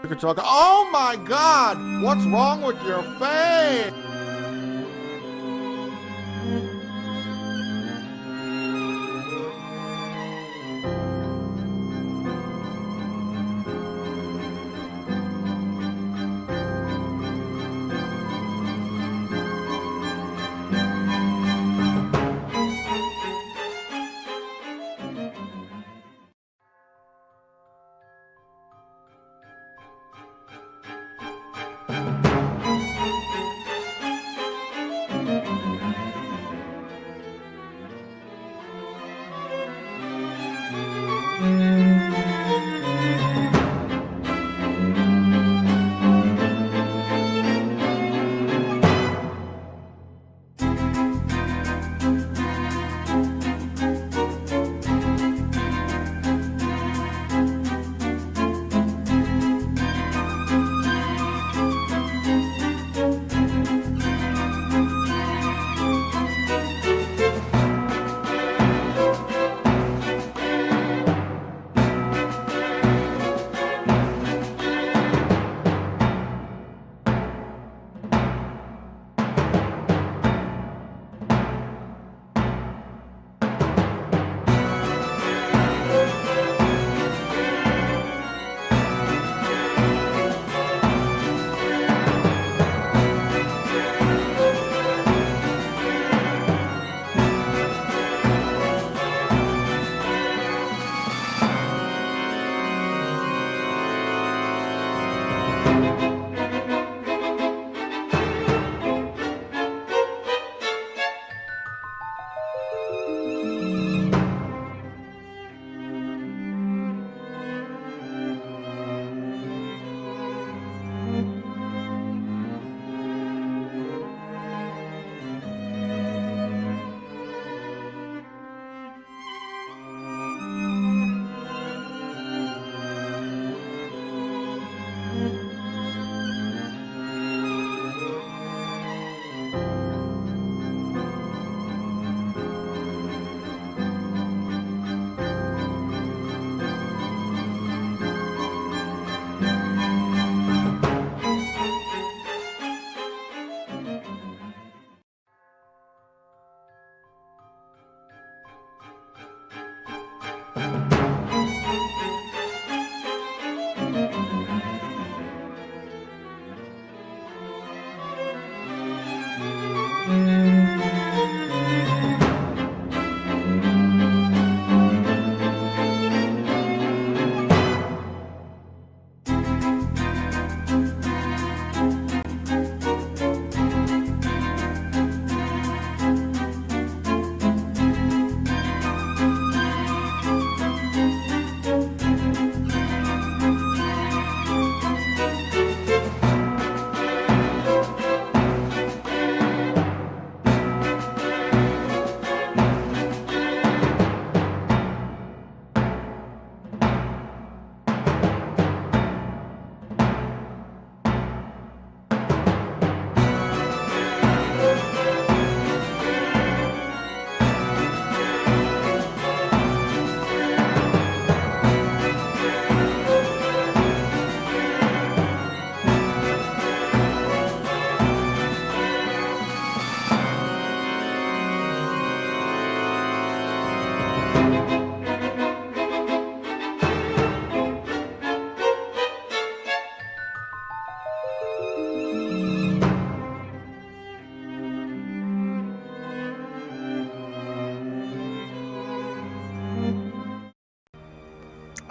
Control. Oh my God! What's wrong with your face?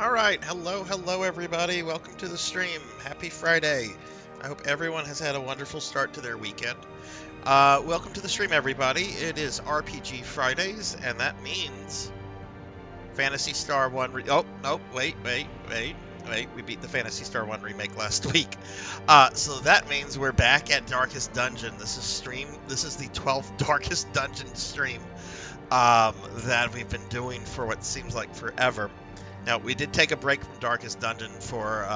All right, hello everybody. Welcome to the stream. Happy Friday. I hope everyone has had a wonderful start to their weekend. Welcome to the stream, everybody. It is RPG Fridays, and that means Phantasy Star 1 oh, no, wait. We beat the Phantasy Star 1 remake last week. So that means we're back at Darkest Dungeon. This is the 12th Darkest Dungeon stream that we've been doing for what seems like forever. Now, we did take a break from Darkest Dungeon for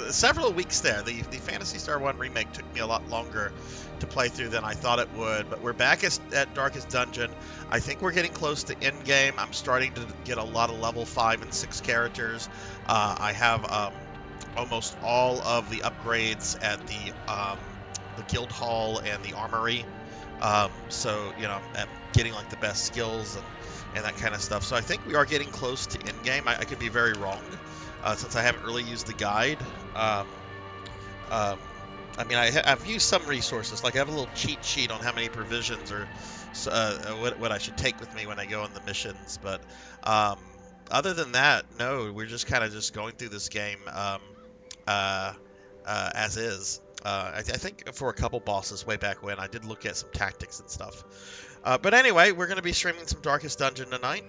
several weeks there. The Phantasy Star 1 remake took me a lot longer to play through than I thought it would, but we're back at Darkest Dungeon. I think we're getting close to endgame. I'm starting to get a lot of level 5 and 6 characters. I have almost all of the upgrades at the Guild Hall and the Armory. So, I'm getting like the best skills and that kind of stuff. So I think we are getting close to endgame. I could be very wrong, since I haven't really used the guide. I've used some resources. Like I have a little cheat sheet on how many provisions or what I should take with me when I go on the missions. But other than that, no, we're just kind of just going through this game as is. I think for a couple bosses way back when, I did look at some tactics and stuff. But anyway, we're going to be streaming some Darkest Dungeon tonight.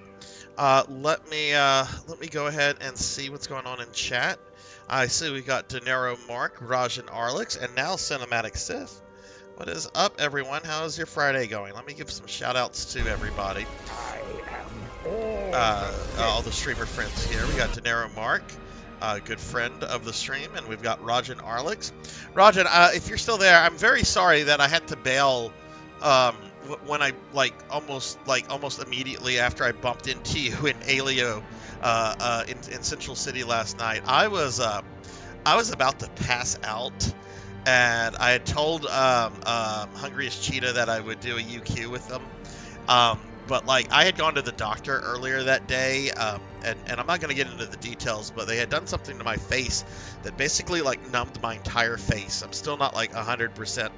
Let me go ahead and see what's going on in chat. I see we got Dinero Mark, Rajan Arlix, and now Cinematic Sith. What is up, everyone? How is your Friday going? Let me give some shout-outs to everybody. All the streamer friends here. We got Dinero Mark, a good friend of the stream, and we've got Rajan Arlix. Rajan, if you're still there, I'm very sorry that I had to bail when I almost immediately after I bumped into you in Alio in Central City last night. I was about to pass out, and I had told Hungriest Cheetah that I would do a UQ with them. But I had gone to the doctor earlier that day, and I'm not going to get into the details, but they had done something to my face that basically numbed my entire face. I'm still not 100%.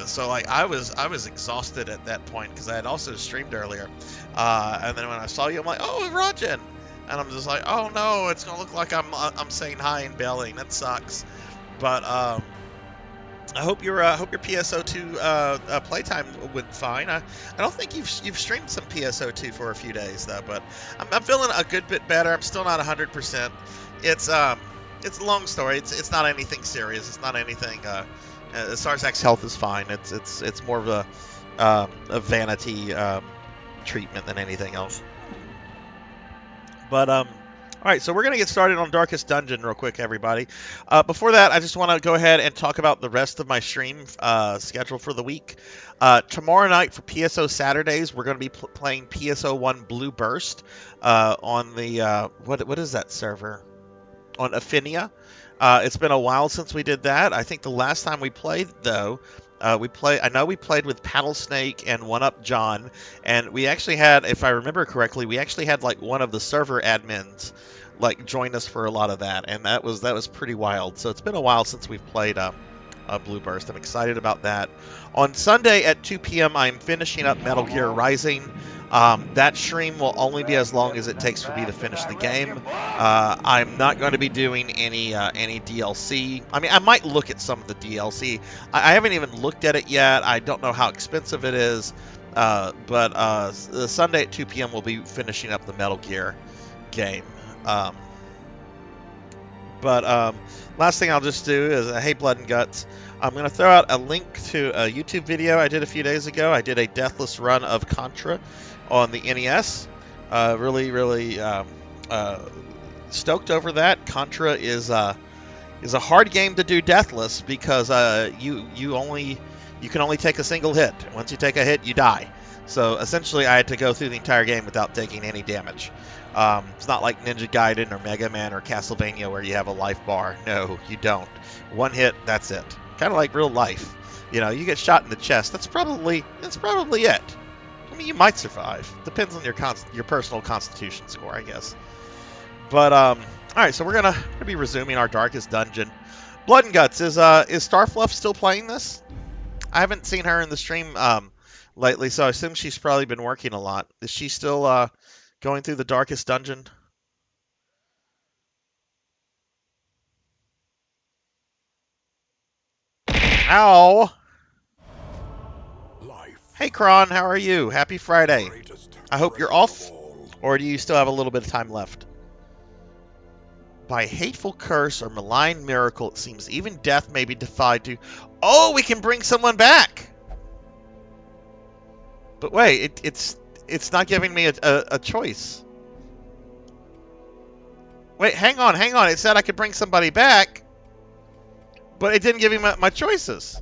So I was exhausted at that point because I had also streamed earlier, and then when I saw you, I'm like, oh, Rajan, and I'm just like, oh no, it's gonna look like I'm saying hi and bailing. That sucks, but I hope your PSO2 playtime went fine. I don't think you've streamed some PSO2 for a few days though, but I'm feeling a good bit better. I'm still not 100%. It's a long story. It's not anything serious. It's not anything. Sarzac's health is fine. It's more of a vanity treatment than anything else. But all right, so we're gonna get started on Darkest Dungeon real quick, everybody. Before that, I just want to go ahead and talk about the rest of my stream schedule for the week. Tomorrow night for PSO Saturdays, we're going to be playing PSO1 Blue Burst on the what is that server? On Affinia. It's been a while since we did that. I think the last time we played, though, I know we played with Paddlesnake and One Up John, and we actually had, if I remember correctly, we actually had one of the server admins join us for a lot of that, and that was pretty wild. So it's been a while since we've played Blue Burst. I'm excited about that. On Sunday at 2 p.m., I'm finishing up Metal Gear Rising. That stream will only be as long as it takes for me to finish the game. I'm not going to be doing any DLC. I mean, I might look at some of the DLC. I haven't even looked at it yet. I don't know how expensive it is. But Sunday at 2 p.m. we'll be finishing up the Metal Gear game. Last thing I'll just do is, hey, Blood and Guts, I'm going to throw out a link to a YouTube video I did a few days ago. I did a deathless run of Contra on the NES. Really stoked over that. Contra is a hard game to do deathless because you can only take a single hit. Once you take a hit, you die. So essentially, I had to go through the entire game without taking any damage. It's not like Ninja Gaiden or Mega Man or Castlevania where you have a life bar. No, you don't. One hit, that's it. Kind of like real life. You get shot in the chest. That's probably it. I mean, you might survive. Depends on your personal constitution score, I guess. But all right, so we're gonna be resuming our Darkest Dungeon. Blood and Guts, is Starfluff still playing this? I haven't seen her in the stream lately, so I assume she's probably been working a lot. Is she still going through the Darkest Dungeon? Ow! Hey, Kron, how are you? Happy Friday. I hope you're off, or do you still have a little bit of time left? By hateful curse or malign miracle, it seems even death may be defied to... Oh, we can bring someone back! But wait, it's not giving me a choice. Wait, hang on. It said I could bring somebody back, but it didn't give me my choices.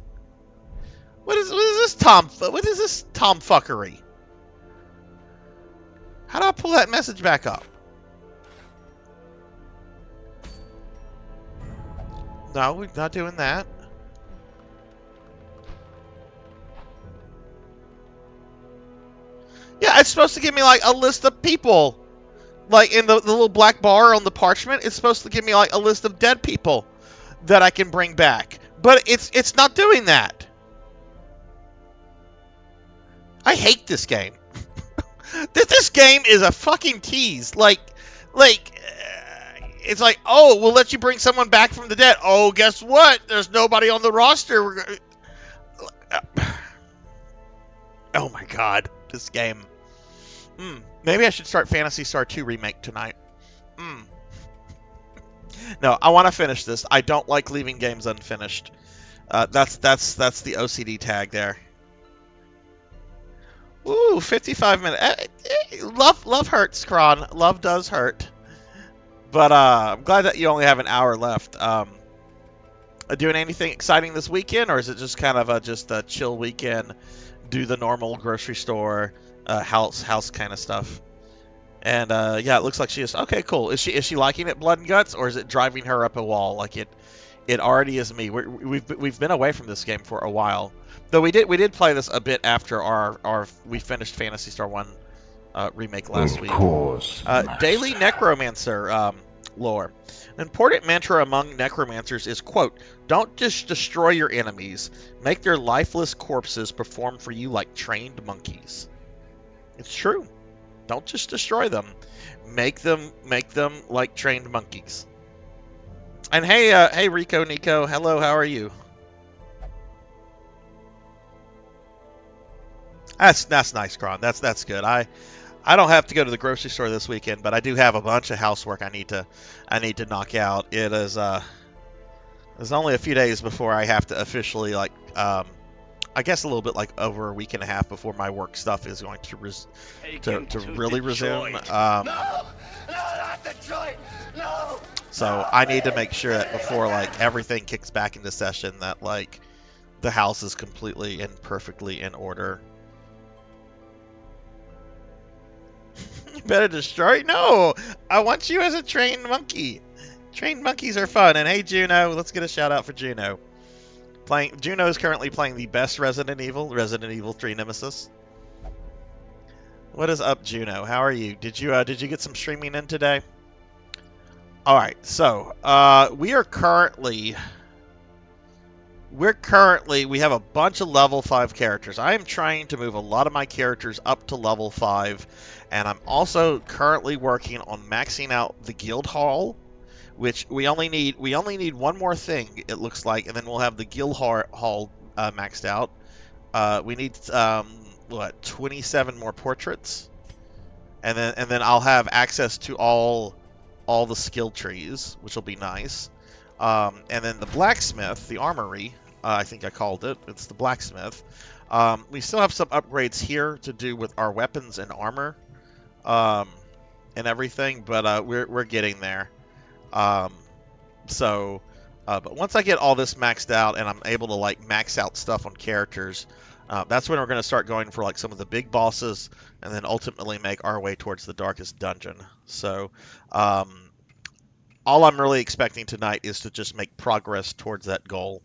What is this tomfuckery? How do I pull that message back up? No, we're not doing that. Yeah, it's supposed to give me like a list of people. Like in the little black bar on the parchment, it's supposed to give me like a list of dead people that I can bring back. But it's not doing that. I hate this game. This game is a fucking tease. It's like, oh, we'll let you bring someone back from the dead. Oh, guess what? There's nobody on the roster. Oh my god, this game. Maybe I should start Phantasy Star 2 Remake tonight. No, I want to finish this. I don't like leaving games unfinished. That's the OCD tag there. Ooh, 55 minutes. Love hurts, Kron. Love does hurt. But I'm glad that you only have an hour left. Doing anything exciting this weekend, or is it just kind of just a chill weekend? Do the normal grocery store, house kind of stuff. And yeah, it looks like she is. Okay, cool. Is she liking it, Blood and Guts, or is it driving her up a wall like it already is me? We've been away from this game for a while. Though we did play this a bit after we finished Phantasy Star 1 remake last week. Of course. Daily Necromancer lore. An important mantra among necromancers is, quote, don't just destroy your enemies. Make their lifeless corpses perform for you like trained monkeys. It's true. Don't just destroy them. Make them like trained monkeys. And hey Rico Nico, hello, how are you? That's nice, Kron. That's good. I don't have to go to the grocery store this weekend, but I do have a bunch of housework I need to knock out. It is there's only a few days before I have to officially I guess a little bit like over a week and a half before my work stuff is going to really resume. No, not Detroit. No. So I need to make sure that before everything kicks back into session that the house is completely and perfectly in order. You better destroy? No! I want you as a trained monkey. Trained monkeys are fun. And hey, Juno, let's get a shout out for Juno. Juno is currently playing the best Resident Evil 3 Nemesis. What is up, Juno? How are you? Did you get some streaming in today? All right, so we have a bunch of level 5 characters. I am trying to move a lot of my characters up to level 5, and I'm also currently working on maxing out the guild hall, which we only need one more thing, it looks like, and then we'll have the guild hall maxed out. We need 27 more portraits, and then I'll have access to all the skill trees, which will be nice. And then the blacksmith, the armory, I think I called it. It's the blacksmith. We still have some upgrades here to do with our weapons and armor, and everything, but we're getting there. But once I get all this maxed out and I'm able to max out stuff on characters, that's when we're going to start going for some of the big bosses, and then ultimately make our way towards the darkest dungeon. So all I'm really expecting tonight is to just make progress towards that goal.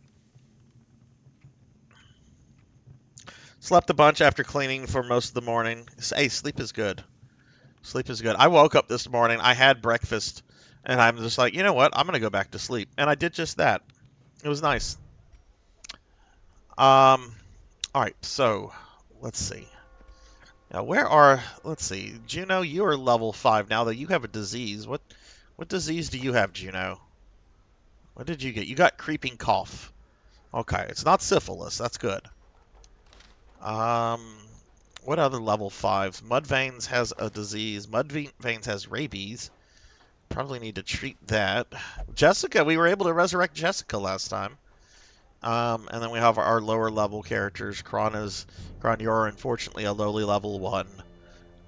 Slept a bunch after cleaning for most of the morning. Hey, sleep is good. Sleep is good. I woke up this morning, I had breakfast, and I'm just like, you know what? I'm going to go back to sleep. And I did just that. It was nice. All right, so let's see. Now, let's see. Juno, you are level 5 now, though you have a disease. What disease do you have, Juno? What did you get? You got creeping cough. Okay, it's not syphilis. That's good. What other level 5s? Mudveins has a disease. Mudveins has rabies. Probably need to treat that. Jessica, we were able to resurrect Jessica last time. And then we have our lower level characters. Kron, you're unfortunately a lowly level 1.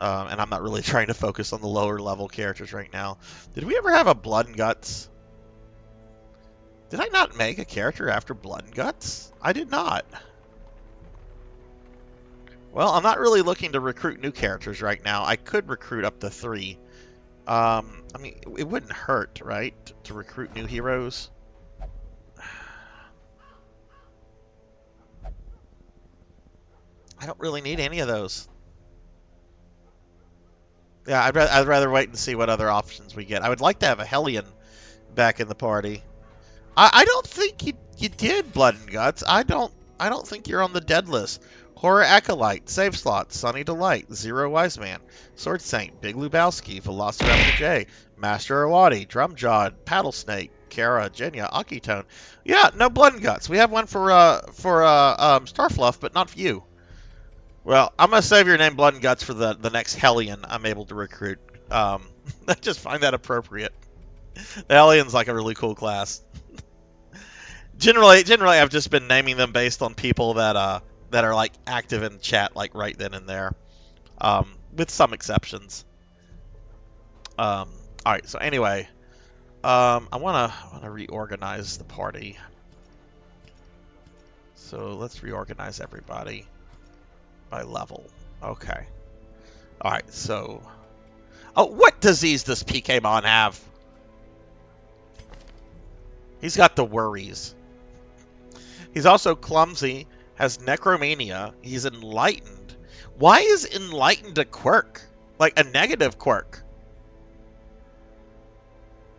And I'm not really trying to focus on the lower level characters right now. Did we ever have a Blood and Guts? Did I not make a character after Blood and Guts? I did not. Well, I'm not really looking to recruit new characters right now. I could recruit up to 3. I mean, it wouldn't hurt, right, to recruit new heroes? I don't really need any of those. Yeah, I'd rather wait and see what other options we get. I would like to have a Hellion back in the party. I don't think you did, Blood and Guts. I don't think you're on the dead list. Horror Acolyte, Save Slot, Sunny Delight, Zero Wise Man, Sword Saint, Big Lubowski, Velociraptor J, Master Awadi, Drumjawed, Paddlesnake, Kara, Jenya, Akitone. Yeah, no Blood and Guts. We have one for Starfluff, but not for you. Well, I'm gonna save your name Blood and Guts for the next Hellion I'm able to recruit. I just find that appropriate. The Hellion's like a really cool class. Generally, I've just been naming them based on people that are like active in chat, like right then and there, with some exceptions. All right. So anyway, I wanna reorganize the party. So let's reorganize everybody by level. Okay. All right. So, oh, what disease does PKmon have? He's got the worries. He's also clumsy, has necromania, he's enlightened. Why is enlightened a quirk? Like a negative quirk?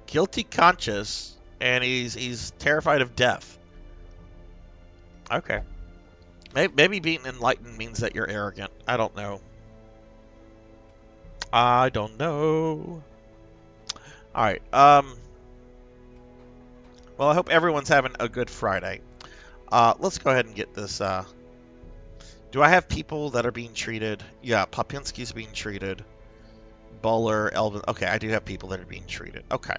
Guilty conscious, and he's terrified of death. Okay. Maybe being enlightened means that you're arrogant. I don't know. I don't know. Alright, well, I hope everyone's having a good Friday. Let's go ahead and get this. Do I have people that are being treated? Yeah, Popinski's being treated. Bowler, Elvin. Okay, I do have people that are being treated. Okay.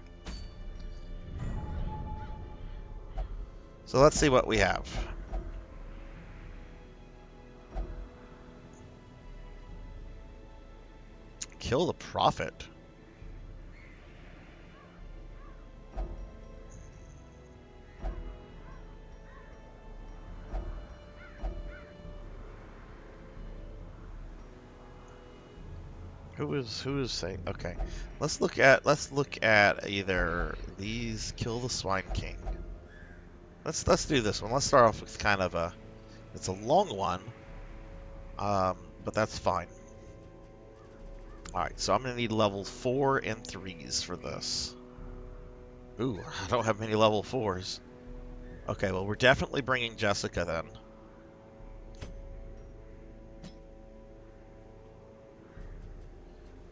So let's see what we have. Kill the Prophet. Who is saying? Okay, let's look at either these. Kill the Swine King. Let's do this one. Let's start off with kind of a. It's a long one, but that's fine. All right, so I'm gonna need level 4 and 3s for this. Ooh, I don't have many level 4s. Okay, well we're definitely bringing Jessica then.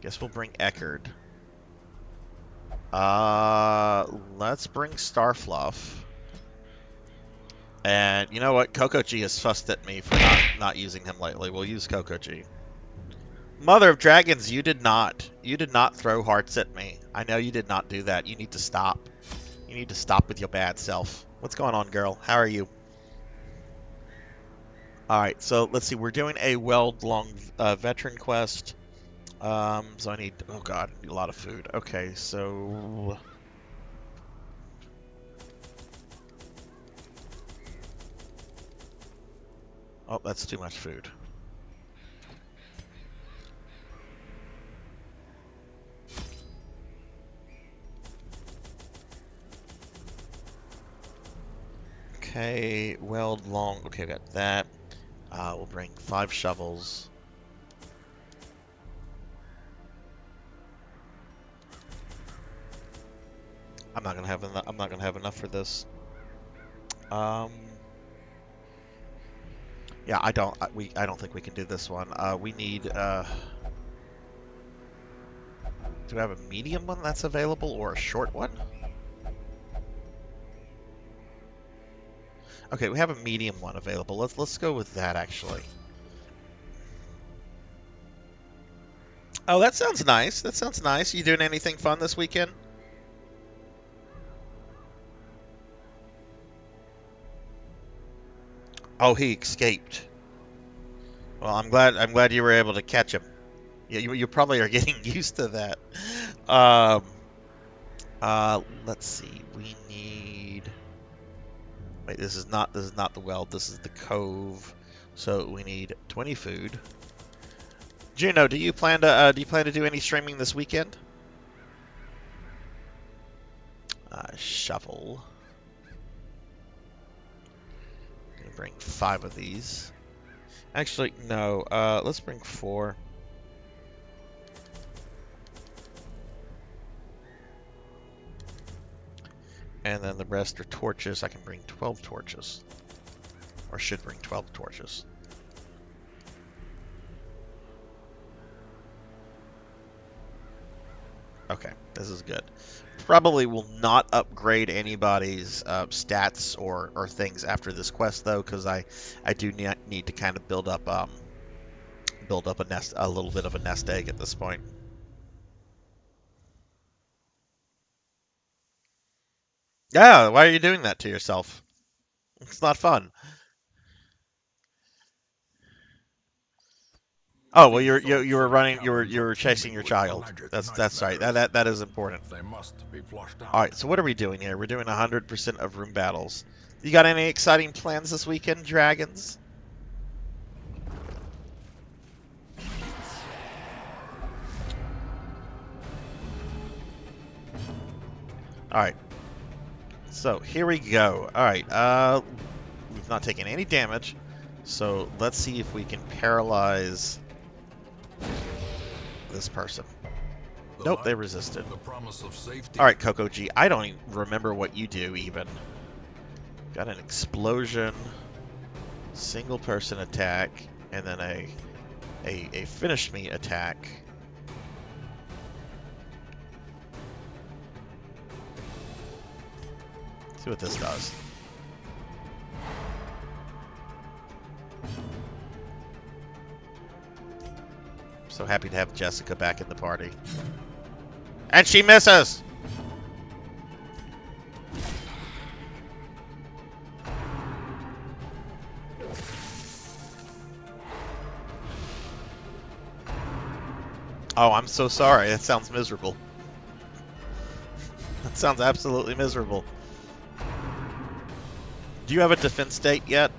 Guess we'll bring Eckerd. Let's bring Starfluff. And you know what? Coco G has fussed at me for not using him lately. We'll use Coco G. Mother of Dragons, you did not. You did not throw hearts at me. I know you did not do that. You need to stop. You need to stop with your bad self. What's going on, girl? How are you? Alright, so let's see. We're doing a Weld-Long veteran quest. So I need... Oh, God. I need a lot of food. Okay, so... Oh, that's too much food. Okay, Weld Long. Okay, we got that. We'll bring 5 shovels. I'm not gonna have enough. I'm not gonna have enough for this. Yeah, I don't think we can do this one. We need. Do we have a medium one that's available or a short one? Okay, we have a medium one available. Let's go with that actually. Oh, that sounds nice. That sounds nice. You doing anything fun this weekend? Oh, he escaped. Well, I'm glad you were able to catch him. Yeah, you probably are getting used to that. Um, let's see. We need. Wait, this is not the weld. This is the cove. So we need 20 food. Juno, do you plan to do any streaming this weekend? Shovel. Gonna bring 5 of these. Actually, no. Let's bring 4. And then the rest are torches. I can bring 12 torches. Or should bring 12 torches. Okay, this is good. Probably will not upgrade anybody's stats or things after this quest though, because I do need to kind of build up a little bit of a nest egg at this point. Yeah, why are you doing that to yourself? It's not fun. Oh well, you were running, you were chasing your child. That's right. That is important. They must be flushed out. All right, so what are we doing here? We're doing 100% of room battles. You got any exciting plans this weekend, dragons? All right. So here we go. All right. We've not taken any damage, so let's see if we can paralyze this person. Nope, they resisted. All right, Coco G. I don't even remember what you do even. Got an explosion, single person attack, and then a finish me attack. See what this does. So happy to have Jessica back in the party. And she misses! Oh, I'm so sorry. That sounds miserable. That sounds absolutely miserable. Do you have a defense state yet?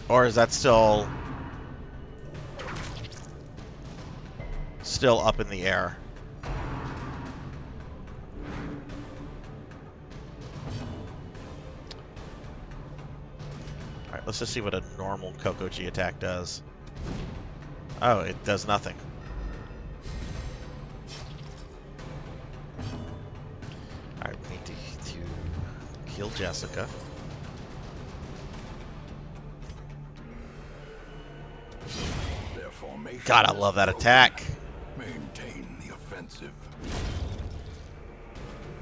Or is that still up in the air? Alright, let's just see what a normal Coco G attack does. Oh, it does nothing. Alright, we need to kill Jessica. God, I love that attack. Maintain the offensive.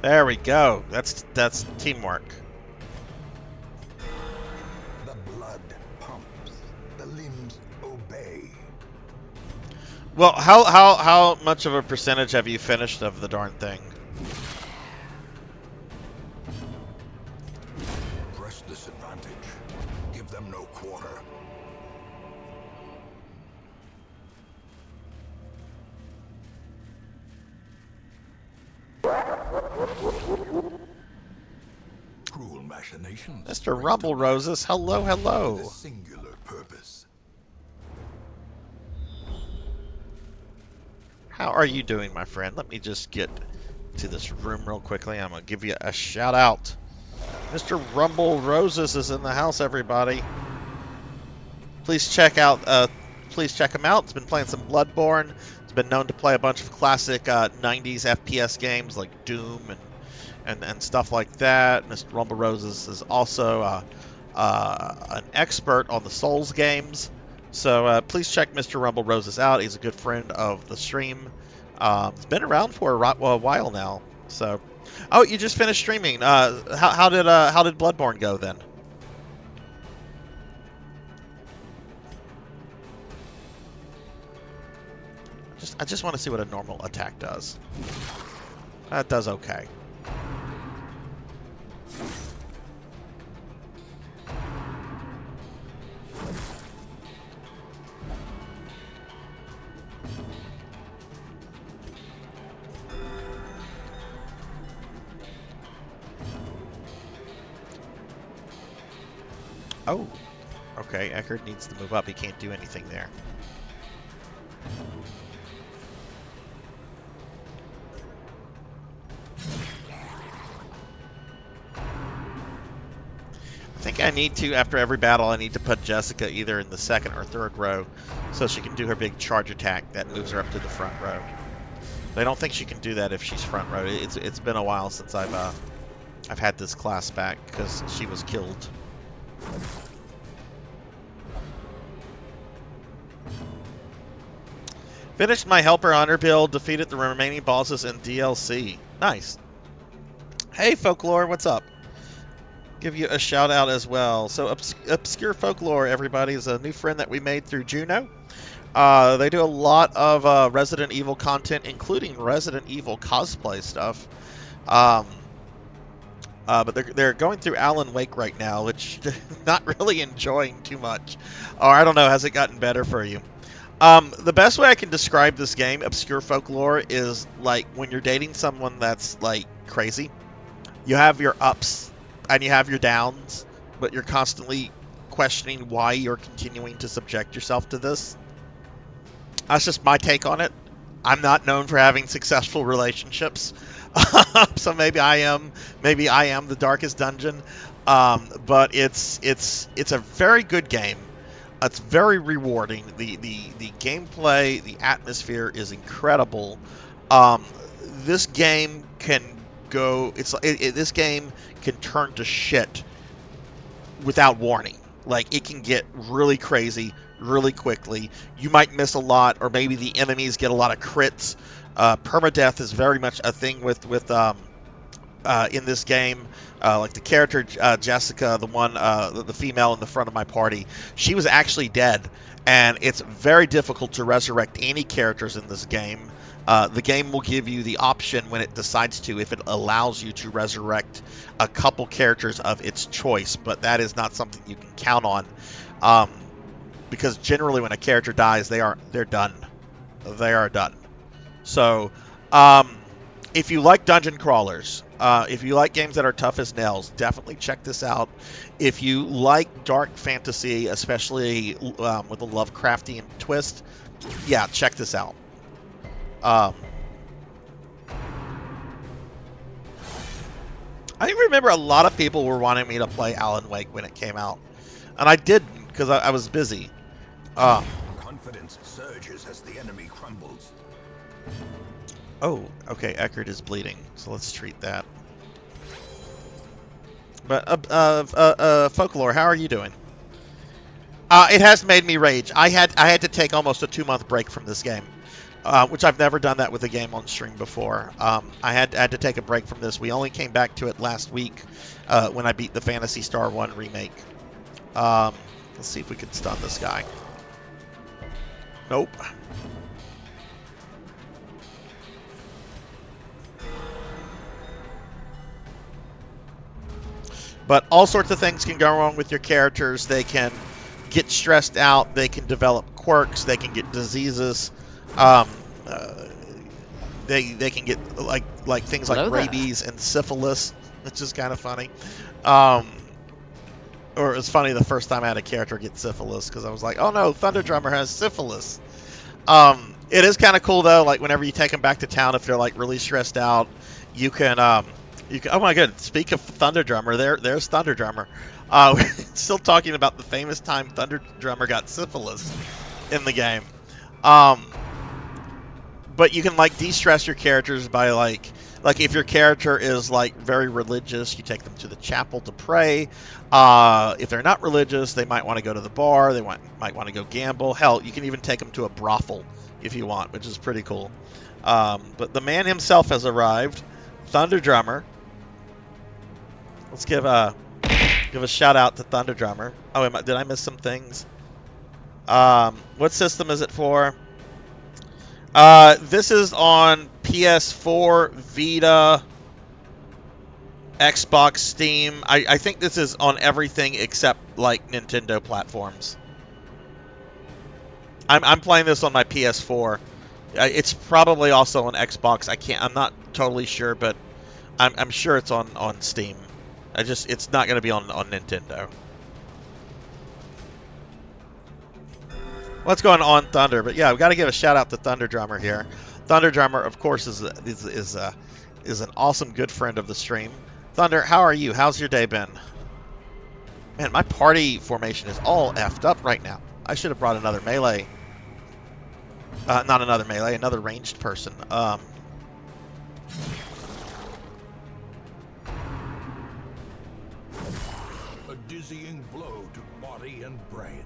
There we go. That's teamwork. The blood pumps. The limbs obey. Well, how much of a percentage have you finished of the darn thing? Press this advantage. Give them no quarter. Cruel machinations. Mr. Rumble Roses, hello, hello. With a singular purpose. How are you doing, my friend? Let me just get to this room real quickly. I'm gonna give you a shout out. Mr. Rumble Roses is in the house, everybody. Please check out. Please check him out. He's been playing some Bloodborne. He's been known to play a bunch of classic 90s FPS games like Doom and stuff like that. Mr. Rumble Roses is also an expert on the Souls games. So please check Mr. Rumble Roses out. He's a good friend of the stream. He's been around for a while now. So, oh, you just finished streaming. How did Bloodborne go then? I just want to see what a normal attack does. That does okay. Oh, okay. Eckerd needs to move up. He can't do anything there. I think I need to, after every battle, I need to put Jessica either in the second or third row so she can do her big charge attack that moves her up to the front row. But I don't think she can do that if she's front row. It's been a while since I've had this class back because she was killed. Finished my Helper Hunter build, defeated the remaining bosses in DLC. Nice. Hey Folklore, what's up? Give you a shout out as well. So Obscure Folklore, everybody, is a new friend that we made through Juno. They do a lot of Resident Evil content, including Resident Evil cosplay stuff. But they're going through Alan Wake right now, which not really enjoying too much. Or I don't know, has it gotten better for you? The best way I can describe this game, Obscure Folklore, is like when you're dating someone that's like crazy. You have your ups and you have your downs, but you're constantly questioning why you're continuing to subject yourself to this. That's just my take on it. I'm not known for having successful relationships, so maybe I am the darkest dungeon. But it's a very good game. It's very rewarding. The gameplay, the atmosphere is incredible. This game can go. This game can turn to shit without warning. Like, it can get really crazy really quickly. You might miss a lot, or maybe the enemies get a lot of crits. Permadeath is very much a thing with in this game. Like the character Jessica, the female in the front of my party, she was actually dead, and it's very difficult to resurrect any characters in this game. The game will give you the option when it decides to, if it allows you to resurrect a couple characters of its choice, but that is not something you can count on, because generally when a character dies, they're done. They are done. So, if you like dungeon crawlers, if you like games that are tough as nails, definitely check this out. If you like dark fantasy, especially with a Lovecraftian twist, yeah, check this out. I remember a lot of people were wanting me to play Alan Wake when it came out, and I didn't because I was busy. Confidence surges as the enemy crumbles. Oh, okay, Eckerd is bleeding, so let's treat that. But, Folklore, how are you doing? It has made me rage. I had to take almost a 2-month break from this game, which I've never done that with a game on stream before. I had to take a break from this. We only came back to it last week when I beat the Phantasy Star 1 remake. Let's see if we can stun this guy. Nope. But all sorts of things can go wrong with your characters. They can get stressed out. They can develop quirks. They can get diseases. They can get like things like rabies and syphilis, which is kind of funny. Or it was funny the first time I had a character get syphilis because I was like, oh no, Thunder Drummer has syphilis. It is kind of cool though. Like whenever you take them back to town, if they're like really stressed out, you can. Oh my god! Speak of Thunder Drummer, there's Thunder Drummer. We're still talking about the famous time Thunder Drummer got syphilis in the game. But you can like de-stress your characters by like if your character is like very religious, you take them to the chapel to pray. If they're not religious, they might want to go to the bar. They might want to go gamble. Hell, you can even take them to a brothel if you want, which is pretty cool. But the man himself has arrived. Thunder Drummer. Let's give a shout out to Thunder Drummer. Oh, did I miss some things? What system is it for? This is on PS4, Vita, Xbox, Steam. I think this is on everything except like Nintendo platforms. I'm playing this on my PS4. It's probably also on Xbox. I'm not totally sure, but I'm sure it's on Steam. It's not going to be on Nintendo. What's going on, Thunder? But yeah, we've got to give a shout out to Thunder Drummer here. Thunder Drummer, of course, is an awesome good friend of the stream. Thunder, how are you? How's your day been? Man, my party formation is all effed up right now. I should have brought another melee. Not another melee, another ranged person. A dizzying blow to body and brain.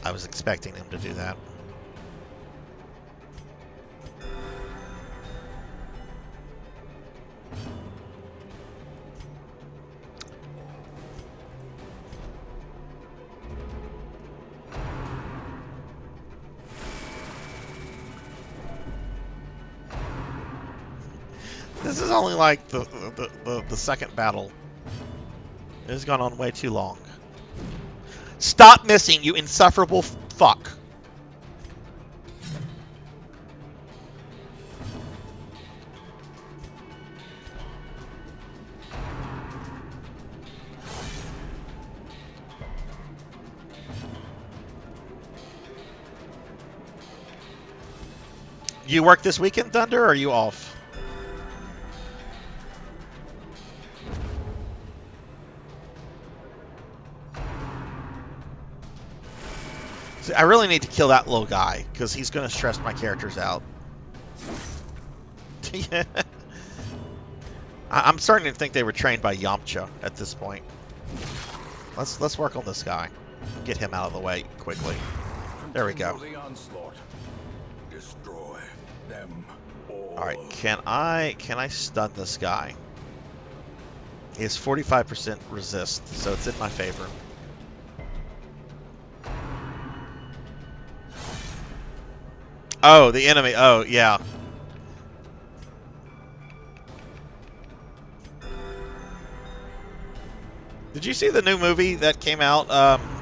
I was expecting him to do that. This is only like the second battle. It has gone on way too long. Stop missing, you insufferable fuck. You work this weekend, Thunder, or are you off? See, I really need to kill that little guy, because he's going to stress my characters out. Yeah. I'm starting to think they were trained by Yamcha at this point. Let's work on this guy. Get him out of the way quickly. There we go. Destroy them all. All right, can I stun this guy? He has 45% resist, so it's in my favor. Oh, the enemy. Oh, yeah. Did you see the new movie that came out?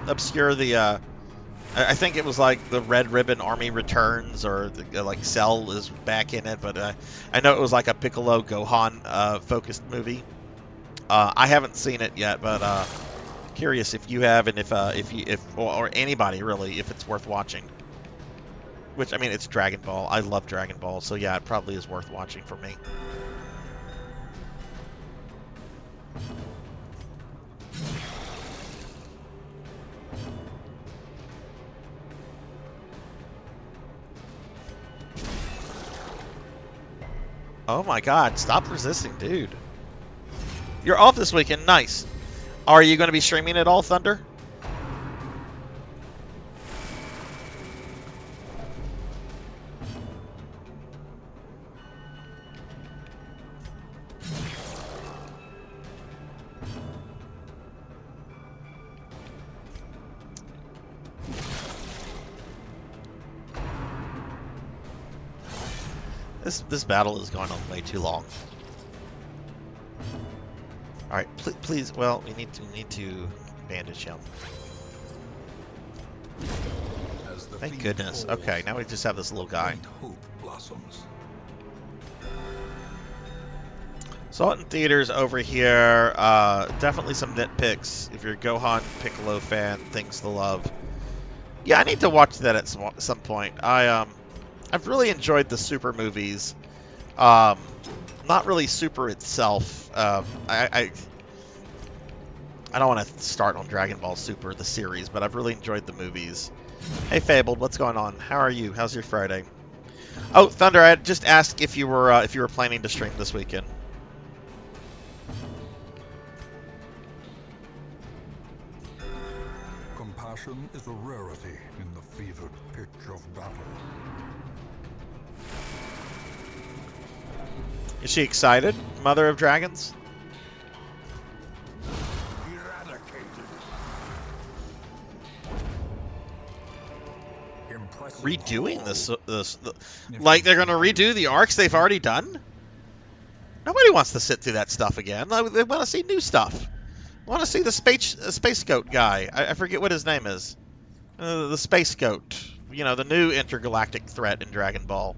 Obscure the, I think it was like the Red Ribbon Army Returns, or the, like Cell is back in it, but I know it was like a Piccolo Gohan focused movie. I haven't seen it yet, but curious if you have, and if or anybody really, if it's worth watching. Which, I mean, it's Dragon Ball. I love Dragon Ball, so yeah, it probably is worth watching for me. Oh my god, stop resisting, dude. You're off this weekend, nice. Are you going to be streaming at all, Thunder? This battle is going on way too long. All right, please. Well, we need to bandage him. Thank goodness. Okay, now we just have this little guy. Saw it in theaters over here. Definitely some nitpicks. If you're a Gohan Piccolo fan, things to love. Yeah, I need to watch that at some point. I've really enjoyed the Super movies. Not really Super itself. I don't want to start on Dragon Ball Super, the series, but I've really enjoyed the movies. Hey, Fabled, what's going on? How are you? How's your Friday? Oh, Thunder, I just asked if you were planning to stream this weekend. passion is a rarity in the fevered pitch of battle. Is she excited, Mother of Dragons? Eradicated. Impressive. Redoing like they're gonna redo the arcs they've already done? Nobody wants to sit through that stuff again. They want to see new stuff. I want to see the space goat guy. I forget what his name is. The space goat. You know, the new intergalactic threat in Dragon Ball.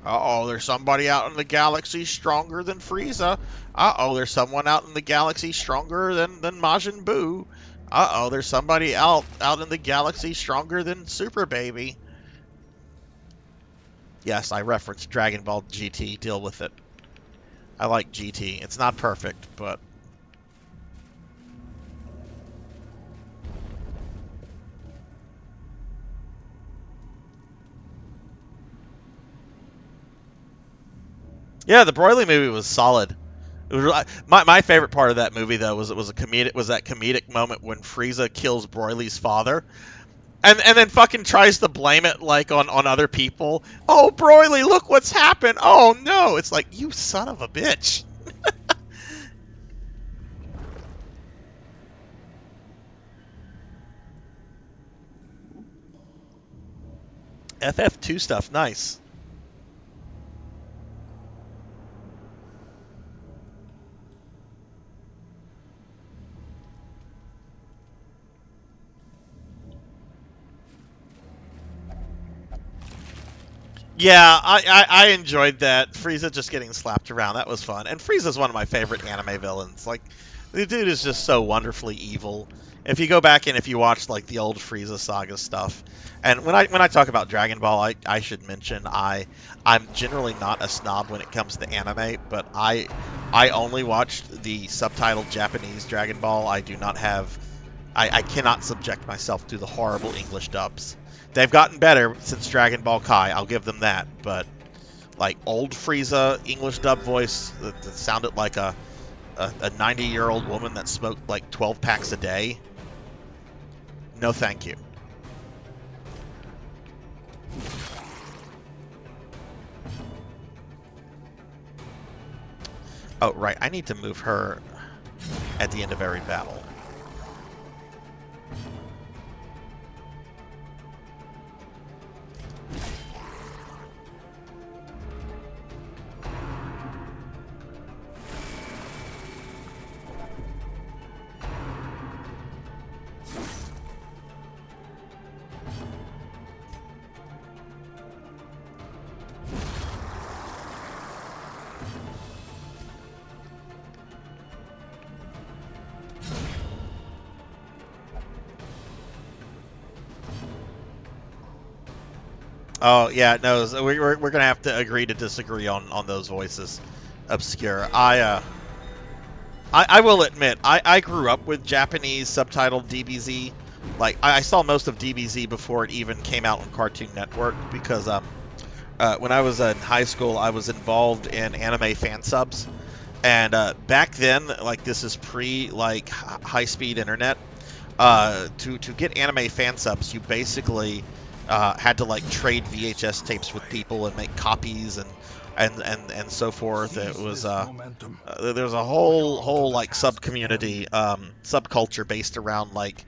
Uh-oh, there's somebody out in the galaxy stronger than Frieza. Uh-oh, there's someone out in the galaxy stronger than Majin Buu. Uh-oh, there's somebody out in the galaxy stronger than Super Baby. Yes, I referenced Dragon Ball GT. Deal with it. I like GT. It's not perfect, but... Yeah, the Broly movie was solid. It was my favorite part of that movie though was that comedic moment when Frieza kills Broly's father, and then fucking tries to blame it like on other people. Oh, Broly, look what's happened. Oh no, it's like, you son of a bitch. FF2 stuff, nice. Yeah, I enjoyed that. Frieza just getting slapped around. That was fun. And Frieza's one of my favorite anime villains. Like, the dude is just so wonderfully evil. If you go back and if you watch like the old Frieza saga stuff, and when I talk about Dragon Ball, I should mention I'm generally not a snob when it comes to anime, but I only watched the subtitled Japanese Dragon Ball. I do not have I cannot subject myself to the horrible English dubs. They've gotten better since Dragon Ball Kai, I'll give them that, but like old Frieza English dub voice that sounded like a 90-year-old woman that smoked like 12 packs a day. No thank you. Oh, right, I need to move her at the end of every battle. Oh yeah, no, so we're gonna have to agree to disagree on those voices. Obscure. I will admit I grew up with Japanese subtitled DBZ. Like I saw most of DBZ before it even came out on Cartoon Network because when I was in high school I was involved in anime fan subs, and back then, like, this is pre like high speed internet. To get anime fan subs, you basically had to like trade VHS tapes with people and make copies and so forth. It was there's a whole like sub community subculture based around like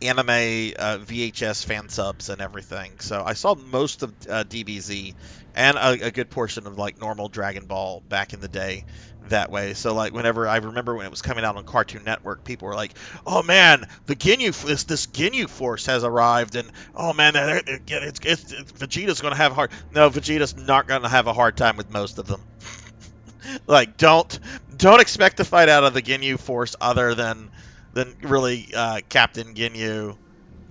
anime VHS fan subs and everything. So I saw most of DBZ and a good portion of like normal Dragon Ball back in the day that way. So like whenever I remember when it was coming out on Cartoon Network, people were like, "Oh man, the Ginyu this Ginyu Force has arrived," and "Oh man, it's Vegeta's gonna have a hard." No, Vegeta's not gonna have a hard time with most of them. Like don't expect to fight out of the Ginyu Force other than really Captain Ginyu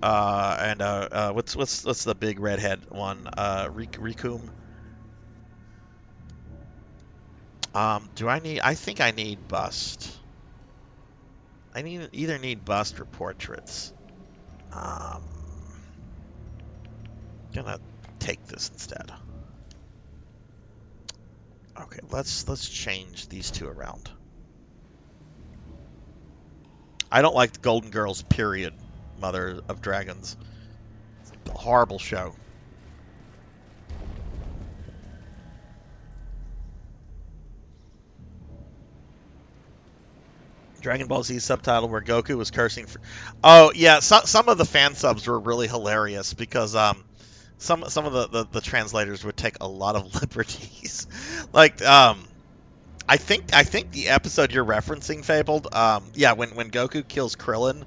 and what's the big redhead one? Rikum. Do I need? I think I need bust. I either need bust or portraits. Gonna take this instead. Okay, let's change these two around. I don't like the Golden Girls, period. Mother of Dragons. It's a horrible show. Dragon Ball Z subtitle where Goku was cursing for... Oh, yeah, some of the fan subs were really hilarious because some of the translators would take a lot of liberties. Like, I think the episode you're referencing, Fabled, yeah, when Goku kills Krillin,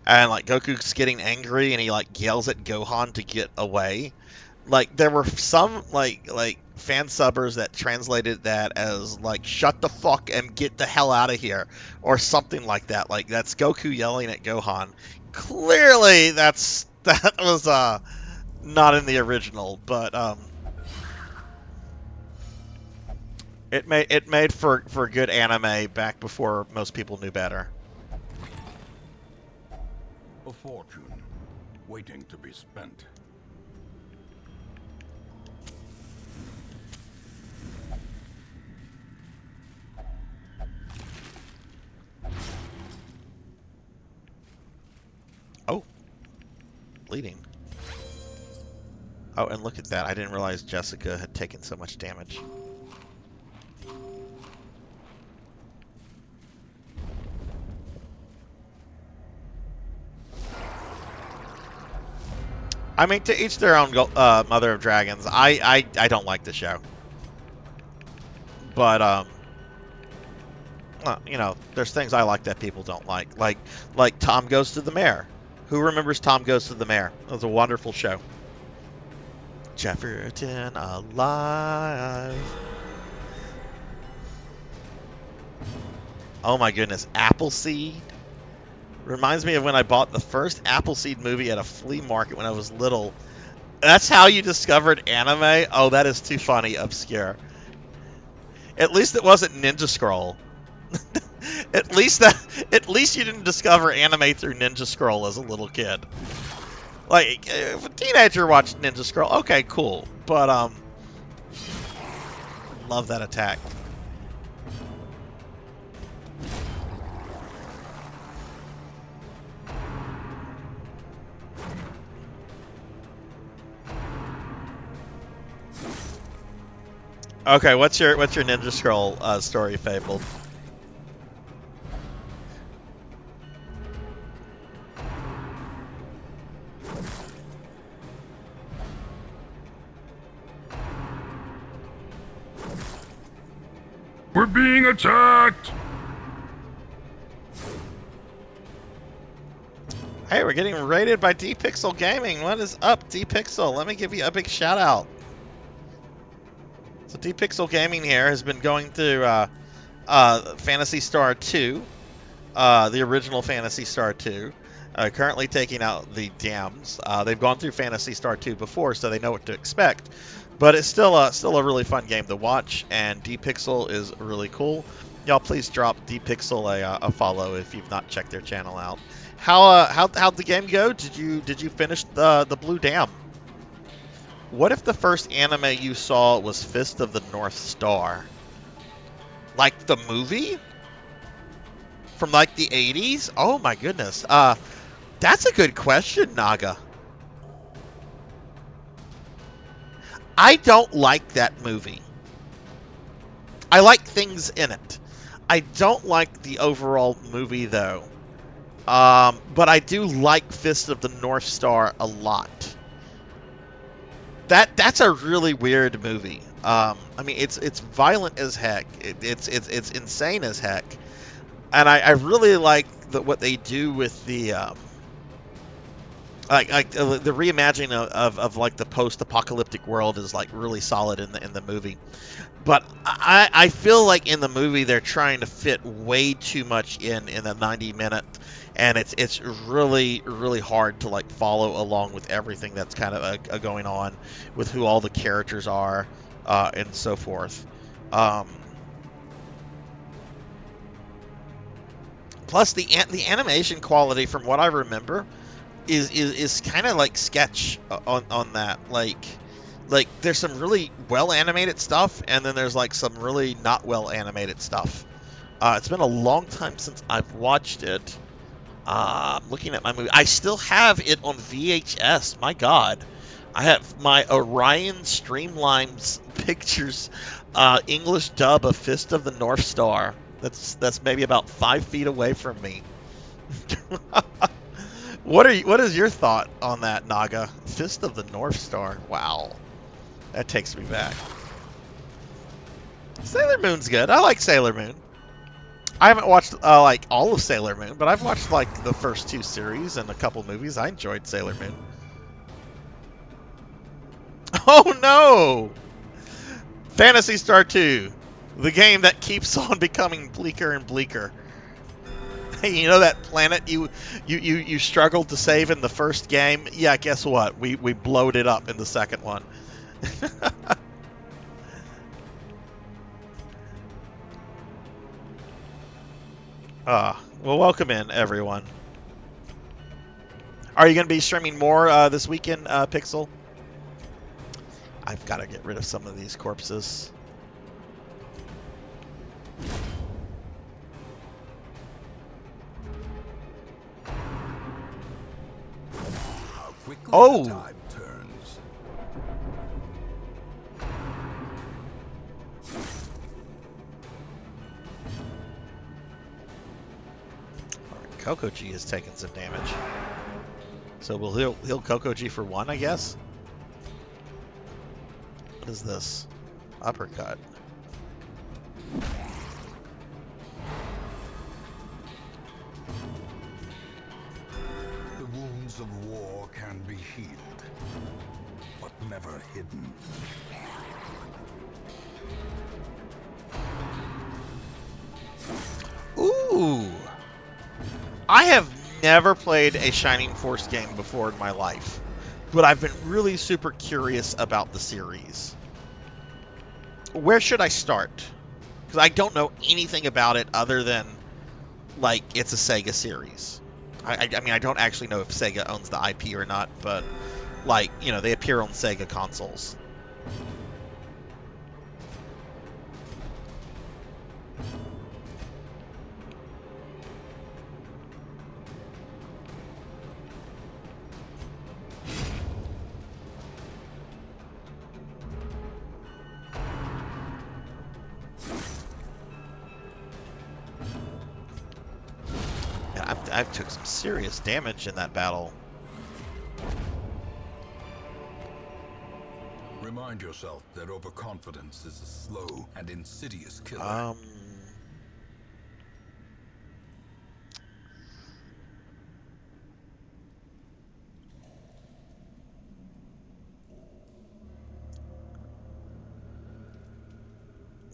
and like Goku's getting angry and he like yells at Gohan to get away. Like there were some like fan subbers that translated that as like shut the fuck and get the hell out of here or something like that. Like that's Goku yelling at Gohan. Clearly that was not in the original, but it made for good anime back before most people knew better. A fortune waiting to be spent. Oh, bleeding. Oh, and look at that. I didn't realize Jessica had taken so much damage. I mean, to each their own, Mother of Dragons. I don't like the show. But, well, you know, there's things I like that people don't like. Like Tom Goes to the Mayor. Who remembers Tom Goes to the Mayor? It was a wonderful show. Jefferton alive. Oh my goodness. Appleseed. Reminds me of when I bought the first Appleseed movie at a flea market when I was little. That's how you discovered anime? Oh, that is too funny, obscure. At least it wasn't Ninja Scroll. At least you didn't discover anime through Ninja Scroll as a little kid. Like, if a teenager watched Ninja Scroll, okay, cool. But, love that attack. Okay, what's your Ninja Scroll story, Fabled? We're being attacked! Hey, we're getting rated by D-Pixel Gaming. What is up, D-Pixel? Let me give you a big shout out. So D-Pixel Gaming here has been going through Phantasy Star 2, the original Phantasy Star 2, currently taking out the dams. They've gone through Phantasy Star 2 before, so they know what to expect. But it's still a really fun game to watch, and D-Pixel is really cool. Y'all please drop D-Pixel a follow if you've not checked their channel out. How'd the game go? Did you finish the Blue Dam? What if the first anime you saw was Fist of the North Star? Like the movie? From like the 80s? Oh my goodness. That's a good question, Naga. I don't like that movie. I like things in it. I don't like the overall movie though. But I do like Fist of the North Star a lot. That's a really weird movie. I mean, it's violent as heck. It's insane as heck, and I really like what they do with the the reimagining of like the post-apocalyptic world is like really solid in the movie. But I feel like in the movie they're trying to fit way too much in the 90-minute, and it's really hard to like follow along with everything that's kind of going on with who all the characters are and so forth. Plus the animation quality, from what I remember, is kind of like sketch on that. Like there's some really well animated stuff, and then there's like some really not well animated stuff. It's been a long time since I've watched it. I'm looking at my movie. I still have it on VHS. My God. I have my Orion Streamlines Pictures English dub of Fist of the North Star. That's maybe about 5 feet away from me. What is your thought on that, Naga? Fist of the North Star. Wow. That takes me back. Sailor Moon's good. I like Sailor Moon. I haven't watched like all of Sailor Moon, but I've watched like the first 2 series and a couple movies. I enjoyed Sailor Moon. Oh no! Phantasy Star 2, the game that keeps on becoming bleaker and bleaker. Hey, you know that planet you struggled to save in the first game? Yeah, guess what? We blowed it up in the second one. Well, welcome in, everyone. Are you going to be streaming more this weekend, Pixel? I've got to get rid of some of these corpses. How quickly Oh! the tide turns. Alright, Coco G has taken some damage. So we'll heal Coco G for 1, I guess? What is this? Uppercut. The wounds of war can be healed, but never hidden. Ooh! I have never played a Shining Force game before in my life, but I've been really super curious about the series. Where should I start? Because I don't know anything about it other than, like, it's a Sega series. I mean, I don't actually know if Sega owns the IP or not, but, like, you know, they appear on Sega consoles. I took some serious damage in that battle. Remind yourself that overconfidence is a slow and insidious killer.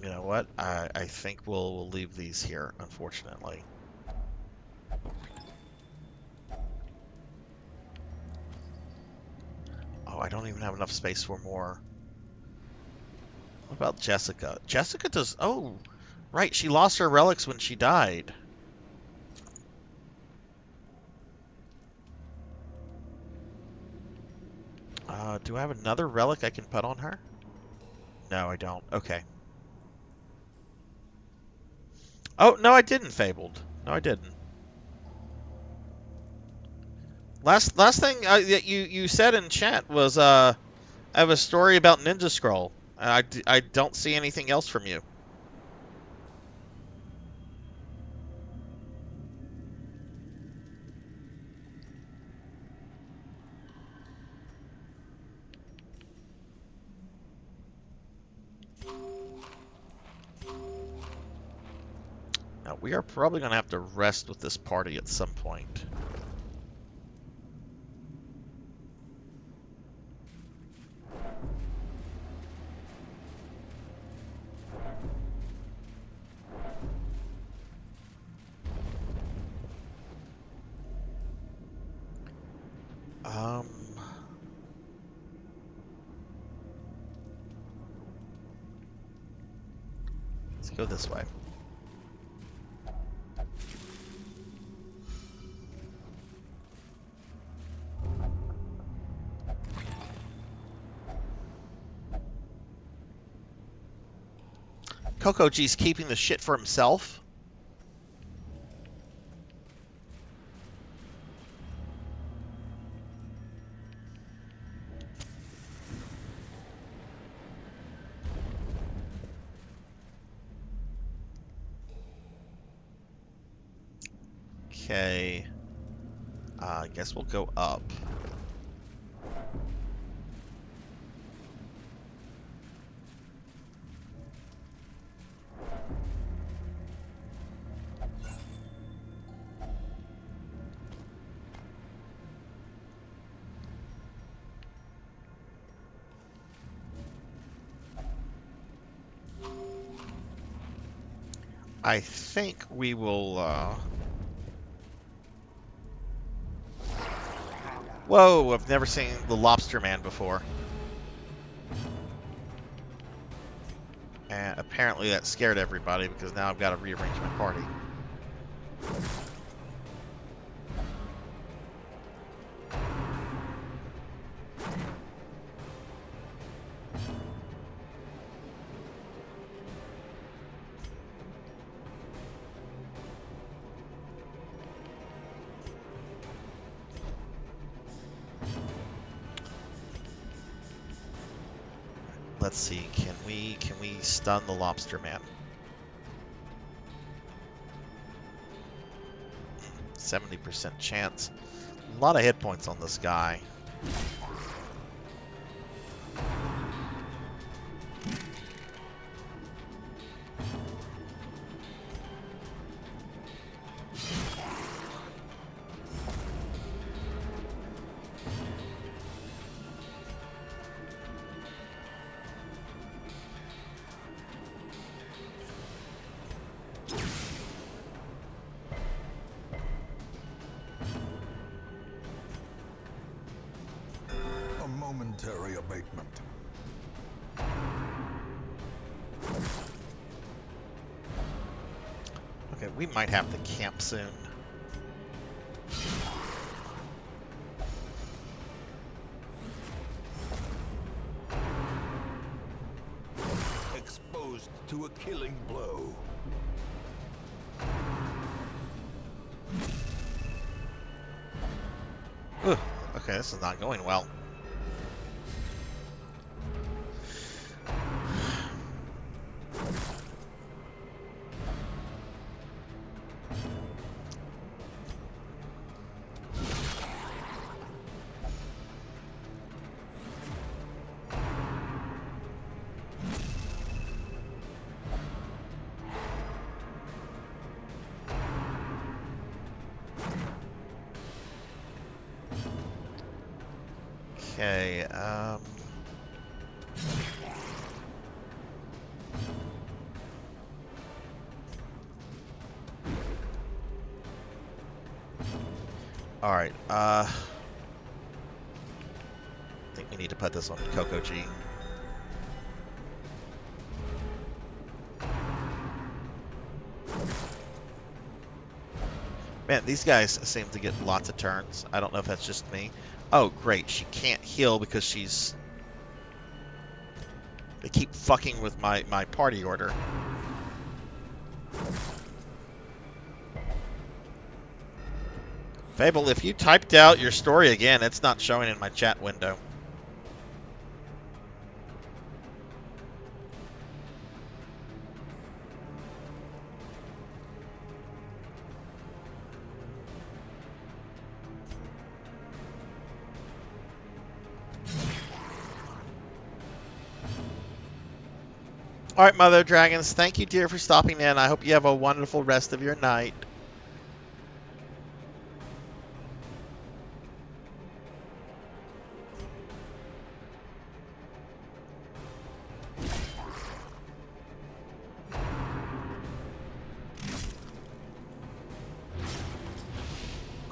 You know what? I think we'll leave these here, unfortunately. Oh, I don't even have enough space for more. What about Jessica? Jessica does... Oh, right. She lost her relics when she died. Do I have another relic I can put on her? No, I don't. Okay. Oh, no, I didn't, Fabled. No, I didn't. Last thing that you said in chat was I have a story about Ninja Scroll. I don't see anything else from you. Now, we are probably going to have to rest with this party at some point. Let's go this way. Coco G's keeping the shit for himself. Okay. I guess we'll go up. I think we will, Whoa, I've never seen the Lobster Man before. And apparently that scared everybody because now I've got to rearrange my party. Let's see, can we stun the Lobster Man? 70% chance. A lot of hit points on this guy. A momentary abatement. Okay, we might have to camp soon. Exposed to a killing blow. Ugh, okay, this is not going well. Okay, alright, I think we need to put this on Coco G. Man, these guys seem to get lots of turns. I don't know if that's just me. Oh, great. She can't heal because she's... They keep fucking with my party order. Fable, if you typed out your story again, it's not showing in my chat window. All right, Mother Dragons, thank you, dear, for stopping in. I hope you have a wonderful rest of your night.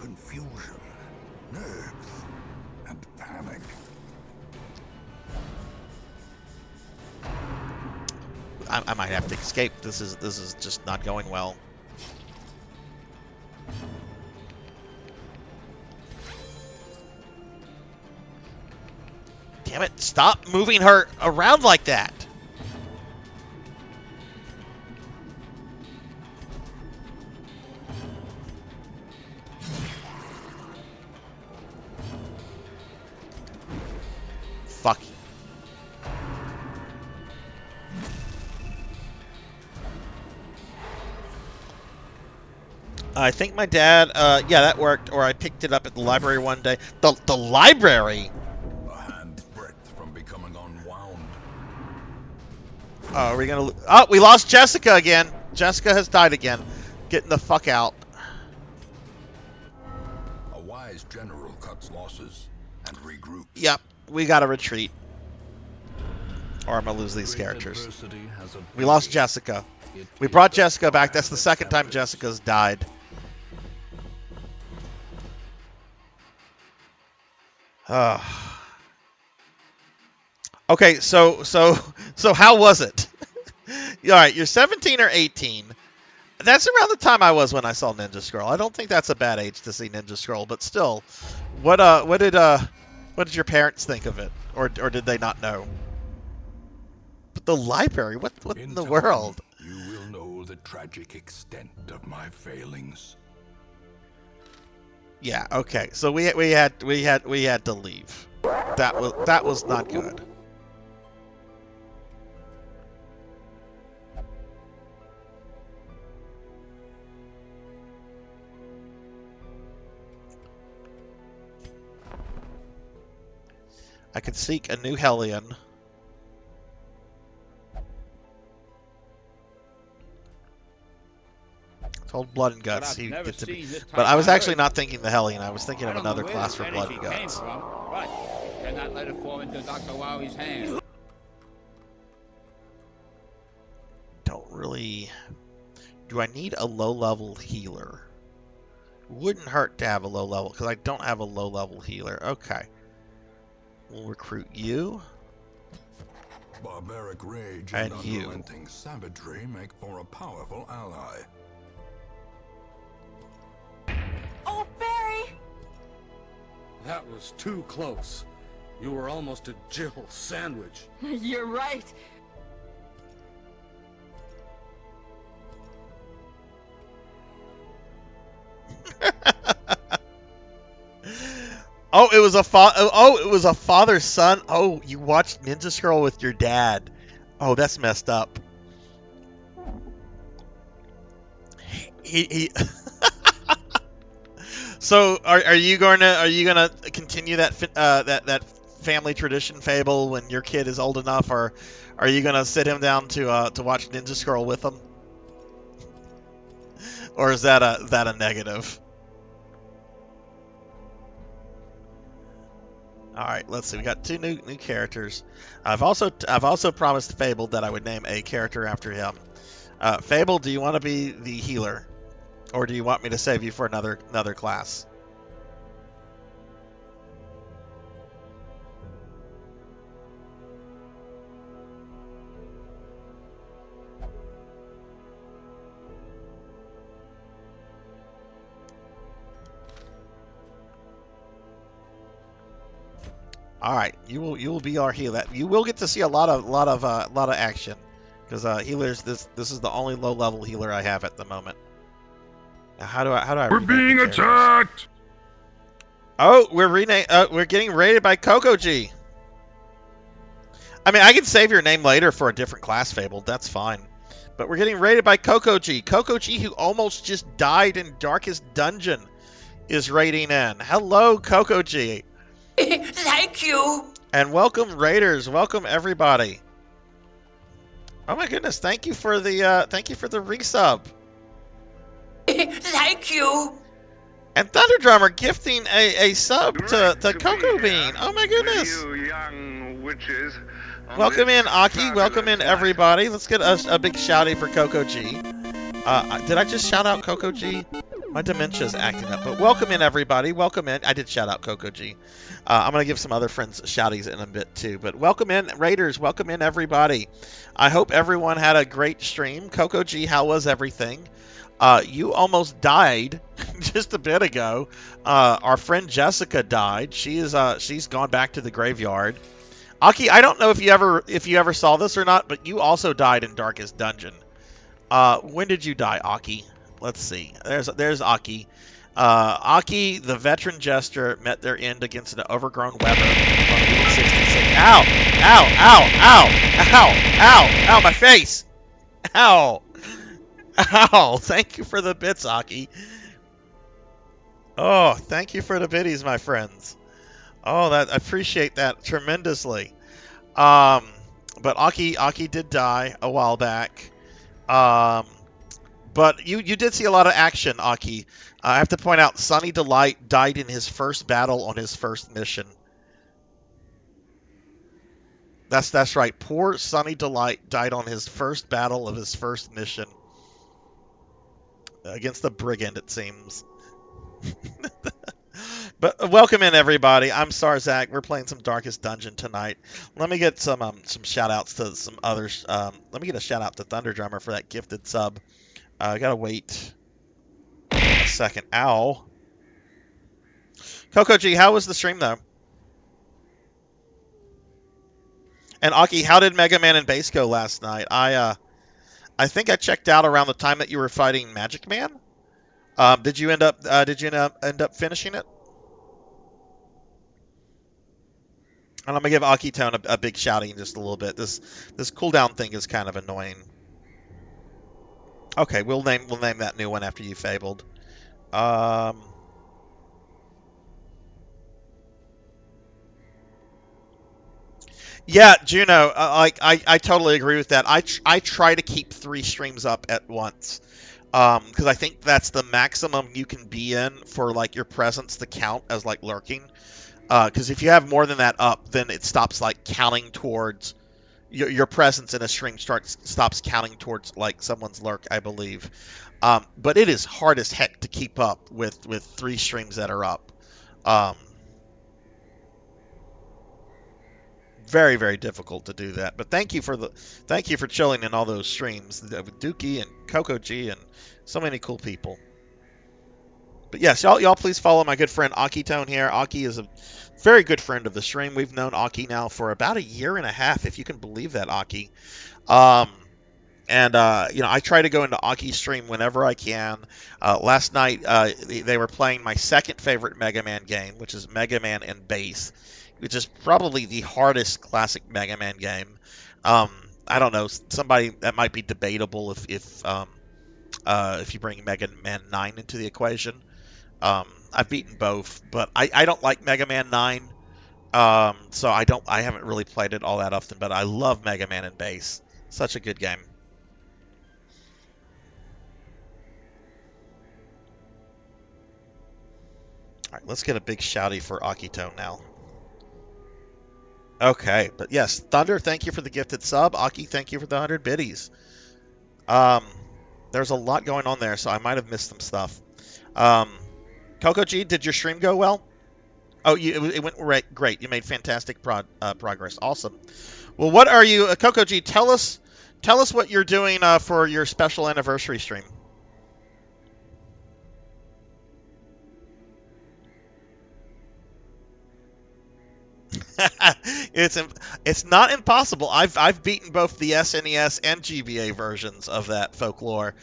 Confusion, nerves, and panic. I might have to escape. This is just not going well. Damn it, stop moving her around like that. Fuck. I think my dad, yeah, that worked. Or I picked it up at the library one day. The library? A hand's breadth from becoming unwound. Oh, are we gonna... Oh, we lost Jessica again. Jessica has died again. Getting the fuck out. A wise general cuts losses and regroups. Yep, we gotta retreat. Or I'm gonna lose these characters. We lost Jessica. We brought Jessica back. That's the second time Jessica's died. Okay, so how was it? All right, you're 17 or 18. That's around the time I was when I saw Ninja Scroll. I don't think that's a bad age to see Ninja Scroll, but still, what did your parents think of it, or did they not know? But the library, what in the world? You will know the tragic extent of my failings. Yeah, okay. So we had to leave. That was not good. I could seek a new Hellion. Told Blood and Guts. He gets to be, but I was actually not thinking the Hellion. I was thinking of another class for Blood and Guts. But cannot let it fall into Dr. Wowie's hands. Don't really. Do I need a low-level healer? Wouldn't hurt to have a low-level because I don't have a low-level healer. Okay. We'll recruit you. Barbaric rage and and you. unrelenting savagery make for a powerful ally. Oh, Barry! That was too close. You were almost a Jill sandwich. You're right. Oh, it was a father-son. Oh, you watched Ninja Scroll with your dad. Oh, that's messed up. He So, are you gonna continue that that family tradition, Fable, when your kid is old enough, or are you gonna sit him down to watch Ninja Scroll with him, or is that a negative? All right, let's see. We got two new characters. I've also promised Fable that I would name a character after him. Fable, do you want to be the healer, or do you want me to save you for another class? All right, you will be our healer. You will get to see a lot of action, because healers. This is the only low level healer I have at the moment. Now, how do I? We're being attacked. Oh, we're getting raided by Coco G. I mean, I can save your name later for a different class, Fable. That's fine. But we're getting raided by Coco G. Coco G, who almost just died in Darkest Dungeon, is raiding in. Hello, Coco G. Thank you. And welcome, Raiders. Welcome, everybody. Oh my goodness! Thank you for the resub. Thank you. And Thunder Drummer gifting a sub to Coco Bean. Oh my goodness! You young witches. Welcome in, Aki. Welcome in, everybody. Let's get a big shouty for Coco G. Did I just shout out Coco G? My dementia's acting up. But welcome in, everybody. Welcome in. I did shout out Coco G. I'm going to give some other friends shouties in a bit, too. But welcome in, Raiders. Welcome in, everybody. I hope everyone had a great stream. Coco G, how was everything? You almost died just a bit ago. Our friend Jessica died. She's gone back to the graveyard. Aki, I don't know if you ever saw this or not, but you also died in Darkest Dungeon. When did you die, Aki? Let's see. There's Aki. Aki, the veteran jester, met their end against an overgrown Weber on Route 66. Ow! Ow! Ow! Ow! Ow! Ow! Ow! My face! Ow! Ow! Thank you for the bits, Aki. Oh, thank you for the biddies, my friends. Oh, I appreciate that tremendously. Um, but Aki did die a while back. Um, but you did see a lot of action, Aki. I have to point out, Sunny Delight died in his first battle on his first mission. That's right. Poor Sunny Delight died on his first battle of his first mission against the brigand, it seems. But welcome in, everybody. I'm Sarzac. We're playing some Darkest Dungeon tonight. Let me get some shout outs to some others. Let me get a shout out to Thunder Drummer for that gifted sub. I gotta wait a second. Ow. Coco G, how was the stream though? And Aki, how did Mega Man and Bass go last night? I think I checked out around the time that you were fighting Magic Man. Did you end up finishing it? And I'm gonna give Aki Tone a big shouting in just a little bit. This cooldown thing is kind of annoying. Okay, we'll name that new one after you fabled. Yeah, Juno, I totally agree with that. I try to keep 3 streams up at once. Because I think that's the maximum you can be in for like your presence to count as like lurking. Because if you have more than that up, then it stops like counting towards your presence in a stream stops counting towards like someone's lurk, I believe. But it is hard as heck to keep up with 3 streams that are up. Very, very difficult to do that. But thank you for chilling in all those streams with Dookie and Coco G and so many cool people. But yes, y'all please follow my good friend Aki Tone here. Aki is a very good friend of the stream. We've known Aki now for about 1.5 years, if you can believe that, Aki. I try to go into Aki's stream whenever I can. Last night, they were playing my second favorite Mega Man game, which is Mega Man and Bass, which is probably the hardest classic Mega Man game. I don't know, somebody that might be debatable if you bring Mega Man 9 into the equation. I've beaten both, but I don't like Mega Man 9. So I haven't really played it all that often, but I love Mega Man and Bass. Such a good game. All right, let's get a big shouty for Akitone now. Okay, but yes, Thunder, thank you for the gifted sub. Aki, thank you for the 100 biddies. There's a lot going on there, so I might have missed some stuff. Coco G, did your stream go well? Oh, it went great. You made fantastic progress. Awesome. Well, what are you, Coco G? Tell us what you're doing for your special anniversary stream. It's not impossible. I've beaten both the SNES and GBA versions of that folklore,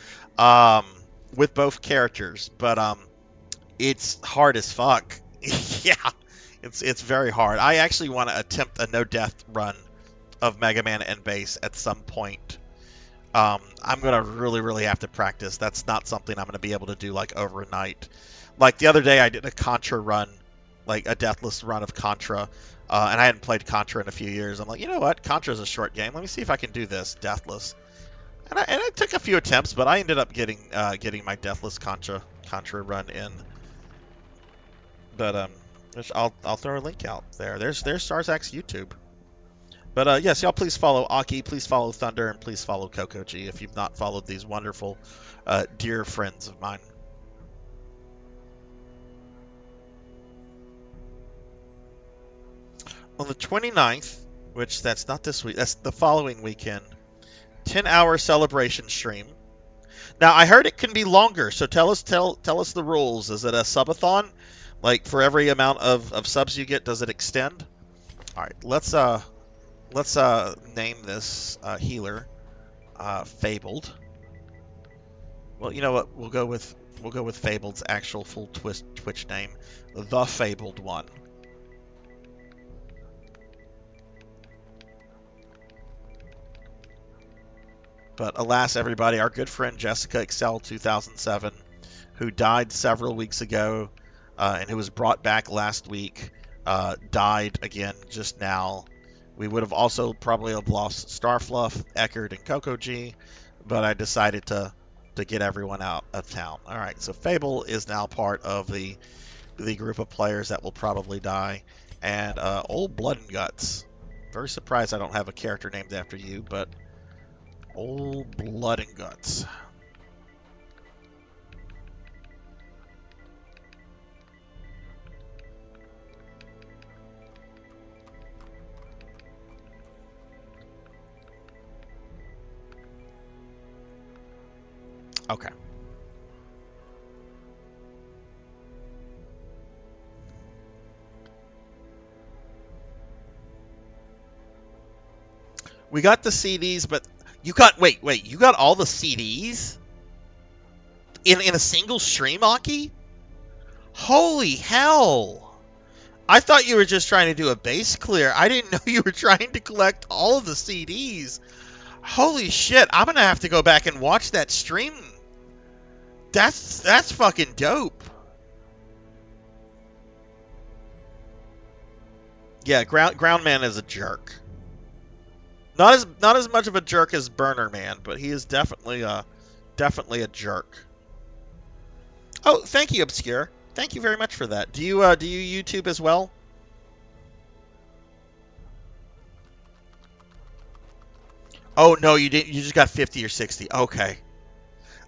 with both characters, but it's hard as fuck. Yeah, it's very hard. I actually want to attempt a no death run of Mega Man and Bass at some point. I'm gonna really have to practice. That's not something I'm gonna be able to do like overnight. Like the other day, I did a Contra run, like a deathless run of Contra, and I hadn't played Contra in a few years. I'm like, you know what? Contra's a short game. Let me see if I can do this deathless. And I took a few attempts, but I ended up getting my deathless Contra run in. But I'll throw a link out there. There's Sarzac's YouTube. But yes, y'all please follow Aki, please follow Thunder, and please follow Coco G if you've not followed these wonderful, dear friends of mine. On the 29th, which that's not this week, that's the following weekend, 10-hour celebration stream. Now, I heard it can be longer, so tell us the rules. Is it a subathon? Like, for every amount of subs you get, does it extend? All right, let's name this healer Fabled. Well, you know what? We'll go with Fabled's actual full Twitch name, the Fabled One. But alas, everybody, our good friend Jessica XII 2007, who died several weeks ago, and who was brought back last week, died again just now. We would have also probably have lost Starfluff, Eckerd, and Coco G, but I decided to get everyone out of town. All right, so Fable is now part of the group of players that will probably die, and Old Blood and Guts. Very surprised I don't have a character named after you, but Old Blood and Guts. Okay. We got the CDs, but you got wait, you got all the CDs in a single stream, Aki? Holy hell! I thought you were just trying to do a base clear. I didn't know you were trying to collect all of the CDs. Holy shit! I'm gonna have to go back and watch that stream. That's fucking dope. Yeah, Groundman is a jerk. Not as much of a jerk as Burner Man, but he is definitely a jerk. Oh, thank you, Obscure. Thank you very much for that. Do you YouTube as well? Oh no, you didn't. You just got 50 or 60. Okay.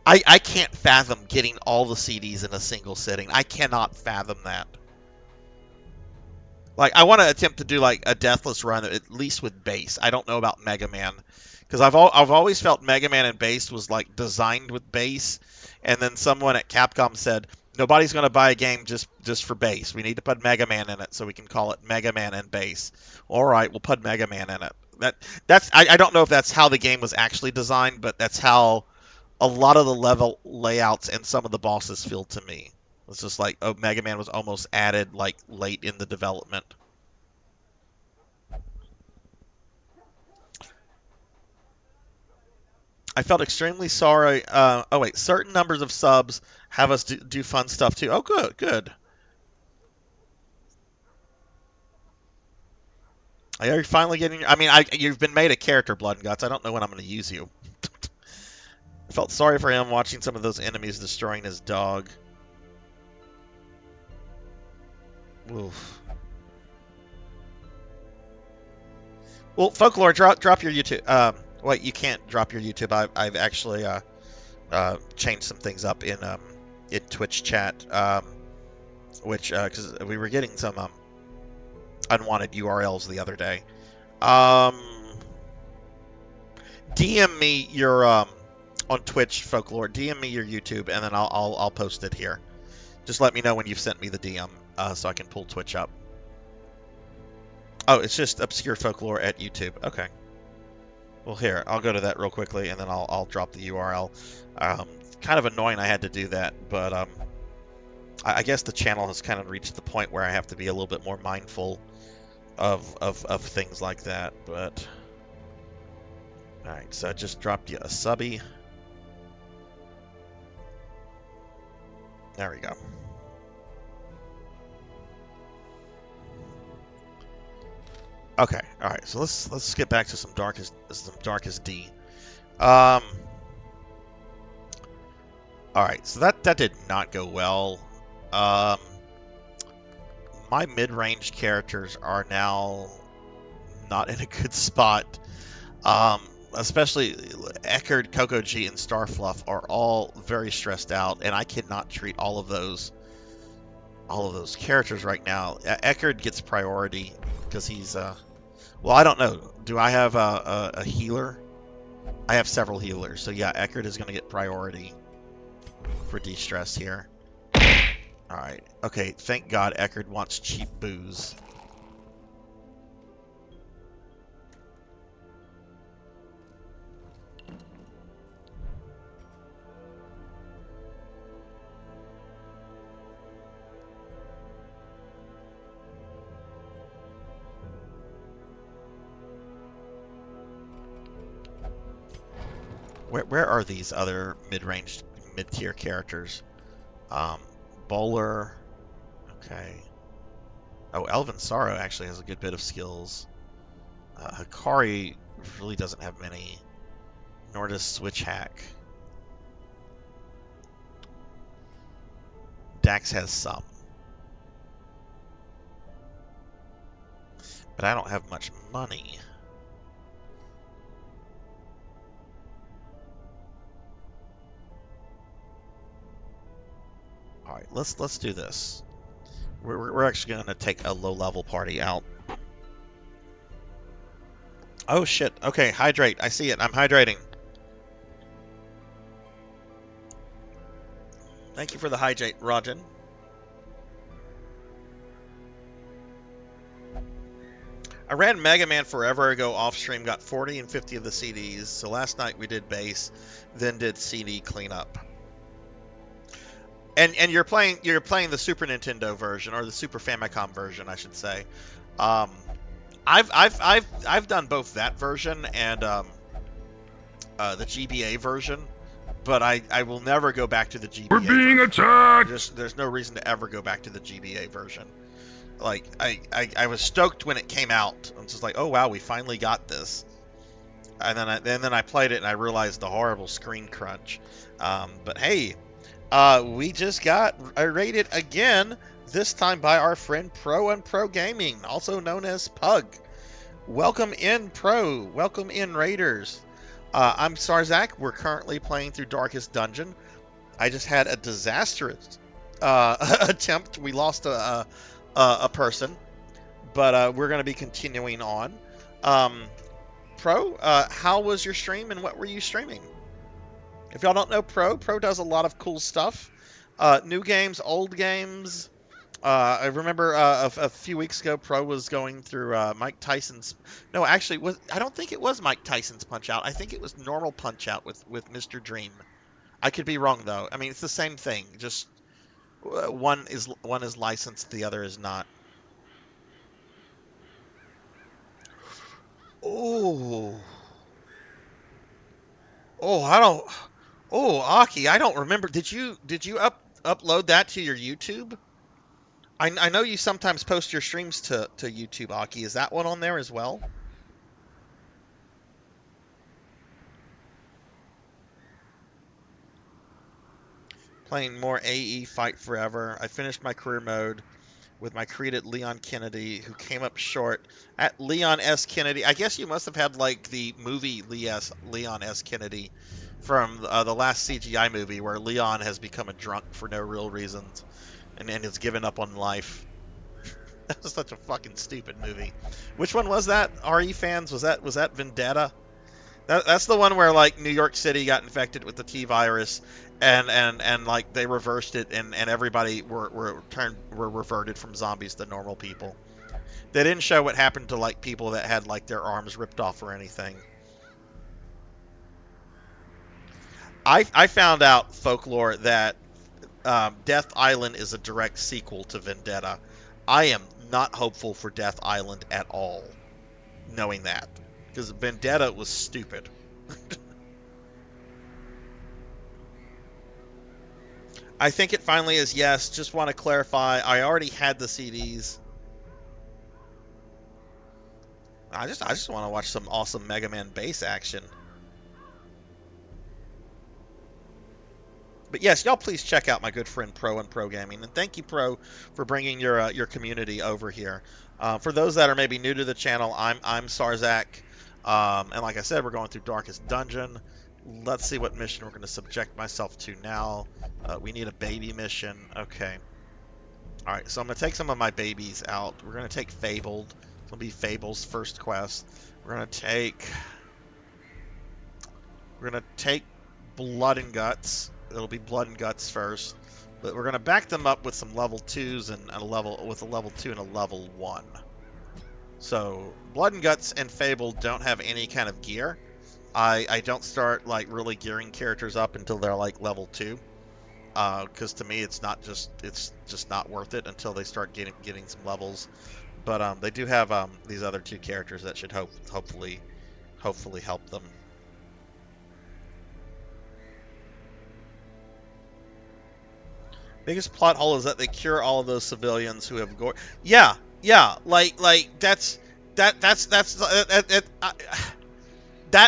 I can't fathom getting all the CDs in a single sitting. I cannot fathom that. Like, I want to attempt to do like a deathless run, at least with base. I don't know about Mega Man, because I've always felt Mega Man and base was like designed with base, and then someone at Capcom said nobody's going to buy a game just for base. We need to put Mega Man in it so we can call it Mega Man and base. All right, we'll put Mega Man in it. I don't know if that's how the game was actually designed, but that's how a lot of the level layouts and some of the bosses feel to me. It's just like, oh, Mega Man was almost added like late in the development. I felt extremely sorry. Oh wait, certain numbers of subs have us do fun stuff too. Oh, good. Are you finally getting? I mean, you've been made a character, Blood and Guts. I don't know when I'm going to use you. I felt sorry for him watching some of those enemies destroying his dog. Oof. Well, Folklore, drop your YouTube. Wait, you can't drop your YouTube. I've actually changed some things up in Twitch chat, which because we were getting some unwanted URLs the other day. DM me your on Twitch, Folklore. DM me your YouTube, and then I'll post it here. Just let me know when you've sent me the DM, so I can pull Twitch up. Oh, it's just Obscure Folklore at YouTube. Okay. Well, here, I'll go to that real quickly, and then I'll drop the URL. Kind of annoying I had to do that, but I guess the channel has kind of reached the point where I have to be a little bit more mindful of things like that. But all right, so I just dropped you a subby. There we go. Okay, all right. So let's get back to some darkest D. All right, so that did not go well. My mid-range characters are now not in a good spot. Especially Eckerd, Coco G, and Starfluff are all very stressed out, and I cannot treat all of those characters right now. Eckerd gets priority because he's well, I don't know. Do I have a healer? I have several healers, so yeah, Eckerd is going to get priority for de-stress here. All right. Okay, thank God Eckerd wants cheap booze. Where are these other mid-range, mid-tier characters? Bowler. Okay. Oh, Elven Sorrow actually has a good bit of skills. Hikari really doesn't have many. Nor does Switch Hack. Dax has some. But I don't have much money. All right, let's do this. We're actually going to take a low-level party out. Oh shit. Okay, hydrate. I see it. I'm hydrating. Thank you for the hydrate, Rajan. I ran Mega Man forever ago off stream, got 40 and 50 of the CDs. So last night we did bass, then did CD cleanup. And you're playing the Super Nintendo version, or the Super Famicom version, I should say. I've done both that version and the GBA version, but I will never go back to the GBA. We're being attacked. There's no reason to ever go back to the GBA version. Like I was stoked when it came out. I'm just like, oh wow, we finally got this. And then I played it and I realized the horrible screen crunch. But hey. We just got rated again, this time by our friend Pro and Pro Gaming, also known as Pug. Welcome in, Pro. Welcome in, Raiders. I'm Sarzac. We're currently playing through Darkest Dungeon. I just had a disastrous attempt. We lost a person, but we're going to be continuing on. Pro, how was your stream and what were you streaming? If y'all don't know Pro does a lot of cool stuff. New games, old games. I remember a few weeks ago, Pro was going through Mike Tyson's... No, actually, I don't think it was Mike Tyson's Punch-Out. I think it was normal Punch-Out with Mr. Dream. I could be wrong, though. I mean, it's the same thing. Just one is licensed, the other is not. Oh, I don't... Oh, Aki, I don't remember. Did you upload that to your YouTube? I know you sometimes post your streams to YouTube, Aki. Is that one on there as well? Playing more AE Fight Forever. I finished my career mode with my created Leon Kennedy, who came up short at Leon S. Kennedy. I guess you must have had like the movie Leon S. Kennedy from the last CGI movie where Leon has become a drunk for no real reasons and has given up on life. That was such a fucking stupid movie. Which one was that? RE fans, was that Vendetta? That's the one where like New York City got infected with the T virus and like they reversed it and everybody were reverted from zombies to normal people. They didn't show what happened to like people that had like their arms ripped off or anything. I found out folklore that Death Island is a direct sequel to Vendetta. I am not hopeful for Death Island at all, knowing that. Because Vendetta was stupid. I think it finally is yes. Just want to clarify, I already had the CDs. I just want to watch some awesome Mega Man bass action. But yes, y'all please check out my good friend Pro and Pro Gaming. And thank you, Pro, for bringing your community over here. For those that are maybe new to the channel, I'm Sarzac. And like I said, we're going through Darkest Dungeon. Let's see what mission we're going to subject myself to now. We need a baby mission. Okay. Alright, so I'm going to take some of my babies out. We're going to take Fabled. It's going to be Fable's first quest. We're going to take Blood and Guts. It'll be Blood and Guts first. But we're going to back them up with some level 2s and a level 2 and a level 1. So, Blood and Guts and Fable don't have any kind of gear. I don't start like really gearing characters up until they're like level 2. Because to me it's just not worth it until they start getting some levels. But they do have these other 2 characters that should hopefully help them. Biggest plot hole is that they cure all of those civilians who have gore. Yeah, like that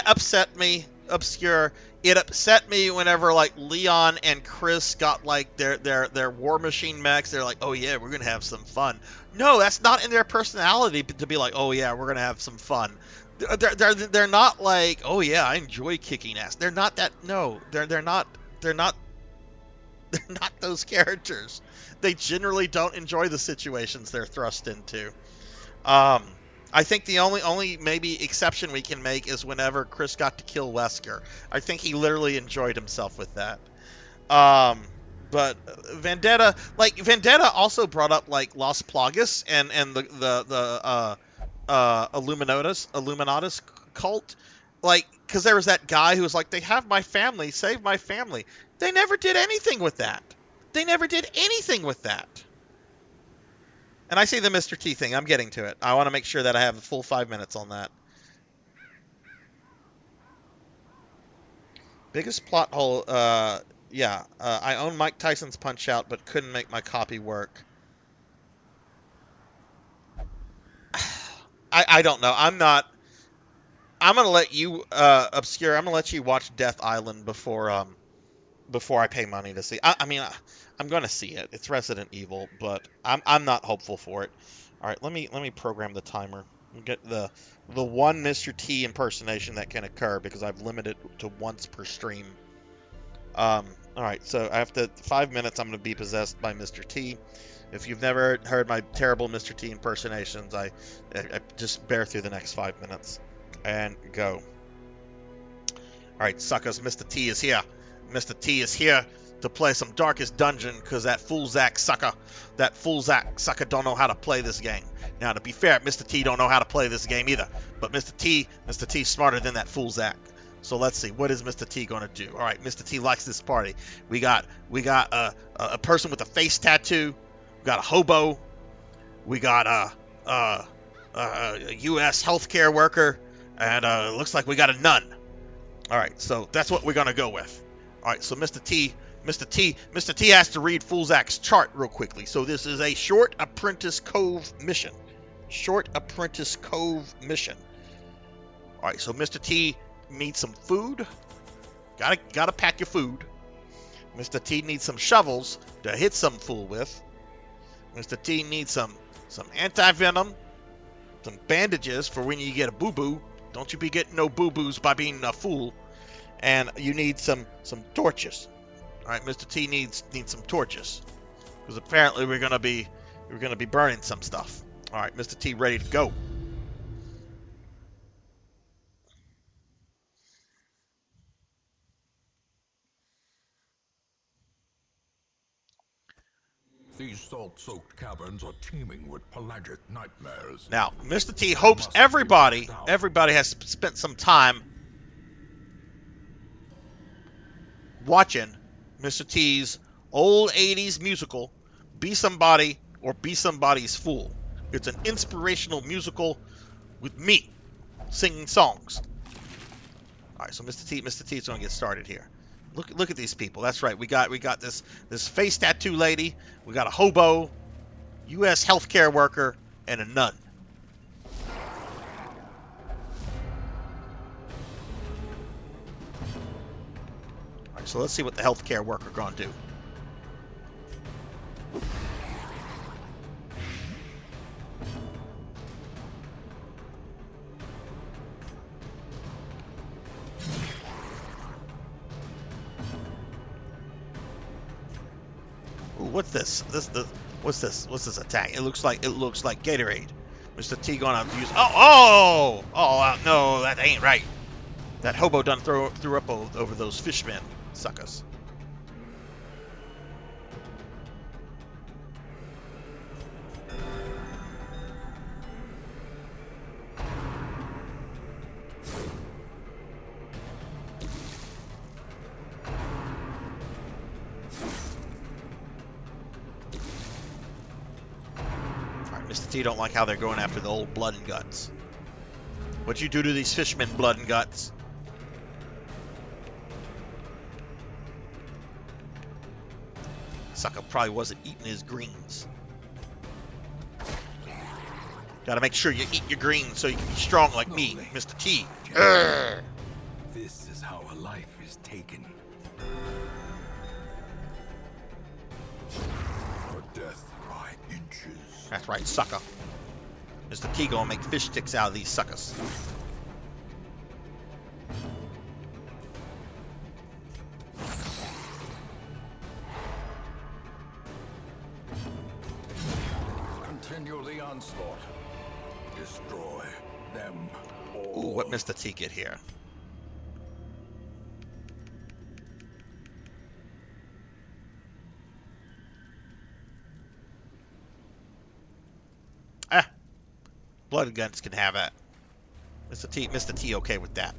upset me. Obscure. It upset me whenever like Leon and Chris got like their War Machine mechs. They're like, oh yeah, we're gonna have some fun. No, that's not in their personality to be like, oh yeah, we're gonna have some fun. They're not like, oh yeah, I enjoy kicking ass. They're not that. No, they're not those characters. They generally don't enjoy the situations they're thrust into. I think the only maybe exception we can make is whenever Chris got to kill Wesker. I think he literally enjoyed himself with that. But Vendetta also brought up like Las Plagas and the Illuminatus cult, like because there was that guy who was like, they have my family, save my family. They never did anything with that. And I see the Mr. T thing. I'm getting to it. I want to make sure that I have a full 5 minutes on that. Biggest plot hole, I own Mike Tyson's Punch-Out, but couldn't make my copy work. I don't know. I'm going to let you, Obscure, I'm going to let you watch Death Island before I pay money to see. I'm going to see it. It's Resident Evil, but I'm not hopeful for it. All right, let me program the timer. Get the one Mr. T impersonation that can occur because I've limited it to once per stream. All right, so after 5 minutes, I'm going to be possessed by Mr. T. If you've never heard my terrible Mr. T impersonations, I just bear through the next 5 minutes and go. All right, suckers, Mr. T is here. Mr. T is here to play some Darkest Dungeon because that fool Zack sucker don't know how to play this game. Now, to be fair, Mr. T don't know how to play this game either. But Mr. T's smarter than that fool Zack. So let's see, what is Mr. T going to do? All right, Mr. T likes this party. We got a person with a face tattoo. We got a hobo. We got a U.S. healthcare worker, and it looks like we got a nun. All right, so that's what we're gonna go with. All right, so Mr. T has to read Fulzak's chart real quickly. So this is a Short Apprentice Cove mission. All right, so Mr. T needs some food. Gotta pack your food. Mr. T needs some shovels to hit some fool with. Mr. T needs some anti-venom, some bandages for when you get a boo-boo. Don't you be getting no boo-boos by being a fool. And you need some torches. All right, Mr. T needs some torches because apparently we're gonna be burning some stuff. All right, Mr. T ready to go. These salt-soaked caverns are teeming with pelagic nightmares. Now, Mr. T hopes everybody has spent some time watching Mr. T's old 80s musical, Be Somebody or Be Somebody's Fool. It's an inspirational musical with me singing songs. All right, so Mr. T's going to get started here. Look at these people. That's right. We got this face tattoo lady. We got a hobo, U.S. healthcare worker, and a nun. All right, so let's see what the healthcare worker gonna do. What's this? What's this attack? It looks like Gatorade. Mr. T gonna use. No, that ain't right. That hobo done threw up over those fishmen, suckers. Mr. T don't like how they're going after the old blood and guts. What'd you do to these fishmen, blood and guts? sucker probably wasn't eating his greens. Gotta make sure you eat your greens so you can be strong like me, Mr. T. Urgh. This is how a life is taken. For death by inches. That's right, sucker. Mr. T gonna make fish sticks out of these suckers. Continue the onslaught. Destroy them all. Ooh, what Mr. T get here? Ah, blood and guns can have that. Mr. T, okay with that.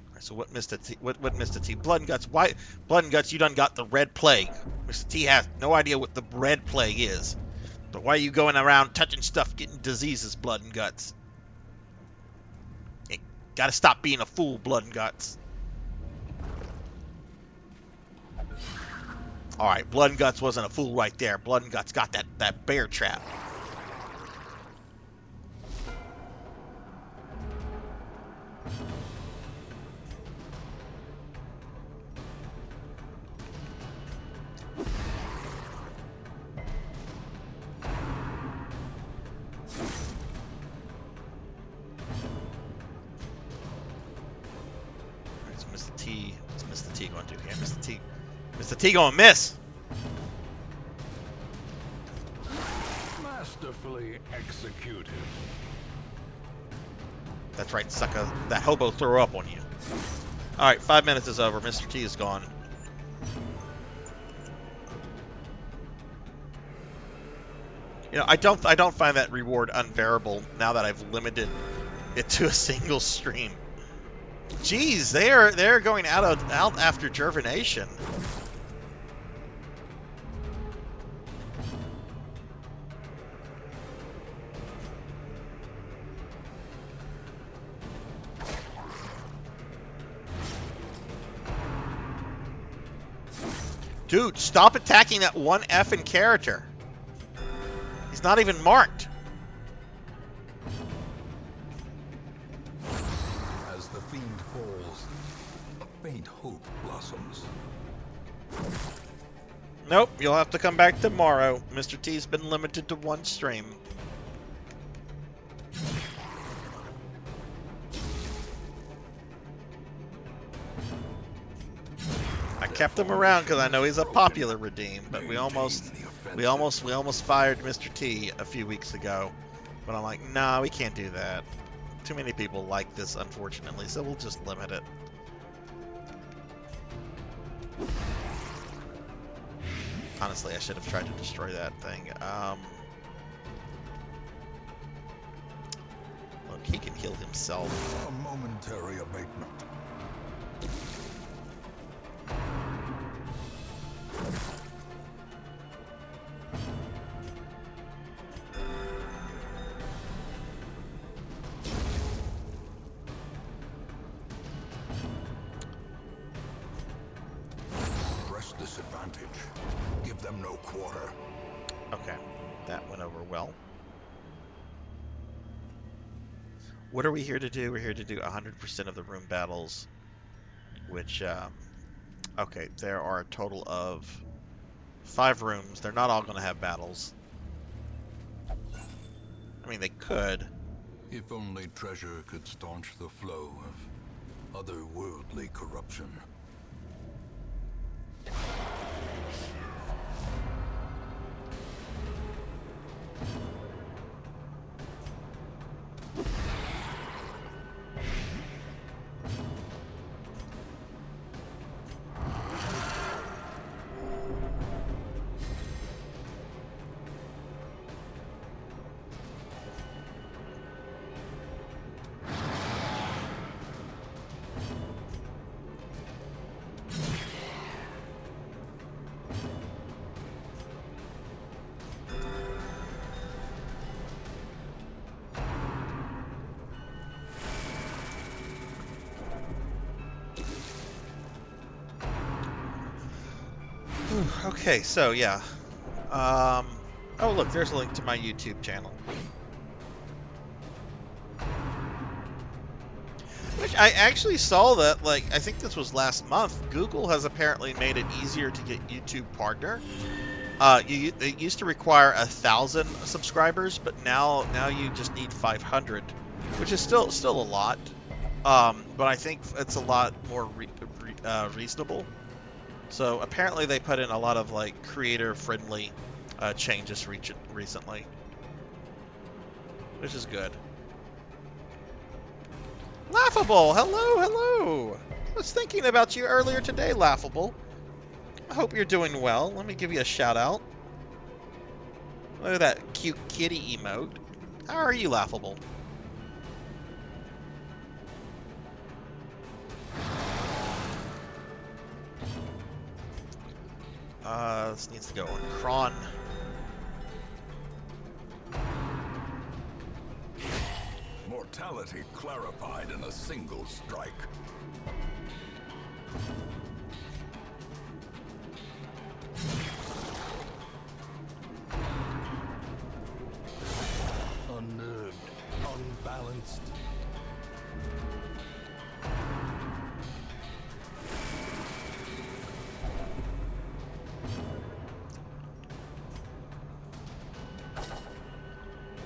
Alright, so what Mr. T? What Mr. T? Blood and guts. Why blood and guts? You done got the red plague. Mr. T has no idea what the red plague is. But why are you going around touching stuff, getting diseases, blood and guts? You gotta stop being a fool, blood and guts. Alright, blood and guts wasn't a fool right there. Blood and guts got that bear trap. What's Mr. T going to do here? Mr. T going to miss. Masterfully executed. That's right, sucker. That hobo threw up on you. All right, 5 minutes is over. Mr. T is gone. You know, I don't find that reward unbearable now that I've limited it to a single stream. Jeez, they're going out after Gervination. Dude, stop attacking that one effing character. He's not even marked. As the fiend falls, a faint hope blossoms. Nope, you'll have to come back tomorrow. Mr. T's been limited to one stream. I kept him around because I know he's a popular redeem, but we almost fired Mr. T a few weeks ago. But I'm like, nah, we can't do that. Too many people like this, unfortunately, so we'll just limit it. Honestly, I should have tried to destroy that thing. Look, he can heal himself. A momentary abatement. Press disadvantage. Give them no quarter. Okay, that went over well. What are we here to do? We're here to do 100% of the room battles, which, okay, there are a total of 5 rooms. They're not all going to have battles. I mean, they could. If only treasure could staunch the flow of otherworldly corruption. Okay, so yeah. Oh, look, there's a link to my YouTube channel. Which I actually saw that, like, I think this was last month. Google has apparently made it easier to get YouTube Partner. It used to require 1,000 subscribers, but now you just need 500, which is still a lot. But I think it's a lot more reasonable. So apparently they put in a lot of like creator-friendly changes recently, which is good. Laughable, hello, hello. I was thinking about you earlier today, Laughable. I hope you're doing well. Let me give you a shout out. Look at that cute kitty emote. How are you, Laughable? This needs to go on Kron. Mortality clarified in a single strike. Unnerved, unbalanced.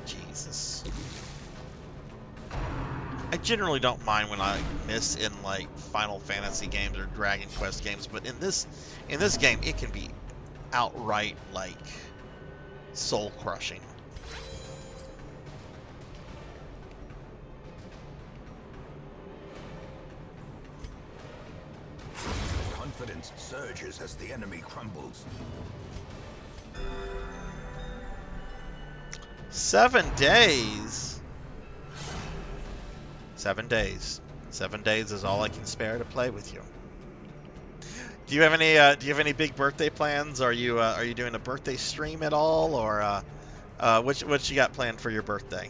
Jesus. I generally don't mind when I miss in like Final Fantasy games or Dragon Quest games, but in this game it can be outright like soul crushing. Confidence surges as the enemy crumbles. 7 days. 7 days. 7 days is all I can spare to play with you. Do you have any big birthday plans? Are you doing a birthday stream at all, or what you got planned for your birthday?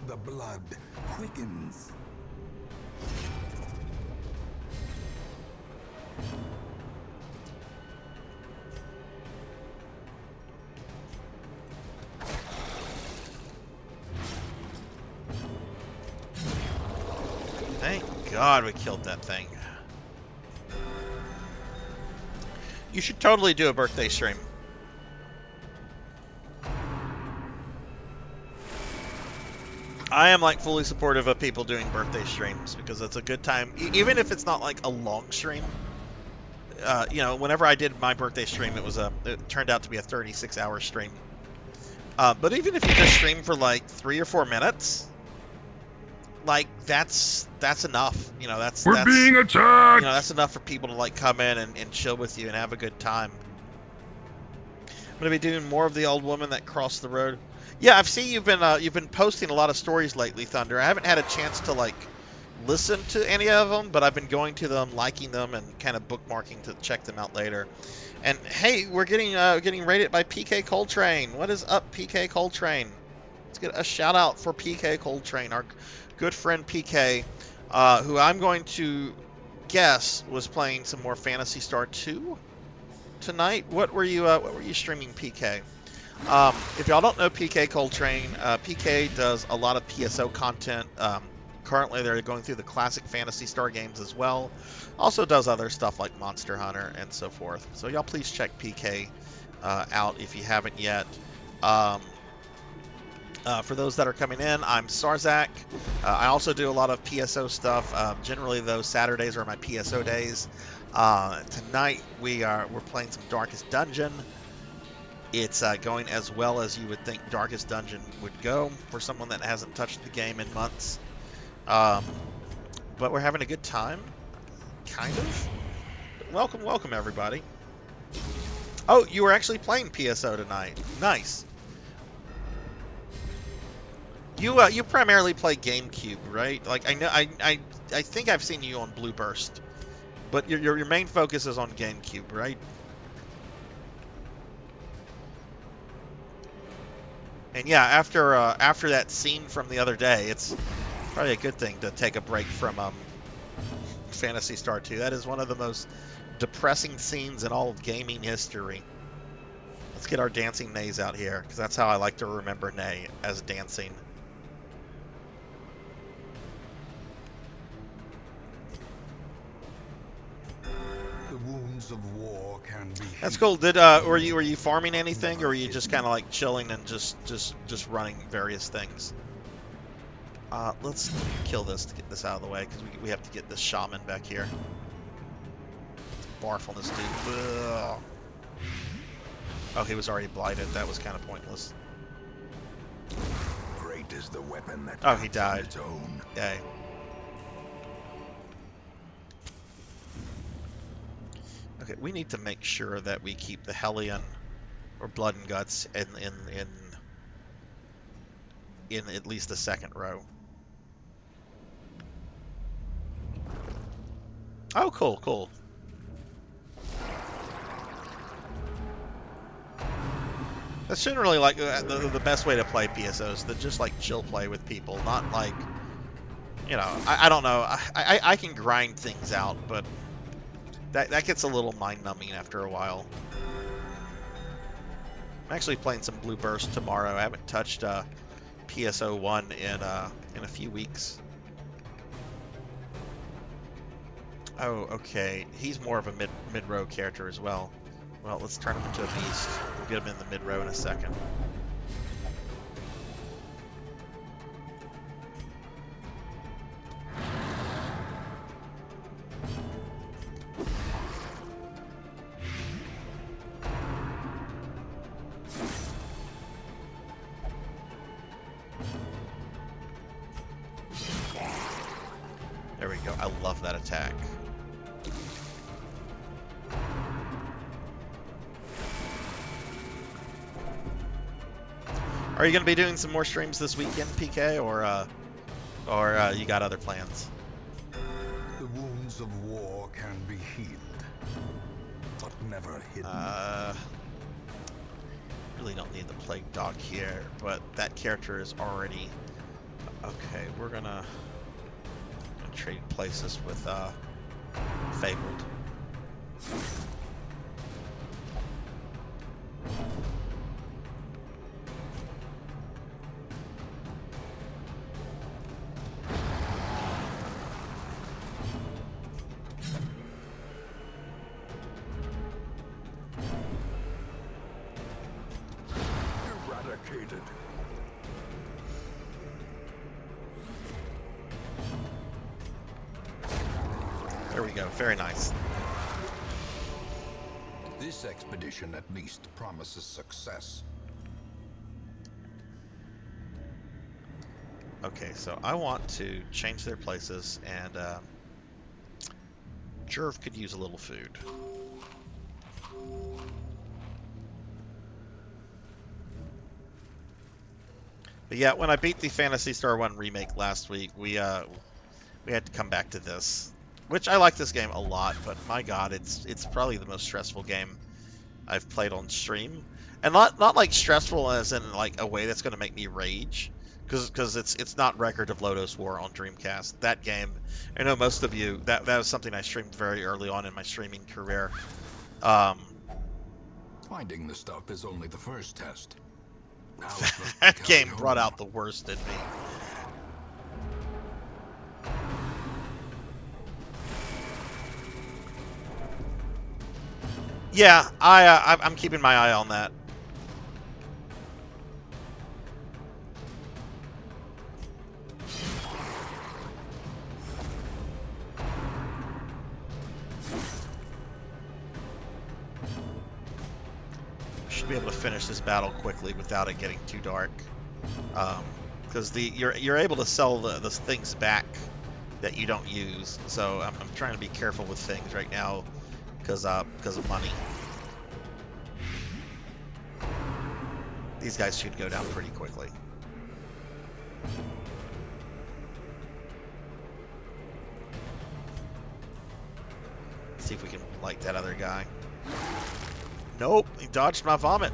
The blood quickens. Thank God we killed that thing. You should totally do a birthday stream. I am like fully supportive of people doing birthday streams because it's a good time, even if it's not like a long stream. You know, whenever I did my birthday stream, it turned out to be a 36-hour stream. But even if you just stream for like 3 or 4 minutes, like that's enough. You know, that's being attacked. You know, that's enough for people to like come in and chill with you and have a good time. I'm gonna be doing more of the old woman that crossed the road. Yeah, I've seen you've been posting a lot of stories lately, Thunder. I haven't had a chance to like listen to any of them, but I've been going to them, liking them, and kind of bookmarking to check them out later. And hey, we're getting rated by PK Coltrane. What is up, PK Coltrane? Let's get a shout out for PK Coltrane, our good friend PK, who I'm going to guess was playing some more Phantasy Star 2 tonight. What were you streaming, PK? If y'all don't know PK Coltrane, PK does a lot of PSO content. Currently, they're going through the classic Phantasy Star games as well. Also does other stuff like Monster Hunter and so forth. So y'all please check PK out if you haven't yet. For those that are coming in, I'm Sarzac. I also do a lot of PSO stuff. Generally, those Saturdays are my PSO days. Tonight we're playing some Darkest Dungeon. It's going as well as you would think Darkest Dungeon would go for someone that hasn't touched the game in months. But we're having a good time, kind of. But welcome everybody. Oh, you were actually playing PSO tonight. Nice. You primarily play GameCube, right? Like I know I think I've seen you on Blue Burst, but your main focus is on GameCube, right? And yeah, after that scene from the other day, it's probably a good thing to take a break from Phantasy Star 2. That is one of the most depressing scenes in all of gaming history. Let's get our dancing Nays out here, because that's how I like to remember Nay, as dancing. The wounds of war can be That's healed. cool. Were you farming anything, or were you just kind of like chilling and just running various things? Let's kill this to get this out of the way, because we have to get this shaman back here. Barf on this dude. Ugh. Oh, he was already blighted. That was kind of pointless. Great is the weapon that Oh, he cuts on died. its own. Yay. Okay, we need to make sure that we keep the Hellion or Blood and Guts in at least the second row. Oh, cool. That's generally like the best way to play PSOs, to just like chill play with people, not like, you know, I don't know, I can grind things out, but that gets a little mind-numbing after a while. I'm actually playing some Blue Burst tomorrow. I haven't touched PSO 1 in a few weeks. Oh, okay. He's more of a mid-row character as well. Well, let's turn him into a beast. We'll get him in the mid-row in a second. There we go. I love that attack. Are you going to be doing some more streams this weekend, PK, or you got other plans? The wounds of war can be healed, but never hidden. Really don't need the Plague Dog here, but that character is already... Okay, we're gonna trade places with Fabled. Eradicated. There we go. Very nice. This expedition at least promises success. Okay, so I want to change their places, and Jerv could use a little food. But yeah, when I beat the Phantasy Star 1 remake last week, we had to come back to this. Which I like this game a lot, but my god, it's probably the most stressful game I've played on stream. And not like stressful as in like a way that's going to make me rage, because it's not Record of Lodoss War on Dreamcast. That game, I know most of you, that was something I streamed very early on in my streaming career. Finding the stuff is only the first test. Now That game brought out the worst in me. Yeah, I'm keeping my eye on that. Should be able to finish this battle quickly without it getting too dark, because you're able to sell the things back that you don't use. So I'm trying to be careful with things right now, because of money. These guys should go down pretty quickly. See if we can light that other guy. Nope, he dodged my vomit.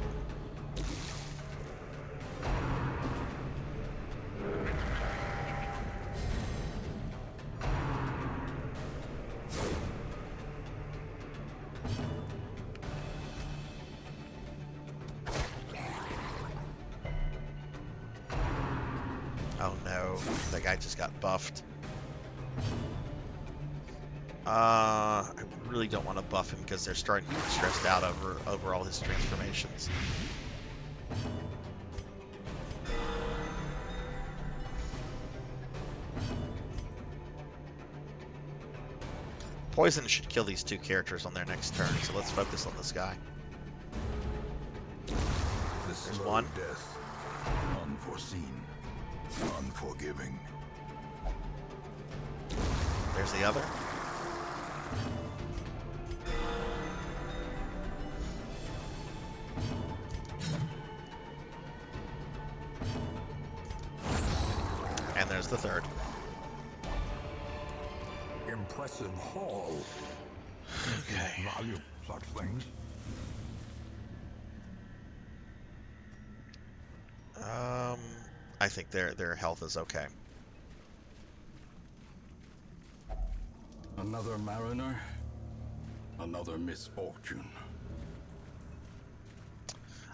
Oh no, that guy just got buffed. I really don't want to buff him because they're starting to get stressed out over all his transformations. Poison should kill these two characters on their next turn, so let's focus on this guy. There's one. Death, unforeseen, unforgiving. There's the other. And there's the third. Impressive haul. Okay. Value such things. I think their health is okay. Another mariner, another misfortune.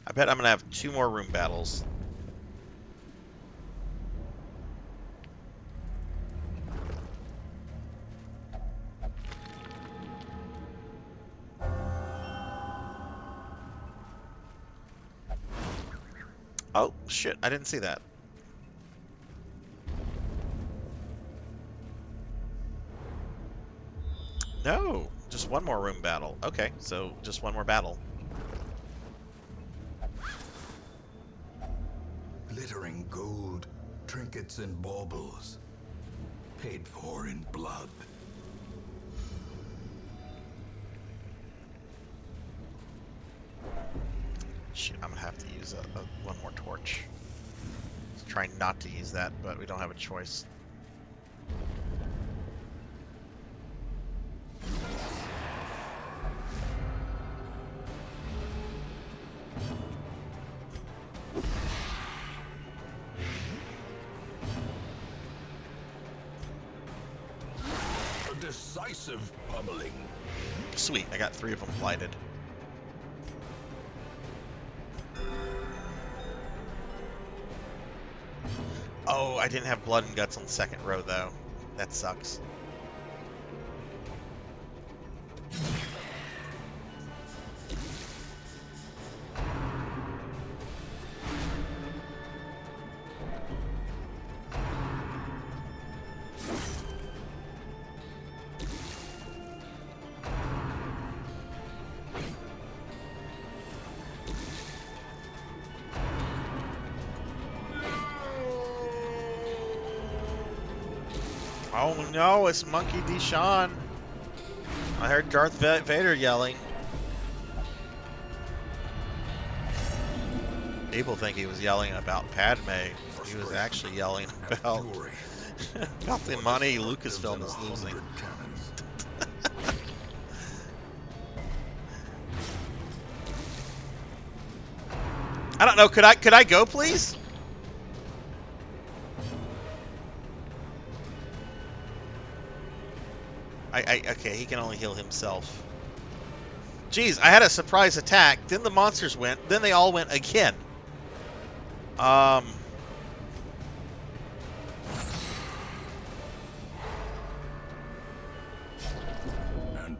I bet I'm gonna have 2 more room battles. Oh, shit, I didn't see that. No, just 1 more room battle. Okay, so just 1 more battle. Glittering gold, trinkets and baubles, paid for in blood. Shit, I'm gonna have to use 1 more torch. Try not to use that, but we don't have a choice. A decisive pummeling. Sweet, I got 3 of them blighted. Oh, I didn't have blood and guts on the 2nd row, though. That sucks. Oh no, it's Monkey Deshawn. I heard Darth Vader yelling. People think he was yelling about Padme. He was actually yelling about about the money Lucasfilm is losing. I don't know. Could I go, please? Okay, he can only heal himself. Jeez, I had a surprise attack, then the monsters went, then they all went again. And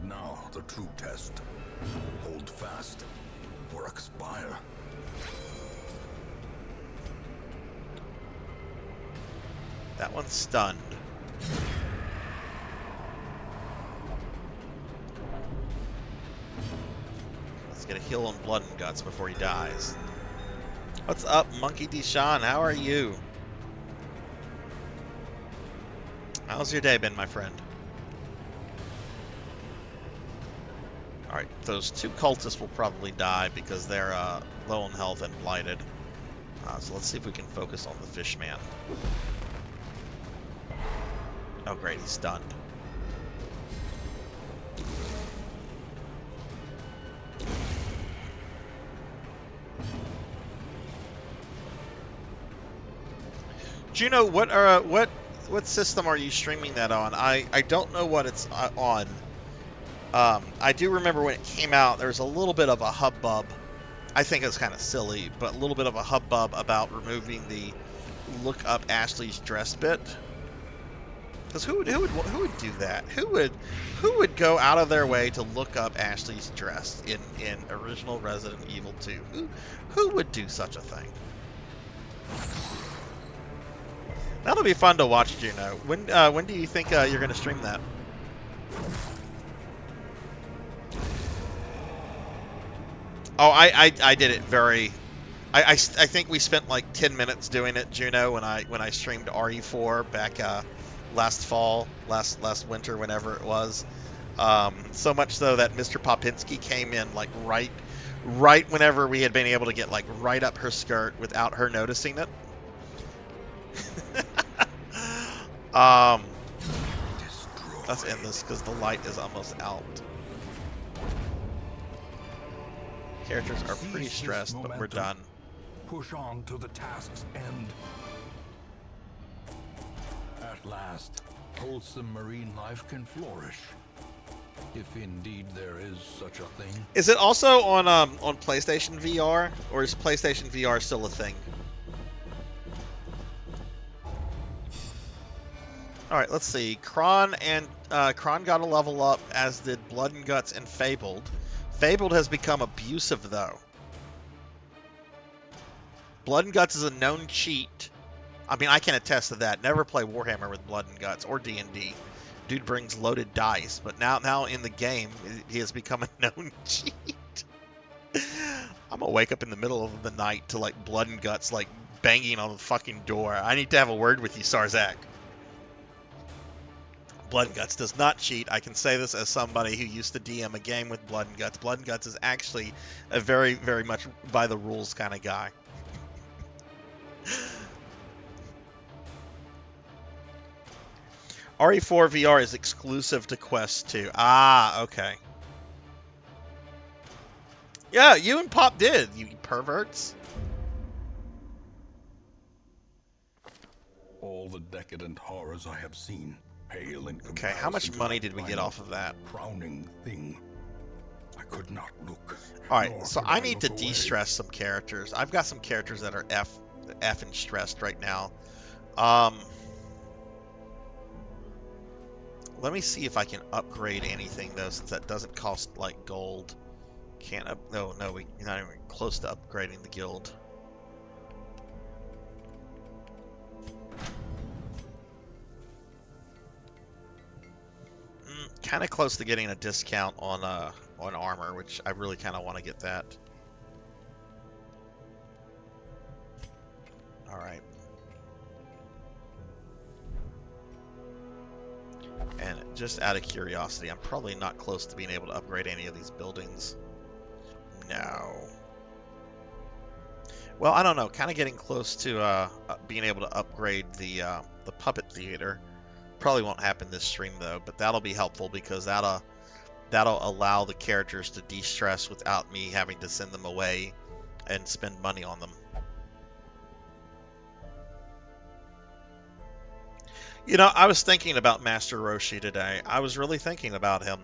now the true test. Hold fast or expire. That one's stunned. Get a heal on blood and guts before he dies. What's up, Monkey Deshawn? How are you? How's your day been, my friend? Alright, those 2 cultists will probably die because they're low on health and blighted. So let's see if we can focus on the fish man. Oh great, he's stunned. Juno, what system are you streaming that on? I don't know what it's on. I do remember when it came out, there was a little bit of a hubbub. I think it was kind of silly, but a little bit of a hubbub about removing the look up Ashley's dress bit. Because who would do that? Who would go out of their way to look up Ashley's dress in original Resident Evil 2? Who would do such a thing? That'll be fun to watch, Juno. When do you think you're going to stream that? Oh, I did it very. I think we spent like 10 minutes doing it, Juno, when I streamed RE4 back last fall, last winter, whenever it was. So much so that Mr. Popinski came in like right whenever we had been able to get like right up her skirt without her noticing it. Let's end this because the light is almost out. Characters are pretty stressed, but we're done. Push on to the task's end. At last, wholesome marine life can flourish. If indeed there is such a thing. Is it also on PlayStation VR, or is PlayStation VR still a thing? All right, let's see. Kron got a level up, as did Blood and Guts and Fabled. Fabled has become abusive though. Blood and Guts is a known cheat. I mean, I can attest to that. Never play Warhammer with Blood and Guts or D&D. Dude brings loaded dice, but now in the game, he has become a known cheat. I'm gonna wake up in the middle of the night to like Blood and Guts like banging on the fucking door. I need to have a word with you, Sarzac. Blood and Guts does not cheat. I can say this as somebody who used to DM a game with Blood and Guts. Blood and Guts is actually a very, very much by the rules kind of guy. RE4 VR is exclusive to Quest 2. Ah, okay. Yeah, you and Pop did, you perverts. All the decadent horrors I have seen pale in comparison. Okay, how much money did we get off of that? Crowning thing. I could not look. Alright, so I need to de-stress some characters. I've got some characters that are effing stressed right now. Let me see if I can upgrade anything though, since that doesn't cost like gold. Can't up? No, we're not even close to upgrading the guild. Kind of close to getting a discount on armor, which I really kind of want to get that. All right. And just out of curiosity, I'm probably not close to being able to upgrade any of these buildings. No. Well, I don't know. Kind of getting close to being able to upgrade the puppet theater. Probably won't happen this stream though, but that'll be helpful because that'll allow the characters to de-stress without me having to send them away and spend money on them. You know, I was thinking about Master Roshi today. I was really thinking about him.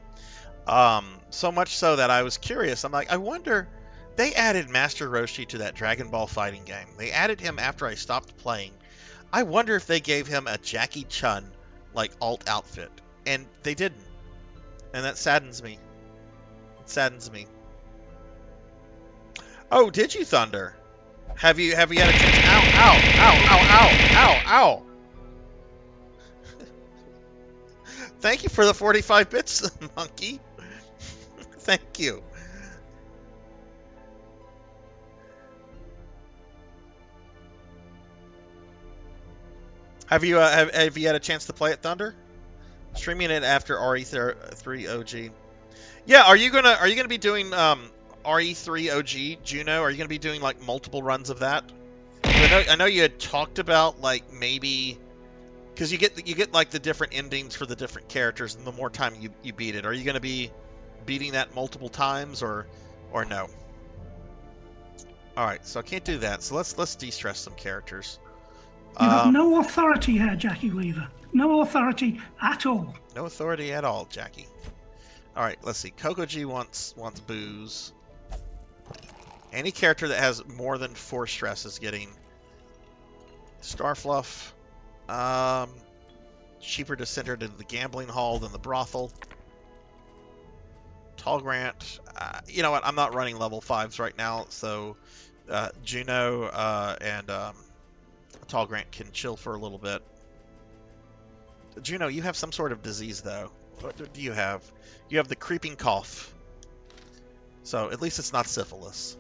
So much so that I was curious. I'm like, I wonder, they added Master Roshi to that Dragon Ball fighting game. They added him after I stopped playing. I wonder if they gave him a Jackie Chun like alt outfit, and they didn't, and that saddens me. It saddens me. Oh, did you, Thunder? Have you had a chance? Ow! Thank you for the 45 bits, monkey. Thank you. Have you had a chance to play it, Thunder? Streaming it after RE3 OG. Yeah, are you gonna be doing RE3 OG, Juno? Are you gonna be doing like multiple runs of that? I know you had talked about like maybe because you get like the different endings for the different characters, and the more time you beat it, are you going to be beating that multiple times or no? All right, so I can't do that. So let's de-stress some characters. You have no authority here, Jackie Weaver. No authority at all. No authority at all, Jackie. All right, let's see. Coco G wants booze. Any character that has more than 4 stress is getting Starfluff. Cheaper to send her to the gambling hall than the brothel. Tall Grant. You know what? I'm not running level 5s right now, so Juno and Tall Grant can chill for a little bit. Juno, you have some sort of disease, though. What do you have? You have the creeping cough. So at least it's not syphilis.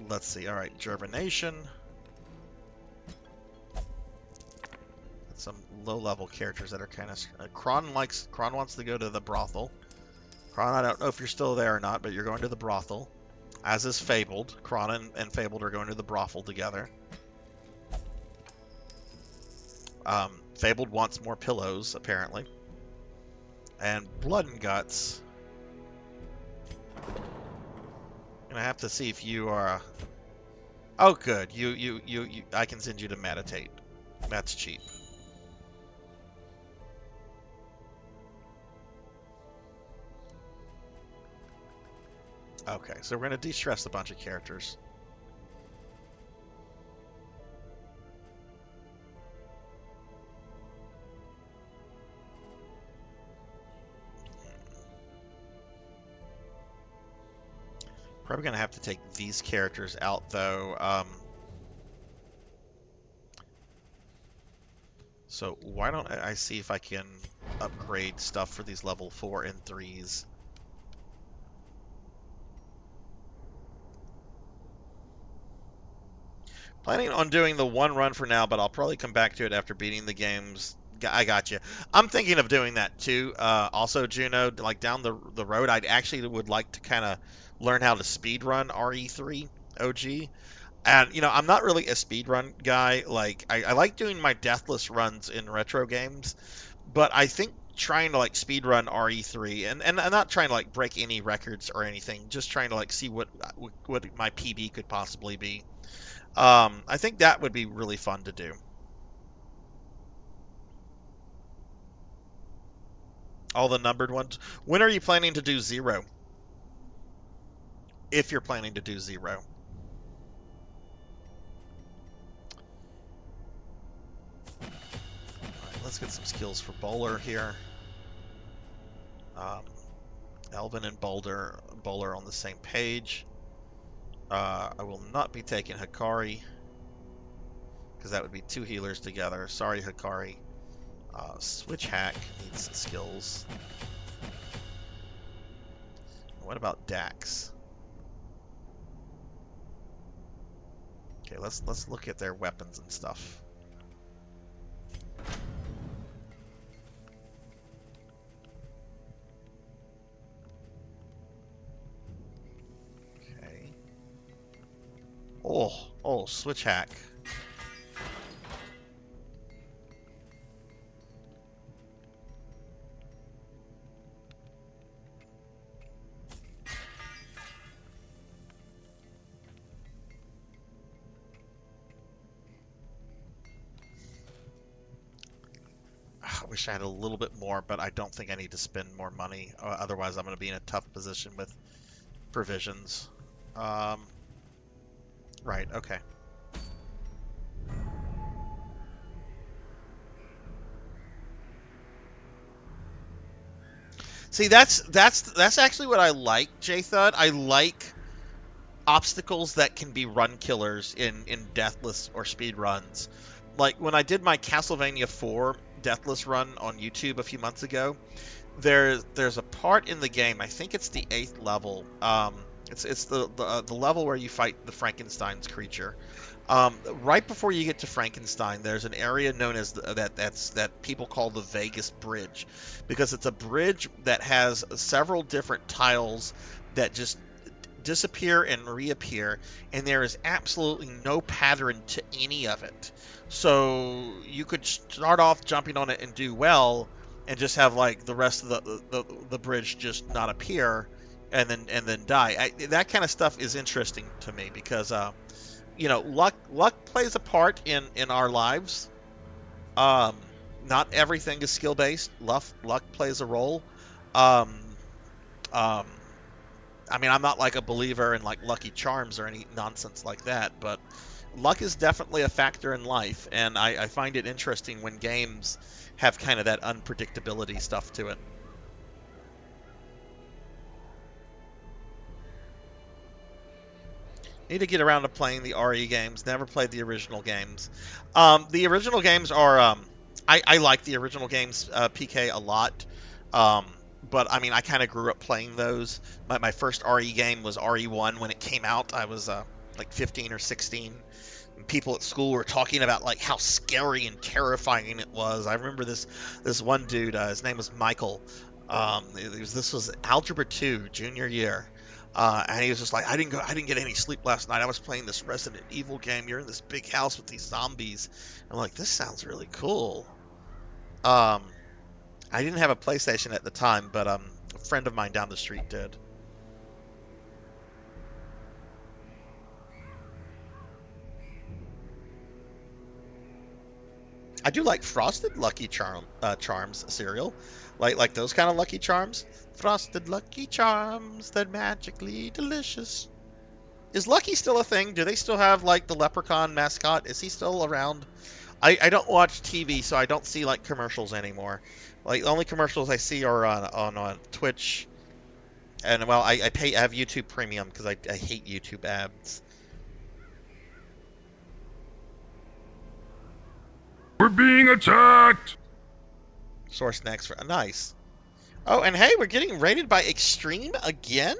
Let's see. All right, Germination. Some low-level characters that are kind of... Kron wants to go to the brothel. Kron, I don't know if you're still there or not, but you're going to the brothel. As is Fabled. Kron and Fabled are going to the brothel together. Fabled wants more pillows, apparently. And Blood and Guts. Gonna have to see if you are... Oh, good. You I can send you to meditate. That's cheap. Okay, so we're going to de-stress a bunch of characters. Probably going to have to take these characters out, though. So why don't I see if I can upgrade stuff for these level 4 and 3s. Planning on doing the one run for now, but I'll probably come back to it after beating the games. I got you. I'm thinking of doing that too. Also, Juno, like down the road, I actually would like to kind of learn how to speedrun RE3 OG. And, you know, I'm not really a speedrun guy. Like, I like doing my deathless runs in retro games, but I think trying to, like, speedrun RE3, and I'm not trying to, like, break any records or anything, just trying to, like, see what my PB could possibly be. I think that would be really fun to do. All the numbered ones. When are you planning to do 0? If you're planning to do 0. All right, let's get some skills for Bowler here. Elvin and Bowler on the same page. I will not be taking Hikari, because that would be 2 healers together. Sorry, Hikari. Switch Hack needs skills. What about Dax? Okay, let's look at their weapons and stuff. Okay. Oh, Switch Hack. I wish I had a little bit more, but I don't think I need to spend more money. Otherwise, I'm going to be in a tough position with provisions. Right, okay. See, that's actually what I like, J-Thud. I like obstacles that can be run killers in deathless or speed runs. Like when I did my Castlevania 4 deathless run on YouTube a few months ago, there's a part in the game, I think it's the 8th level, It's the level where you fight the Frankenstein's creature. Right before you get to Frankenstein, there's an area known as that people call the Vegas Bridge, because it's a bridge that has several different tiles that just disappear and reappear, and there is absolutely no pattern to any of it. So you could start off jumping on it and do well, and just have like the rest of the bridge just not appear, and then die. That kind of stuff is interesting to me because luck plays a part in our lives. Um, Not everything is skill based. Luck plays a role. Um, um, I mean, I'm not like a believer in like Lucky Charms or any nonsense like that, but luck is definitely a factor in life, and I find it interesting when games have kind of that unpredictability stuff to it. Need to get around to playing the RE games. Never played the original games. The original games are I like the original games, PK, a lot. Um, but I mean, I kind of grew up playing those. My first RE game was RE1 when it came out. I was like 15 or 16. And people at school were talking about like how scary and terrifying it was. I remember this one dude. His name was Michael. This was Algebra 2, junior year. And he was just like, I didn't get any sleep last night. I was playing this Resident Evil game. You're in this big house with these zombies. I'm like, this sounds really cool. I didn't have a PlayStation at the time, but a friend of mine down the street did. I do like Frosted Lucky Charms cereal, like those kind of Lucky Charms. Frosted Lucky Charms, they're magically delicious. Is Lucky still a thing? Do they still have like the leprechaun mascot? Is he still around? I don't watch TV, so I don't see like commercials anymore. Like the only commercials I see are on Twitch, and well, I have YouTube Premium because I hate YouTube ads. We're being attacked! Source next for nice. Oh, and hey, we're getting raided by Extreme again?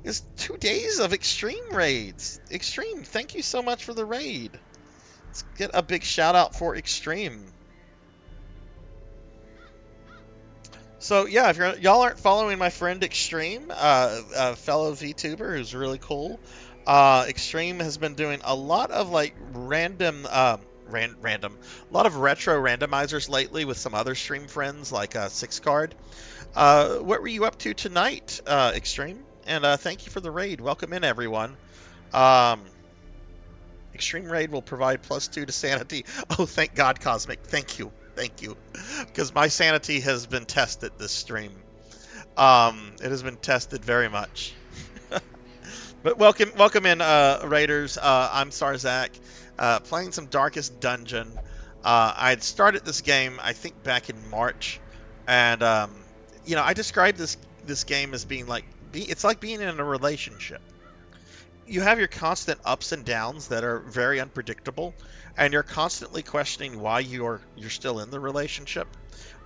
It's 2 days of Extreme raids. Extreme, thank you so much for the raid. Let's get a big shout out for Extreme. So yeah, if y'all aren't following my friend Extreme, a fellow VTuber who's really cool, Extreme has been doing a lot of like random, a lot of retro randomizers lately with some other stream friends like Six Card. What were you up to tonight, Extreme? And thank you for the raid. Welcome in, everyone. Extreme Raid will provide +2 to sanity. Oh, thank God, Cosmic. Thank you. Thank you. Because my sanity has been tested this stream. It has been tested very much. But welcome in, Raiders. I'm Sarzac, playing some Darkest Dungeon. I had started this game, I think, back in March. And, I described this game as being like, it's like being in a relationship. You have your constant ups and downs that are very unpredictable, and you're constantly questioning why you're still in the relationship,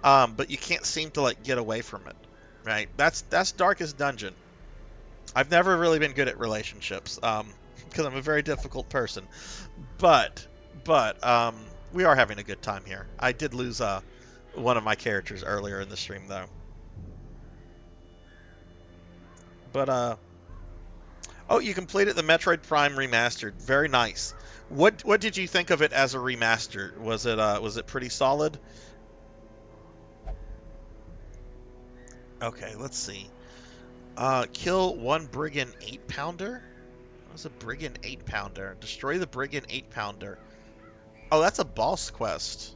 but you can't seem to like get away from it, right? That's Darkest Dungeon. I've never really been good at relationships, because I'm a very difficult person, but we are having a good time here. I did lose one of my characters earlier in the stream though, but oh, you completed the Metroid Prime Remastered. Very nice. What did you think of it as a remaster? Was it pretty solid? Okay, let's see. Kill one Brigand 8-pounder? What's a Brigand 8-pounder? Destroy the Brigand 8-pounder. Oh, that's a boss quest.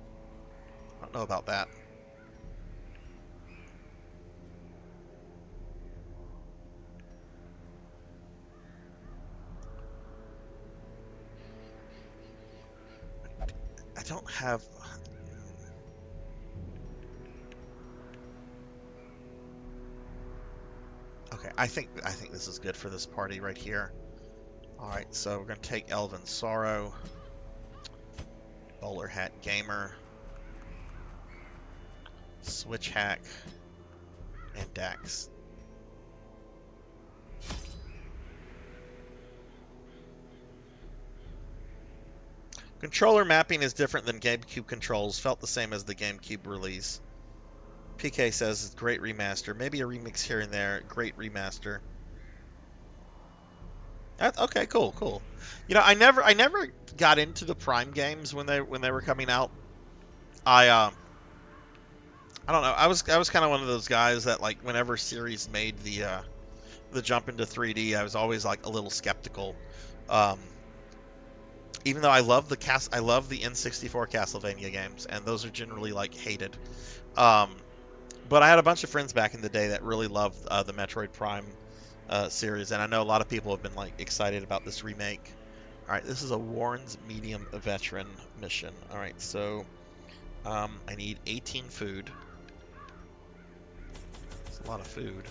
I don't know about that. I don't have... Okay, I think this is good for this party right here. Alright, so we're going to take Elven Sorrow, Bowler Hat Gamer, Switch Hack, and Dax. Controller mapping is different than GameCube controls. Felt the same as the GameCube release. PK says it's great remaster. Maybe a remix here and there. Great remaster. Okay, cool. You know, I never got into the Prime games when they were coming out. I don't know. I was kind of one of those guys that, like, whenever series made the jump into 3D, I was always like a little skeptical. Even though I love the N64 Castlevania games, and those are generally like hated. But I had a bunch of friends back in the day that really loved the Metroid Prime series, and I know a lot of people have been like excited about this remake. All right, this is a Warren's Medium Veteran mission. All right, so I need 18 food. It's a lot of food.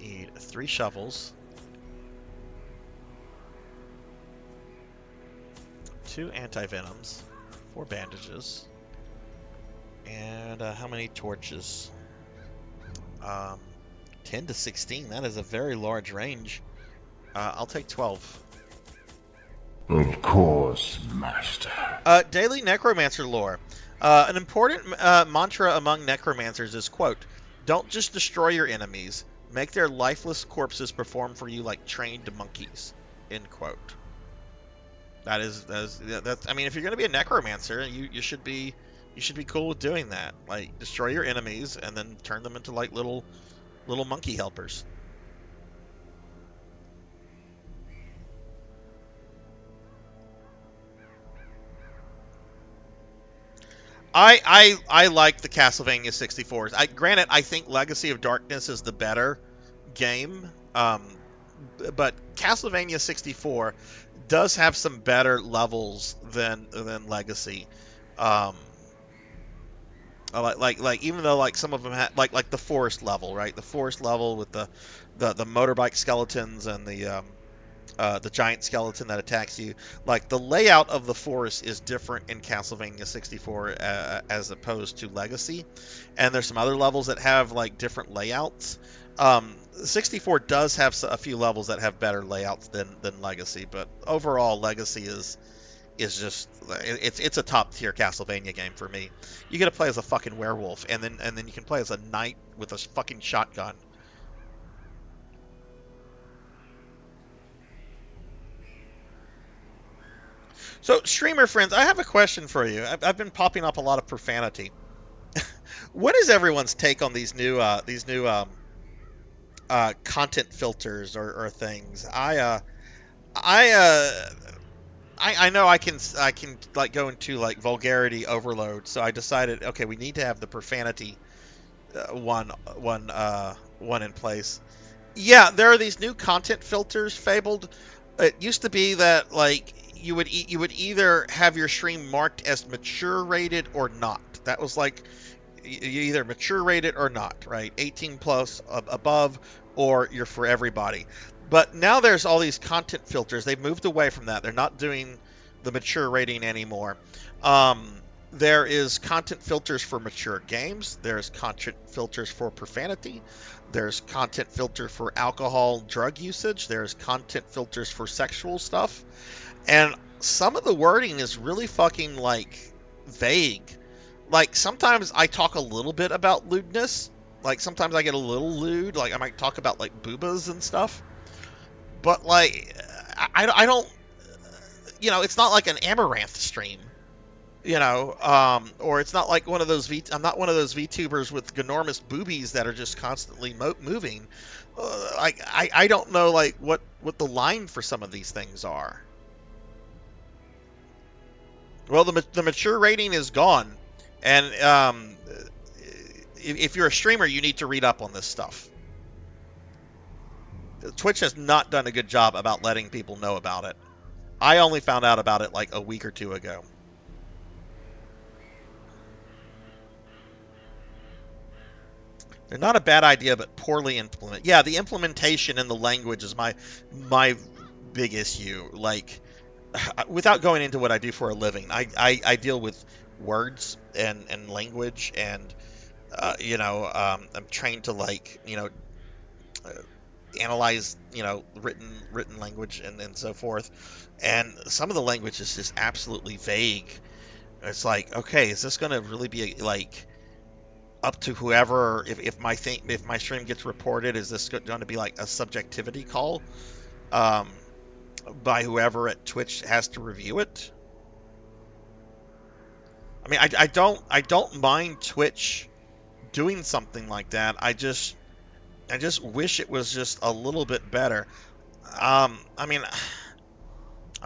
Need 3 shovels. 2 anti-venoms. 4 bandages. And how many torches? 10 to 16. That is a very large range. I'll take 12. Of course, Master. Daily Necromancer lore. An important mantra among necromancers is, quote, "Don't just destroy your enemies. Make their lifeless corpses perform for you like trained monkeys." End quote. That's I mean, if you're going to be a necromancer, you should be cool with doing that. Like, destroy your enemies and then turn them into like little monkey helpers. I like the Castlevania 64s. Granted, I think Legacy of Darkness is the better game, but Castlevania 64 does have some better levels than Legacy. Like even though like some of them had like the forest level, right? The forest level with the motorbike skeletons and the giant skeleton that attacks you. Like, the layout of the forest is different in Castlevania 64 as opposed to Legacy. And there's some other levels that have, like, different layouts. 64 does have a few levels that have better layouts than Legacy. But overall, Legacy is just... It's a top-tier Castlevania game for me. You get to play as a fucking werewolf, and then you can play as a knight with a fucking shotgun. So, streamer friends, I have a question for you. I've been popping up a lot of profanity. What is everyone's take on these new content filters or things? I know I can like go into like vulgarity overload, so I decided, okay, we need to have the profanity one in place. Yeah, there are these new content filters, Fabled. It used to be that like you would either have your stream marked as mature rated or not. That was like you either mature rated or not, right? 18 plus above, or you're for everybody. But now there's all these content filters. They've moved away from that. They're not doing the mature rating anymore. There is content filters for mature games. There's content filters for profanity. There's content filter for alcohol, drug usage. There's content filters for sexual stuff. And some of the wording is really fucking, like, vague. Like, sometimes I talk a little bit about lewdness. Like, sometimes I get a little lewd. Like, I might talk about, like, boobas and stuff. But, like, I don't... You know, it's not like an Amaranth stream. You know, or it's not like one of those I'm not one of those VTubers with ginormous boobies that are just constantly moving. I don't know, like, what the line for some of these things are. Well, the mature rating is gone, and if you're a streamer, you need to read up on this stuff. Twitch has not done a good job about letting people know about it. I only found out about it like a week or two ago. They're not a bad idea, but poorly implemented. Yeah, the implementation in the language is my big issue. Like, without going into what I do for a living, I deal with words and language, and you know, I'm trained to, like, you know, analyze, you know, written language and so forth. And some of the language is just absolutely vague. It's like, okay, is this going to really be like up to whoever? If my stream gets reported, is this going to be like a subjectivity call by whoever at Twitch has to review it? I mean, I don't mind Twitch doing something like that. I just wish it was just a little bit better. I mean,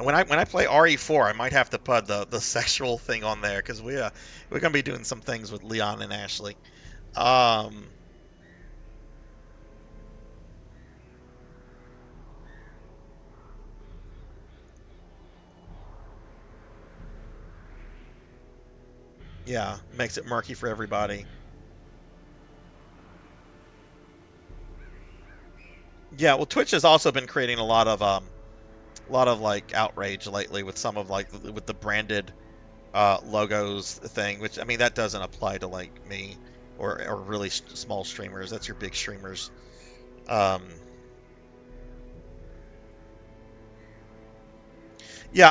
when I play RE4, I might have to put the sexual thing on there because we're gonna be doing some things with Leon and Ashley. Yeah, makes it murky for everybody. Yeah, well, Twitch has also been creating a lot of like outrage lately with some of like with the branded logos thing, which I mean that doesn't apply to like me or really small streamers. That's your big streamers. Yeah,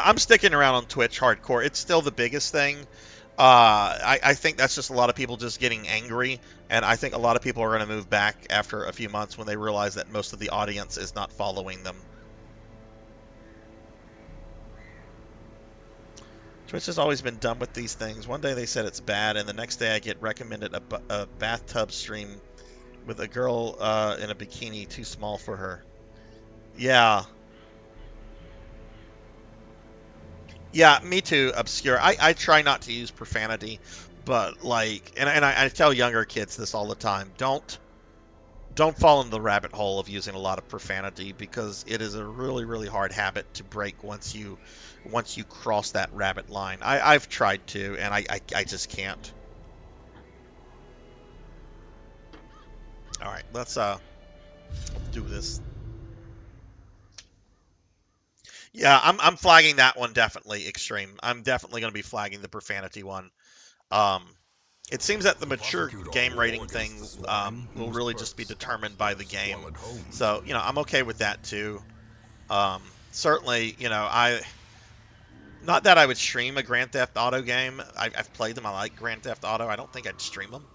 I'm sticking around on Twitch hardcore. It's still the biggest thing. I think that's just a lot of people just getting angry, and I think a lot of people are going to move back after a few months when they realize that most of the audience is not following them. Twitch has always been dumb with these things. One day they said it's bad, and the next day I get recommended a bathtub stream with a girl in a bikini too small for her. Yeah. Yeah, me too, Obscure. I try not to use profanity, but like, and I tell younger kids this all the time. Don't fall into the rabbit hole of using a lot of profanity because it is a really, really hard habit to break once you cross that rabbit line. I've tried to, and I just can't. All right, let's do this. Yeah, I'm flagging that one definitely extreme. I'm definitely going to be flagging the profanity one. It seems that the mature game rating thing will really just be determined by the game. So, you know, I'm okay with that too. Certainly, you know, not that I would stream a Grand Theft Auto game. I've played them. I like Grand Theft Auto. I don't think I'd stream them.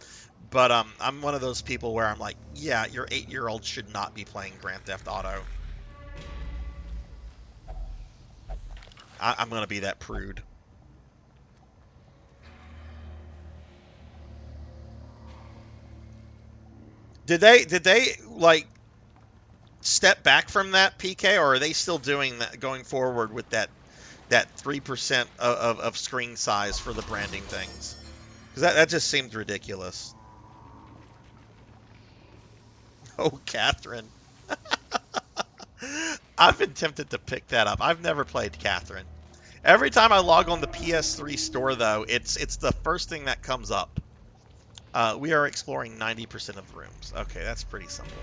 But I'm one of those people where I'm like, yeah, your 8-year-old should not be playing Grand Theft Auto. I'm going to be that prude. Did they like step back from that, PK, or are they still doing that going forward with that 3% of screen size for the branding things? Because that just seems ridiculous. Oh, Catherine. I've been tempted to pick that up. I've never played Catherine. Every time I log on the PS3 store, though, it's the first thing that comes up. We are exploring 90% of rooms. Okay, that's pretty simple.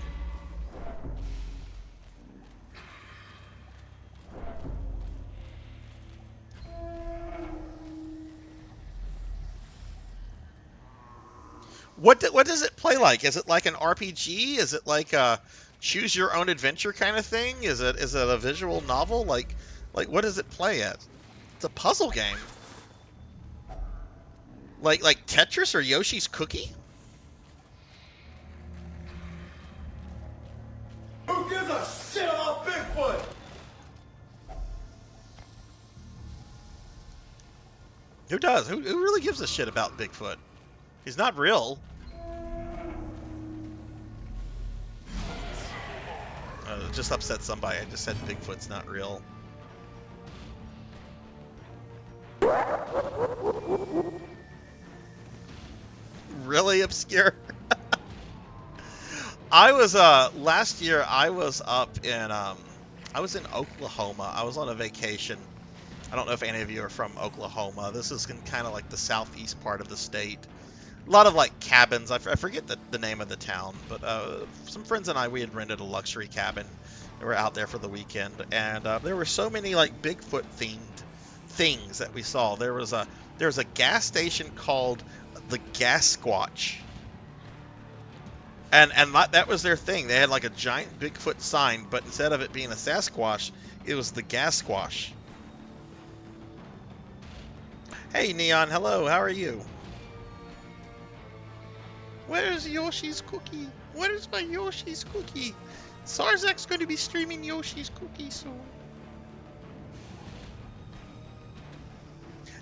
What does it play like? Is it like an RPG? Is it like a choose your own adventure kind of thing? Is it a visual novel? Like what does it play at? It's a puzzle game. Like Tetris or Yoshi's Cookie? Who gives a shit about Bigfoot? Who does? Who really gives a shit about Bigfoot? He's not real. Just upset somebody. I just said Bigfoot's not real. Really obscure? I was last year I was up in I was in Oklahoma. I was on a vacation. I don't know if any of you are from Oklahoma. This is kind of like the southeast part of the state. A lot of like cabins. I forget the name of the town, but some friends and I, we had rented a luxury cabin. We were out there for the weekend, and there were so many like Bigfoot themed things that we saw. There was a gas station called the Gas Squatch. And that was their thing. They had like a giant Bigfoot sign, but instead of it being a Sasquatch, it was the gas squash. Hey, Neon. Hello. How are you? Where's Yoshi's cookie? Where's my Yoshi's cookie? Sarzac's going to be streaming Yoshi's cookie soon.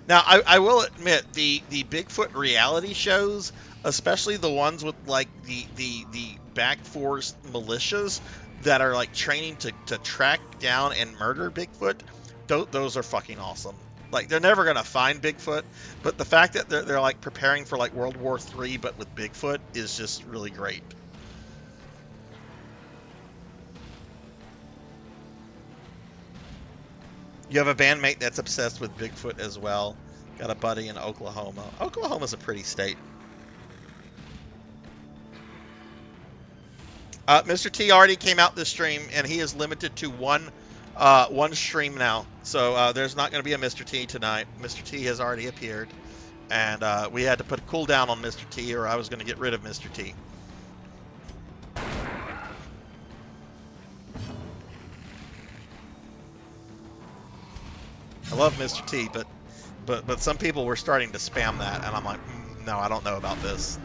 Now, I will admit, the Bigfoot reality shows, especially the ones with like the back force militias that are like training to track down and murder Bigfoot, those are fucking awesome. Like, they're never gonna find Bigfoot, but the fact that they're like preparing for like World War III but with Bigfoot is just really great. You have a bandmate that's obsessed with Bigfoot as well. Got a buddy in Oklahoma. Oklahoma's a pretty state. Mr. T already came out this stream, and he is limited to one stream now. So there's not going to be a Mr. T tonight. Mr. T has already appeared, and we had to put a cooldown on Mr. T, or I was going to get rid of Mr. T. I love Mr. T, but some people were starting to spam that, and I'm like, no, I don't know about this.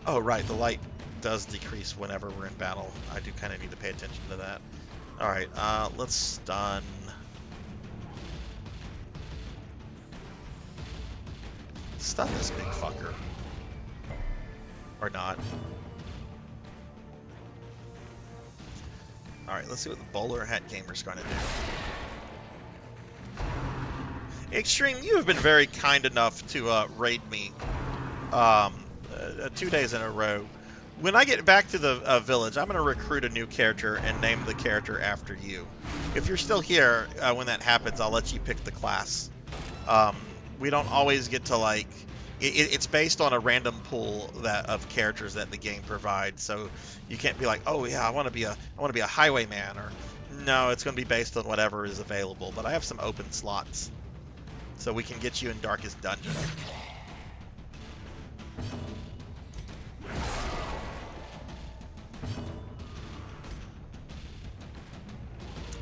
Oh, right, the light does decrease whenever we're in battle. I do kind of need to pay attention to that. Alright, let's stun. Stun this big fucker. Or not. Alright, let's see what the bowler hat gamer's going to do. Extreme, you have been very kind enough to raid me 2 days in a row. When I get back to the village, I'm going to recruit a new character and name the character after you. If you're still here when that happens, I'll let you pick the class. We don't always get to like... It's based on a random pool of characters that the game provides, so you can't be like, oh yeah, I want to be a highwayman, or no, it's going to be based on whatever is available. But I have some open slots, so we can get you in Darkest Dungeon.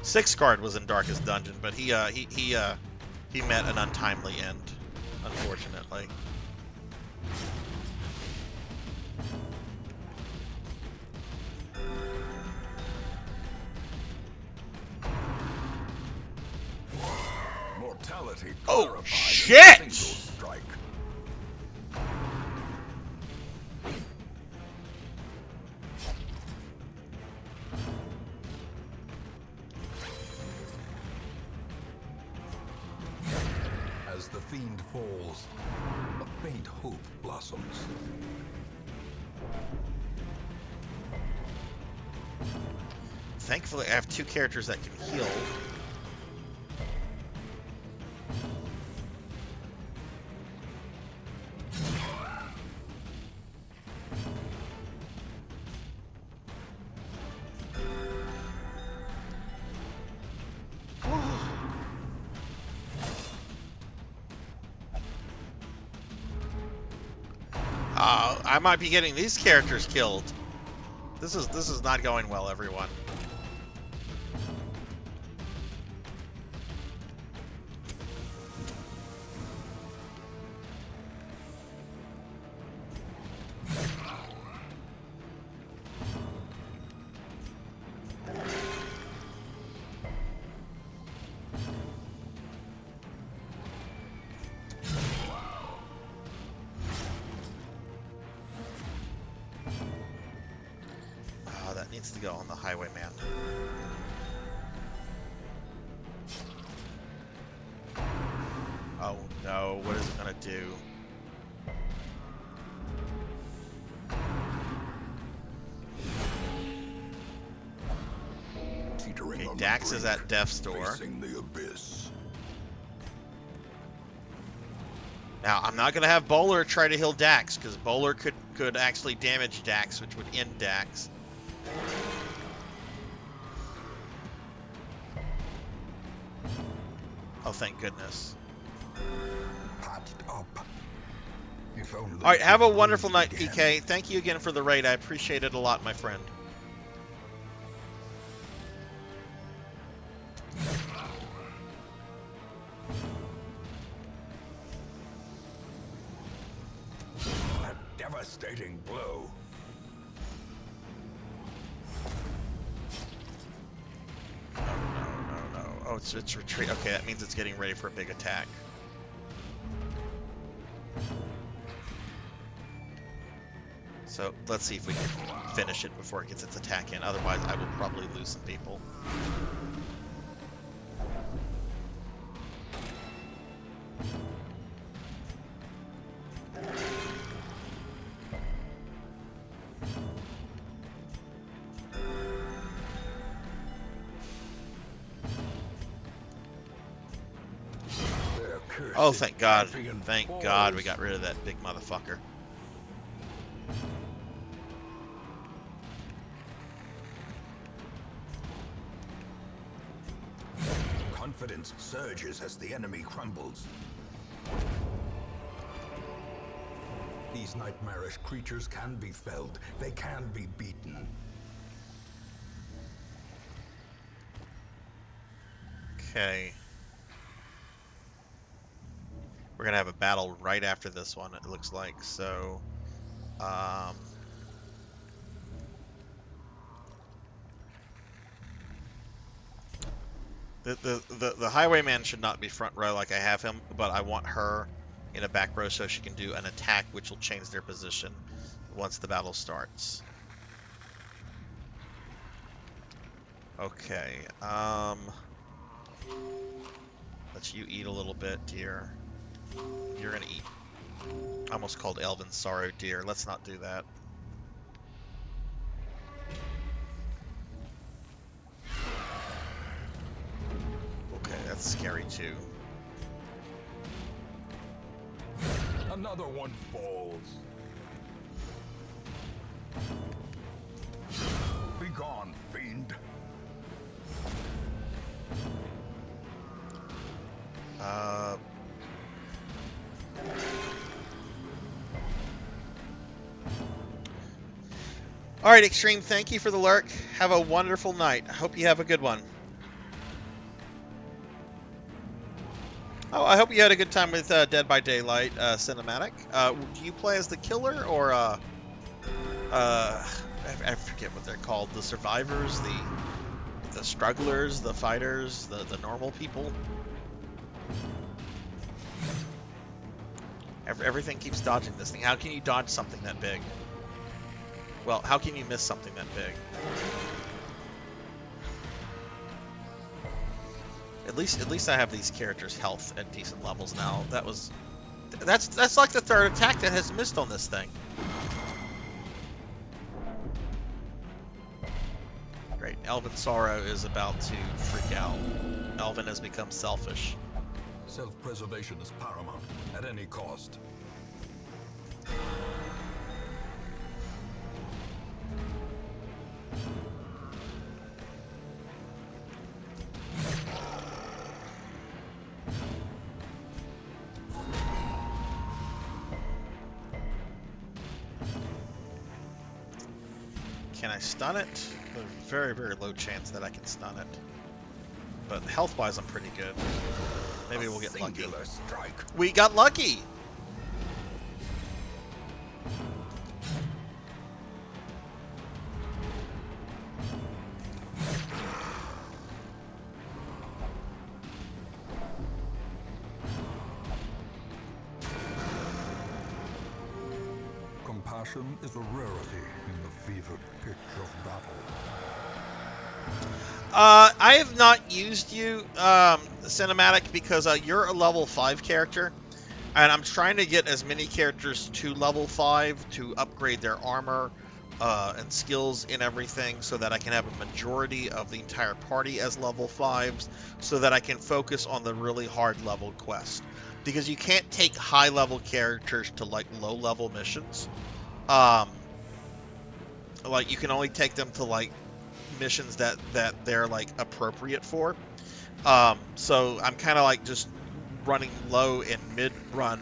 Six Guard was in Darkest Dungeon, but he met an untimely end, unfortunately. Mortality. Oh shit! Strike. As the fiend falls, a faint hope blossoms. Thankfully, I have two characters that can heal. I might be getting these characters killed. This is not going well, everyone. Needs to go on the highwayman. Oh no, what is it gonna do? Okay, Dax is at Death's Door. Now, I'm not gonna have Bowler try to heal Dax, because Bowler could actually damage Dax, which would end Dax. Oh, thank goodness. Patched up. If only All right, have a to wonderful breathe night, again. PK. Thank you again for the raid. I appreciate it a lot, my friend. A devastating blow. No. Oh, it's retreat. Okay, that means it's getting ready for a big attack. So let's see if we can finish it before it gets its attack in. Otherwise, I will probably lose some people. Their cursed Oh, thank God. champion Thank falls. God we got rid of that big motherfucker. Confidence surges as the enemy crumbles. These nightmarish creatures can be felled. They can be beaten. Okay. We're gonna have a battle right after this one, it looks like. So, the highwayman should not be front row like I have him, but I want her in a back row so she can do an attack which will change their position once the battle starts. Okay. Let you eat a little bit, dear. You're gonna eat. I almost called Elven Sorrow deer. Let's not do that. Okay, that's scary too. Another one falls. Be gone, fiend. All right, Extreme, thank you for the lurk. Have a wonderful night. I hope you have a good one. Oh, I hope you had a good time with Dead by Daylight cinematic. Do you play as the killer or I forget what they're called? The survivors, the strugglers, the fighters, the normal people. Everything keeps dodging this thing. How can you dodge something that big? Well, how can you miss something that big? At least I have these characters' health at decent levels now. That's like the third attack that has missed on this thing. Great. Elven Sorrow is about to freak out. Elven has become selfish. Self-preservation is paramount at any cost. Can I stun it? There's a very, very low chance that I can stun it. But health-wise, I'm pretty good. Maybe we'll get lucky. Singular strike. We got lucky! Compassion is a rarity in the fevered pitch of battle. I have not used you, Cinematic, because you're a level 5 character, and I'm trying to get as many characters to level 5 to upgrade their armor and skills and everything, so that I can have a majority of the entire party as level 5s, so that I can focus on the really hard level quest. Because you can't take high level characters to like low level missions. Like you can only take them to like missions that they're like appropriate for. So I'm kind of like just running low and mid run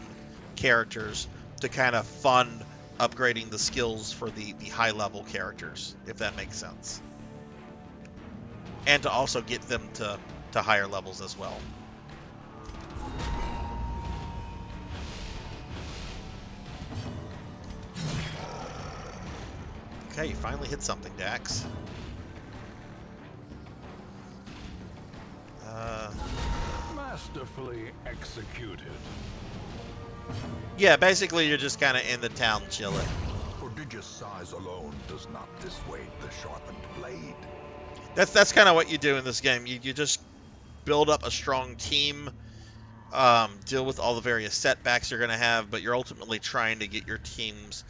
characters to kind of fund upgrading the skills for the high level characters, if that makes sense. And to also get them to higher levels as well. Okay, you finally hit something, Dax. Masterfully executed. Yeah, basically you're just kind of in the town chilling. Prodigious size alone does not dissuade the sharpened blade. That's kind of what you do in this game. You just build up a strong team, deal with all the various setbacks you're going to have, but you're ultimately trying to get your teams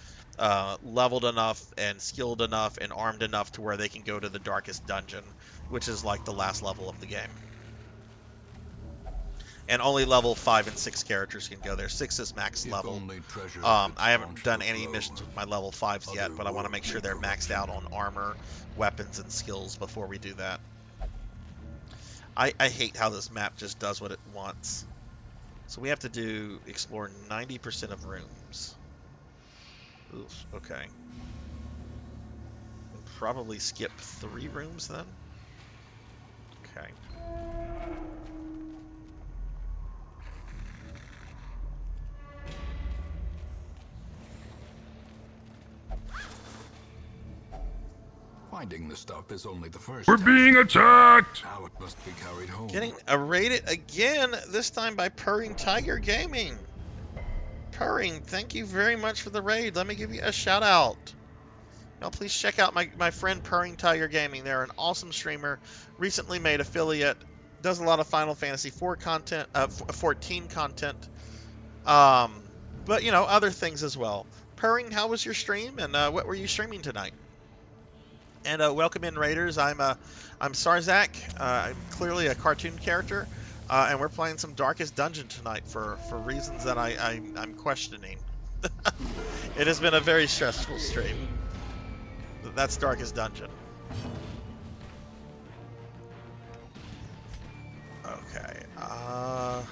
leveled enough and skilled enough and armed enough to where they can go to the darkest dungeon, which is like the last level of the game. And only level 5 and 6 characters can go there. 6 is max level. I haven't done any missions with my level 5s yet, but I want to make sure they're maxed out on armor, weapons, and skills before we do that. I hate how this map just does what it wants. So we have to explore 90% of rooms. Oof, okay. We'll probably skip 3 rooms then. Okay. Finding the stuff is only the first. We're being attacked! Now it must be carried home. Getting raided again, this time by Purring Tiger Gaming. Purring, thank you very much for the raid. Let me give you a shout out. Now please check out my friend Purring Tiger Gaming. They're an awesome streamer, recently made affiliate, does a lot of Final Fantasy 4 content, 14 content, but you know, other things as well. Purring, how was your stream, and what were you streaming tonight? And welcome in, Raiders. I'm Sarzac. I'm clearly a cartoon character, and we're playing some Darkest Dungeon tonight for reasons that I'm questioning. It has been a very stressful stream. That's Darkest Dungeon. Okay. Oh,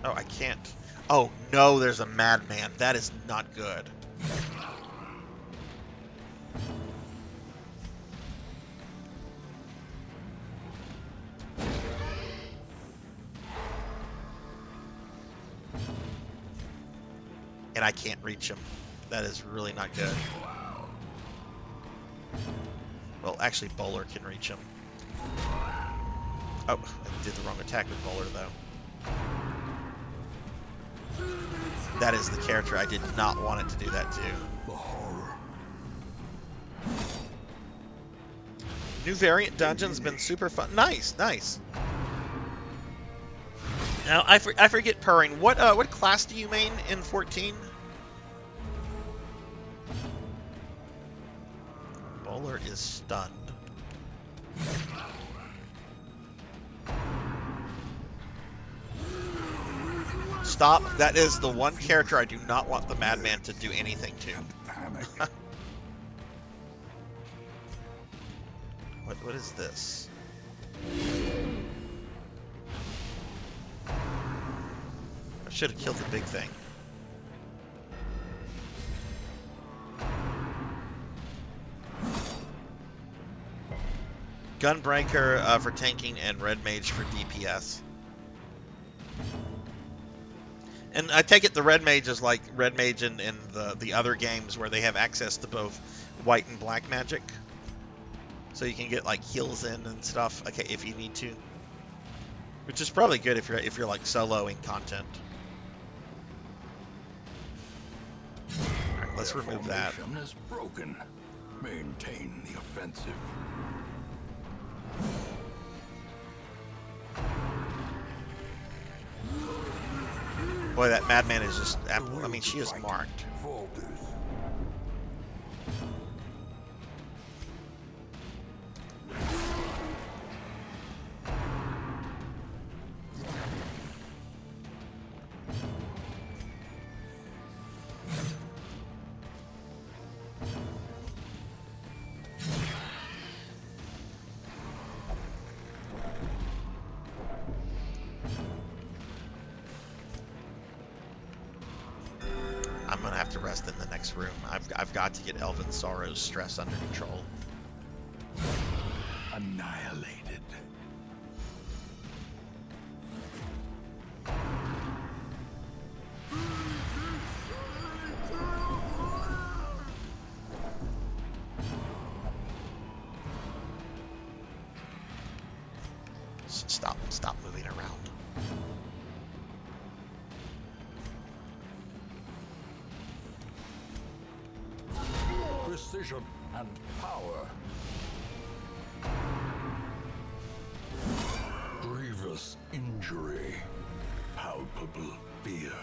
I can't. Oh no, there's a madman. That is not good. And I can't reach him. That is really not good. Well, actually, Bowler can reach him. Oh, I did the wrong attack with Bowler, though. That is the character I did not want it to do that to. New variant dungeon's been super fun. Nice, nice. Now, I forget Purring. What class do you main in 14? Bowler is stunned. Stop. That is the one character I do not want the Madman to do anything to. What is this? I should have killed the big thing. Gunbreaker for tanking and Red Mage for DPS. And I take it the Red Mage is like Red Mage in the other games where they have access to both white and black magic. So you can get like heals in and stuff, okay, if you need to. Which is probably good if you're like soloing content. Alright, let's remove that. Is broken. Maintain the offensive. Boy, that Madman is just, I mean, she is marked. in the next room. I've got to get Elven Sorrow's stress under control. Annihilated. Stop moving around. Precision and power. Grievous injury. Palpable fear.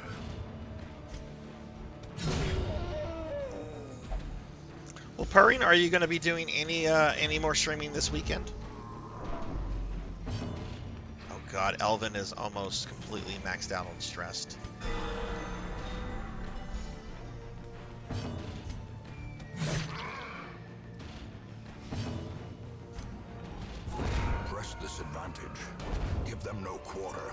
Well, Purring, are you going to be doing any more streaming this weekend? Oh God, Elvin is almost completely maxed out on stressed. Press this advantage. Give them no quarter.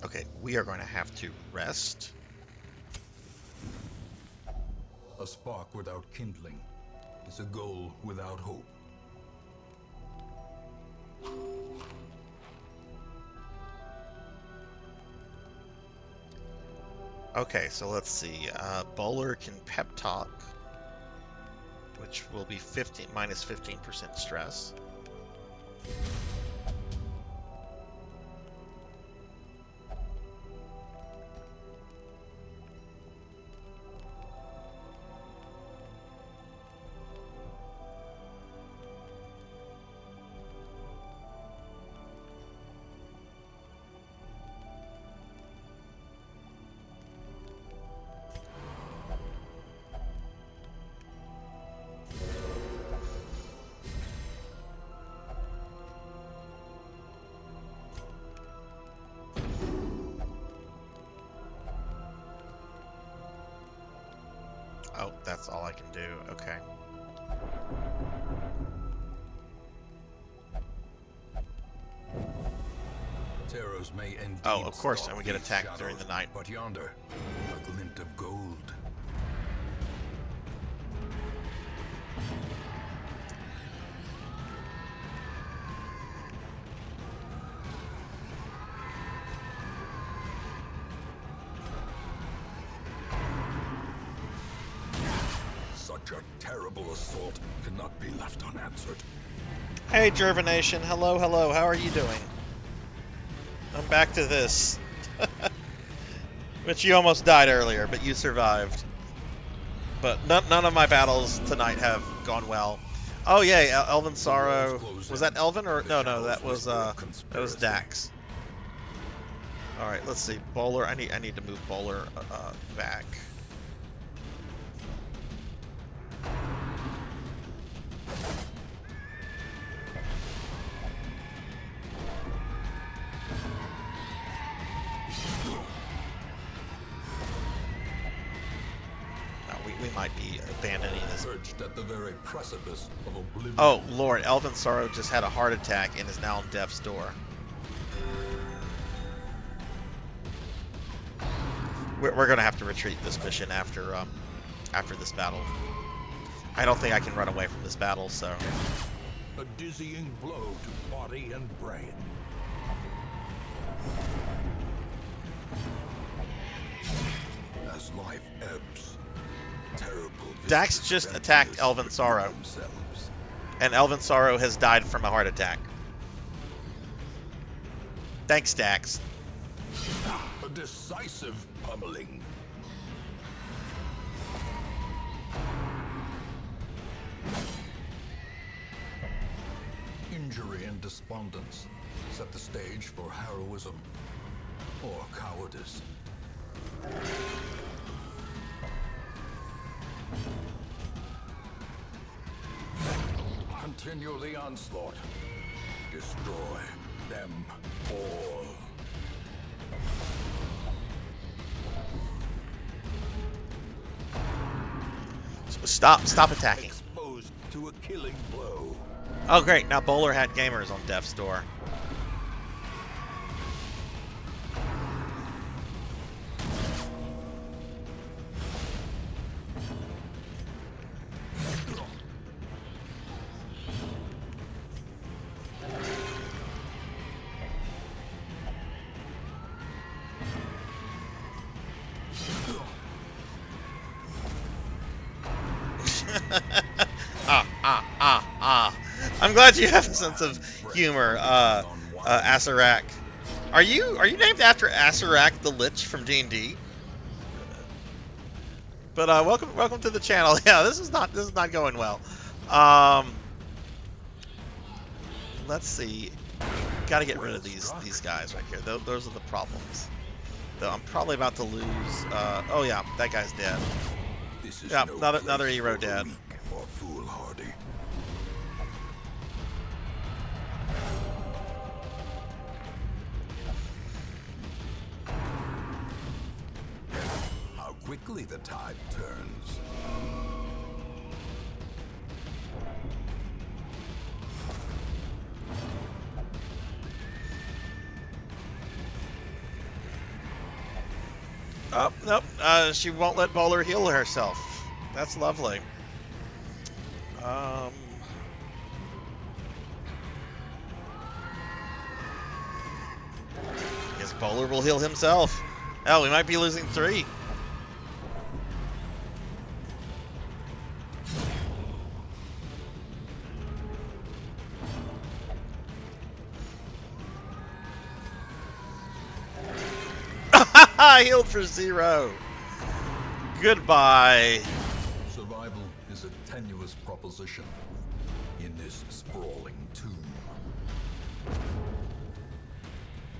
Okay, we are going to have to rest. A spark without kindling is a goal without hope. Okay, so let's see. Bowler can pep talk, which will be minus 15% stress. Oh, that's all I can do. Okay. Terrors may indeed Oh, of course, stalk and we get these attacked during the shadows, night. But yonder, a glint of gold. Such a terrible assault cannot be left unanswered. Hey, Gervination. Hello, hello. How are you doing? I'm back to this. Which you almost died earlier, but you survived. But none of my battles tonight have gone well. Oh, yay, Elven Sorrow. Was that Elven or... No, that was Dax. Alright, let's see. Bowler. I need to move Bowler back. We might be abandoning this. At the very precipice of oblivion. Oh, Lord, Elven Sorrow just had a heart attack and is now on death's door. We're going to have to retreat this mission after this battle. I don't think I can run away from this battle, so... A dizzying blow to body and brain. As life ebbs, terrible Dax just attacked Elven Sorrow. And Elven Sorrow has died from a heart attack. Thanks, Dax. A decisive pummeling. Injury and despondence set the stage for heroism or cowardice. Continue the onslaught. Destroy them all. Stop attacking. Exposed to a killing blow. Oh, great. Now Bowler Hat Gamer is on death's door. I'm glad you have a sense of humor, Sarzac. Are you named after Sarzac the Lich from D&D? But welcome to the channel. Yeah, this is not going well. Let's see. Got to get rid of these guys right here. Those are the problems. Though I'm probably about to lose. Oh yeah, that guy's dead. Yeah, another hero dead. Or foolhardy. How quickly the tide turns. Oh, nope. She won't let Bowler heal herself. That's lovely. Guess Bowler will heal himself. Oh, we might be losing 3. I healed for 0. Goodbye. Survival is a tenuous proposition in this sprawling tomb.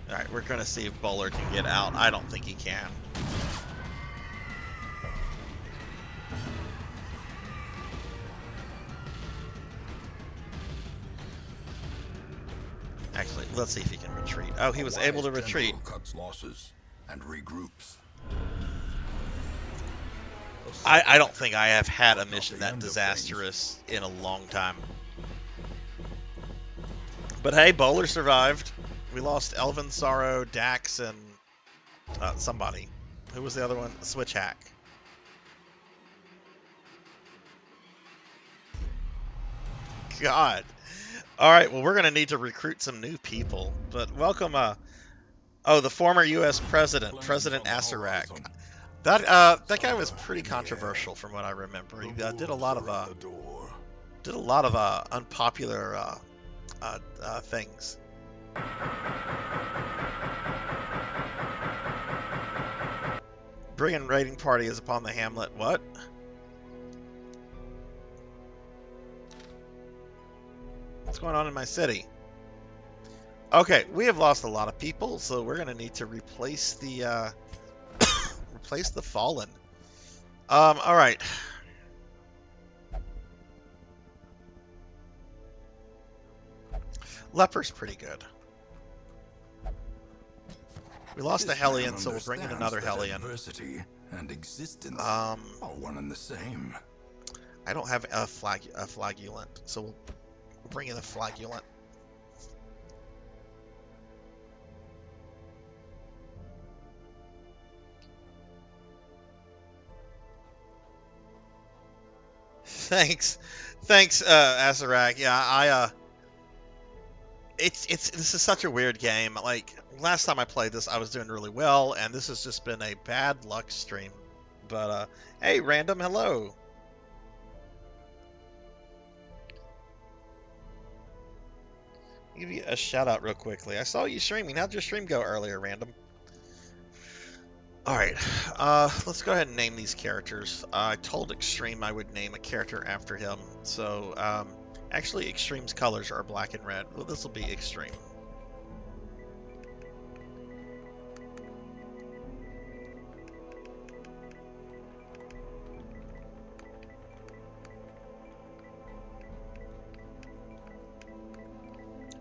Alright, we're gonna see if Bowler can get out. I don't think he can. Actually, let's see if he can retreat. Oh, he was able to retreat. Cuts losses and regroups. I don't think I have had a mission that disastrous in a long time. But hey, Bowler survived. We lost Elvin, Sorrow, Dax, and somebody. Who was the other one? Switch Hack. God. All right, well, we're going to need to recruit some new people. But welcome, oh, the former U.S. President, President Sarzac. That guy was pretty controversial from what I remember. He did a lot of unpopular things. Brigand raiding party is upon the hamlet. What? What's going on in my city? Okay, we have lost a lot of people, so we're gonna need to replace the replace the fallen. All right. Leper's pretty good. We lost a Hellion, so we'll bring in another Hellion. Adversity and existence are one and the same. I don't have a flagulant, so we'll bring in a flagulant. Thanks, Sarzac. Yeah, this is such a weird game. Like last time I played this, I was doing really well, and this has just been a bad luck stream. But hey, random, hello. I'll give you a shout out real quickly. I saw you streaming. How'd your stream go earlier, random? Alright, let's go ahead and name these characters. I told Extreme I would name a character after him, so, actually Extreme's colors are black and red. Well, this will be Extreme.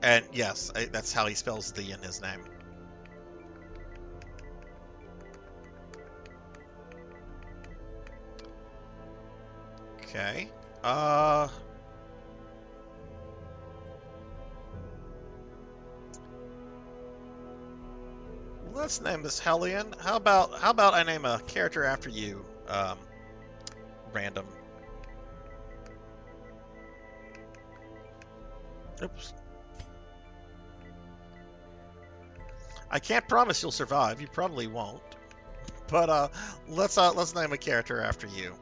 And yes, that's how he spells the in his name. Okay. Let's name this Hellion. How about I name a character after you? Random. Oops. I can't promise you'll survive. You probably won't. But let's name a character after you.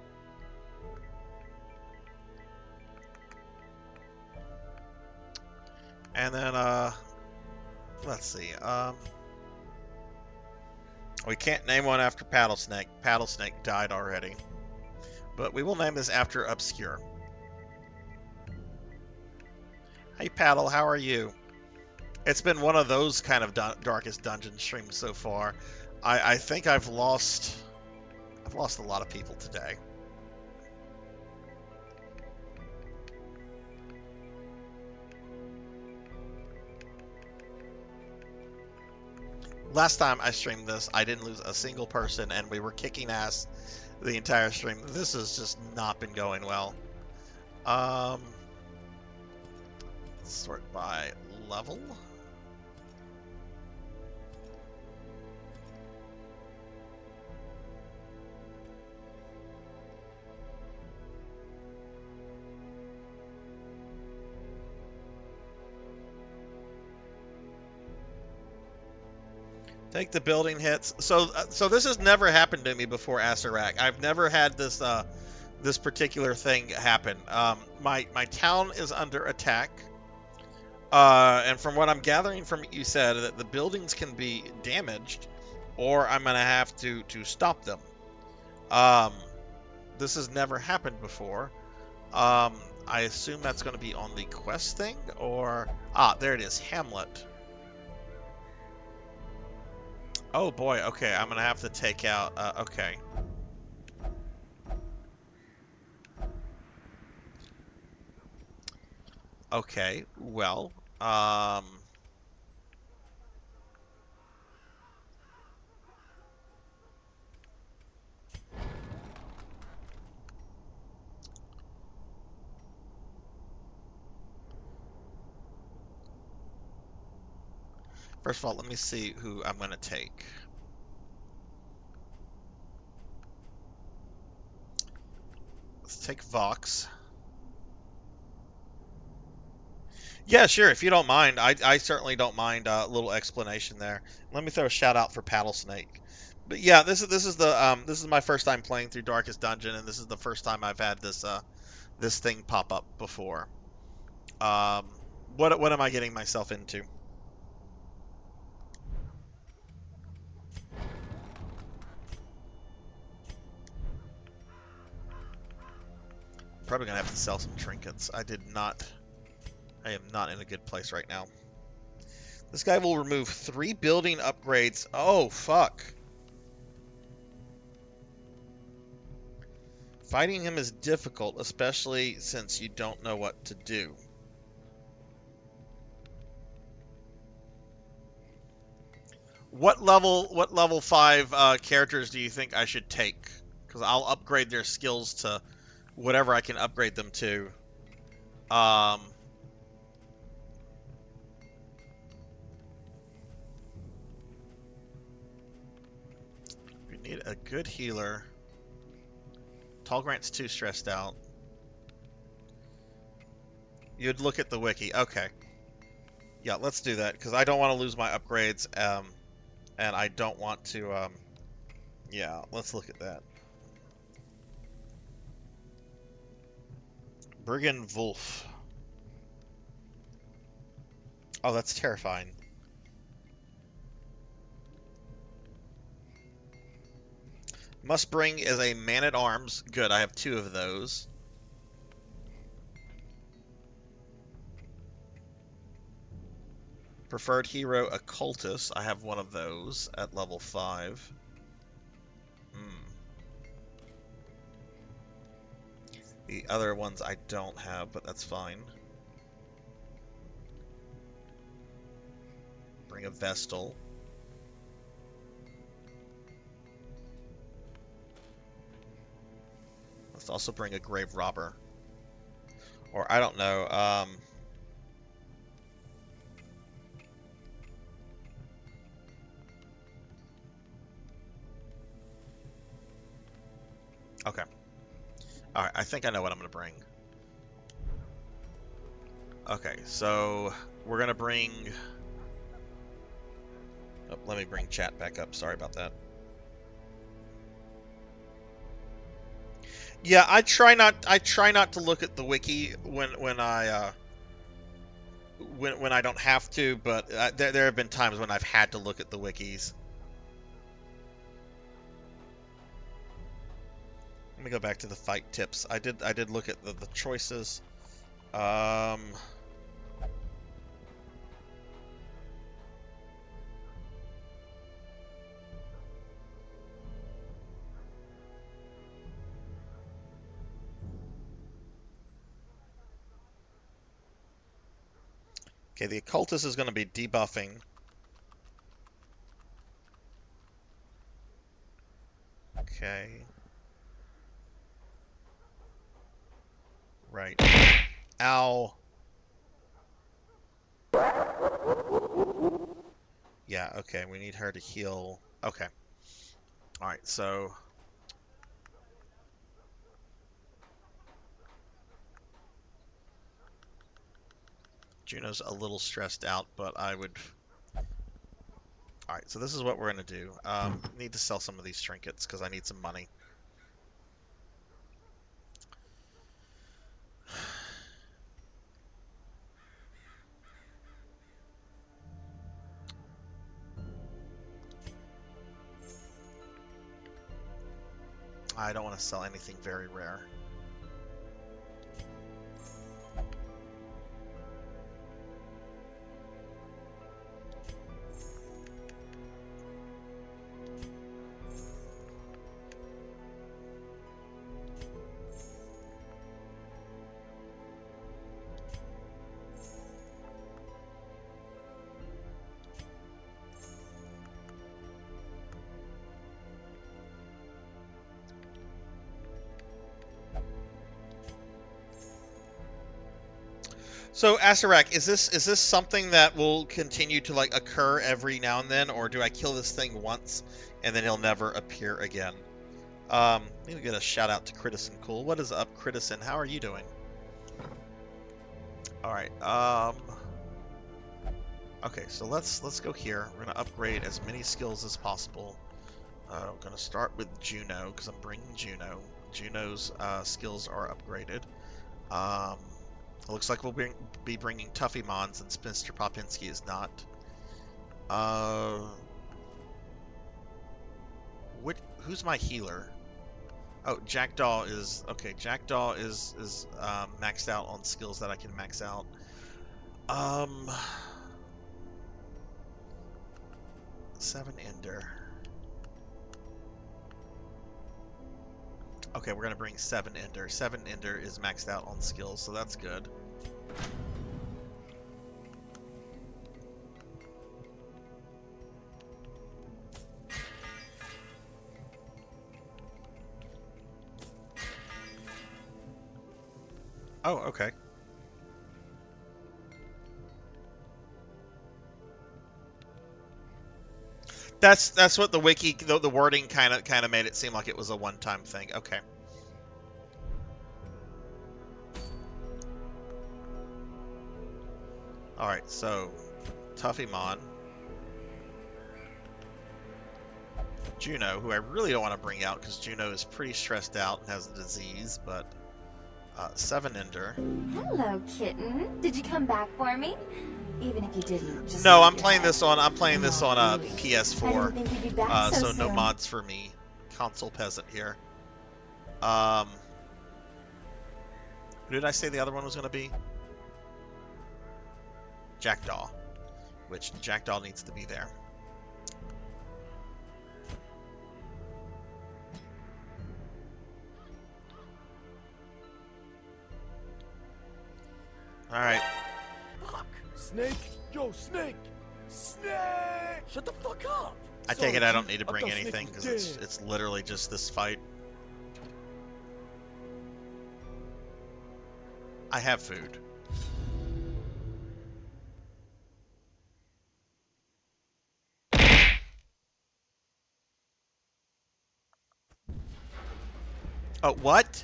And then let's see. We can't name one after Paddlesnake. Paddlesnake died already. But we will name this after Obscure. Hey Paddle, how are you? It's been one of those kind of Darkest Dungeon streams so far. I think I've lost a lot of people today. Last time I streamed this, I didn't lose a single person, and we were kicking ass the entire stream. This has just not been going well. Sort by level. Take the building hits. So this has never happened to me before, Sarzac. I've never had this this particular thing happen. My town is under attack, and from what I'm gathering from what you said, that the buildings can be damaged, or I'm gonna have to stop them. This has never happened before. I assume that's going to be on the quest thing, or there it is, Hamlet. Oh boy, okay, I'm gonna have to take out, okay. Okay, well, first of all, let me see who I'm gonna take. Let's take Vox. Yeah, sure, if you don't mind. I certainly don't mind a little explanation there. Let me throw a shout out for Paddlesnake. But yeah, this is my first time playing through Darkest Dungeon, and this is the first time I've had this this thing pop up before. What am I getting myself into? Probably gonna have to sell some trinkets. I am not in a good place right now. This guy will remove 3 building upgrades. Oh, fuck. Fighting him is difficult, especially since you don't know what to do. What level 5 characters do you think I should take? Because I'll upgrade their skills to whatever I can upgrade them to. We need a good healer. Tallgrant's too stressed out. You'd look at the wiki. Okay. Yeah, let's do that, because I don't want to lose my upgrades, and I don't want to, yeah, let's look at that. Brigand Wolf. Oh, that's terrifying. Must bring is a man-at-arms. Good, I have 2 of those. Preferred hero, Occultist. I have 1 of those at level 5. The other ones I don't have, but that's fine. Bring a Vestal. Let's Let's also bring a grave robber. Or, I don't know, okay. Alright, I think I know what I'm going to bring. Okay, so we're going to bring... Oh, let me bring chat back up. Sorry about that. Yeah, I try not to look at the wiki when I don't have to, but there have been times when I've had to look at the wikis. Let me go back to the fight tips. I did look at the choices. Okay, the occultist is going to be debuffing. Okay. Right. Ow. Yeah, okay, we need her to heal. Okay. Alright, so... Juno's a little stressed out, but I would... Alright, so this is what we're going to do. Need to sell some of these trinkets, because I need some money. I don't want to sell anything very rare. So, Sarzac, is this something that will continue to like occur every now and then, or do I kill this thing once and then he'll never appear again? Maybe get a shout out to Critison Cool. What is up, Critison? How are you doing? All right. Okay, so let's go here. We're gonna upgrade as many skills as possible. I'm gonna start with Juno because I'm bringing Juno. Juno's skills are upgraded. It looks like we'll be bringing Tuffy Mons, and Mr. Popinski is not. Who's my healer? Oh, Jackdaw is... Okay, Jackdaw is maxed out on skills that I can max out. 7 Ender. Okay, we're going to bring 7 Ender. 7 Ender is maxed out on skills, so that's good. Oh, okay. That's what the wiki, the wording kind of made it seem like it was a one-time thing. Okay. All right, so Tuffymon, Juno, who I really don't want to bring out because Juno is pretty stressed out and has a disease, but 7 Ender. Hello, kitten. Did you come back for me? Even if you didn't, just no, I'm playing this on a PS4, so no soon. mods for me. Console peasant here. Who did I say the other one was going to be? Jackdaw, which Jackdaw needs to be there. All right. Fuck! Snake! Yo, Snake! Snake! Shut the fuck up! I take it I don't need to bring anything because it's literally just this fight. I have food. Oh, what?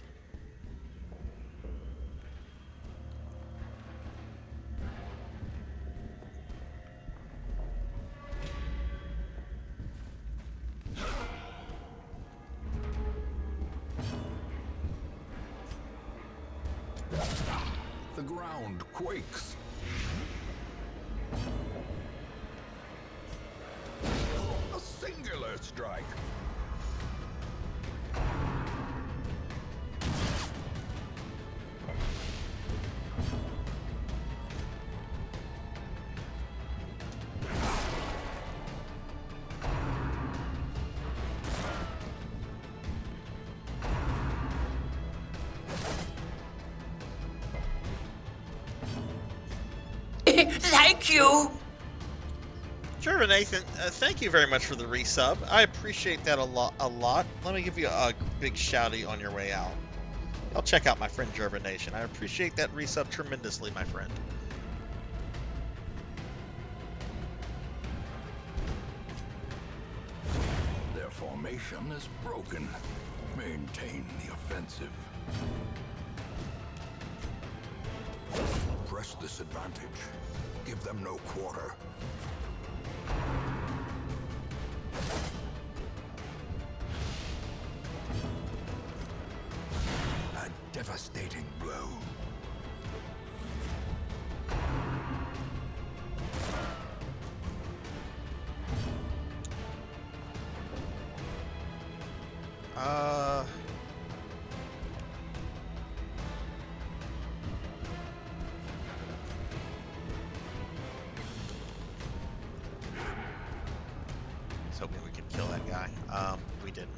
The ground quakes. A singular strike. Thank you. Sure, Nathan. Thank you very much for the resub. I appreciate that a lot. Let me give you a big shouty on your way out. I'll check out my friend Jerva Nation. I appreciate that resub tremendously, my friend. Their formation is broken. Maintain the offensive. Press this advantage. Give them no quarter. A devastating blow. Hoping we can kill that guy. We didn't.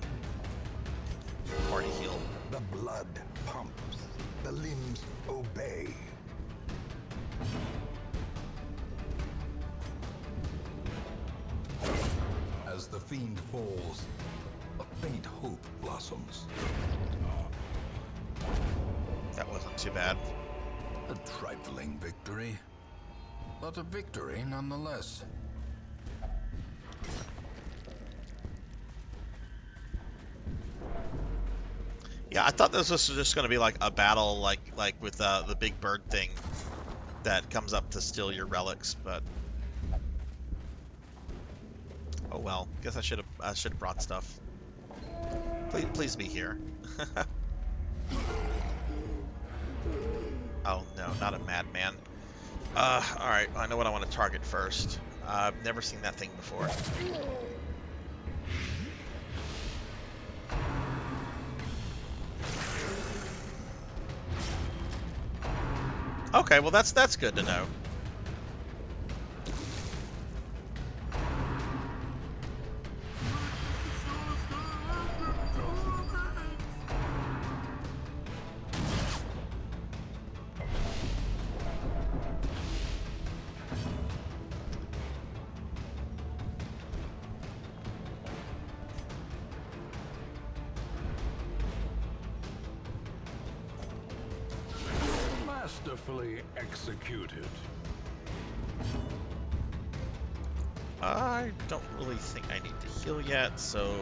Party heal. The blood pumps. The limbs obey. As the fiend falls, a faint hope blossoms. That wasn't too bad. A trifling victory, but a victory nonetheless. Yeah, I thought this was just going to be like a battle, like with the big bird thing that comes up to steal your relics, but oh well. Guess I should have brought stuff. Please be here. Oh no, not a madman. All right, I know what I want to target first. I've never seen that thing before. Okay, well that's good to know. Masterfully executed. I don't really think I need to heal yet, so...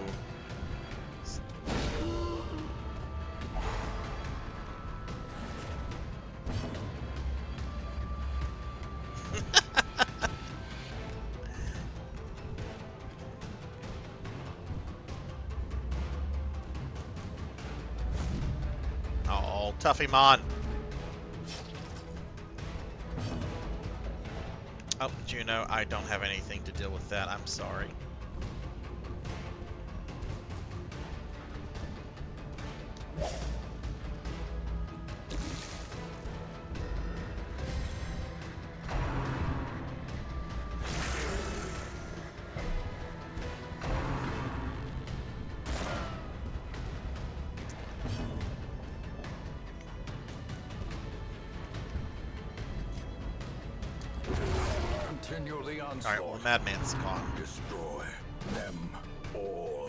Oh, Tuffymon! Oh, Juno, I don't have anything to deal with that. I'm sorry. Continue the onslaught. Alright, well, the Madman's gone. Destroy them all.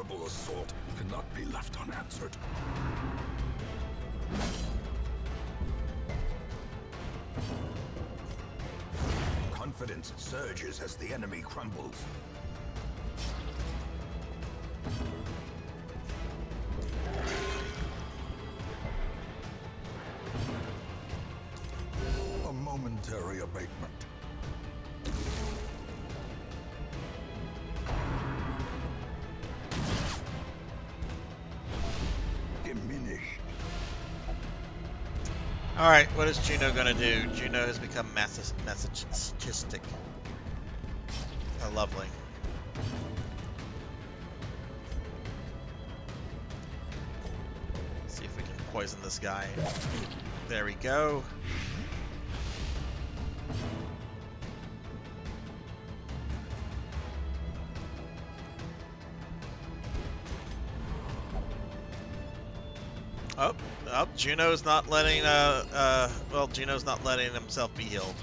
terrible assault cannot be left unanswered. Confidence surges as the enemy crumbles. A momentary abatement. Diminished. Alright, what is Juno gonna do? Juno has become masochistic. Oh, lovely. See if we can poison this guy. There we go. Oh, Juno's not letting, well, Juno's not letting himself be healed.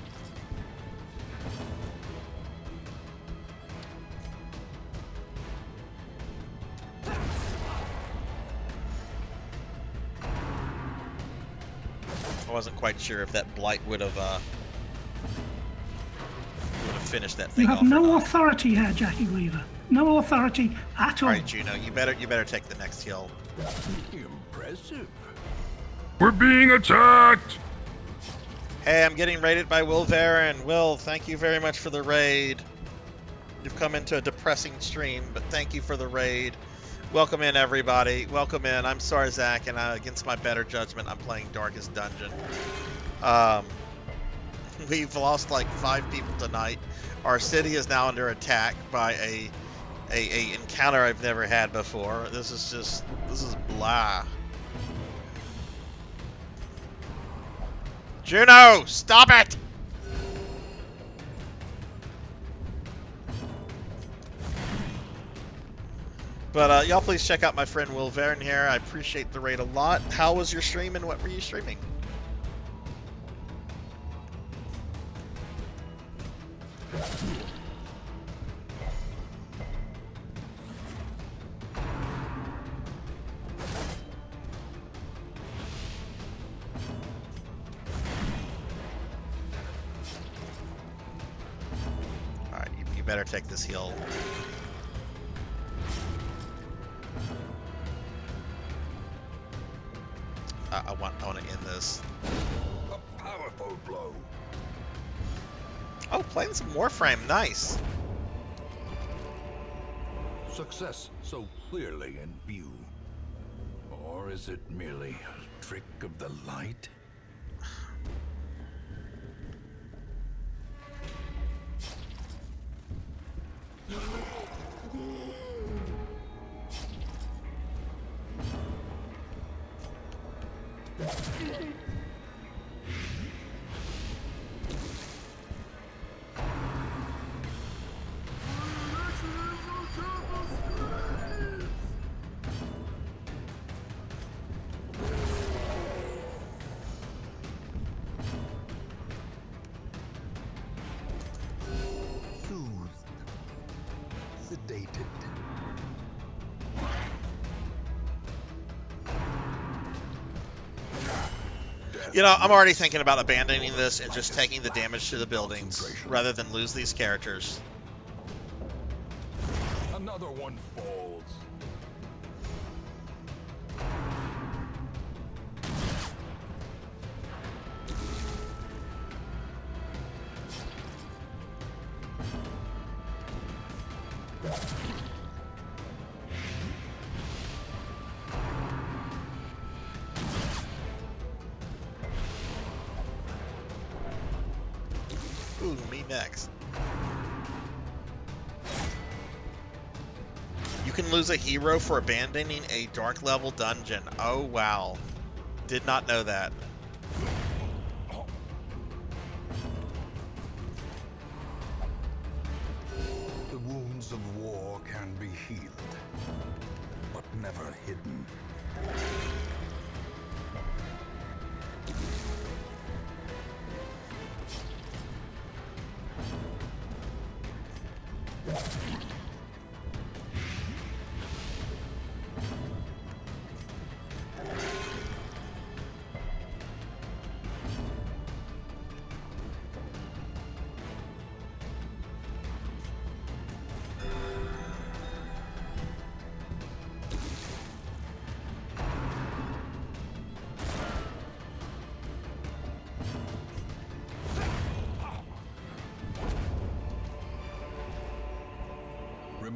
I wasn't quite sure if that blight would have finished that thing You have off or no not. authority here, Jackie Weaver. No authority at all. Alright, Juno, you better take the next heal. Impressive. We're being attacked! Hey, I'm getting raided by Will Varen. Will, thank you very much for the raid. You've come into a depressing stream, but thank you for the raid. Welcome in, everybody. Welcome in. I'm Sarzac, and against my better judgment, I'm playing Darkest Dungeon. We've lost like 5 people tonight. Our city is now under attack by a encounter I've never had before. This is blah. Juno, stop it! But y'all please check out my friend Will Varen here. I appreciate the raid a lot. How was your stream and what were you streaming? Alright, you better take this heal. I want to end this. A powerful blow. Oh, playing some Warframe, nice. Success so clearly in view. Or is it merely a trick of the light? Soothed. Sedated. You know, I'm already thinking about abandoning this and just taking the damage to the buildings rather than lose these characters. Another one falls. Ooh, me next. You can lose a hero for abandoning a dark level dungeon. Oh, wow. Did not know that. The wounds of war can be healed, but never hidden.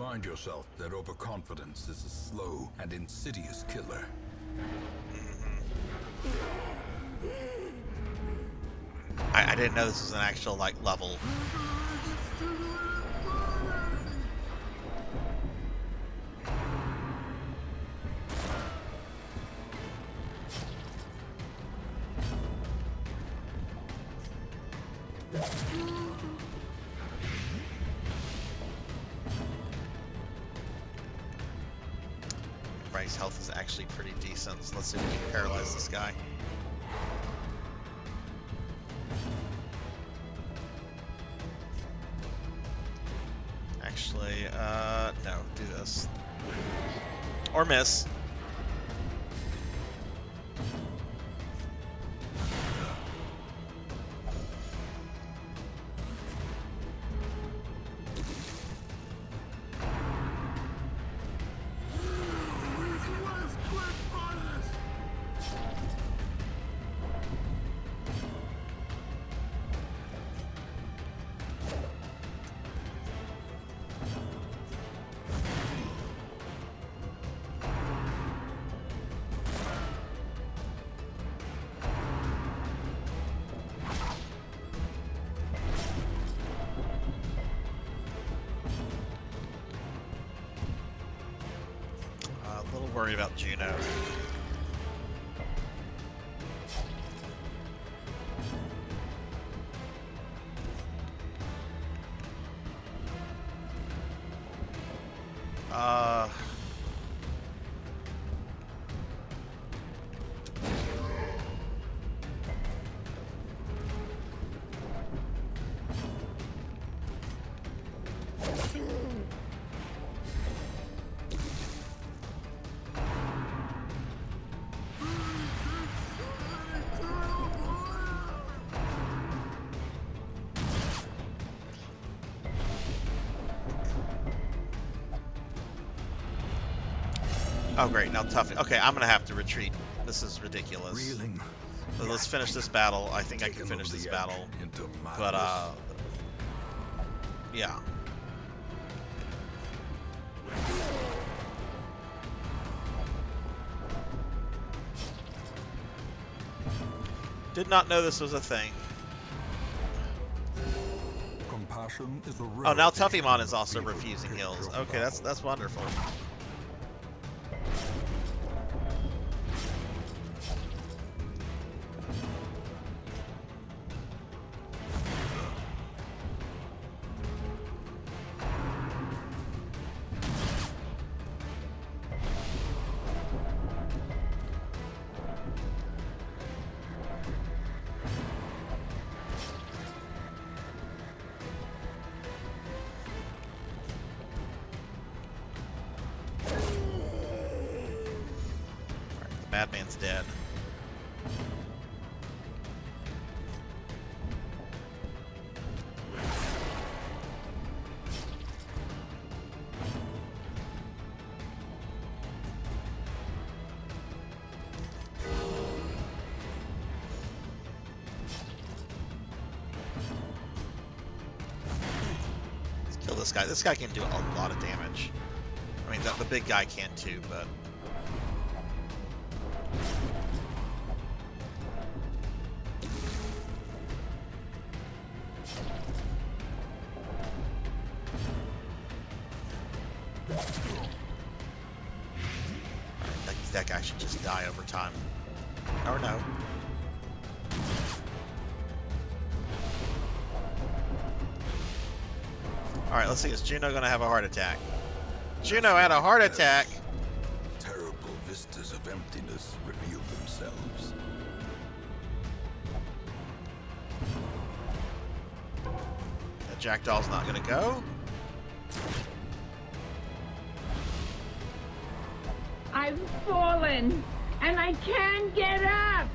Remind yourself that overconfidence is a slow and insidious killer. I didn't know this was an actual, like, level. Bryce's health is actually pretty decent, so let's see if we can paralyze this guy. Actually, no, do this. Or miss. A little worried about Juno. Oh great, now tough. Okay, I'm gonna have to retreat. This is ridiculous. So let's finish this battle. I think I can finish this battle. But yeah. Did not know this was a thing. Compassion is a oh, now Tuffymon is also refusing heals. Okay, that's wonderful. Madman's dead. Let's kill this guy. This guy can do a lot of damage. I mean, the big guy can too, but... that guy should just die over time. Or no. Alright, let's see. Is Juno gonna have a heart attack? Juno had a heart attack! Terrible vistas of emptiness reveal themselves. That Jackdaw's not gonna go. I've fallen, and I can't get up!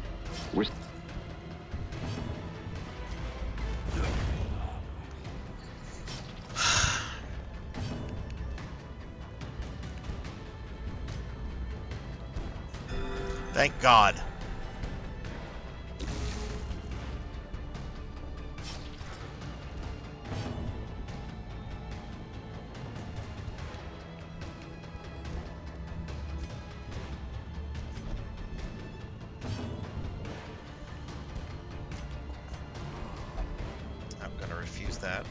Thank God. that.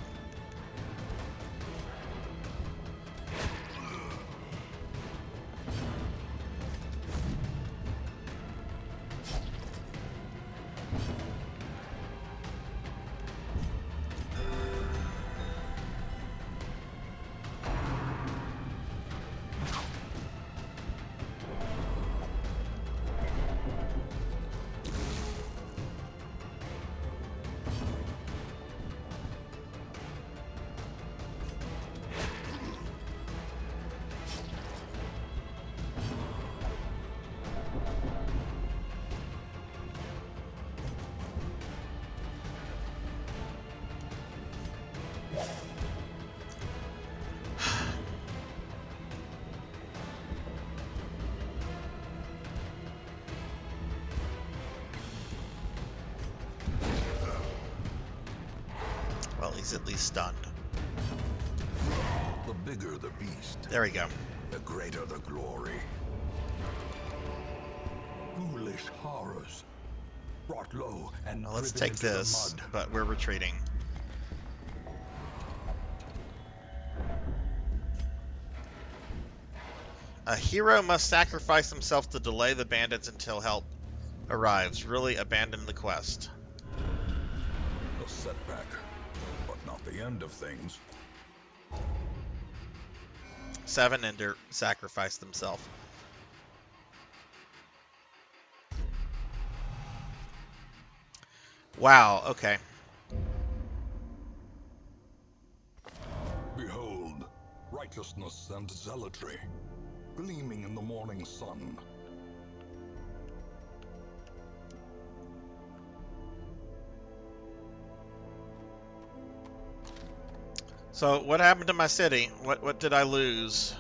Well, he's at least stunned. The bigger the beast, There we go. the greater the glory. Foolish horrors, brought low and Well, let's driven take into the this, mud. but we're retreating. A hero must sacrifice himself to delay the bandits until help arrives. Really abandon the quest. A setback, but not the end of things. 7 Ender sacrificed himself. Wow, okay. Behold, righteousness and zealotry, gleaming in the morning sun. So, what happened to my city? What did I lose?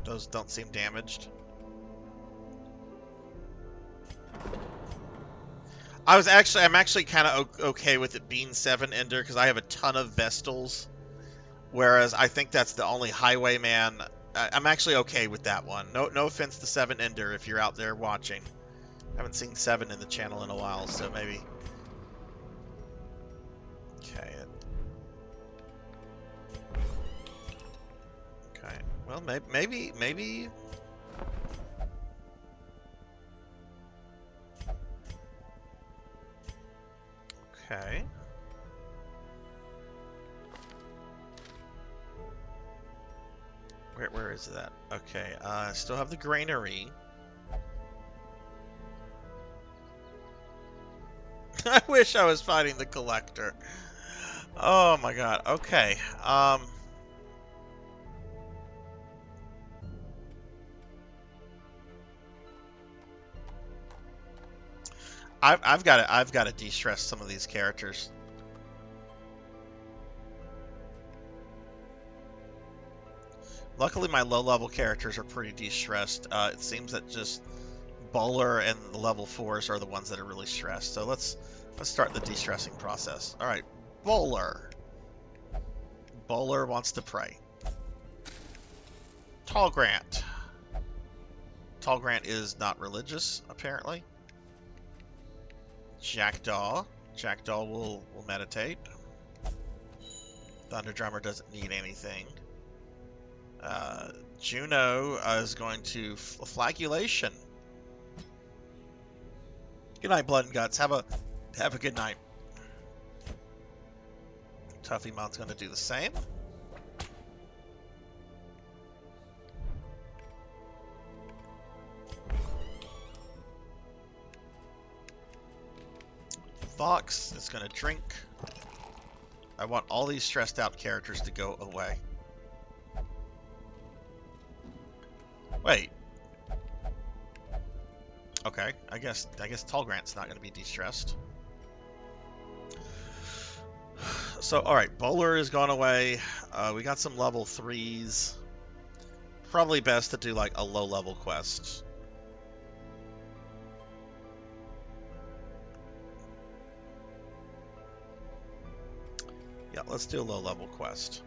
Those don't seem damaged. I'm actually kind of okay with it being 7 Ender because I have a ton of Vestals, whereas I think that's the only Highwayman. I'm actually okay with that one. No offense to 7 Ender if you're out there watching. I haven't seen 7 in the channel in a while, so maybe. Okay. Okay. Well, maybe. Okay. Where is that? Okay, I still have the granary. I wish I was fighting the collector. Oh my god. Okay. I've got to de-stress some of these characters. Luckily, my low-level characters are pretty de-stressed. It seems that just Bowler and the level 4s are the ones that are really stressed. So let's start the de-stressing process. All right, Bowler. Bowler wants to pray. Tall Grant. Tall Grant is not religious, apparently. Jackdaw. Jackdaw will meditate. Thunder Drummer doesn't need anything. Juno is going to flagellation. Good night, Blood and Guts. Have a good night. Tuffymon's going to do the same. Fox is going to drink. I want all these stressed out characters to go away. Wait. Okay, I guess Tall Grant's not going to be de-stressed. So, alright, Bowler has gone away. We got some level 3s. Probably best to do like a low-level quest. Yeah, let's do a low-level quest.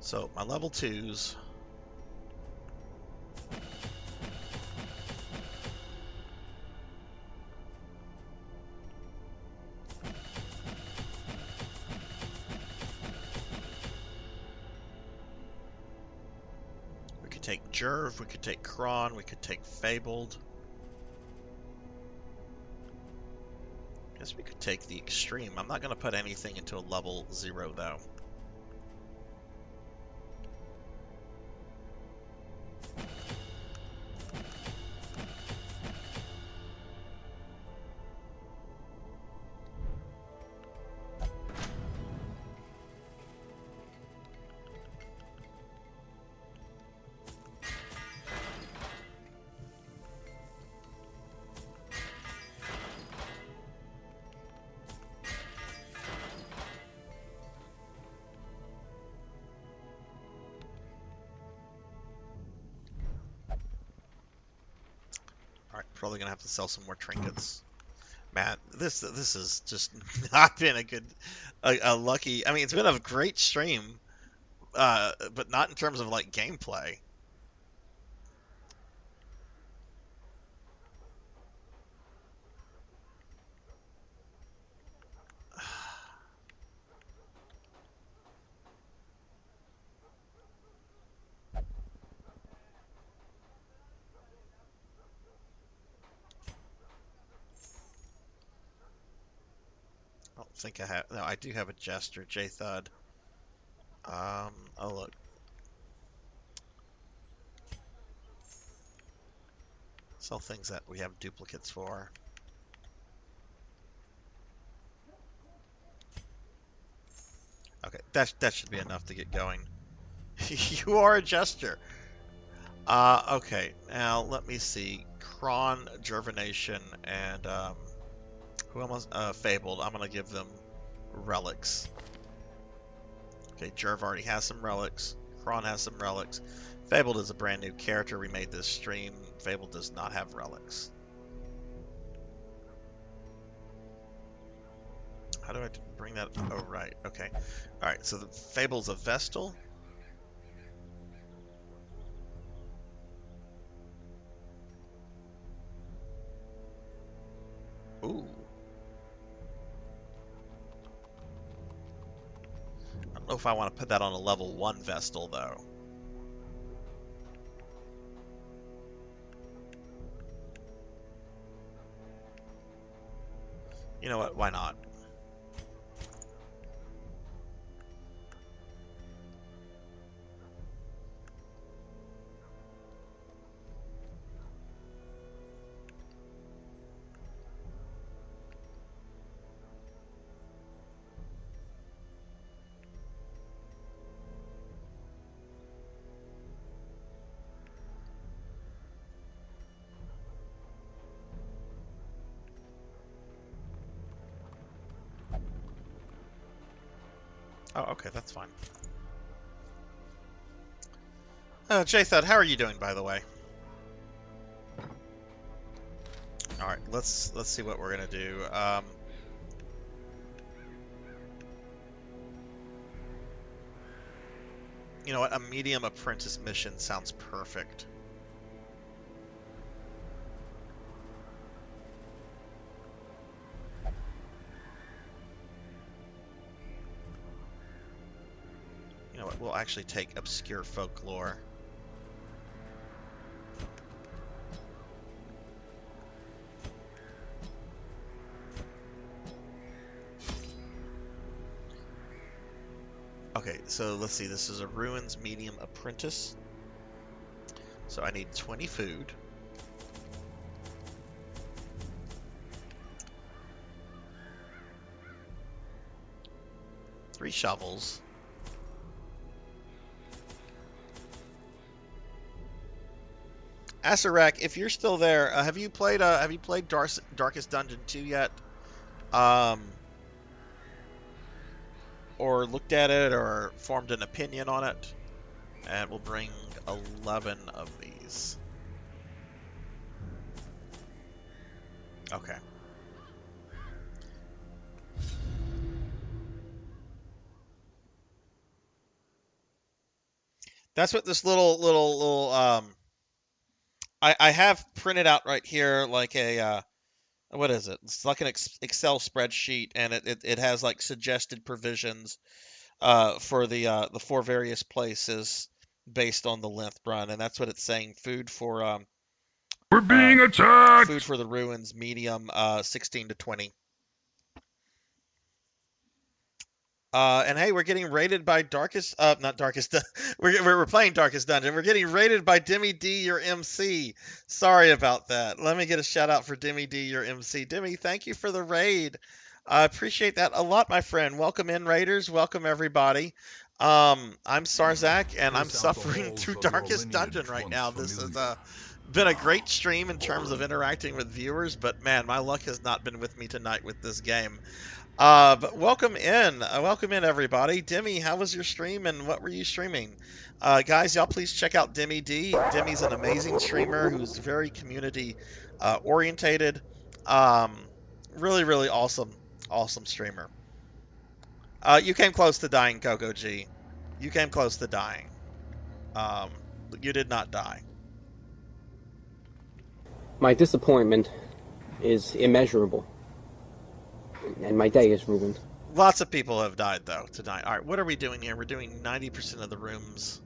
So my level 2s. We could take Jerv, we could take Kron, we could take Fabled. Guess we could take the Extreme. I'm not going to put anything into a level 0 though. Alright, probably gonna have to sell some more trinkets. Man, this has just not been a lucky. I mean, it's been a great stream, but not in terms of like gameplay. I don't think I have. No, I do have a Jester, J-Thud. Oh look. Sell things that we have duplicates for. Okay, that should be enough to get going. You are a Jester. Okay, now let me see. Kron, Jervination, and who almost Fabled. I'm gonna give them relics. Okay, Jerv already has some relics. Kron has some relics. Fabled is a brand new character we made this stream. Fabled does not have relics. How do I bring that? Oh, right. Okay. All right. So the Fable's a Vestal. Ooh. I don't know if I want to put that on a level 1 Vestal, though. You know what? Why not? Oh, okay, that's fine. J-Thud, how are you doing, by the way? All right, let's see what we're gonna do. You know what? A medium apprentice mission sounds perfect. You know what? We'll actually take obscure folklore. Okay, so let's see. This is a Ruins medium apprentice. So I need 20 food. Three shovels. Sarzac, if you're still there, have you played Darkest Dungeon 2 yet? Or looked at it or formed an opinion on it? And we'll bring 11 of these. Okay. That's what this little I have printed out right here like a what is it? It's like an Excel spreadsheet, and it has like suggested provisions for the 4 various places based on the length run, and that's what it's saying. Food for We're being attacked! Food for the ruins, medium, 16 to 20. And hey, we're getting raided by not Darkest, we're playing Darkest Dungeon. We're getting raided by Demi D, your MC. Sorry about that. Let me get a shout out for Demi D, your MC. Demi, thank you for the raid. I appreciate that a lot, my friend. Welcome in, raiders. Welcome everybody. I'm Sarzac, and I'm suffering through Darkest Dungeon right now. This has been a great stream in terms of interacting with viewers, but man, my luck has not been with me tonight with this game. But welcome in everybody. Demi, how was your stream and what were you streaming? Guys, y'all please check out Demi D. Demi's an amazing streamer who's very community orientated. Really awesome streamer. You came close to dying, Coco G. You came close to dying. You did not die. My disappointment is immeasurable. And my day is ruined. Lots of people have died, though, tonight. All right, what are we doing here? We're doing 90% of the rooms.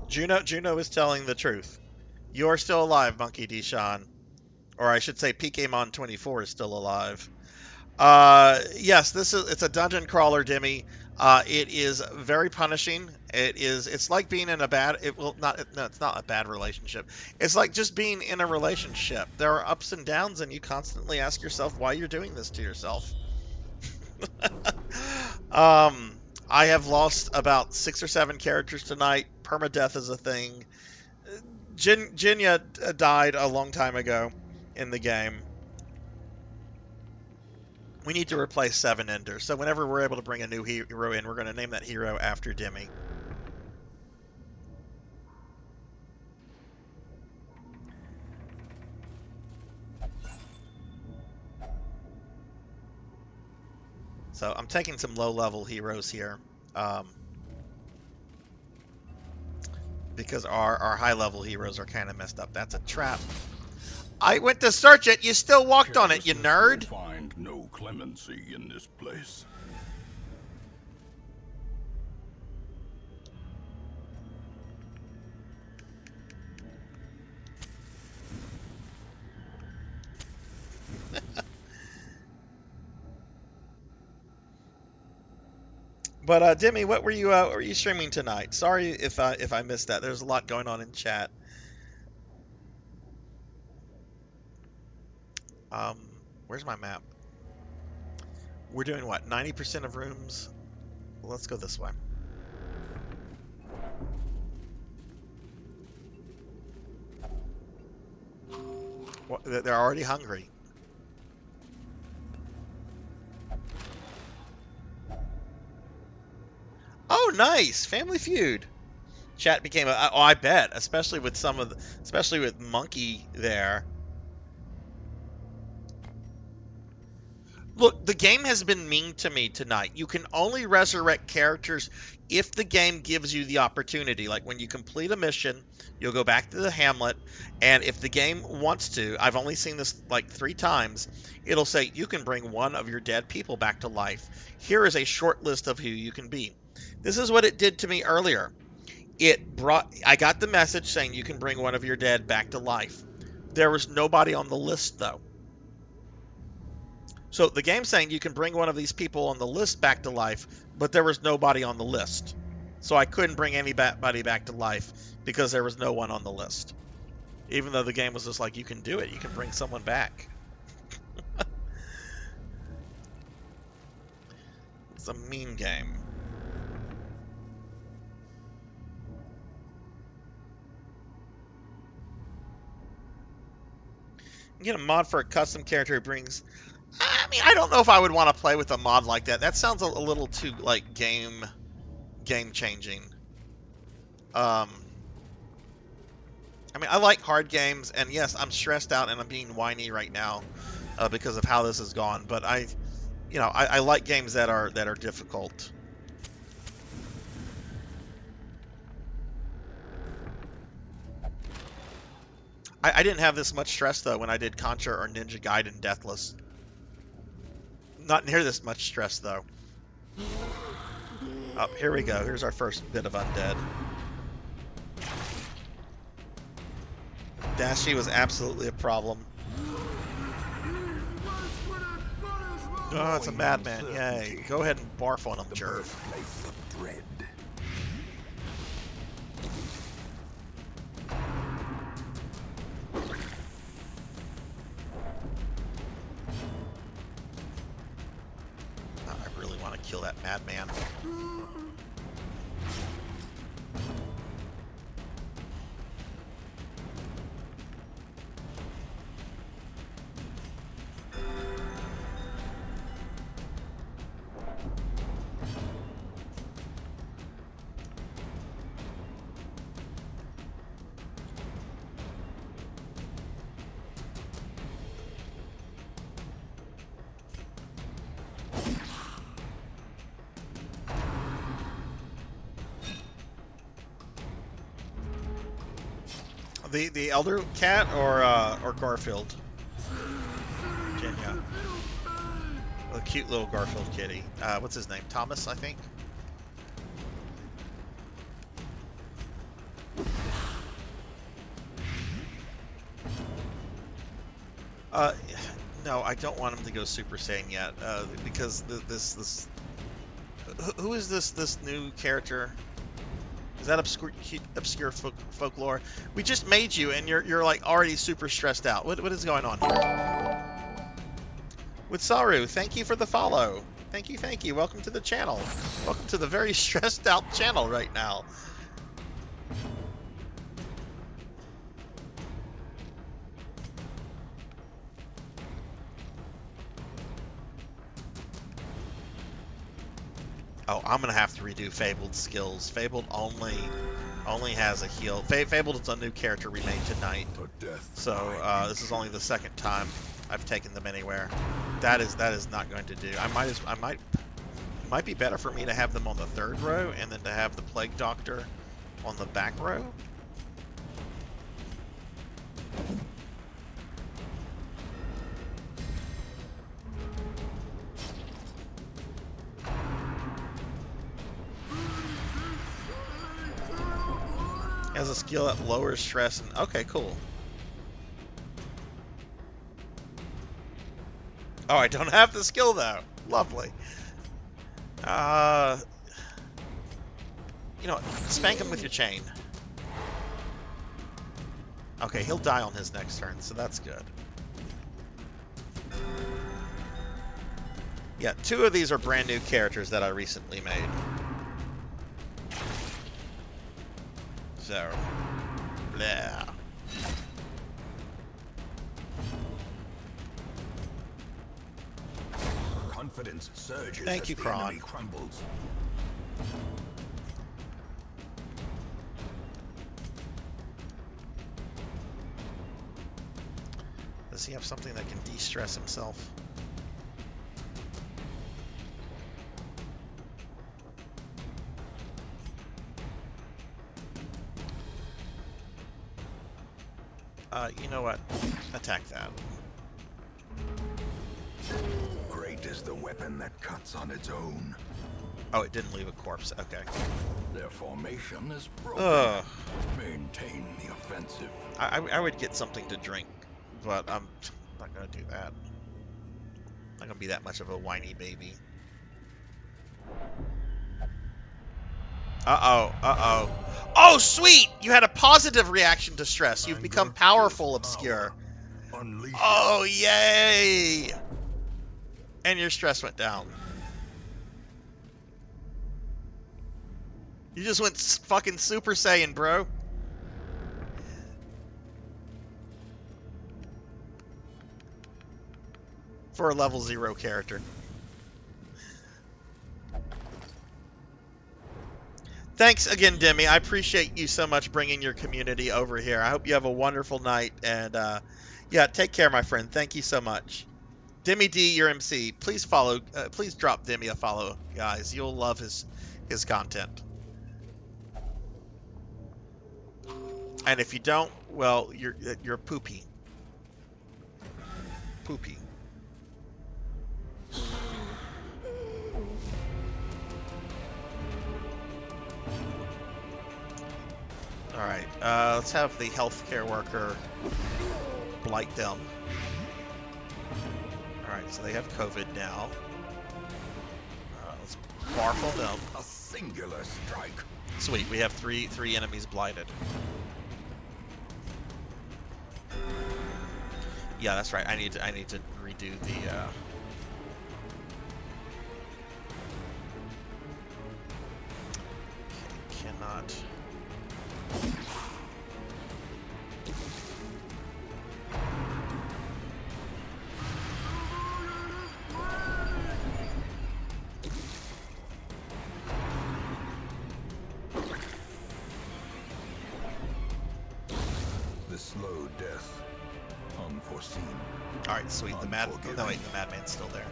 Juno is telling the truth. You're still alive, Monkey D. Sean. Or I should say PKMon24 is still alive. Yes, it's a dungeon crawler, Demi. It is very punishing. It's like being in a bad, it's not a bad relationship. It's like just being in a relationship. There are ups and downs, and you constantly ask yourself why you're doing this to yourself. I have lost about 6 or 7 characters tonight. Permadeath is a thing. Jinya died a long time ago in the game. We need to replace 7 Ender. So whenever we're able to bring a new hero in, we're going to name that hero after Demi. So I'm taking some low-level heroes here. Because our high-level heroes are kind of messed up. That's a trap. I went to search it. You still walked on it, you nerd. Find no clemency in this place. But Demi, what were you streaming tonight? Sorry if I missed that. There's a lot going on in chat. Where's my map? We're doing what? 90% of rooms? Well, let's go this way. Well, they're already hungry. Oh, nice! Family Feud. Chat became a. Oh, I bet, especially with especially with Monkey there. Look, the game has been mean to me tonight. You can only resurrect characters if the game gives you the opportunity. Like when you complete a mission, you'll go back to the hamlet, and if the game wants to, I've only seen this like 3 times, it'll say you can bring one of your dead people back to life. Here is a short list of who you can be. This is what it did to me earlier. I got the message saying you can bring one of your dead back to life. There was nobody on the list though. So the game's saying you can bring one of these people on the list back to life, but there was nobody on the list. So I couldn't bring anybody back to life because there was no one on the list. Even though the game was just like, you can do it. You can bring someone back. It's a mean game. You get a mod for a custom character who brings... I mean, I don't know if I would want to play with a mod like that. That sounds a little too, like, game changing. I mean, I like hard games, and yes, I'm stressed out and I'm being whiny right now because of how this has gone. But I like games that are difficult. I didn't have this much stress though when I did Contra or Ninja Gaiden Deathless. Not near this much stress though. Oh, here we go. Here's our first bit of undead. Dashi was absolutely a problem. Oh, it's a madman. Yay. Go ahead and barf on him, Jerv. I really want to kill that madman. The elder cat or Garfield? Virginia. A cute little Garfield kitty. What's his name? Thomas, I think. No, I don't want him to go Super Saiyan yet, because this who is this new character? Is that obscure folklore? We just made you, and you're like already super stressed out. What is going on here? With Saru, thank you for the follow. Thank you. Welcome to the channel. Welcome to the very stressed out channel right now. Oh, I'm gonna have to redo Fabled skills. Fabled only has a heal. Fabled is a new character we made tonight, so this is only the second time I've taken them anywhere. That is not going to do. It might be better for me to have them on the third row and then to have the Plague Doctor on the back row. Has a skill that lowers stress and okay, cool. Oh, I don't have the skill though. Lovely. You know what? Spank him with your chain. Okay, he'll die on his next turn, so that's good. Yeah, 2 of these are brand new characters that I recently made. So, blah. Confidence surges. Thank you, Kron. Crumbles. Does he have something that can de-stress himself? You know what? Attack that. Great is the weapon that cuts on its own. Oh, it didn't leave a corpse. Okay. Their formation is broken. Maintain the offensive. I would get something to drink, but I'm not gonna do that. Not gonna be that much of a whiny baby. Uh-oh. Oh, sweet! You had a positive reaction to stress. You've become powerful, Obscure. Oh, yay! And your stress went down. You just went fucking Super Saiyan, bro. For a level 0 character. Thanks again, Demi. I appreciate you so much bringing your community over here. I hope you have a wonderful night. And, yeah, take care, my friend. Thank you so much. Demi D, your MC. Please follow. Please drop Demi a follow, guys. You'll love his content. And if you don't, well, you're poopy. Poopy. All right. Let's have the healthcare worker blight them. All right. So they have COVID now. Let's barf on them. A singular strike. Sweet. We have three enemies blighted. Yeah, that's right. I need to redo the. Okay, cannot. The slow death. Unforeseen. All right, sweet. The madman's still there.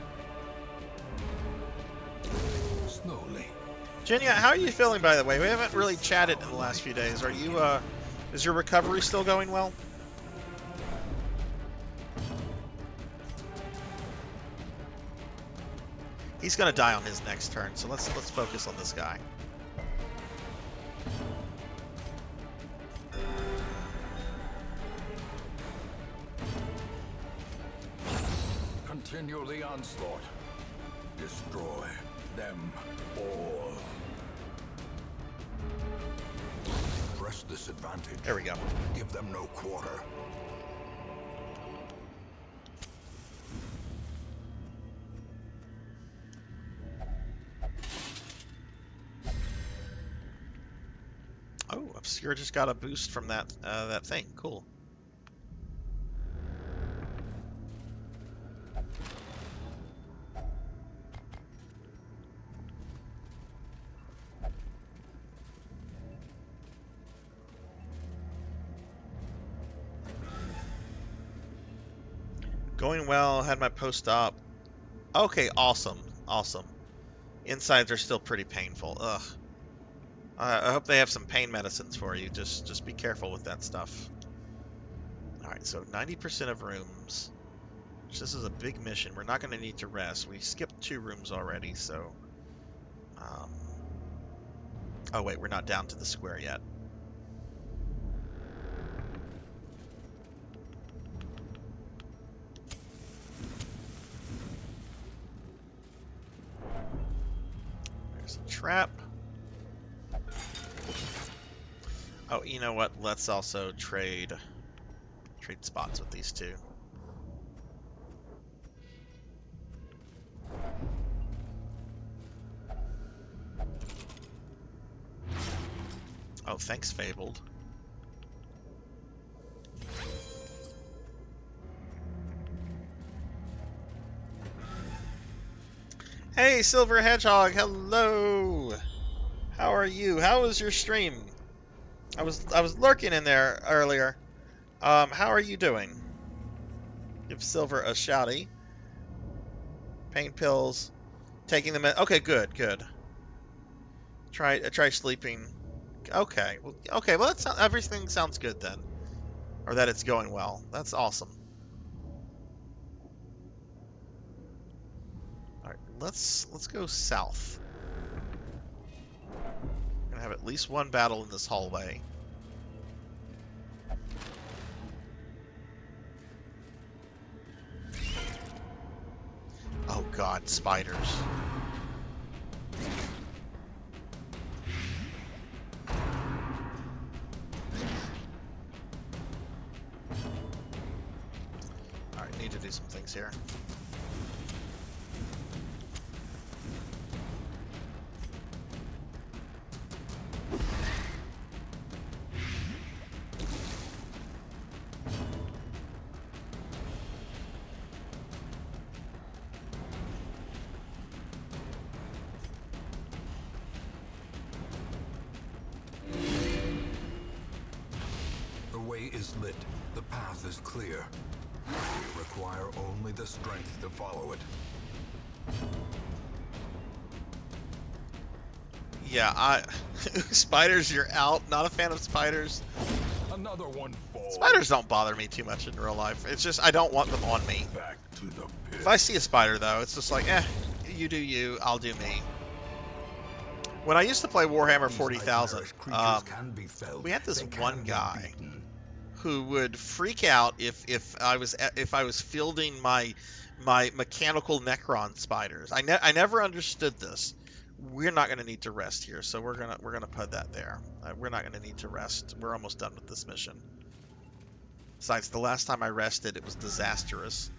Slowly. Jenya, how are you feeling, by the way? We haven't really chatted in the last few days. Are you, is your recovery still going well? He's gonna die on his next turn, so let's focus on this guy. Continue the onslaught. Destroy them all. Press this advantage. There we go. Give them no quarter. Oh, Obscure just got a boost from that that thing. Cool. Going well, had my post-op. Okay, awesome. Awesome. Insides are still pretty painful. Ugh. I hope they have some pain medicines for you. Just be careful with that stuff. Alright, so 90% of rooms. Which this is a big mission. We're not going to need to rest. We skipped 2 rooms already, so... Oh wait, we're not down to the square yet. There's a trap. Oh, you know what? Let's also trade spots with these two. Oh, thanks, Fabled. Hey, Silver Hedgehog, hello. How are you? How was your stream? I was lurking in there earlier. How are you doing? Give Silver a shouty. Pain pills. Taking them. Okay, good. Try sleeping. Okay. Well, that's everything sounds good then, or that it's going well. That's awesome. All right, let's go south. Gonna have at least one battle in this hallway. Oh God, spiders. Alright, need to do some things here. is lit. The path is clear. We require only the strength to follow it. Yeah, spiders, you're out. Not a fan of spiders. Another one falls. Spiders don't bother me too much in real life. It's just I don't want them on me. Back to the pit. If I see a spider, though, it's just like, you do you, I'll do me. When I used to play Warhammer 40,000, we had this one guy who would freak out if I was fielding my mechanical Necron spiders. I never understood this. We're not going to need to rest here, so we're gonna put that there. We're not going to need to rest. We're almost done with this mission. Besides, the last time I rested, it was disastrous.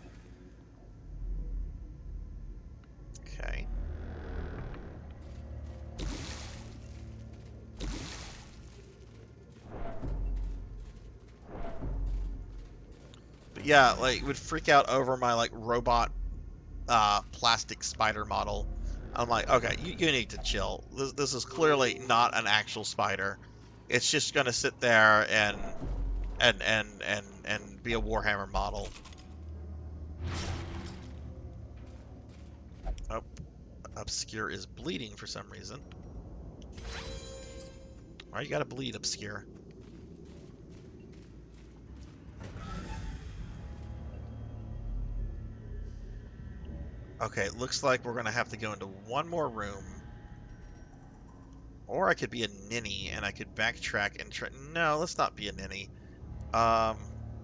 Okay. But yeah, like, would freak out over my like robot plastic spider model. I'm like, okay, you need to chill. This is clearly not an actual spider. It's just gonna sit there and be a Warhammer model. Oh, Obscure is bleeding for some reason. Why you gotta bleed, Obscure? Okay, it looks like we're gonna have to go into one more room. Or I could be a ninny and I could backtrack and try. No, let's not be a ninny.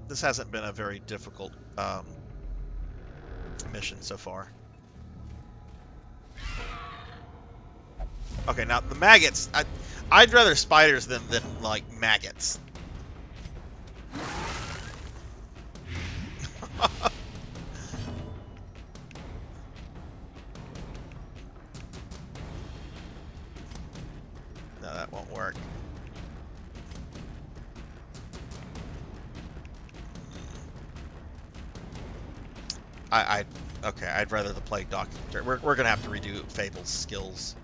This hasn't been a very difficult mission so far. Okay, now the maggots. I'd rather spiders than like maggots. No, that won't work. Okay, I'd rather the Plague Doctor. We're gonna have to redo Fable's skills.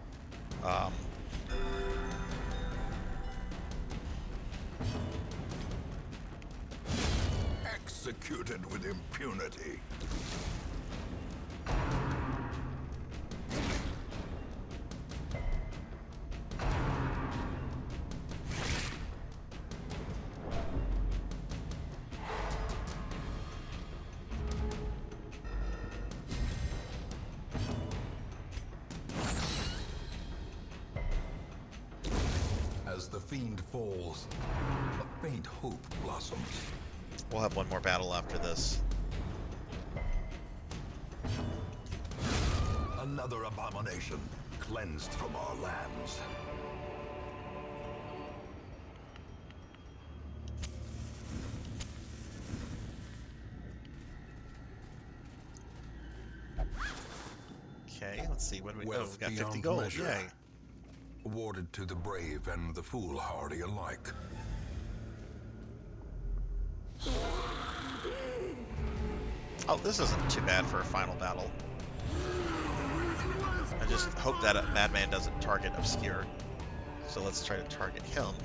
Executed with impunity. As the fiend falls, a faint hope blossoms. We'll have one more battle after this. Another abomination cleansed from our lands. Okay, let's see. What do we? Oh, we got 50 beyond gold. measure. Yay! Awarded to the brave and the foolhardy alike. Oh, this isn't too bad for a final battle. I just hope that Madman doesn't target Obscure. So let's try to target him.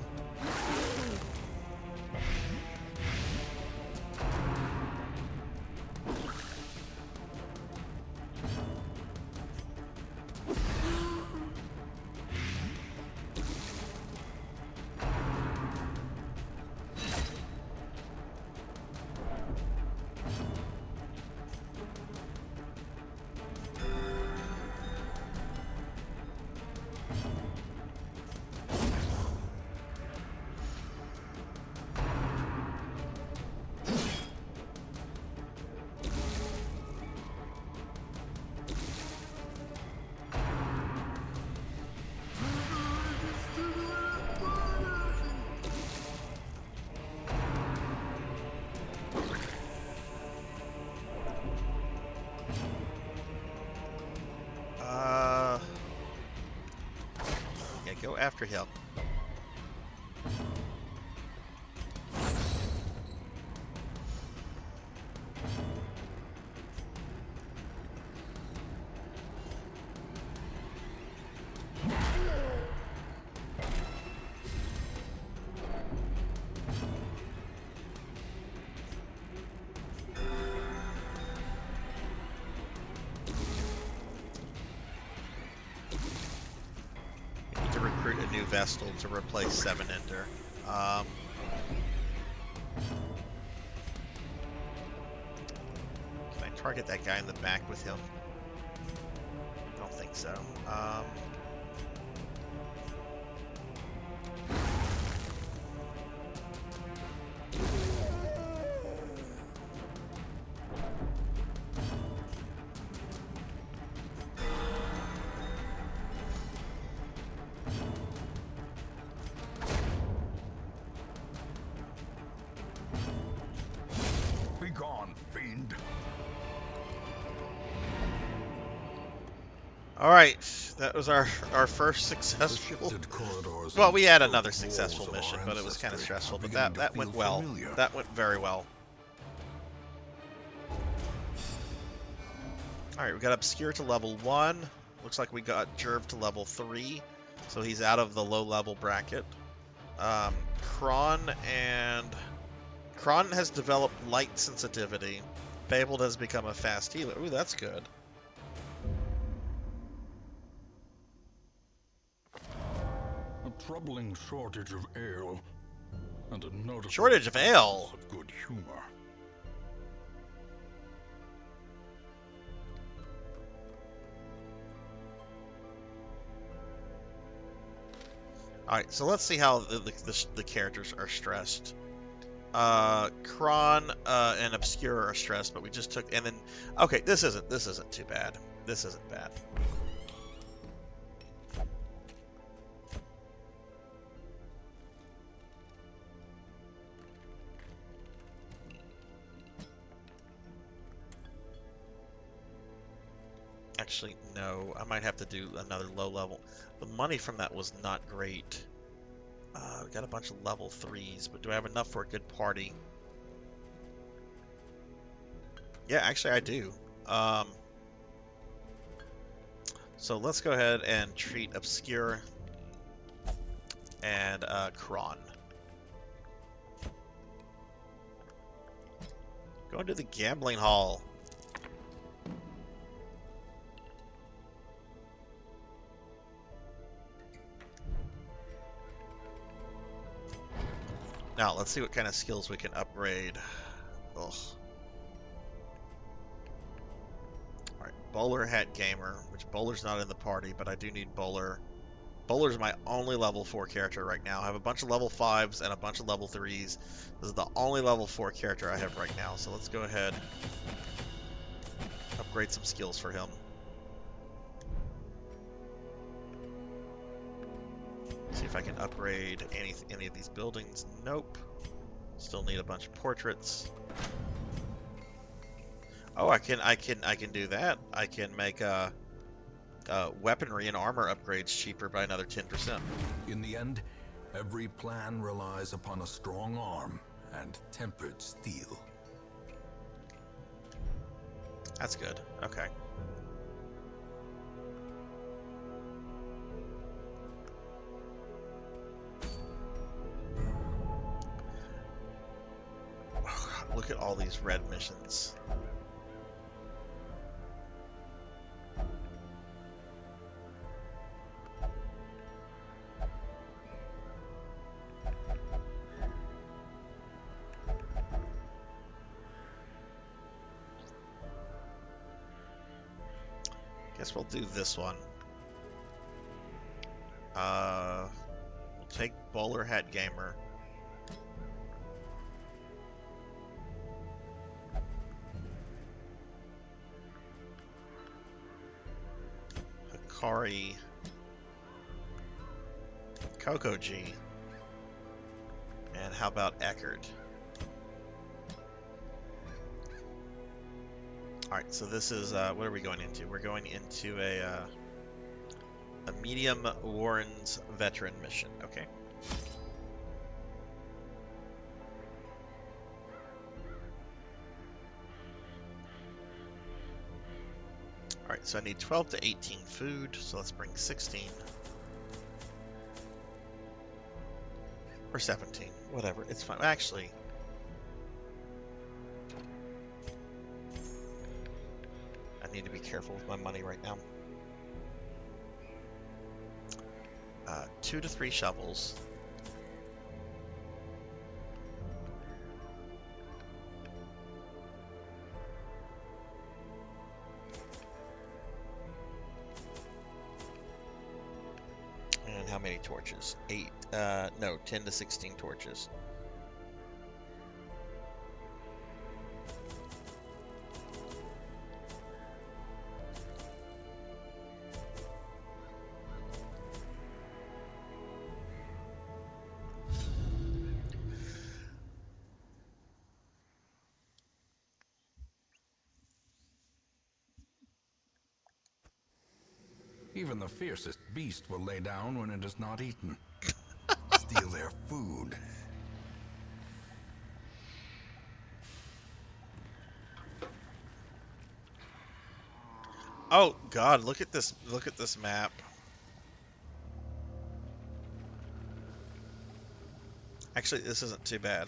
Yeah, go after him. Vestal to replace 7 Ender. Can I target that guy in the back with him? I don't think so. Be gone, fiend. All right, that was our first successful. Well, we had another successful mission, but it was kind of stressful. But that went well. That went very well. All right, we got Obscure to level 1. Looks like we got Jerv to level 3, so he's out of the low level bracket. Kron has developed light sensitivity. Fabled has become a fast healer. Ooh, that's good. A troubling shortage of ale, and a noticeable Shortage of ale. Of good humor. All right, so let's see how the characters are stressed. Kron and Obscure are stressed, but we just took, and then okay, this isn't too bad. This isn't bad. Actually, no, I might have to do another low level. The money from that was not great. We got a bunch of level 3s, but do I have enough for a good party? Yeah, actually I do. So let's go ahead and treat Obscure and Kron. Going to the gambling hall. Now, let's see what kind of skills we can upgrade. Ugh. Alright, Bowler Hat Gamer, which Bowler's not in the party, but I do need Bowler. Bowler's my only level 4 character right now. I have a bunch of level 5s and a bunch of level 3s. This is the only level 4 character I have right now, so let's go ahead and upgrade some skills for him. See if I can upgrade any of these buildings. Nope. Still need a bunch of portraits. Oh, I can do that. I can make weaponry and armor upgrades cheaper by another 10%. In the end, every plan relies upon a strong arm and tempered steel. That's good. Okay. Look at all these red missions. Guess we'll do this one. We'll take Bowler Hat Gamer. Hikari, Coco G, and how about Eckerd? Alright, so this is, what are we going into? We're going into a medium Warren's veteran mission, okay. Alright, so I need 12 to 18 food, so let's bring 16. Or 17, whatever, it's fine. Actually, I need to be careful with my money right now. 2 to 3 shovels. And how many torches? 8, no, 10 to 16 torches. Even the fiercest beast will lay down when it is not eaten. Steal their food. Oh God, look at this map. Actually, this isn't too bad.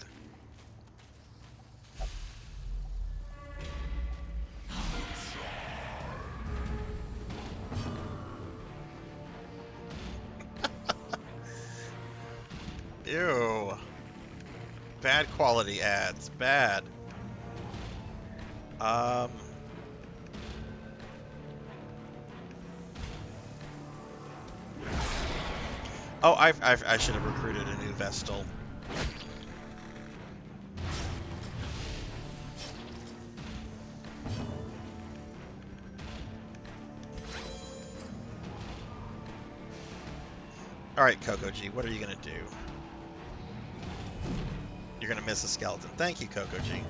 Ew. Bad quality ads. Bad. Oh, I should have recruited a new Vestal. Alright, Coco G, what are you gonna do? You're gonna miss a skeleton. Thank you, Coco G.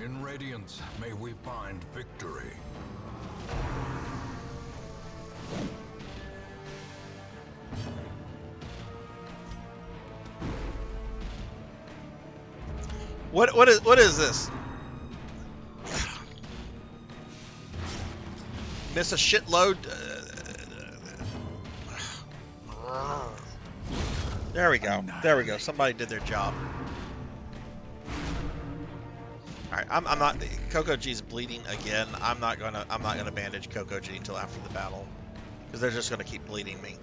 In Radiance, may we find victory. What is this? Miss a shitload. There we go. There we go. Somebody did their job. All right, I'm not. Coco G's bleeding again. I'm not gonna bandage Coco G until after the battle, because they're just gonna keep bleeding me.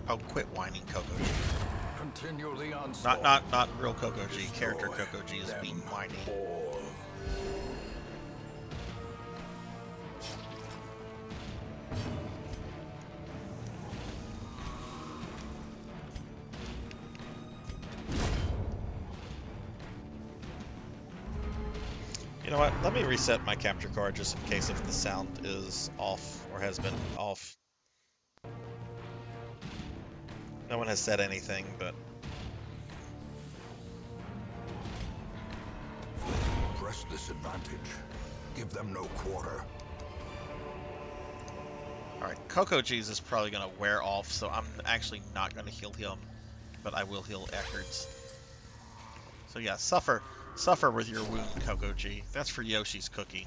Oh, quit whining, Coco G. Continue the onslaught. Not real Coco G. Character Coco G is being whiny. You know what? Let me reset my capture card just in case if the sound is off or has been off. No one has said anything, but... Press this advantage. Give them no quarter. Alright, Coco G's is probably going to wear off, so I'm actually not going to heal him, but I will heal Eckards. So yeah, suffer with your wound, Coco G. That's for Yoshi's cookie.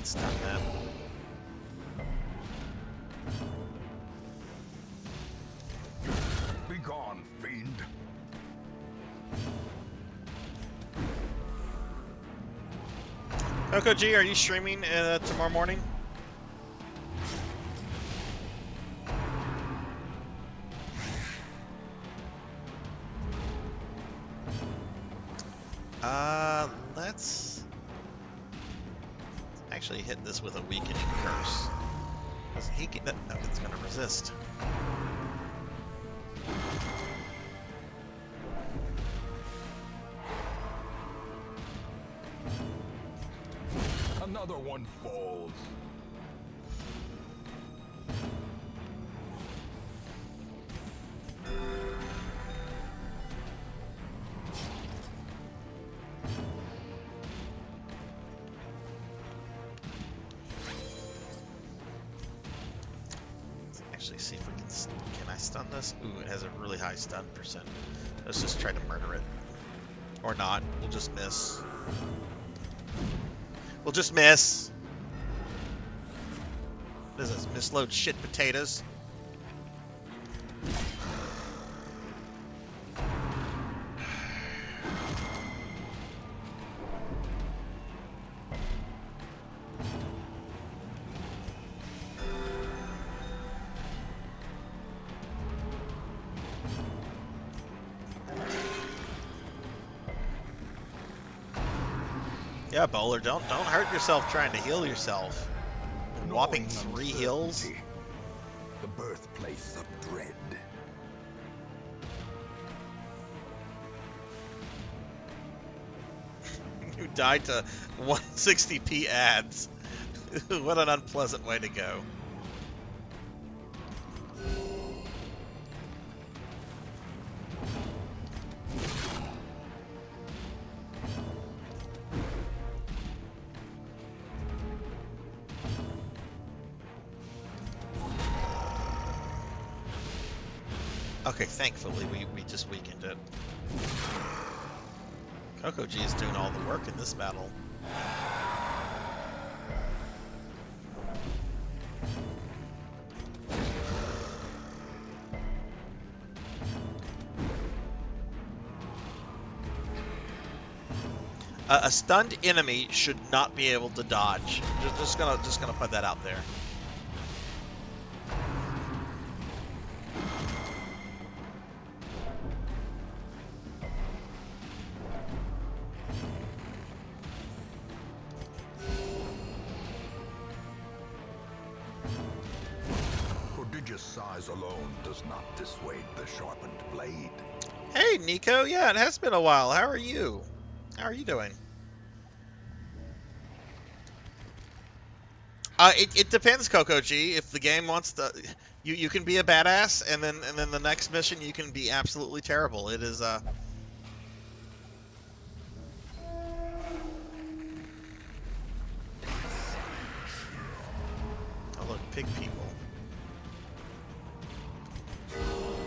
Stop that. Be gone, fiend. Coco G, are you streaming tomorrow morning? Let's actually hit this with a weakening curse. He can, no, it's gonna resist. Another one falls. Actually, see if we can I stun this? Ooh, it has a really high stun percent. Let's just try to murder it. Or not. We'll just miss. We'll just miss. What is this? Misload shit potatoes? Yeah, Bowler, don't hurt yourself trying to heal yourself. Whopping 3 heals. The birthplace of dread. You died to 160p ads. What an unpleasant way to go. Okay, thankfully we just weakened it. Coco G is doing all the work in this battle. A stunned enemy should not be able to dodge. Just gonna put that out there. Prodigious size alone does not dissuade the sharpened blade. Hey, Nico. Yeah, it has been a while. How are you? How are you doing? It depends, Coco G. If the game wants to, you can be a badass, and then the next mission you can be absolutely terrible. It is Oh look, pig people.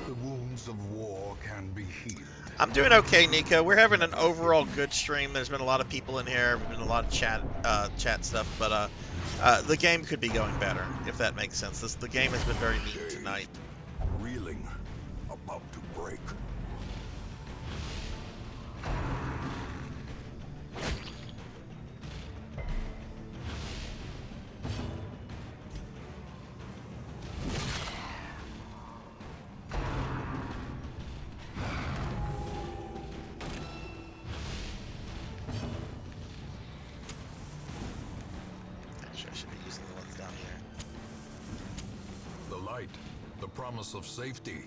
The wounds of war can be healed. I'm doing okay, Nico. We're having an overall good stream. There's been a lot of people in here. There's been a lot of chat stuff, but the game could be going better, if that makes sense. The game has been very neat tonight. Reeling, about to break. Actually, I should be using the ones down here. The light, the promise of safety.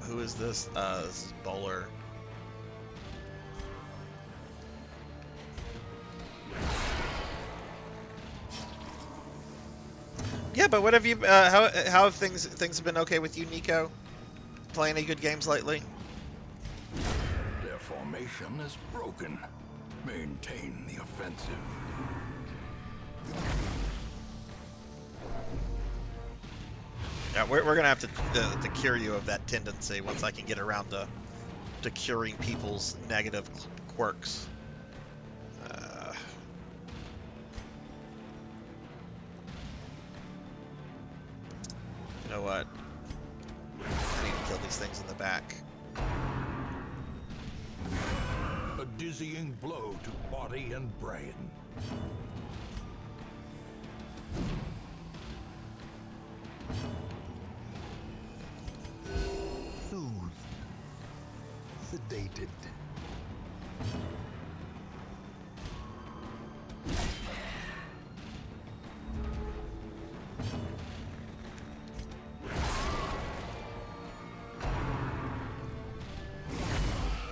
Who is this? This is Bowler. Yeah, but what have you? How have things been okay with you, Nico? Playing any good games lately? Their formation is broken. Maintain the offensive. Yeah, we're gonna have to cure you of that tendency once I can get around to curing people's negative quirks. You know what? I need to kill these things in the back. A dizzying blow to body and brain. Soothe. outdated.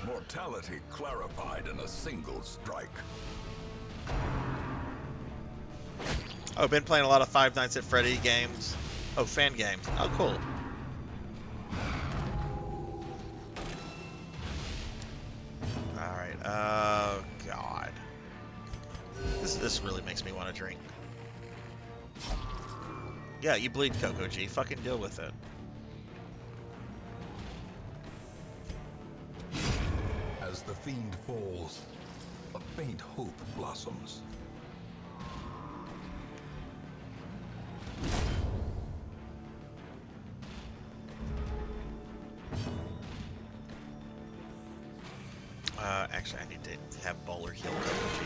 Mortality clarified in a single strike. Oh, been playing a lot of Five Nights at Freddy games. Oh, fan games. Oh, cool. Alright, oh, God. This really makes me want to drink. Yeah, you bleed, Coco G. Fucking deal with it. As the fiend falls, a faint hope blossoms. Actually, I need to have Bowler heal Coco G.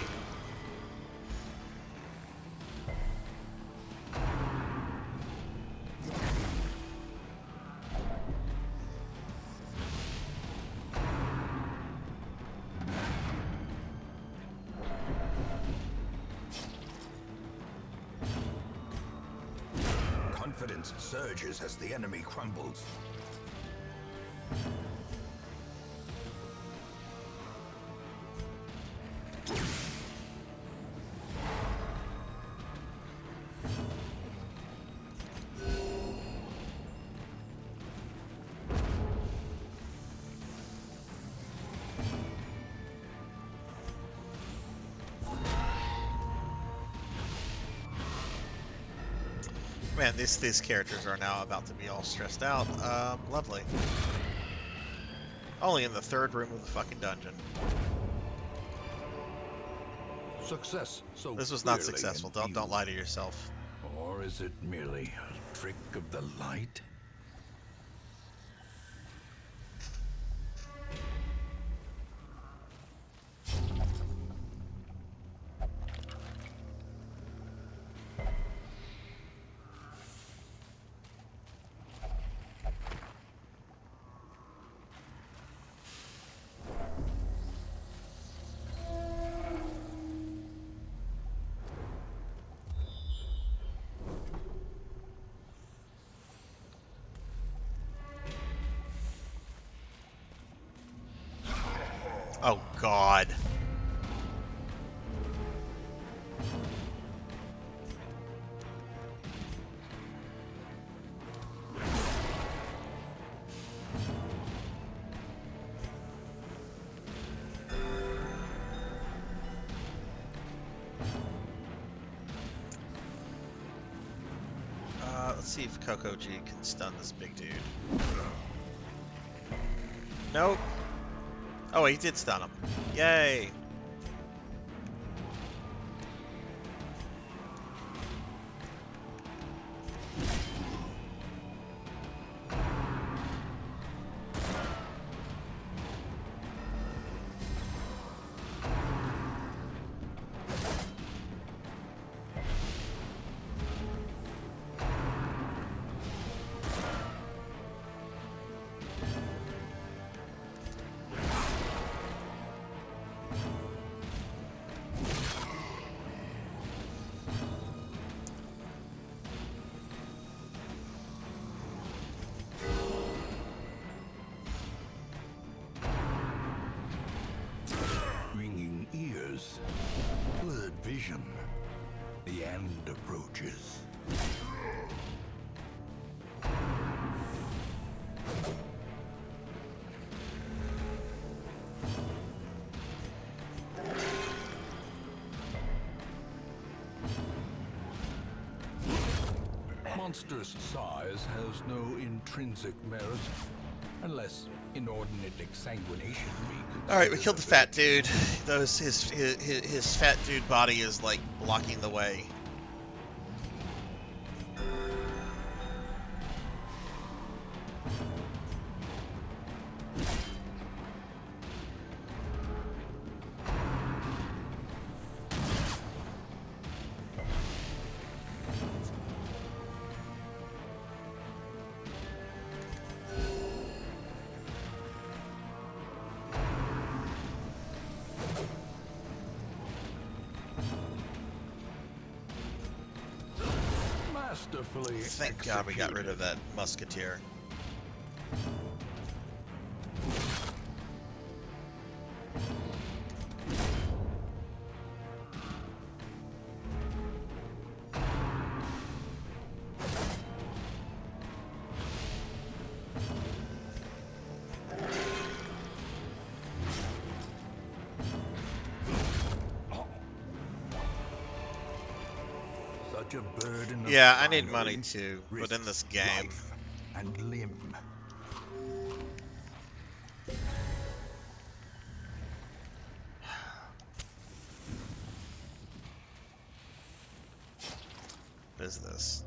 Confidence surges as the enemy crumbles. Man, these characters are now about to be all stressed out. Lovely. Only in the third room of the fucking dungeon. Success so This was not clearly successful. in view. Don't lie to yourself. Or is it merely a trick of the light? Oh, God. Let's see if Coco G can stun this big dude. Nope. Oh, he did stun him. Yay! Ringing ears, blurred vision. The end approaches. Monstrous size has no intrinsic merit, unless inordinate exsanguination be. All right, we killed the fat dude. His fat dude body is like blocking the way. masterfully Thank God we got rid of that musketeer. Such a burden of Yeah, I need finery money too, but in this risks game. life and limb. What is this?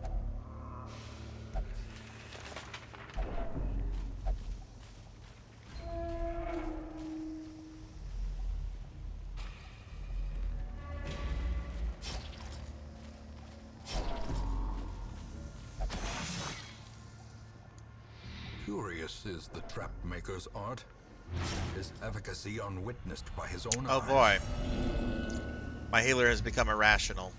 Curious is the trap maker's art. His efficacy unwitnessed by his own Oh eyes. boy. My healer has become irrational.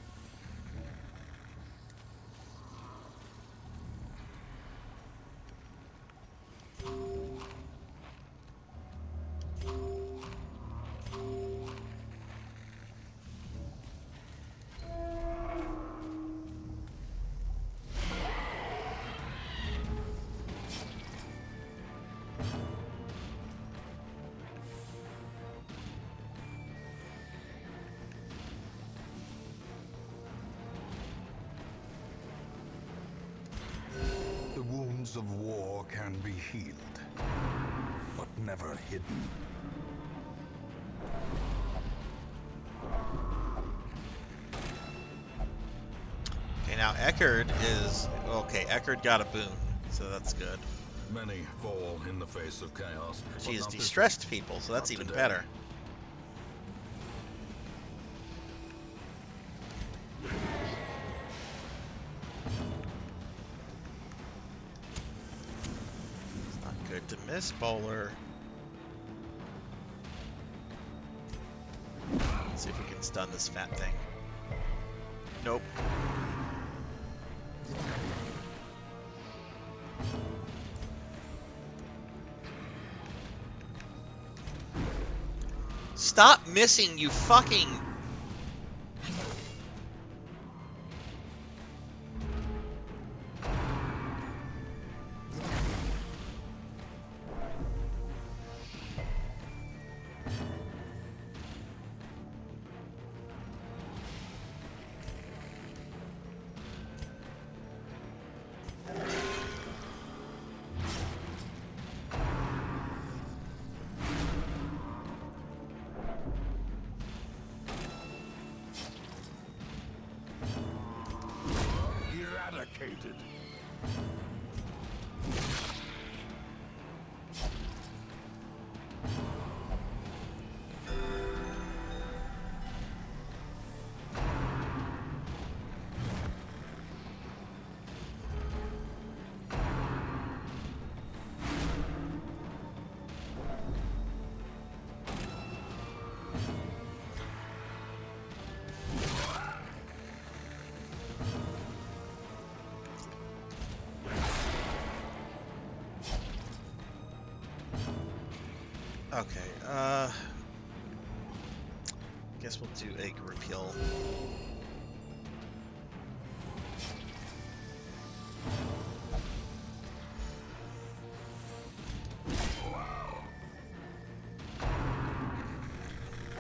The wounds of war can be healed, but never hidden. Okay, now Eckerd is... Okay, Eckerd got a boon, so that's good. Many fall in the face of chaos. She but has not this distressed one. people, so that's Not even today. better. It's not good to miss, bowler. Let's see if we can stun this fat thing. Nope. Stop missing, you fucking... Eradicated. Okay, guess we'll do a group heal.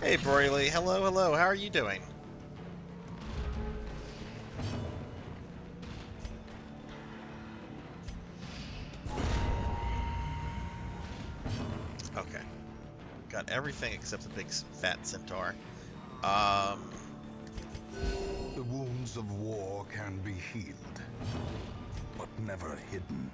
Hey, Broily. Hello, hello. How are you doing? Okay. Got everything except the big fat centaur. The wounds of war can be healed, but never hidden.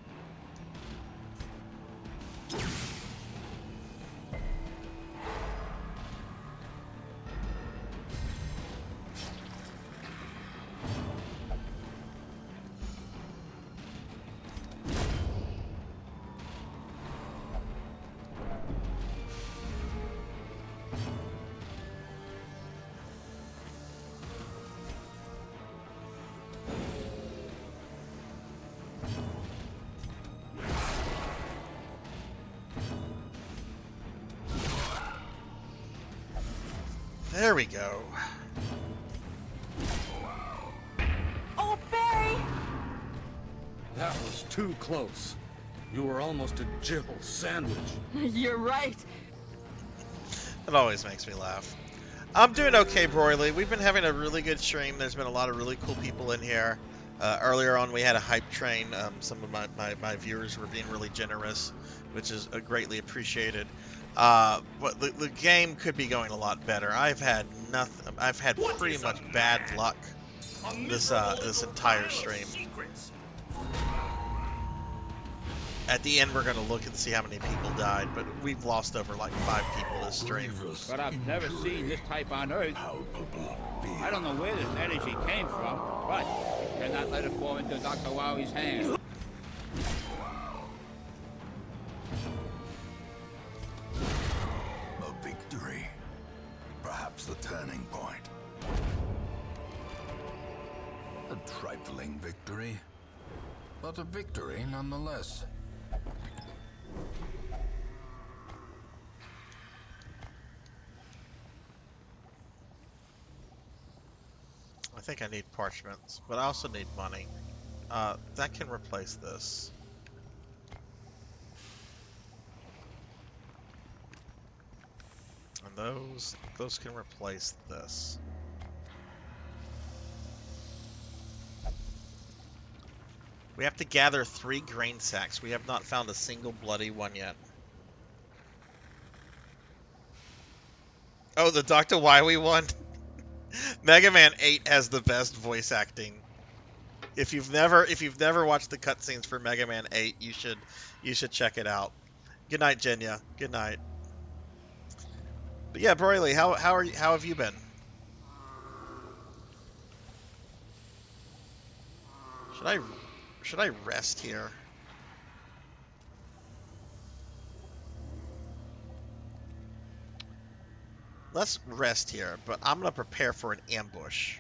There we go. Oh, Barry! That was too close. You were almost a Jill sandwich. You're right. It always makes me laugh. I'm doing okay, Broily. We've been having a really good stream. There's been a lot of really cool people in here. Earlier on, we had a hype train. Some of my viewers were being really generous, which is greatly appreciated. But the game could be going a lot better. I've had nothing. I've had pretty much bad luck this entire stream. At the end, we're going to look and see how many people died, but we've lost over like 5 people this stream. But I've never seen this type on Earth. I don't know where this energy came from, but cannot let it fall into Dr. Wowie's hands. A victory. Perhaps the turning point. A trifling victory, but a victory nonetheless. I think I need parchments, but I also need money. That can replace this. And those can replace this. We have to gather 3 grain sacks. We have not found a single bloody one yet. Oh, the Dr. Wily one? Mega Man 8 has the best voice acting. If you've never watched the cutscenes for Mega Man 8, you should check it out. Good night, Jenya. Good night. But yeah, Broily, how have you been? Should I rest here? Let's rest here, but I'm gonna prepare for an ambush.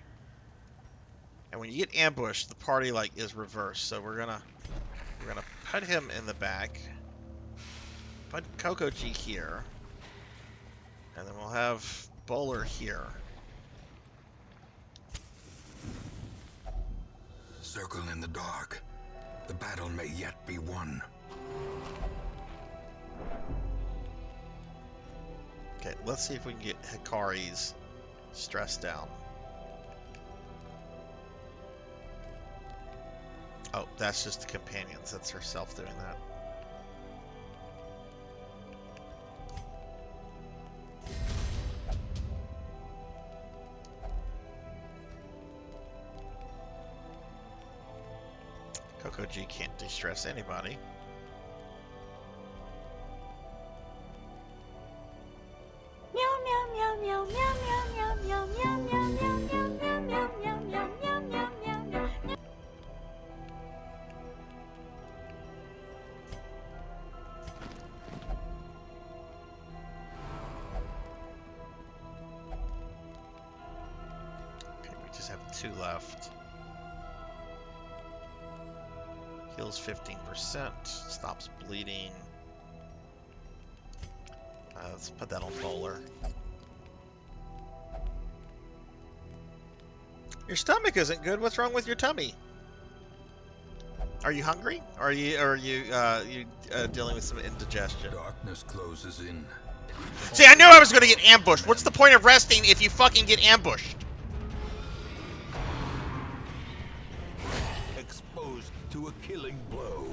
And when you get ambushed, the party is reversed. So we're gonna put him in the back. Put Coco G here. And then we'll have Bowler here. Circle in the dark. The battle may yet be won. Okay, let's see if we can get Hikari's stress down. Oh, that's just the companions. That's herself doing that. Coco G can't distress anybody. Okay, we just have 2 left. Heals 15%, stops bleeding. Let's put that on Bowler. Your stomach isn't good. What's wrong with your tummy? Are you hungry? Or are you dealing with some indigestion? Darkness closes in. See, I knew I was going to get ambushed. What's the point of resting if you fucking get ambushed? Exposed to a killing blow.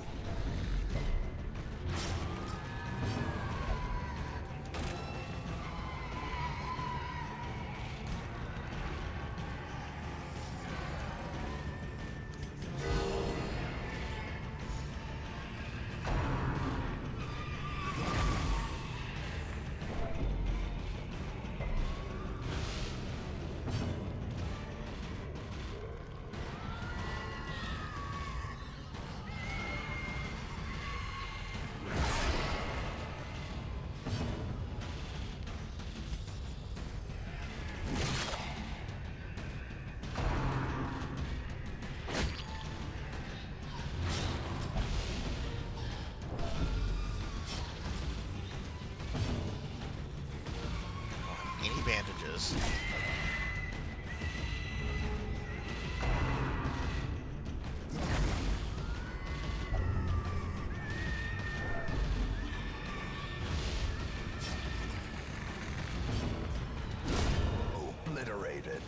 bandages. Obliterated.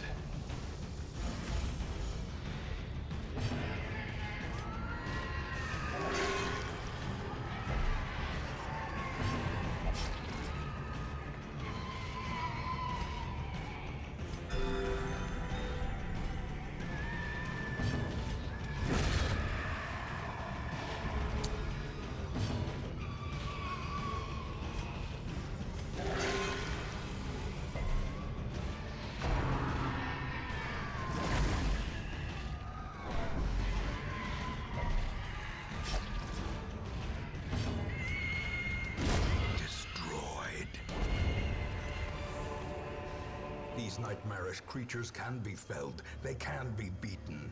These nightmarish creatures can be felled. They can be beaten.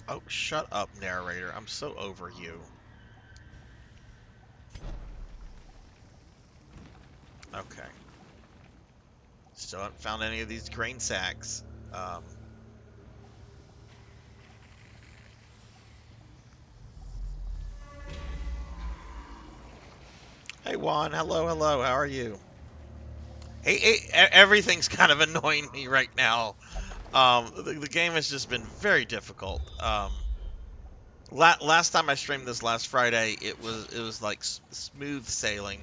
Oh, shut up, narrator. I'm so over you. Okay. Still haven't found any of these grain sacks. Hey, Juan. Hello, hello. How are you? Hey, everything's kind of annoying me right now. The game has just been very difficult. Last time I streamed this last Friday, it was like smooth sailing.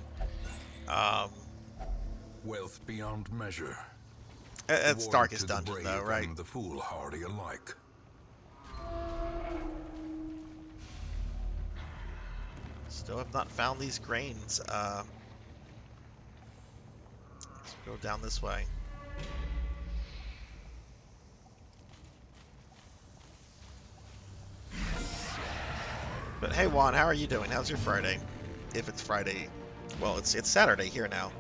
Wealth beyond measure. It's Darkest Dungeon, though, right? And the foolhardy alike. Still have not found these grains. Let's go down this way. But hey, Juan, how are you doing? How's your Friday? If it's Friday, well, it's Saturday here now.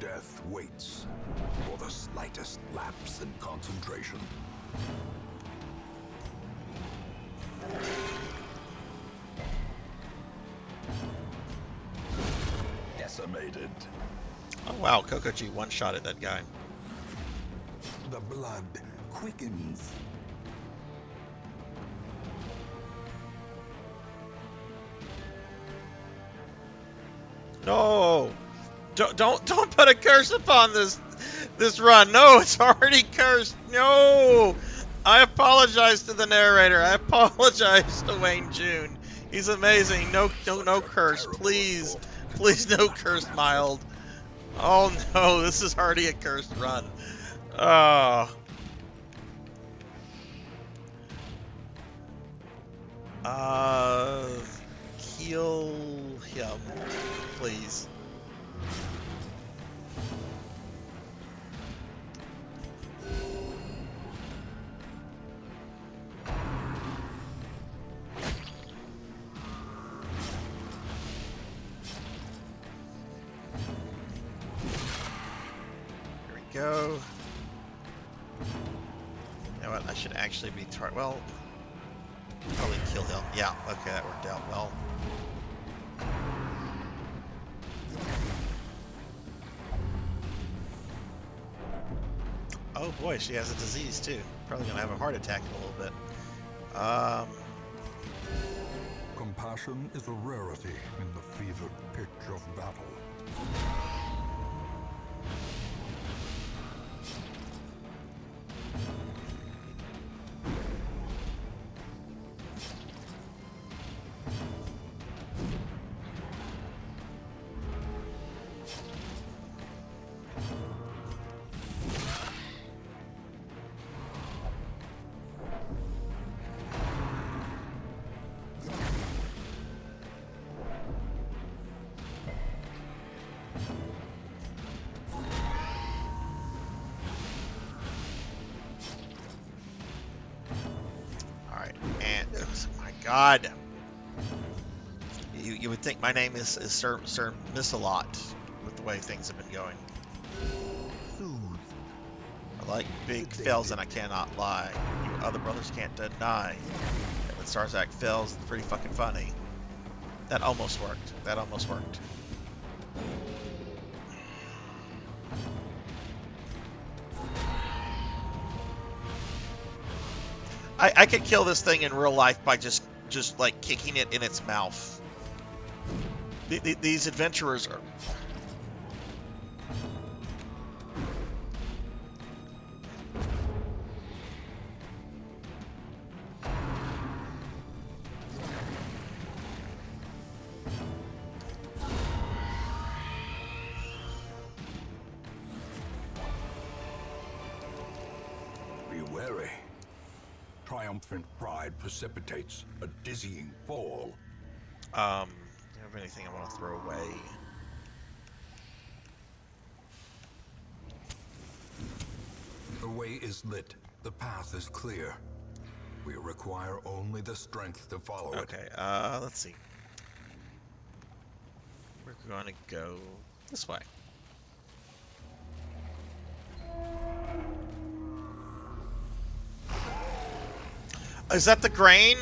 Death waits for the slightest lapse in concentration. Decimated. Oh wow, Coco G one-shotted that guy. The blood quickens. No! Don't put a curse upon this run. No, it's already cursed. No! I apologize to the narrator. I apologize to Wayne June. He's amazing. No curse, please. Please, no curse, mild. Oh no, this is already a cursed run. Oh. Heal him, please. Go. You know what? I should actually be well. Probably kill him. Yeah. Okay, that worked out well. Oh boy, she has a disease too. Probably gonna have a heart attack in a little bit. Compassion is a rarity in the fevered pitch of battle. God. You would think my name is Sir Missalot with the way things have been going. I like big fails and I cannot lie. You other brothers can't deny. And when Sarzac fails, it's pretty fucking funny. That almost worked. That almost worked. I could kill this thing in real life by just like kicking it in its mouth. These adventurers are... Be wary. Triumphant pride precipitates a dizzying fall. Do you have anything I want to throw away? The way is lit. The path is clear. We require only the strength to follow it. Okay, let's see. We're going to go this way. Is that the grain?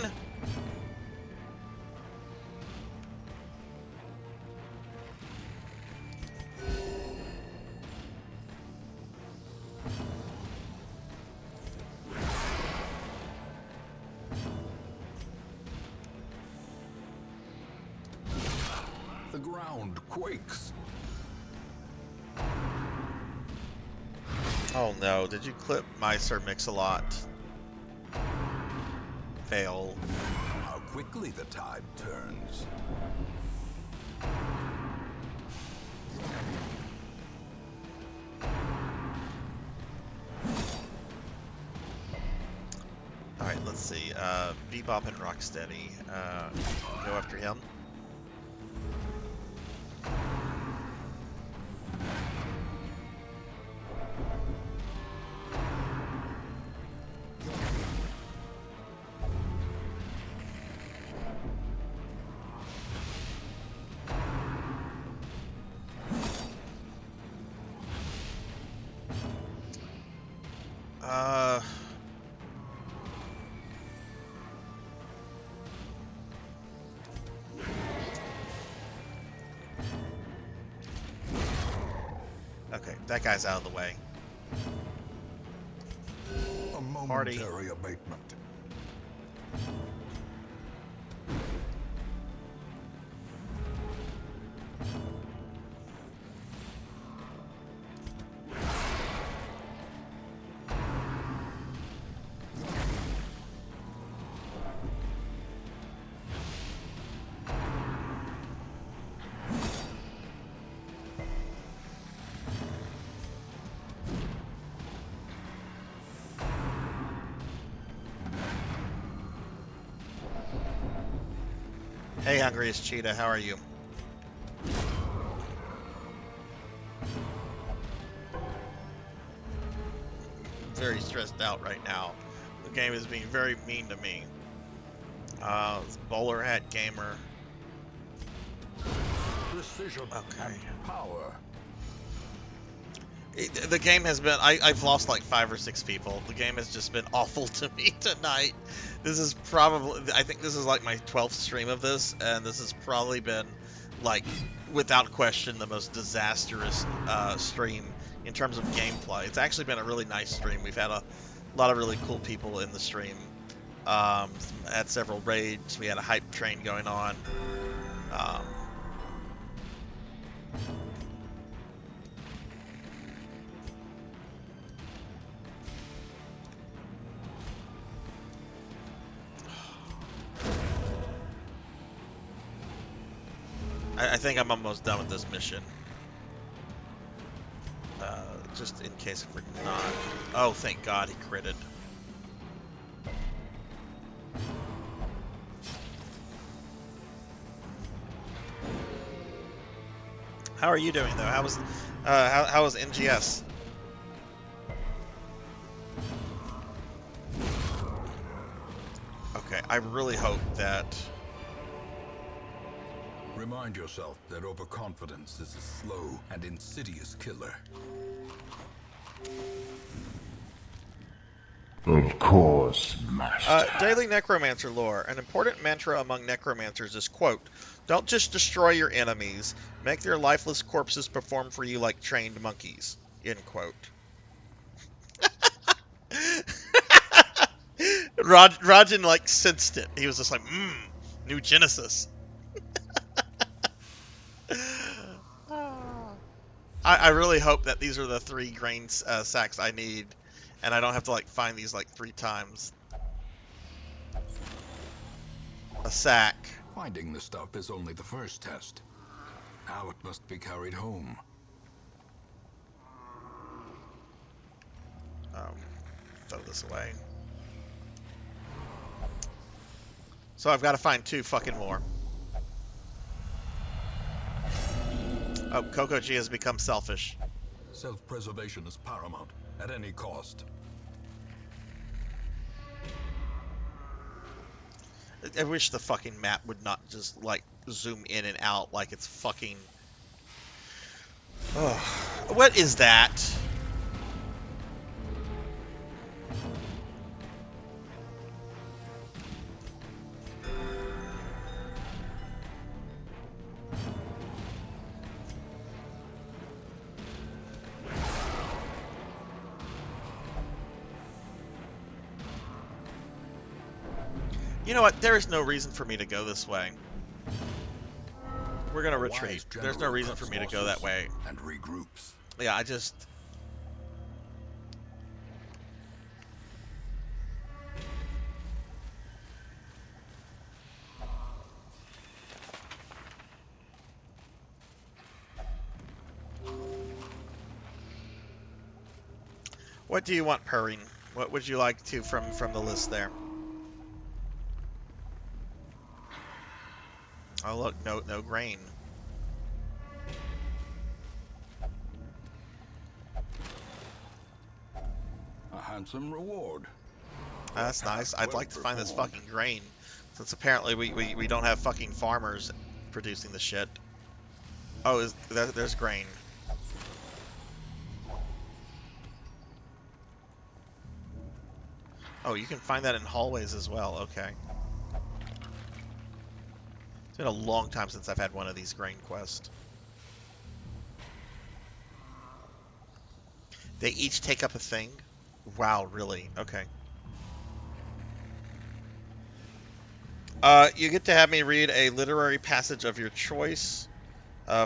The ground quakes. Oh no, did you clip my Sir Mix-a-Lot? Fail. How quickly the tide turns. Alright, let's see. Bebop and Rocksteady. Go after him. Okay, that guy's out of the way. A momentary abatement. Hey, Hungriest Cheetah, how are you? I'm very stressed out right now. The game is being very mean to me. Bowler Hat Gamer. Precision and power. The game has been... I've lost like 5 or 6 people. The game has just been awful to me tonight. This is probably... I think this is like my 12th stream of this, and this has probably been, like, without question, the most disastrous stream in terms of gameplay. It's actually been a really nice stream. We've had a lot of really cool people in the stream. Had several raids. We had a hype train going on. I think I'm almost done with this mission. Just in case if we're not. Oh, thank God he critted. How are you doing though? How was NGS? Okay, I really hope that... Remind yourself that overconfidence is a slow and insidious killer. Of course, Master. Daily Necromancer lore. An important mantra among necromancers is, quote, "Don't just destroy your enemies, make their lifeless corpses perform for you like trained monkeys," end quote. Rajan, like, sensed it. He was just like, new Genesis. I really hope that these are the 3 grain sacks I need, and I don't have to, like, find these, like, 3 times. A sack. Finding the stuff is only the first test. Now it must be carried home. Throw this away. So I've got to find 2 fucking more. Oh, Coco G has become selfish. Self-preservation is paramount, at any cost. I wish the fucking map would not just, like, zoom in and out like it's fucking... Ugh. What is that? You know what? There is no reason for me to go this way. We're gonna retreat. There's no reason for me to go that way. And regroups. Yeah, I just... What do you want, Purring? What would you like to from the list there? Oh look, no grain. A handsome reward. That's nice. I'd like to find this fucking grain, since apparently we don't have fucking farmers producing the shit. Oh, there's grain. Oh, you can find that in hallways as well. Okay. It's been a long time since I've had one of these grain quests. They each take up a thing? Wow, really? Okay. You get to have me read a literary passage of your choice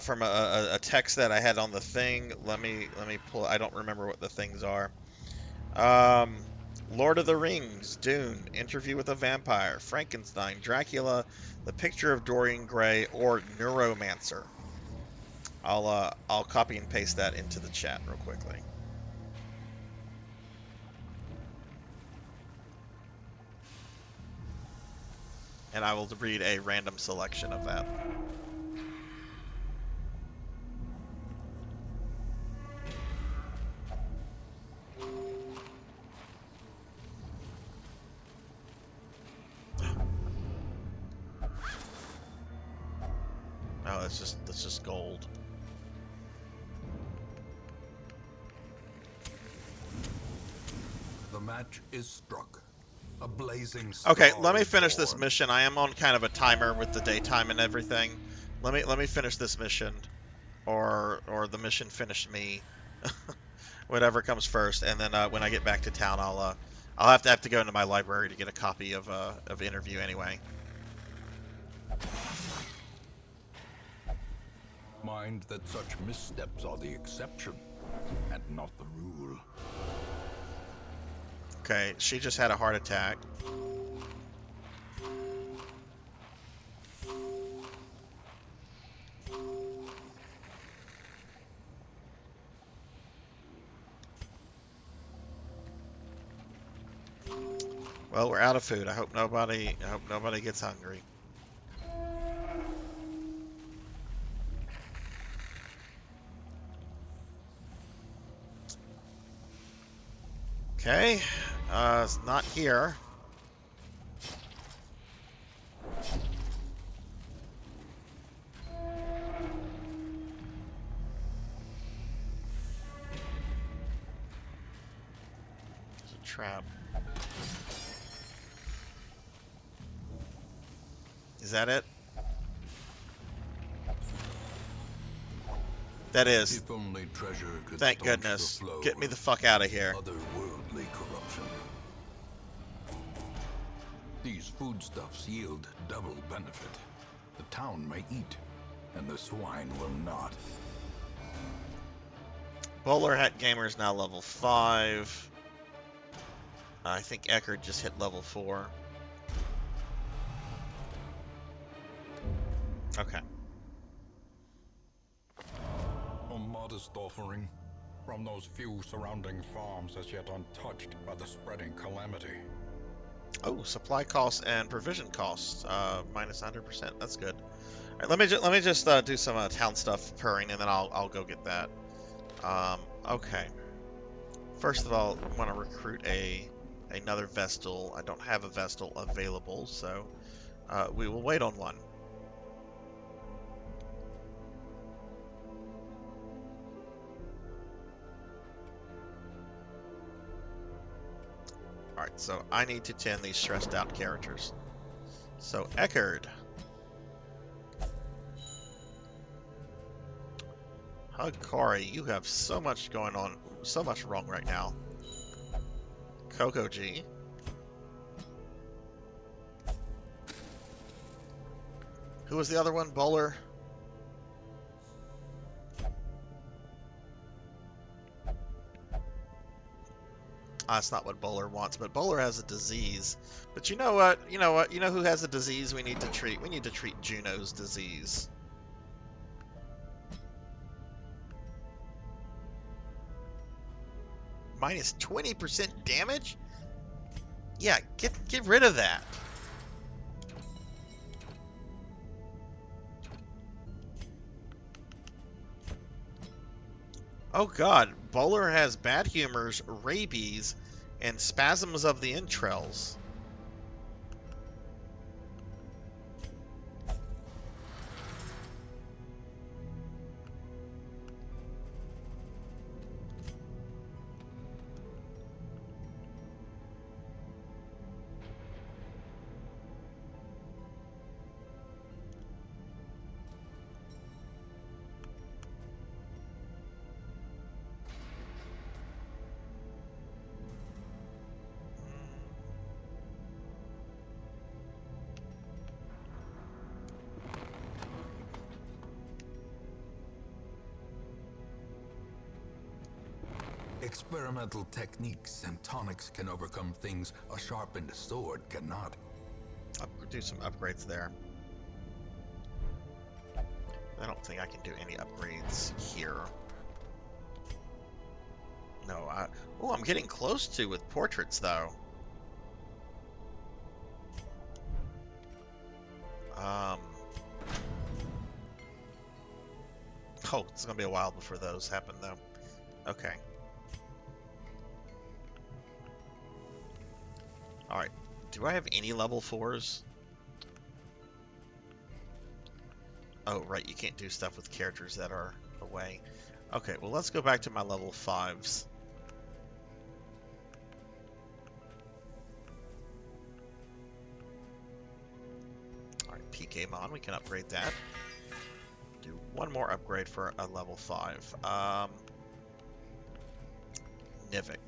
from a text that I had on the thing. Let me pull. I don't remember what the things are. Lord of the Rings, Dune, Interview with a Vampire, Frankenstein, Dracula, The Picture of Dorian Gray, or Neuromancer. I'll copy and paste that into the chat real quickly. And I will read a random selection of that. Oh, that's just gold. The match is struck. A blazing star. Okay, let me finish this mission. I am on kind of a timer with the daytime and everything. Let me finish this mission, or the mission finish me, whatever comes first. And then when I get back to town, I'll have to go into my library to get a copy of Interview anyway. Mind that such missteps are the exception, and not the rule. Okay, she just had a heart attack. Well, we're out of food. I hope nobody gets hungry. Okay, it's not here. crap. Is that it? That is. If only treasure could Thank staunch goodness. the flow Get me the of fuck out of here. otherworldly corruption. These foodstuffs yield double benefit. The town may eat, and the swine will not. Bowler Hat Gamer's now level 5. I think Eckerd just hit level 4. Okay. A modest offering from those few surrounding farms as yet untouched by the spreading calamity. Oh, supply costs and provision costs, minus 100%. That's good. All right, let me just do some town stuff purring, and then I'll go get that. Okay. First of all, I want to recruit another Vestal. I don't have a Vestal available, so we will wait on one. Alright, so I need to tend these stressed out characters. So, Eckerd. Hugkari, you have so much going on, so much wrong right now. Coco G. Who was the other one? Bowler? That's not what Bowler wants, but Bowler has a disease. But you know what? You know what? You know who has a disease we need to treat? We need to treat Juno's disease. Minus 20% damage? Yeah, get rid of that. Oh god, Bowler has bad humors, rabies, and spasms of the entrails. Experimental techniques and tonics can overcome things a sharpened sword cannot. I'll do some upgrades there. I don't think I can do any upgrades here. No, oh, I'm getting close to with portraits, though. Oh, it's gonna be a while before those happen, though. Okay. Alright, do I have any level 4s? Oh, right, you can't do stuff with characters that are away. Okay, well, let's go back to my level 5s. Alright, PKmon, we can upgrade that. Do one more upgrade for a level 5. Nivik.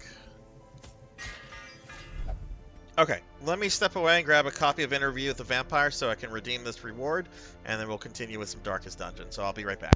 Okay, let me step away and grab a copy of Interview with the Vampire so I can redeem this reward, and then we'll continue with some Darkest Dungeon, so I'll be right back.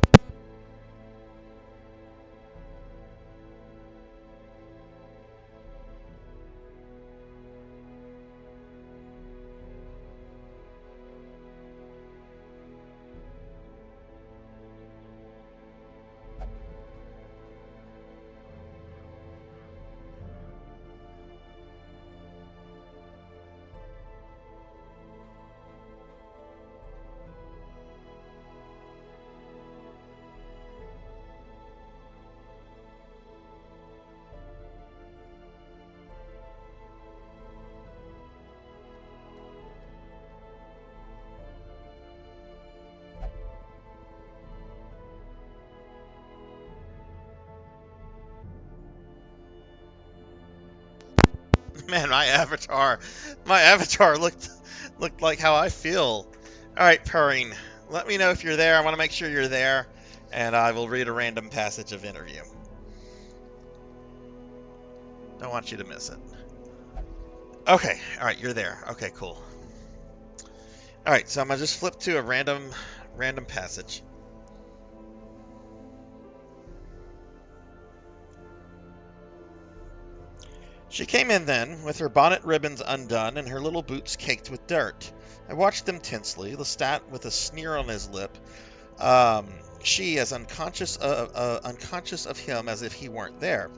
Man, my avatar looked like how I feel. All right, Purring, let me know if you're there. I want to make sure you're there, and I will read a random passage of interview. Don't want you to miss it. Okay, all right, you're there. Okay, cool. All right, so I'm gonna just flip to a random passage. She came in then, with her bonnet ribbons undone and her little boots caked with dirt. I watched them tensely, Lestat with a sneer on his lip, she as unconscious of him as if he weren't there.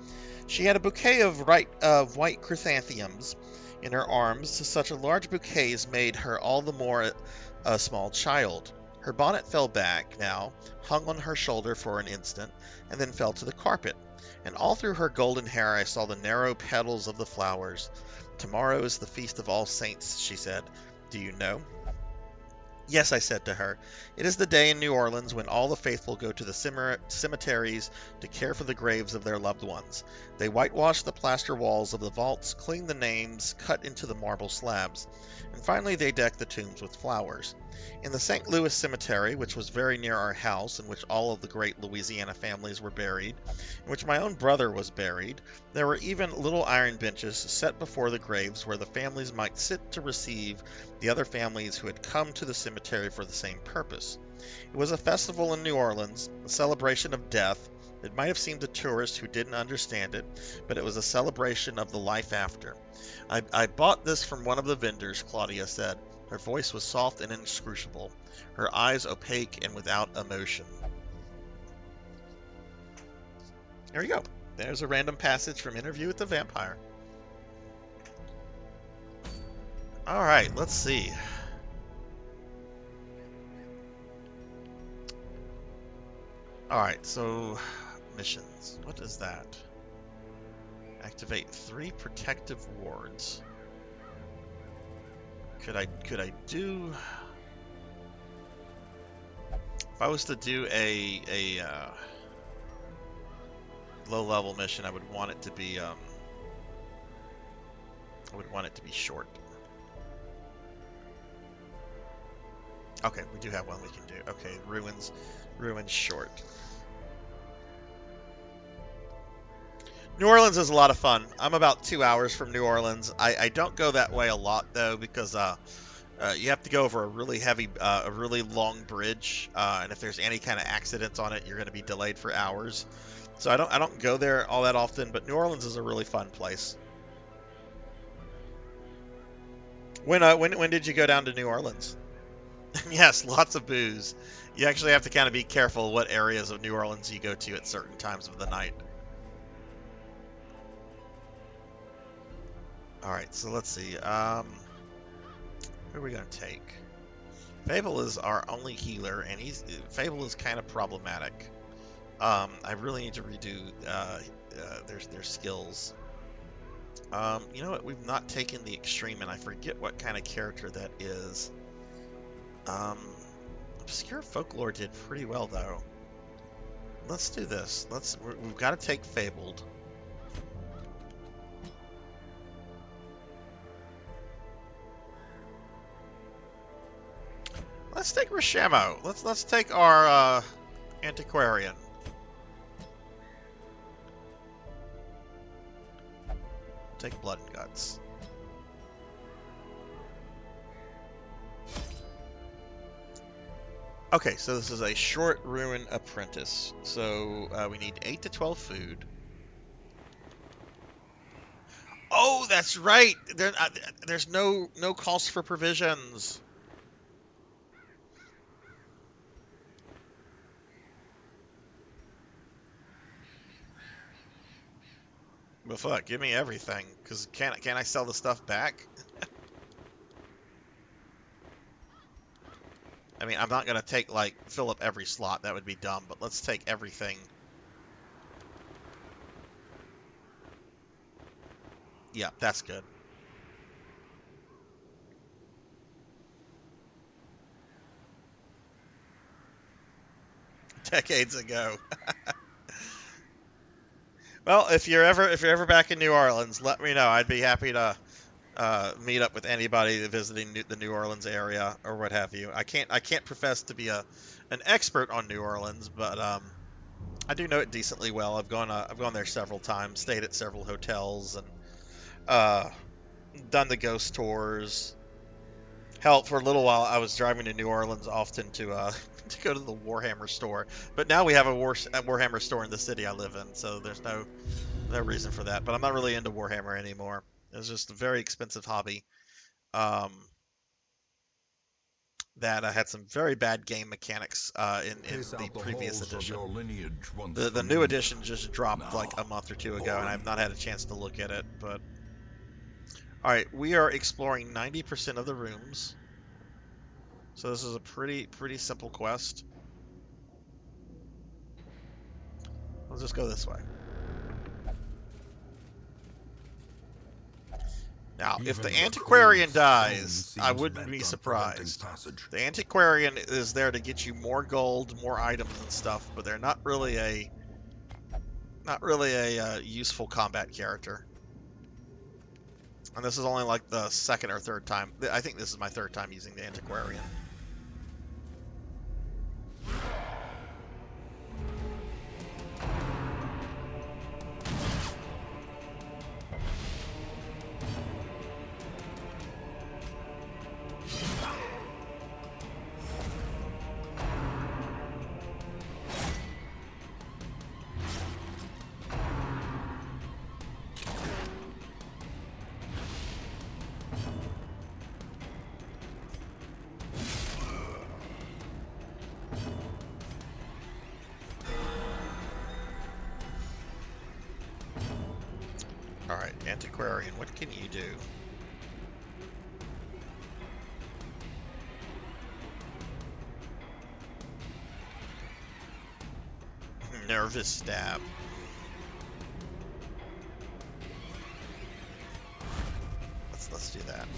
She had a bouquet of white chrysanthemums in her arms. Such a large bouquet made her all the more a small child. Her bonnet fell back now, hung on her shoulder for an instant, and then fell to the carpet. And all through her golden hair I saw the narrow petals of the flowers. Tomorrow is the feast of all saints, she said. Do you know? Yes, I said to her. It is the day in New Orleans when all the faithful go to the cemeteries to care for the graves of their loved ones. They whitewash the plaster walls of the vaults, clean the names cut into the marble slabs, and finally they deck the tombs with flowers. In the St. Louis Cemetery, which was very near our house, in which all of the great Louisiana families were buried, in which my own brother was buried, there were even little iron benches set before the graves where the families might sit to receive the other families who had come to the cemetery for the same purpose. It was a festival in New Orleans, a celebration of death. It might have seemed to tourists who didn't understand it, but it was a celebration of the life after. I bought this from one of the vendors, Claudia said. Her voice was soft and inscrutable, her eyes opaque and without emotion. There you go. There's a random passage from Interview with the Vampire. Alright, let's see. Alright, so missions. What is that? Activate 3 protective wards. Could I do... If I was to do a low-level mission, I would want it to be short. Okay, we do have one we can do. Okay, ruins short. New Orleans is a lot of fun. I'm about 2 hours from New Orleans. I don't go that way a lot though because you have to go over a really long bridge, and if there's any kind of accidents on it, you're going to be delayed for hours. So I don't go there all that often. But New Orleans is a really fun place. When did you go down to New Orleans? Yes, lots of booze. You actually have to kind of be careful what areas of New Orleans you go to at certain times of the night. Alright, so let's see. Who are we going to take? Fable is our only healer, and Fable is kind of problematic. I really need to redo their skills. You know what? We've not taken the extreme, and I forget what kind of character that is. Obscure Folklore did pretty well, though. Let's do this. We've got to take Fabled. Let's take Rashamo. Let's take our Antiquarian. Take Blood and Guts. Okay, so this is a short ruin apprentice. So we need 8 to 12 food. Oh, that's right. There's no cost for provisions. But fuck, give me everything. Cause can I sell the stuff back? I mean, I'm not gonna take fill up every slot. That would be dumb. But let's take everything. Yeah, that's good. Decades ago. Well, if you're ever back in New Orleans, let me know. I'd be happy to meet up with anybody visiting the New Orleans area or what have you. I can't profess to be an expert on New Orleans, but I do know it decently well. I've gone there several times, stayed at several hotels, and done the ghost tours. Hell, for a little while, I was driving to New Orleans often to to go to the Warhammer store. But now we have a Warhammer store in the city I live in, so there's no reason for that. But I'm not really into Warhammer anymore. It's just a very expensive hobby. That had some very bad game mechanics in the previous edition. The new edition just dropped like a month or two ago, and I've not had a chance to look at it. But all right, we are exploring 90% of the rooms. So this is a pretty simple quest. Let's just go this way. Now, if the antiquarian dies, I wouldn't be surprised. The antiquarian is there to get you more gold, more items and stuff, but they're not really a useful combat character. And this is only like the second or third time. I think this is my third time using the antiquarian. Alright, antiquarian, what can you do? Nervous stab. Let's do that.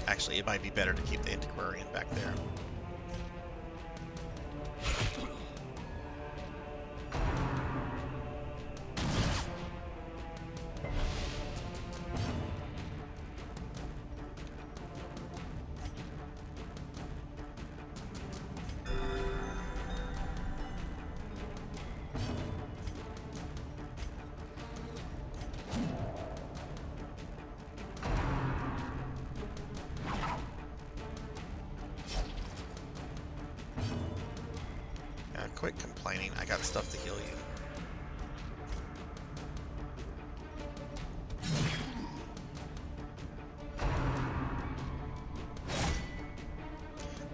Actually, it might be better to keep the antiquarian back there. Quit complaining. I got stuff to heal you.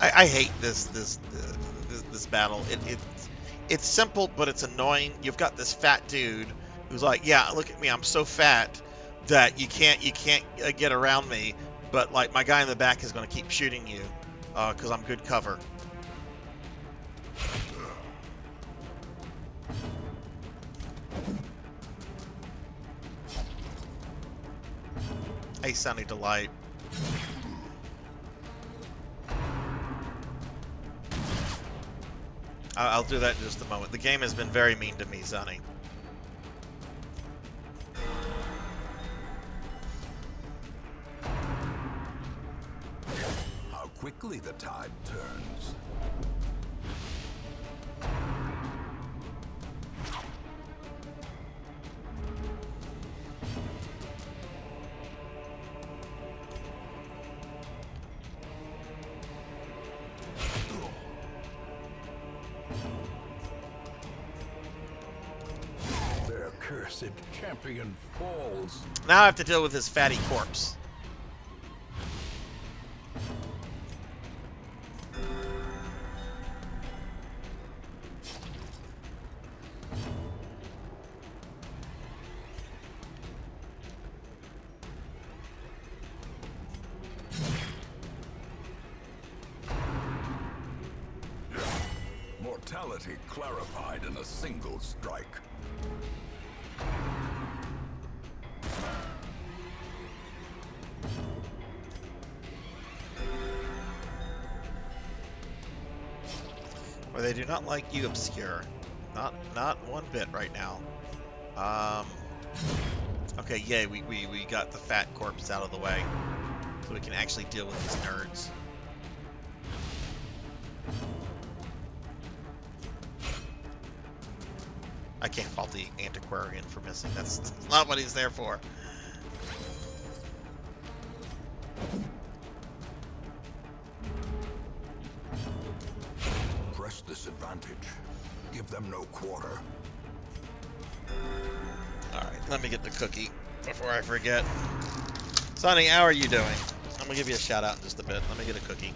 I hate this battle. It's simple, but it's annoying. You've got this fat dude who's like, yeah, look at me, I'm so fat that you can't get around me. But like my guy in the back is going to keep shooting you because I'm good cover. Hey, Sunny Delight. I'll do that in just a moment. The game has been very mean to me, Sunny. How quickly the tide turns. Cursed champion falls. Now I have to deal with his fatty corpse. Mortality clarified in a single strike. Or they do not like you, Obscure. Not one bit right now. Okay, yay, we got the fat corpse out of the way. So we can actually deal with these nerds. I can't fault the antiquarian for missing. That's not what he's there for. Press this advantage. Give them no quarter. Alright, let me get the cookie before I forget. Sonny, how are you doing? I'm gonna give you a shout out in just a bit. Let me get a cookie.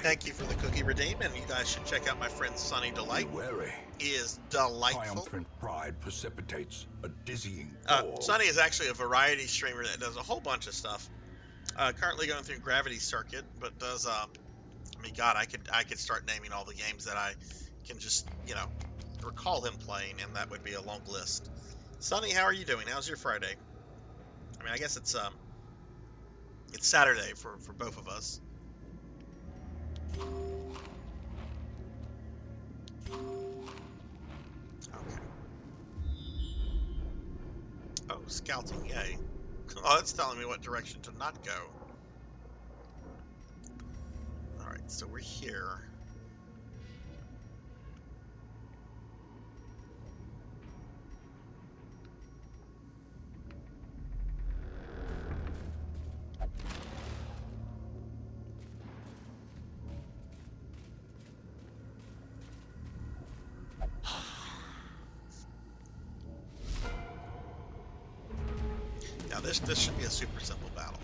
Thank you for the cookie redeem, and you guys should check out my friend Sunny Delight. Be wary. He is delightful. Triumphant pride precipitates a dizzying fall. Sunny is actually a variety streamer that does a whole bunch of stuff. Currently going through Gravity Circuit, but does I mean, God, I could start naming all the games that I can just, you know, recall him playing, and that would be a long list. Sunny, how are you doing? How's your Friday? I mean, I guess it's Saturday for both of us. Okay. Oh, scouting, yay. Oh, that's telling me what direction to not go. Alright, so we're here. Now this should be a super simple battle.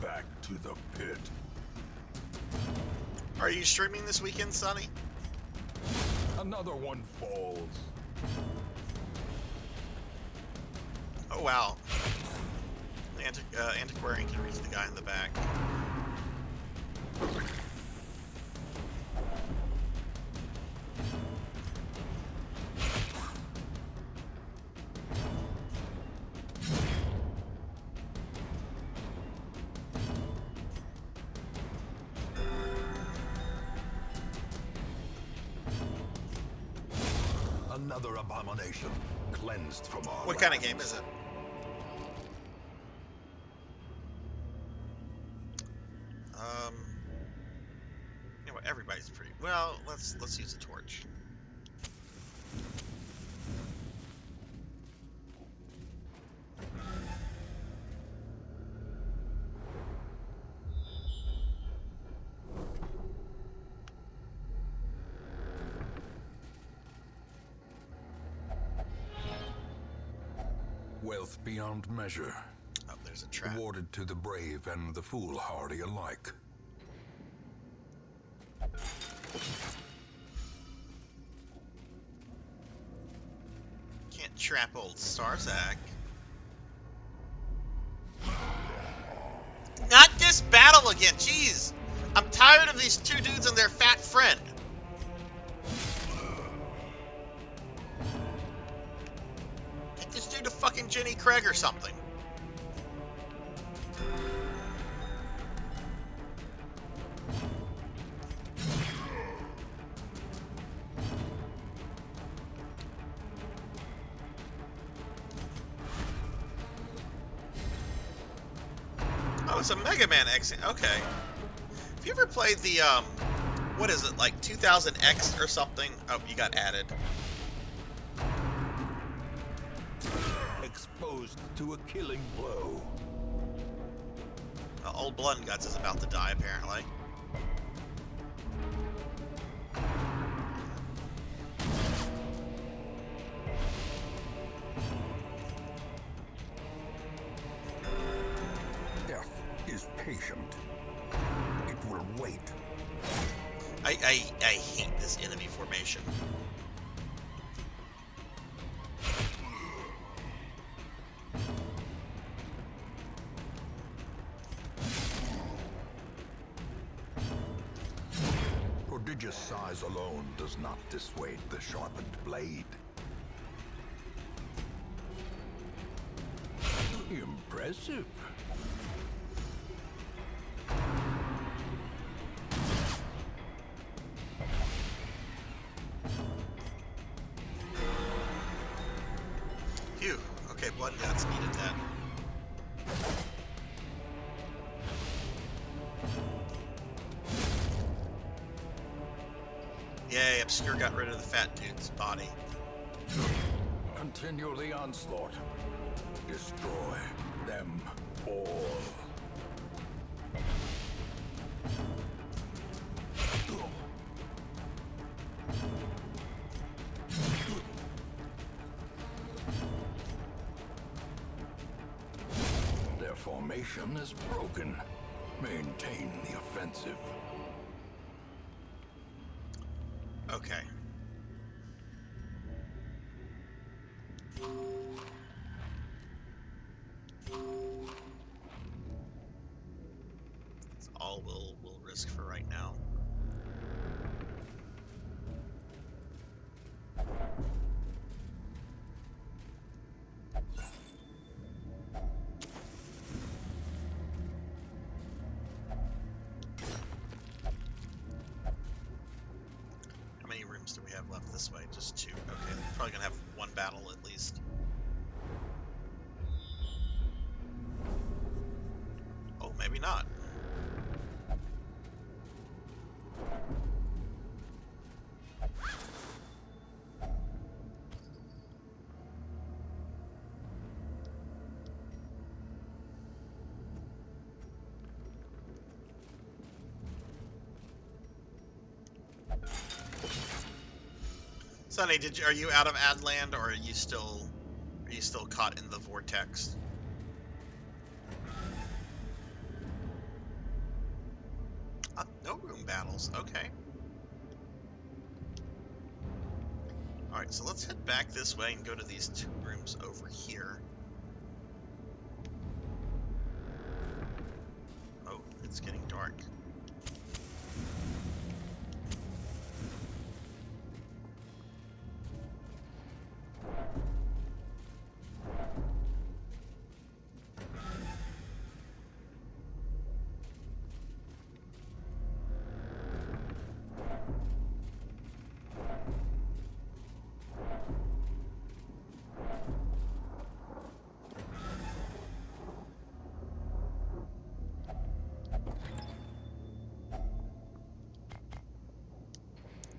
Back to the pit. Are you streaming this weekend, Sonny? Another one falls. Oh wow. The antiquarian can reach the guy in the back. Another abomination cleansed from our What kind of game is it? You know what, everybody's pretty well. Let's use a torch. Wealth beyond measure. Oh, there's a trap. Awarded to the brave and the foolhardy alike. Can't trap old Sarzac. Not this battle again, jeez! I'm tired of these two dudes and their fat friend. Get this dude to fucking Jenny Craig or something. Oh, it's a Mega Man X. Okay. Have you ever played the, what is it, like 2000X or something? Oh, you got added. Exposed to a killing blow. Old Blood and Guts is about to die, apparently. Death is patient. It will wait. I hate this enemy formation. Prodigious size alone does not dissuade the sharpened blade. Impressive. Phew. Okay, blood guts needed that. Yay, Obscure got rid of the fat dude's body. Continue the onslaught. Destroy them all. Their formation is broken. Maintain the offensive. Okay. That's all we'll risk for right now. How many rooms do we have left this way? Just 2. Okay, we're probably gonna have 1 battle at least. Oh, maybe not. Sonny, are you out of Adland, or are you still caught in the vortex? No room battles. Okay. All right, so let's head back this way and go to these 2 rooms over here. Oh, it's getting dark.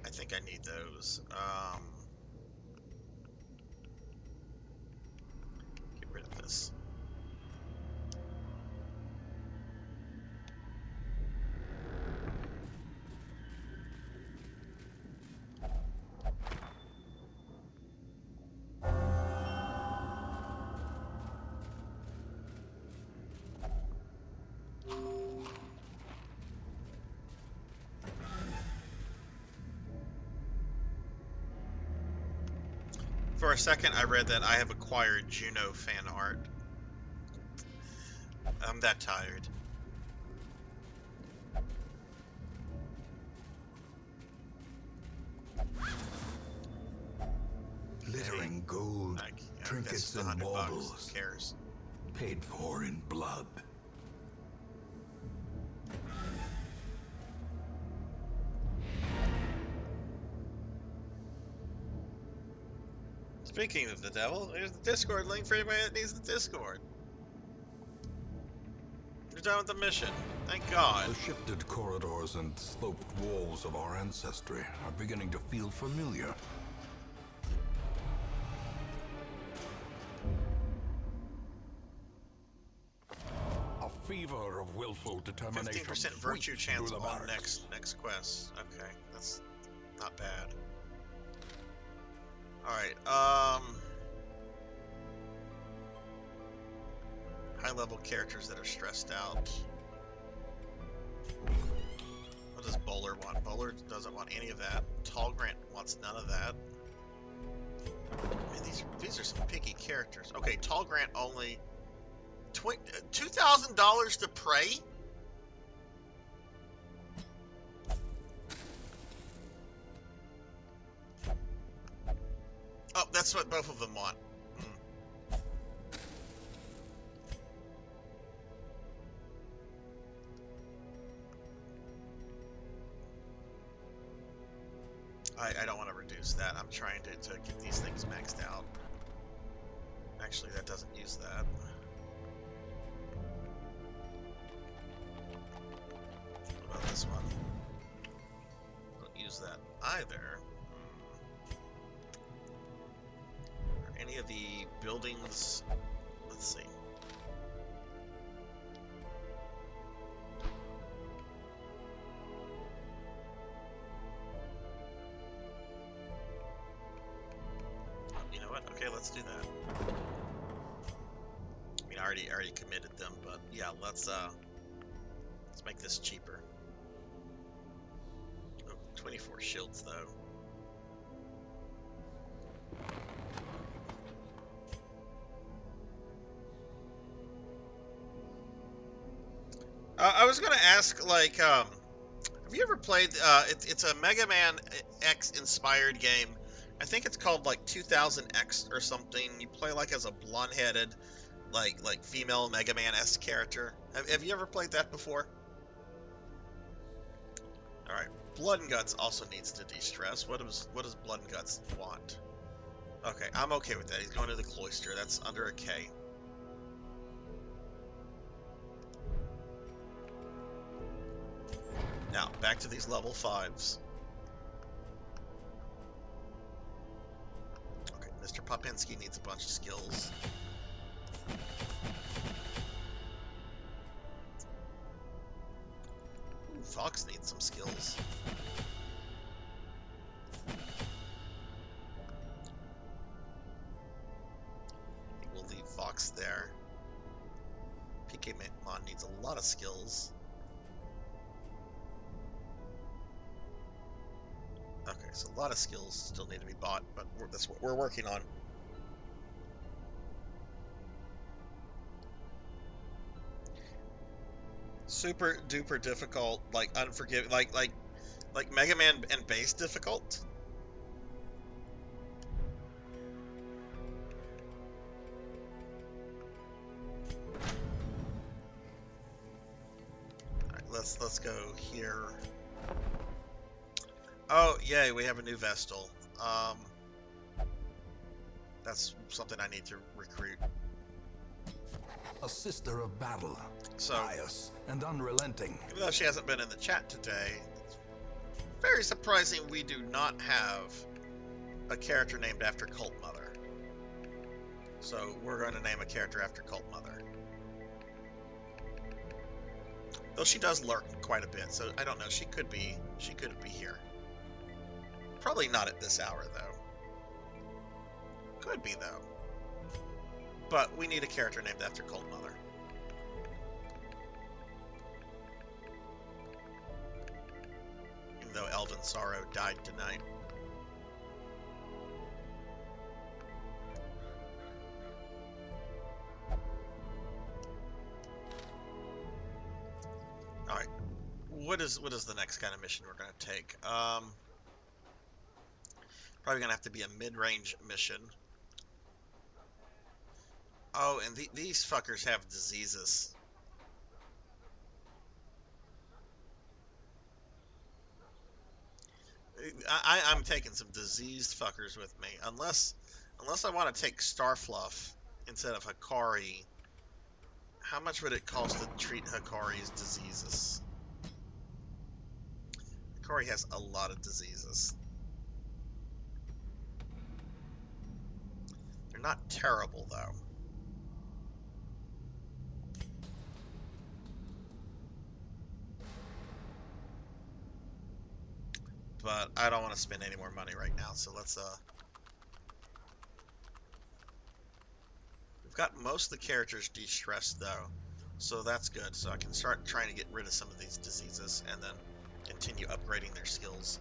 I think I need those. Get rid of this. For a second, I read that I have acquired Juno fan art. I'm that tired. Glittering gold, trinkets and baubles. Who cares? Paid for in blood. Speaking of the devil, here's the Discord link for anybody that needs the Discord. You're done with the mission. Thank God. The shifted corridors and sloped walls of our ancestry are beginning to feel familiar. A fever of willful determination. 15% virtue chance on next quest. Okay, that's not bad. Alright, high level characters that are stressed out. What does Bowler want? Bowler doesn't want any of that. Tall Grant wants none of that. I mean, these are some picky characters. Okay, Tall Grant only $2,000 to pray. Oh, that's what both of them want. I don't want to reduce that. I'm trying to get these things maxed out. Actually, that doesn't use that. What about this one? Don't use that either. Are any of the buildings... Let's see. Okay, let's do that. I mean, I already committed them, but yeah, let's make this cheaper. Oh, 24 shields though. I was gonna ask, like, have you ever played? It's a Mega Man X inspired game. I think it's called like 2000X or something. You play like as a blonde-headed, like female Mega Man-esque character. Have you ever played that before? All right, Blood and Guts also needs to de-stress. What does Blood and Guts want? Okay, I'm okay with that. He's going to the cloister. That's under a K. Now back to these level 5s. Mr. Popinski needs a bunch of skills. Ooh, Fox needs some skills. I think we'll leave Fox there. PK Mon needs a lot of skills. Okay, so a lot of skills still need to be bought, but that's what we're working on. Super duper difficult, like unforgiving, like Mega Man and base difficult. All right, let's go here. Oh, yay, we have a new Vestal. That's something I need to recruit. A sister of battle, so, pious and unrelenting. Even though she hasn't been in the chat today, it's very surprising we do not have a character named after Cult Mother. So we're going to name a character after Cult Mother. Though she does lurk quite a bit, so I don't know. She could be here. Probably not at this hour, though. Could be, though. But we need a character named after Cult Mother. Even though Elvin Sorrow died tonight. Alright. What is the next kind of mission we're going to take? Probably going to have to be a mid-range mission. Oh, and these fuckers have diseases. I'm taking some diseased fuckers with me. Unless I want to take Starfluff instead of Hikari. How much would it cost to treat Hikari's diseases? Hikari has a lot of diseases. They're not terrible, though. But I don't want to spend any more money right now, so let's, we've got most of the characters de-stressed, though, so that's good. So I can start trying to get rid of some of these diseases, and then continue upgrading their skills.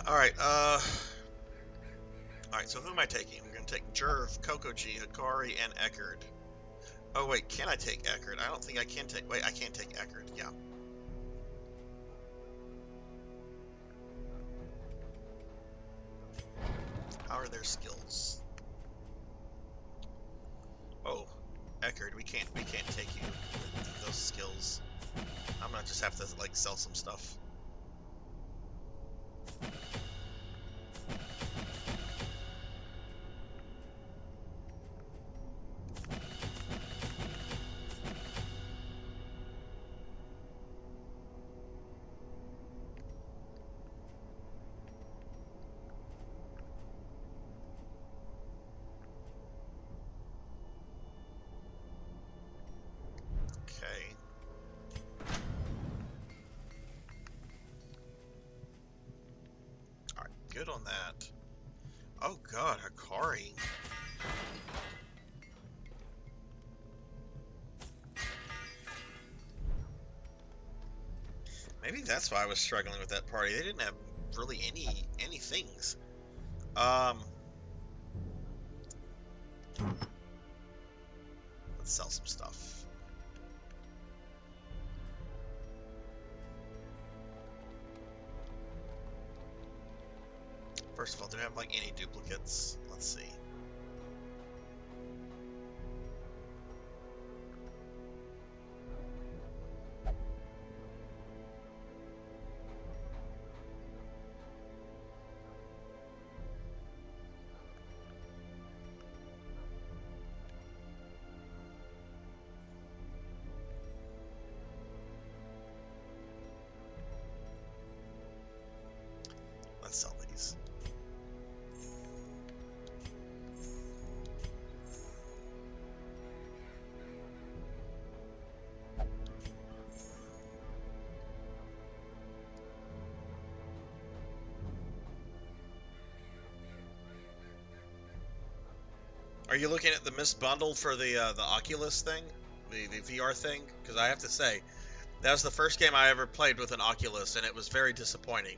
Alright, alright, so who am I taking? We're going to take Jerv, Kokoji, Hikari, and Eckerd. Oh wait, can I take Eckerd? I don't think I can take... Wait, I can take Eckerd, yeah. How are their skills? Oh, Eckerd, we can't take you with those skills. I'm gonna just have to like sell some stuff. Okay. Alright, good on that. Oh god, Hikari. Maybe that's why I was struggling with that party. They didn't have really any things. Let's sell some stuff. First of all, do I have like any duplicates? Let's see. Let's sell these. Are you looking at the missed bundle for the Oculus thing, the VR thing? Because I have to say, that was the first game I ever played with an Oculus, and it was very disappointing.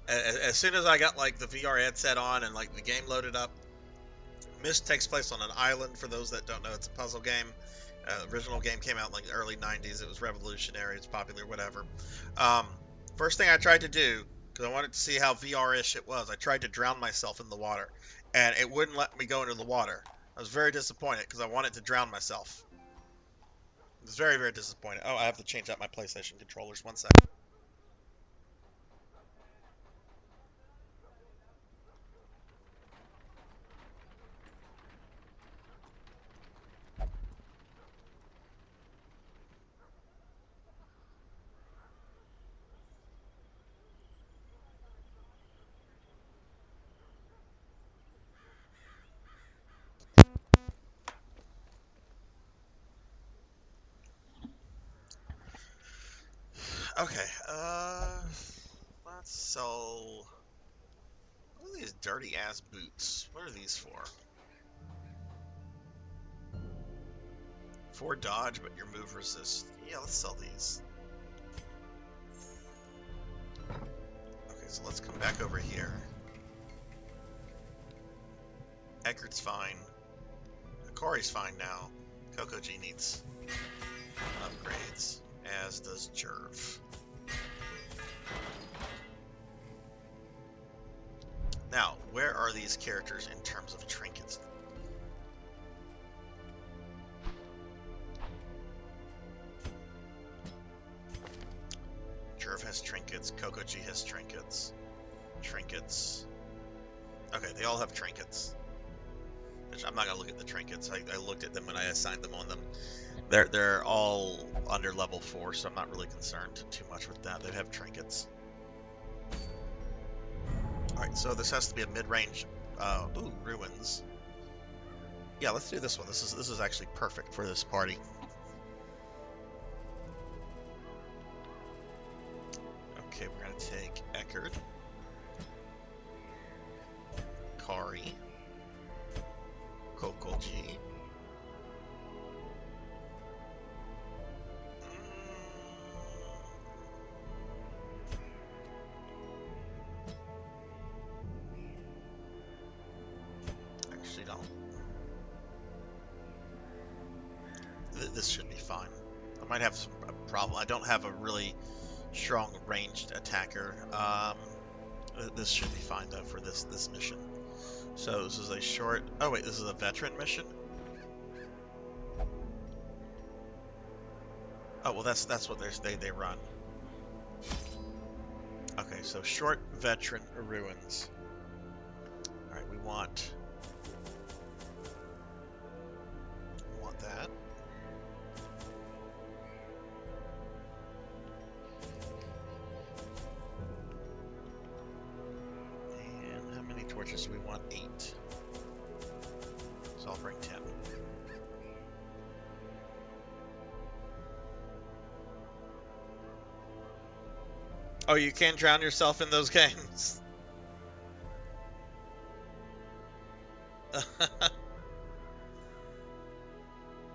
As soon as I got like the VR headset on and like the game loaded up, Myst takes place on an island. For those that don't know, it's a puzzle game. Original game came out in like the early 90s. It was revolutionary. It's popular, whatever. First thing I tried to do, because I wanted to see how VR-ish it was, I tried to drown myself in the water, and it wouldn't let me go into the water. I was very disappointed because I wanted to drown myself. I was very, very disappointed. Oh, I have to change out my PlayStation controllers. One second. Okay, let's sell... What are these dirty-ass boots? What are these for? 4 dodge, but your move resist. Yeah, let's sell these. Okay, so let's come back over here. Eckerd's fine. Hikari's fine now. Kokoji needs upgrades, as does Jerv. Now, where are these characters in terms of trinkets? Jerv has trinkets, Kokoji has trinkets. Trinkets. Okay, they all have trinkets. Which I'm not gonna look at the trinkets. I looked at them when I assigned them on them. They're all under level 4, so I'm not really concerned too much with that. They have trinkets. Alright, so this has to be a mid-range. Ooh, ruins. Yeah, let's do this one. This is actually perfect for this party. Okay, we're gonna take Eckerd, Kari, Kokoji. this should be fine. I might have some problem. I don't have a really strong ranged attacker. This should be fine though for this mission. So this is a short. Oh wait, this is a veteran mission. Oh well, that's what they run. Okay, so short veteran ruins. All right, we want that. And how many torches do we want? 8. So I'll bring 10. Oh, you can drown yourself in those games.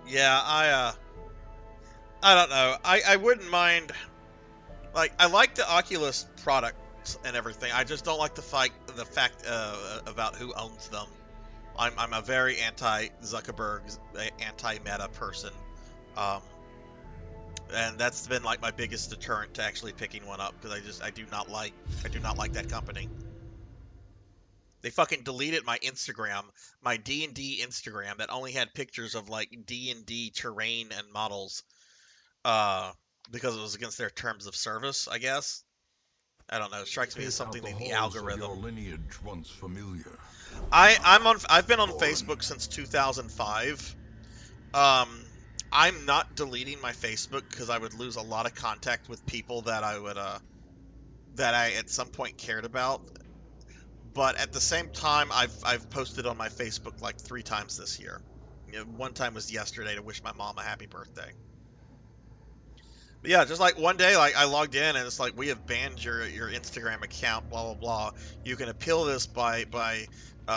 Yeah, I don't know. I wouldn't mind. Like, I like the Oculus products and everything. I just don't like the fact about who owns them. I'm a very anti-Zuckerberg, anti-Meta person. And that's been like my biggest deterrent to actually picking one up, because I do not like that company. They fucking deleted my Instagram, my D&D Instagram that only had pictures of like D&D terrain and models, because it was against their terms of service, I guess. I don't know. It strikes me as something in the algorithm. Your lineage once familiar. I've been on Facebook since 2005. I'm not deleting my Facebook because I would lose a lot of contact with people that I would that I at some point cared about. But at the same time, I've posted on my Facebook like 3 times this year. You know, one time was yesterday to wish my mom a happy birthday. But yeah, just like one day, like I logged in and it's like, we have banned your Instagram account, blah blah blah. You can appeal this by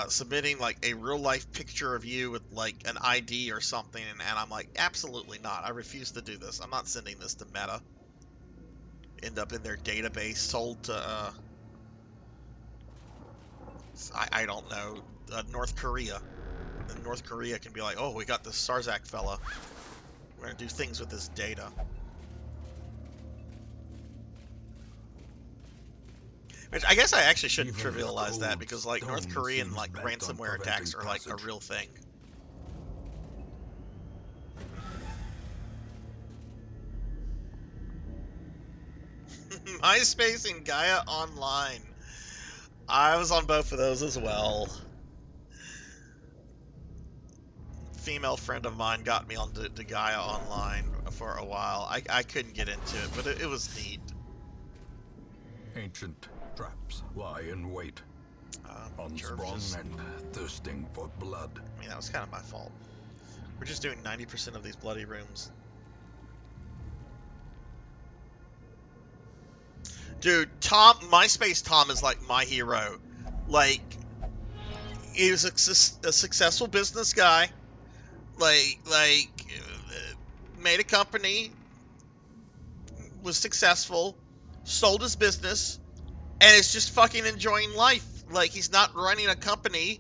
submitting like a real life picture of you with like an ID or something, and I'm like, absolutely not. I refuse to do this. I'm not sending this to Meta. End up in their database, sold to I don't know, North Korea. And North Korea can be like, oh, we got this Sarzac fella. We're gonna do things with this data. Which I guess I actually shouldn't trivialize that, because like North Korean like ransomware attacks are like a real thing. MySpace and Gaia Online. I was on both of those as well. Female friend of mine got me onto Gaia Online for a while. I couldn't get into it, but it was neat. Ancient traps lie in wait, unsprung and thirsting for blood. I mean, that was kind of my fault. We're just doing 90% of these bloody rooms. Dude, MySpace Tom is like my hero. Like, he was a successful business guy. Made a company, was successful, sold his business, and is just fucking enjoying life. Like, he's not running a company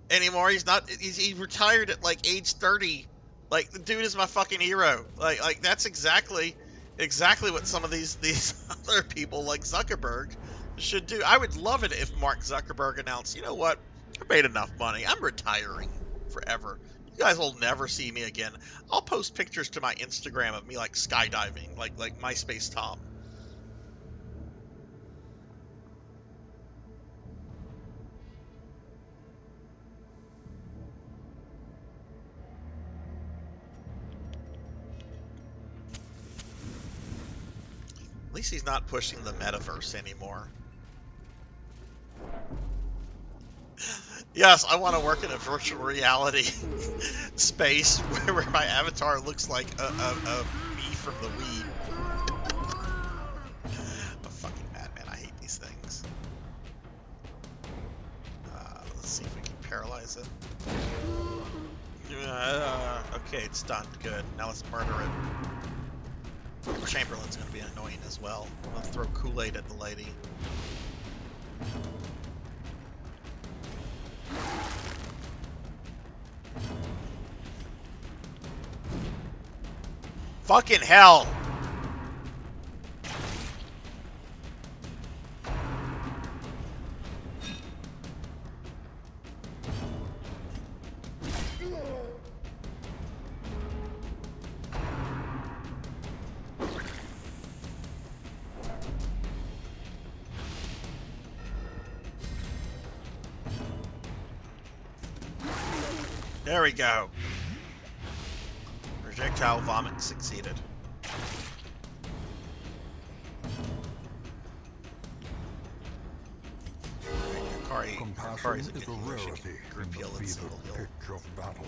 anymore. He retired at like age 30. Like, the dude is my fucking hero. Like that's exactly what some of these other people like Zuckerberg should do. I would love it if Mark Zuckerberg announced, you know what, I made enough money. I'm retiring forever. You guys will never see me again. I'll post pictures to my Instagram of me like skydiving, like MySpace Tom. At least he's not pushing the metaverse anymore. Yes, I want to work in a virtual reality space where my avatar looks like a me from the Wii. I'm a fucking madman. I hate these things. Let's see if we can paralyze it. Okay, it's done. Good. Now let's murder it. Chamberlain's going to be annoying as well. I'll throw Kool-Aid at the lady. Fucking hell. There we go. Projectile vomit succeeded. Compassion is a rarity in the fever pitch of battle.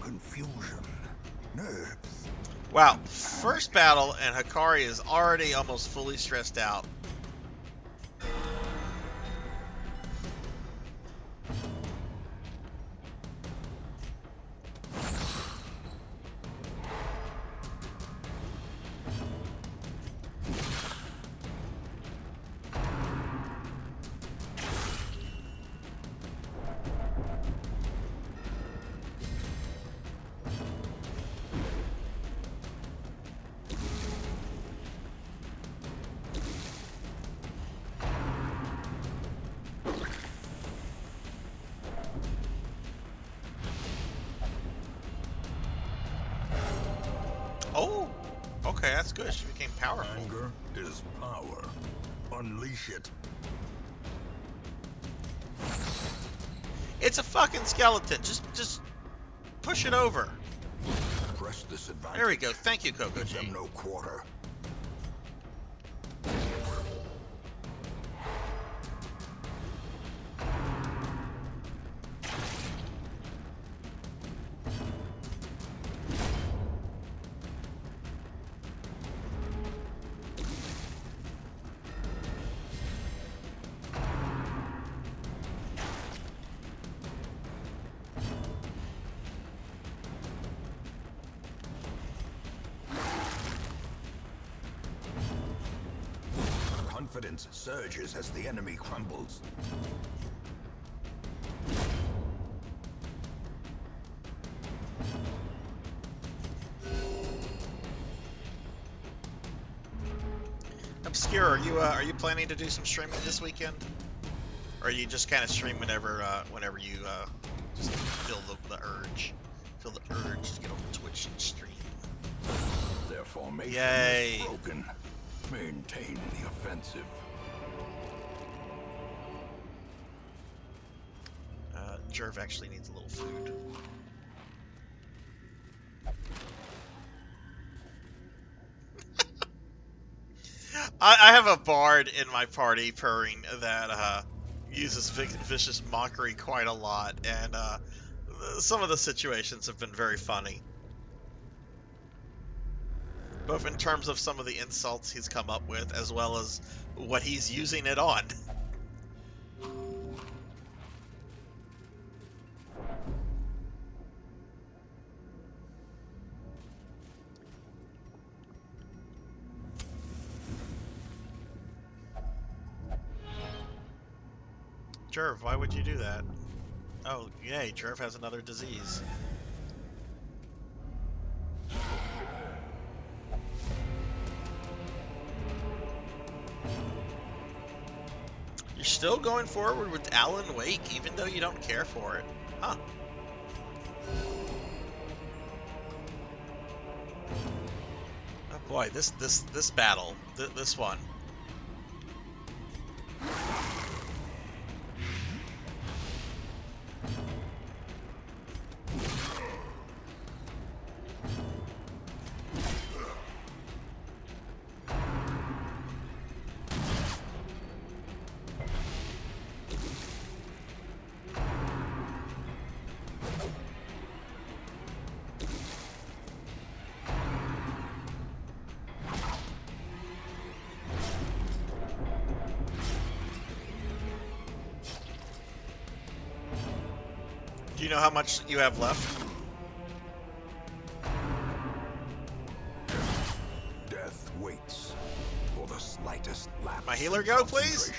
Confusion. Nerves. Wow, first battle and Hikari is already almost fully stressed out. Oh, okay, that's good. She became powerful. Anger is power. Unleash it. It's a fucking skeleton. Just push it over. Press this advantage. There we go. Thank you, Coco Give G. them no quarter. Confidence surges as the enemy crumbles. Obscure, are you planning to do some streaming this weekend, or are you just kind of stream whenever you just feel the urge to get on Twitch and stream? Their formation Yay. is broken. Maintain the offensive. Jerv actually needs a little food. I have a bard in my party purring that uses vicious mockery quite a lot, and some of the situations have been very funny. Both in terms of some of the insults he's come up with, as well as what he's using it on. Jerv, why would you do that? Oh, yay, Jerv has another disease. You're still going forward with Alan Wake, even though you don't care for it. Huh. Oh boy, this battle, this one. Do you know how much you have left? Death waits for the slightest lapse. My healer go, please?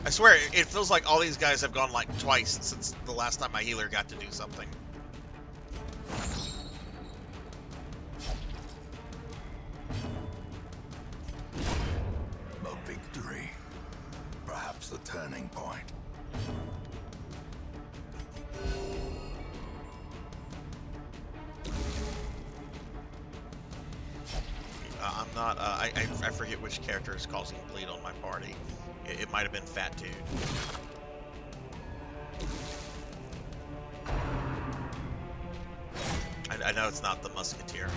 I swear, it feels like all these guys have gone like twice since the last time my healer got to do something. A victory. Perhaps a turning point. I'm not, I forget which character is causing bleed on my party. It might have been Fat Dude. I know it's not the Musketeer.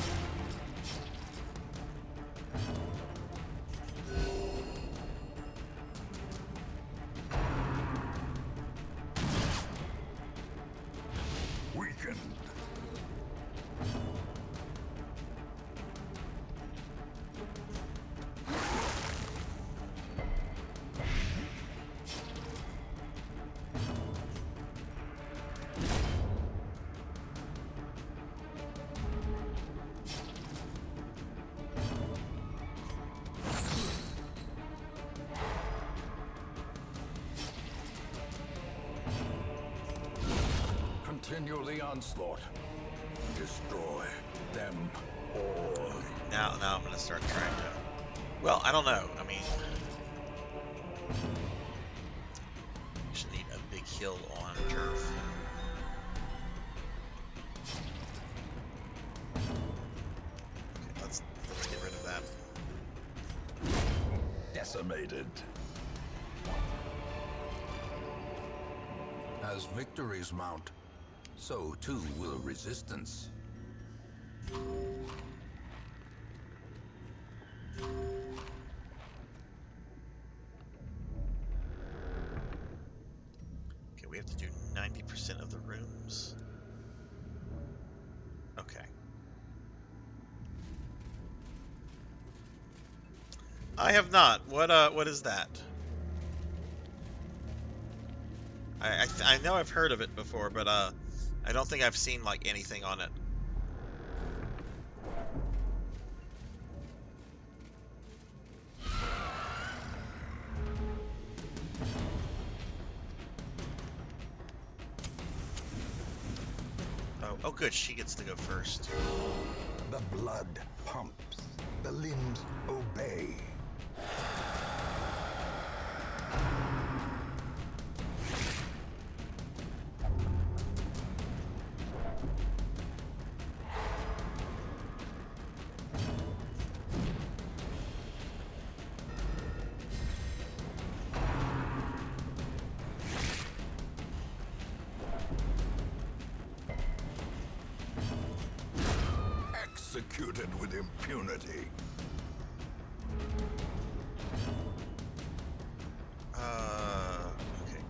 Weakened. Continue the onslaught. Destroy them all. Now I'm gonna start trying to. Well, I don't know. I mean, you should need a big hill on turf. Okay, let's get rid of that. Decimated. As victories mount, so too will resistance. Okay, we have to do 90% of the rooms. Okay. I have not. What is that? I know I've heard of it before, but I don't think I've seen like anything on it. Oh good, she gets to go first. The blood pumps, the limbs obey. Executed with impunity. Okay.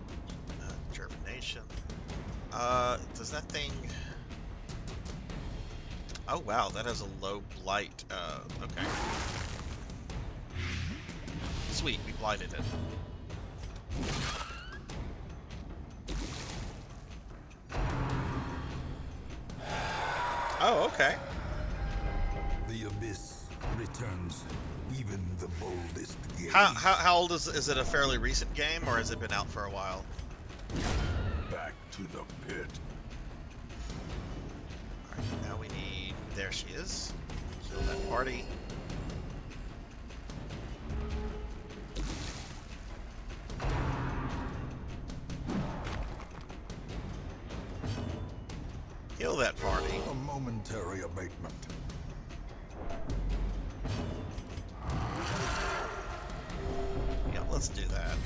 Germination. Does that thing... Oh wow, that has a low blight. Okay. Sweet, we blighted it. Oh, okay. The abyss returns even the boldest gaze. How old is it? A fairly recent game, or has it been out for a while? Back to the pit. All right, now we need. There she is. Kill that party. Kill that party. A momentary abatement. Yeah, let's do that.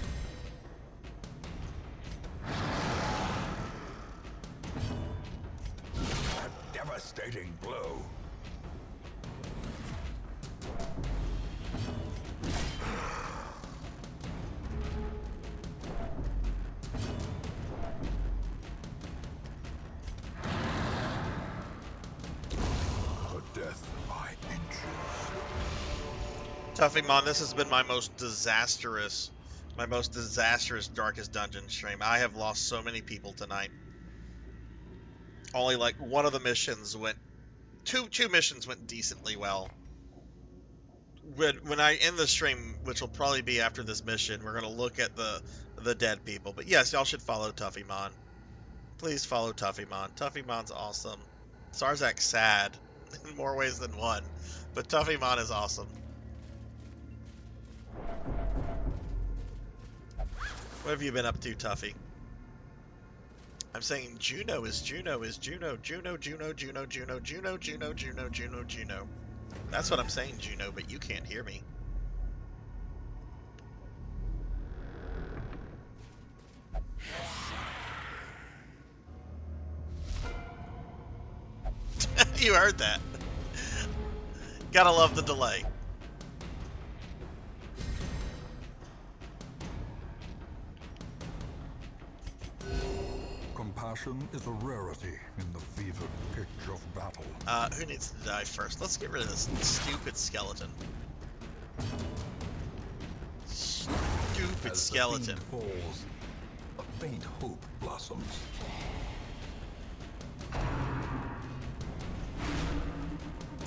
A devastating blow. Tuffymon, this has been my most disastrous, darkest dungeon stream. I have lost so many people tonight. Only like one of the missions went, two missions went decently well. When I end the stream, which will probably be after this mission, we're gonna look at the dead people. But yes, y'all should follow Tuffymon. Please follow Tuffymon. Tuffymon's awesome. Sarzac's sad in more ways than one, but Tuffymon is awesome. What have you been up to, Tuffy? I'm saying Juno is Juno is Juno, Juno, Juno, Juno, Juno, Juno, Juno, Juno, Juno, Juno. That's what I'm saying, Juno, but you can't hear me. You heard that. Gotta love the delay. Compassion is a rarity in the fevered pitch of battle. Who needs to die first? Let's get rid of this stupid skeleton. Stupid skeleton. As the fiend falls, a faint hope blossoms.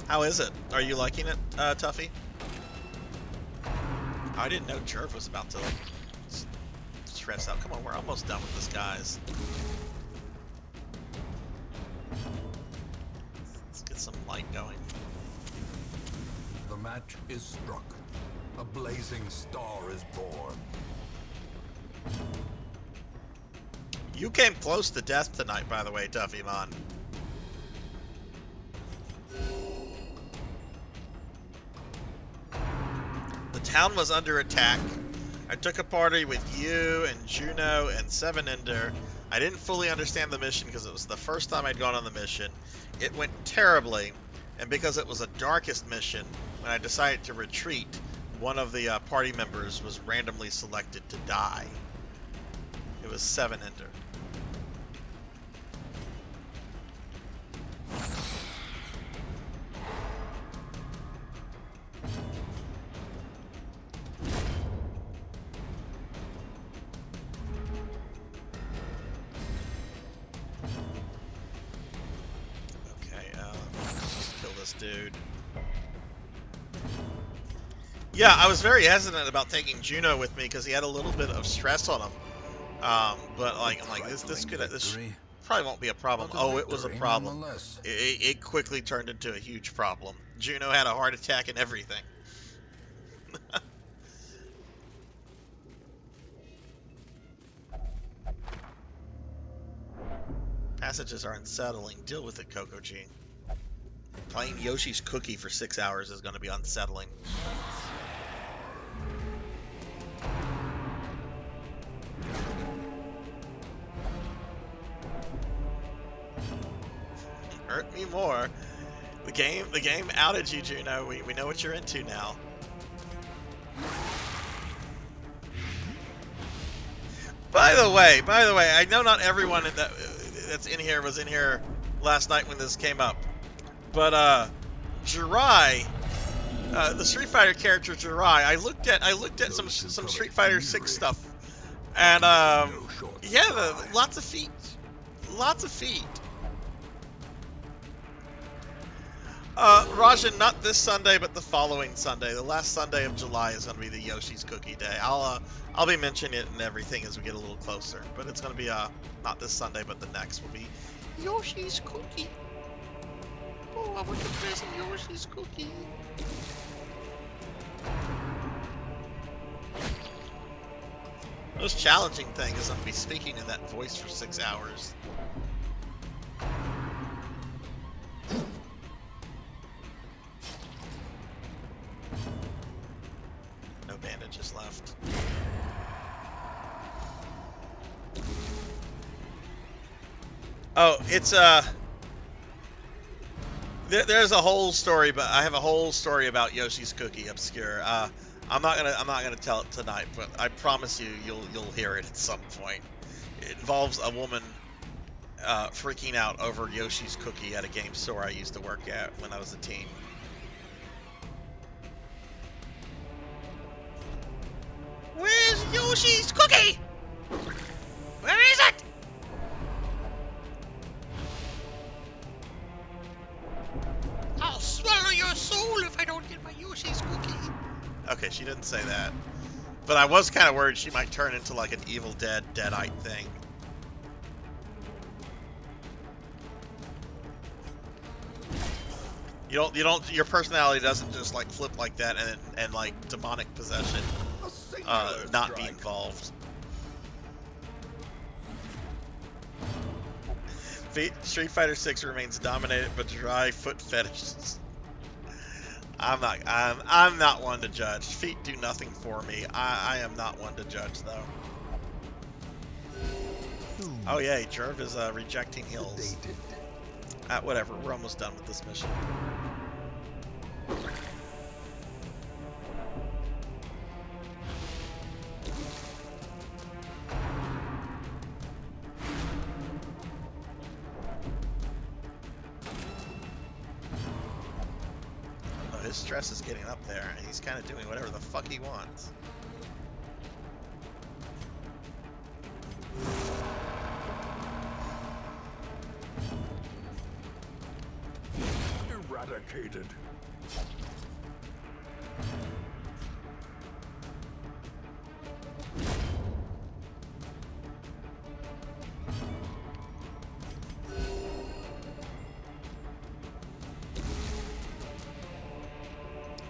How is it? Are you liking it, Tuffy? I didn't know Jerv was about to stress out. Come on, we're almost done with this, guys. Let's get some light going. The match is struck. A blazing star is born. You came close to death tonight, by the way, Tuffymon. The town was under attack. I took a party with you and Juno and Seven Ender. I didn't fully understand the mission because it was the first time I'd gone on the mission. It went terribly, and because it was a darkest mission, when I decided to retreat, one of the party members was randomly selected to die. It was Seven Ender. Dude. Yeah, I was very hesitant about taking Juno with me because he had a little bit of stress on him. But like, I'm like, this probably won't be a problem. Oh, it was a problem. It quickly turned into a huge problem. Juno had a heart attack and everything. Passages are unsettling. Deal with it, Coco G. Playing Yoshi's Cookie for 6 hours is going to be unsettling. Hurt me more. The game outed you, Juno. We know what you're into now. By the way, I know not everyone that's in here was in here last night when this came up. But Jirai, the Street Fighter character Jirai, I looked at some Street Fighter 6 stuff, and yeah, lots of feet. Rajan, not this Sunday, but the following Sunday. The last Sunday of July is going to be the Yoshi's Cookie Day. I'll be mentioning it and everything as we get a little closer. But it's going to be not this Sunday, but the next will be Yoshi's Cookie. Oh, I want to play some Yoshi's Cookie. Most challenging thing is I'm going to be speaking in that voice for 6 hours. No bandages left. Oh, it's there's a whole story, but I have a whole story about Yoshi's Cookie Obscure. I'm not gonna tell it tonight, but I promise you, you'll hear it at some point. It involves a woman freaking out over Yoshi's Cookie at a game store I used to work at when I was a teen. Yoshi's cookie! Where is it? I'll swallow your soul if I don't get my Yoshi's cookie. Okay, she didn't say that. But I was kind of worried she might turn into like an Evil Dead, Deadite thing. Your personality doesn't just like flip like that and like demonic possession not be involved. Street Fighter 6 remains dominated by dry foot fetishes. I'm not one to judge. Feet do nothing for me. I am not one to judge though. Oh yay, Jerv is rejecting heals. Whatever, we're almost done with this mission. His stress is getting up there, and he's kind of doing whatever the fuck he wants. Eradicated.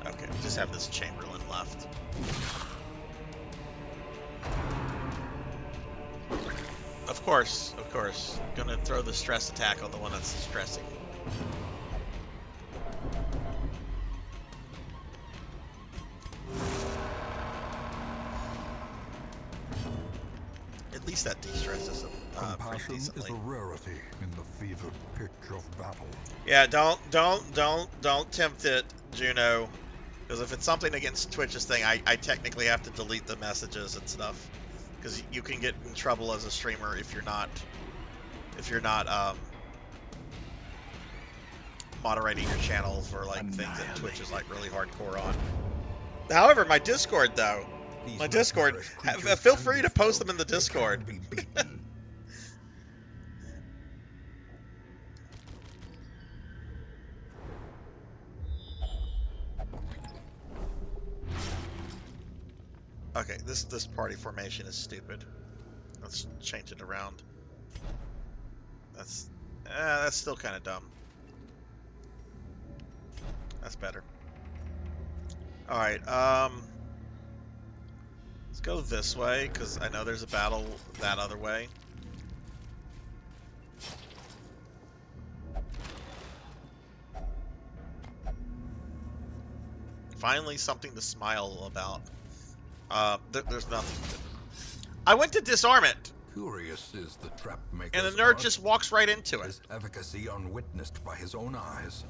Okay, we just have this Chamberlain left. Of course. Gonna throw the stress attack on the one that's stressing. At least that de-stresses him pretty decently. Is a rarity in the fevered pitch of battle. Yeah, don't tempt it, Juno. Because if it's something against Twitch's thing, I technically have to delete the messages and stuff. Because you can get in trouble as a streamer if you're not moderating your channel for like things that Twitch is like really hardcore on. However, my Discord though, feel free to post them in the Discord. Okay, this party formation is stupid. Let's change it around. That's still kind of dumb. That's better. All right, let's go this way because I know there's a battle that other way. Finally, something to smile about. There's nothing. I went to disarm it. Curious is the trap maker. And the nerd just walks right into it. His efficacy unwitnessed by his own eyes.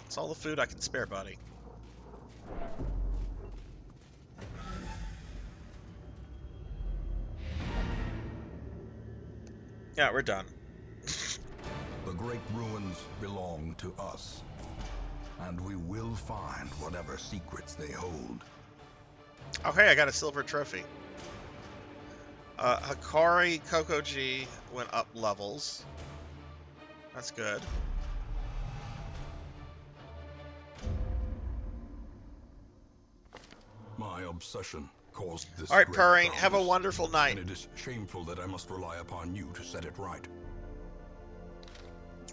It's all the food I can spare, buddy. Yeah, we're done. The great ruins belong to us. And we will find whatever secrets they hold. Oh, hey, I got a silver trophy. Hikari Kokoji went up levels. That's good. My obsession caused this. All right, great Purring, darkness, have a wonderful night. And it is shameful that I must rely upon you to set it right.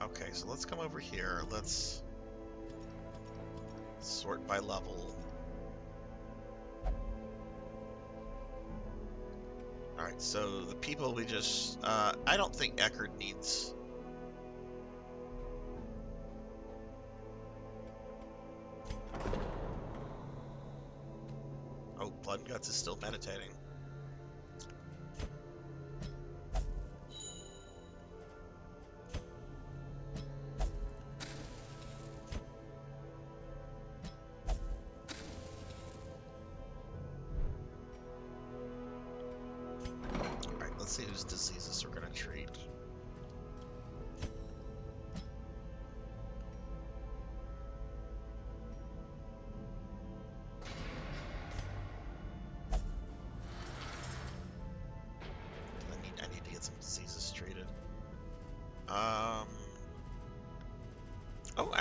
Okay, so let's come over here. Let's sort by level. Alright, so the people we just... I don't think Eckerd needs... Oh, Blood and Guts is still meditating. Let's see whose diseases we're going to treat.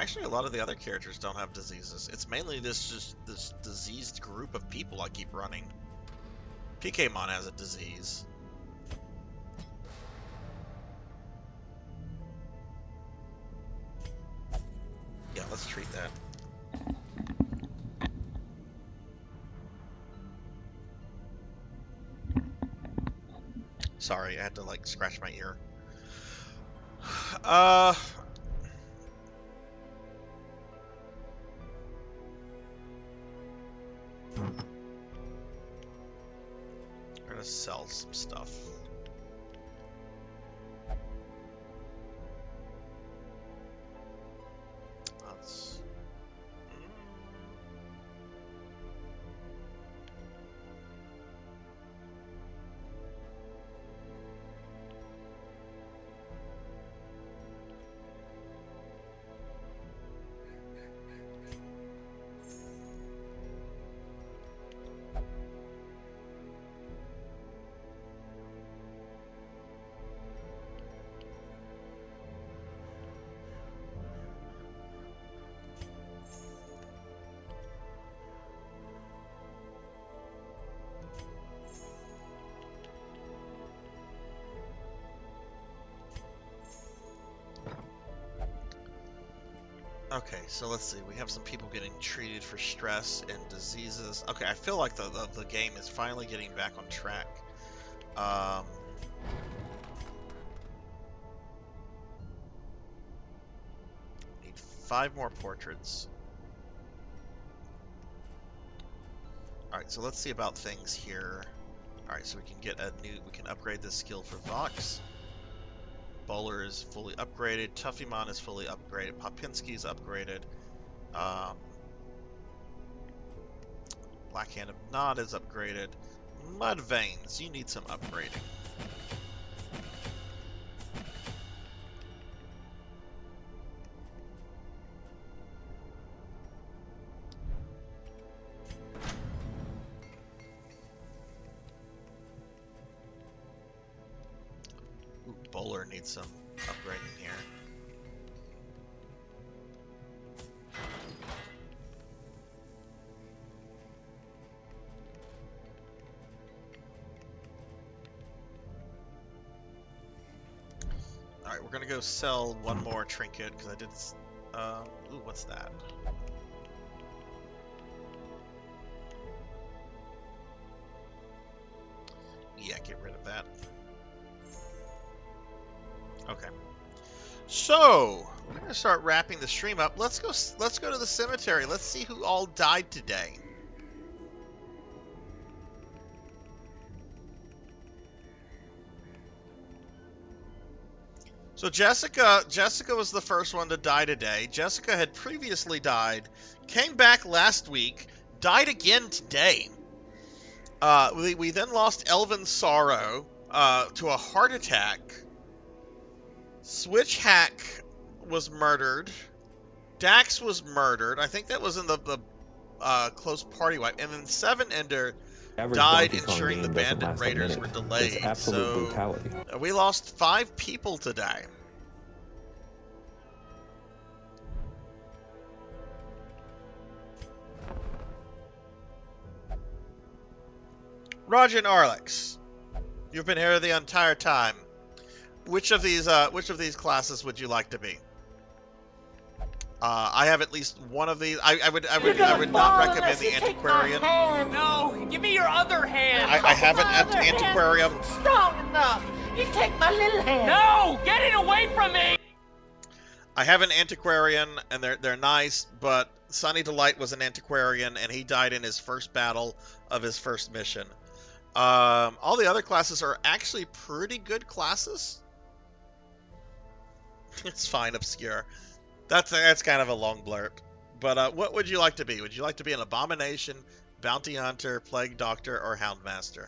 Actually, a lot of the other characters don't have diseases. It's mainly this diseased group of people I keep running. PKmon has a disease. Yeah, let's treat that. Sorry, I had to like scratch my ear. I'm gonna sell some stuff. That's... Okay, so let's see. We have some people getting treated for stress and diseases. Okay, I feel like the game is finally getting back on track. Need 5 more portraits. Alright, so let's see about things here. Alright, so we can get we can upgrade this skill for Vox. Bowler is fully upgraded. Tuffymon is fully upgraded. Popinski is upgraded. Blackhand of Nod is upgraded. Mudveins, you need some upgrading. Ooh, Bowler needs some upgrading here. Alright, we're gonna go sell one more trinket, because I did... ooh, what's that? Yeah, get rid of that. Okay. So, we're gonna start wrapping the stream up. Let's go to the cemetery. Let's see who all died today. So Jessica was the first one to die today. Jessica had previously died, came back last week, died again today. We then lost Elvin Sorrow to a heart attack. Switch Hack was murdered. Dax was murdered. I think that was in the close party wipe. And then Seven Ender died ensuring the Bandit Raiders were delayed. It's absolute so brutality. We lost 5 people today. Roger and Arlex, you've been here the entire time. Which of these classes would you like to be? I have at least one of these. I would not recommend the antiquarian. No, give me your other hand. I have an antiquarian. Strong enough. You take my little hand. No, get it away from me. I have an antiquarian, and they're nice, but Sunny Delight was an antiquarian, and he died in his first battle of his first mission. All the other classes are actually pretty good classes. It's fine, Obscure. That's kind of a long blurb. But what would you like to be? Would you like to be an Abomination, Bounty Hunter, Plague Doctor, or Houndmaster?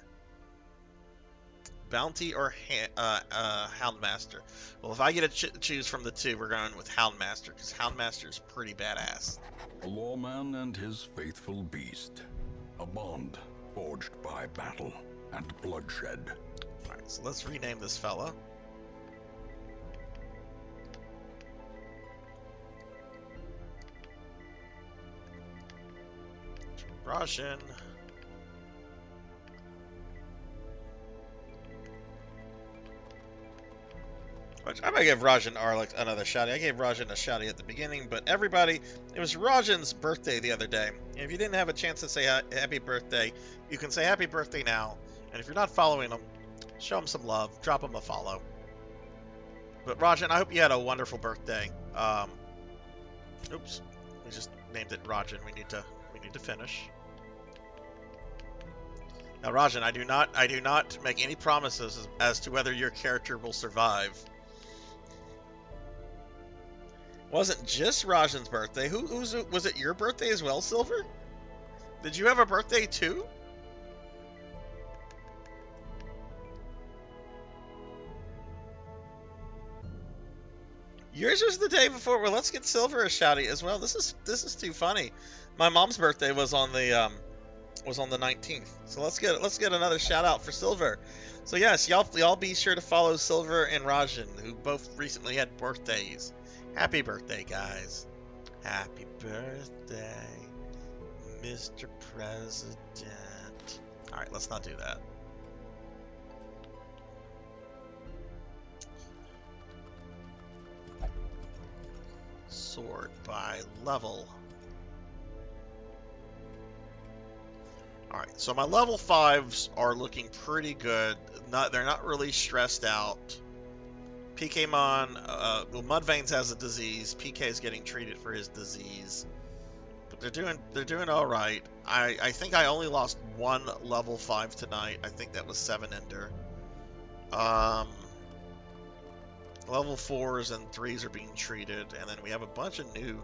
Bounty or Houndmaster? Well, if I get to choose from the two, we're going with Houndmaster, because Houndmaster is pretty badass. A lawman and his faithful beast. A bond forged by battle and bloodshed. Alright, so let's rename this fella. Rajan. Which I'm gonna give Rajan Arlik another shouty. I gave Rajan a shouty at the beginning, but everybody, it was Rajan's birthday the other day. And if you didn't have a chance to say happy birthday, you can say happy birthday now. And if you're not following him, show him some love. Drop him a follow. But Rajan, I hope you had a wonderful birthday. Oops, we just named it Rajan. We need to finish. Now, Rajan, I do not make any promises as to whether your character will survive. Wasn't just Rajan's birthday. Was it your birthday as well, Silver? Did you have a birthday too? Yours was the day before. Well, let's get Silver a shouty as well. This is too funny. My mom's birthday was on the 19th. So let's get another shout out for Silver. So yes, y'all be sure to follow Silver and Rajan, who both recently had birthdays. Happy birthday, guys. Happy birthday, Mr. President. All right, let's not do that. Sort by level. Alright, so my level 5s are looking pretty good. They're not really stressed out. PKmon, well, Mudveins has a disease. PK is getting treated for his disease. But they're doing alright. I think I only lost one level 5 tonight. I think that was 7 Ender. Level 4s and 3s are being treated, and then we have a bunch of new.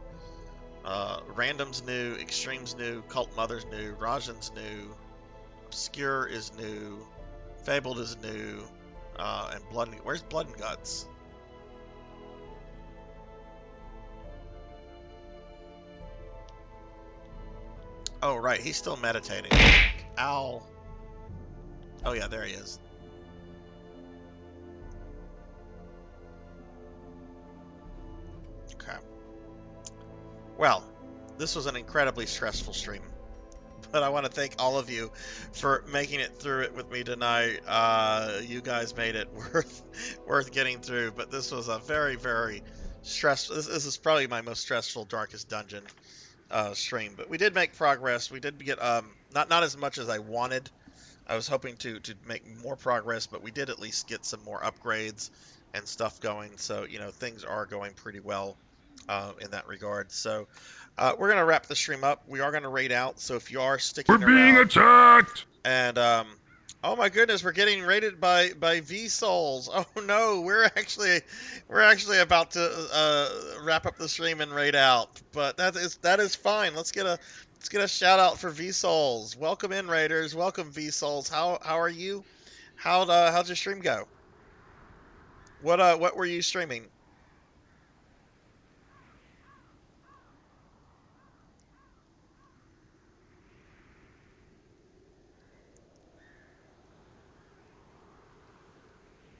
Random's new, Extreme's new, Cult Mother's new, Rajan's new, Obscure is new, Fabled is new, and where's Blood and Guts? Oh, right, he's still meditating. Ow. Oh yeah, there he is. Okay. Well, this was an incredibly stressful stream, but I want to thank all of you for making it through it with me tonight. You guys made it worth getting through, but this was a very, very stressful. This is probably my most stressful Darkest Dungeon stream, but we did make progress. We did get not as much as I wanted. I was hoping to make more progress, but we did at least get some more upgrades and stuff going. So things are going pretty well. In that regard. So we're going to wrap the stream up. We are going to raid out. So if you are sticking around. We're being attacked! And, oh my goodness, we're getting raided by V-Souls. Oh no, we're actually about to wrap up the stream and raid out. But that is fine. Let's get a shout out for V-Souls. Welcome in, raiders. Welcome, V-Souls. How are you? How'd your stream go? What were you streaming?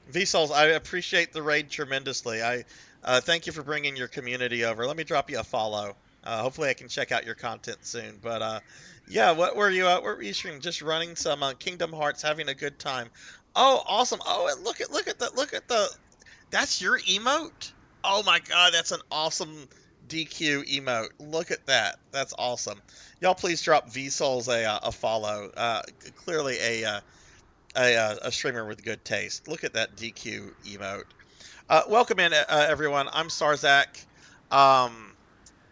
V-Souls, I appreciate the raid tremendously. I thank you for bringing your community over. Let me drop you a follow. Hopefully I can check out your content soon. But yeah, what were you streaming? Just running some Kingdom Hearts, having a good time. Oh, awesome. Oh, and look at the that's your emote? Oh my god, that's an awesome DQ emote. Look at that. That's awesome. Y'all please drop V-Souls a follow. Clearly a streamer with good taste. Look at that DQ emote. Welcome in, everyone. I'm Sarzac.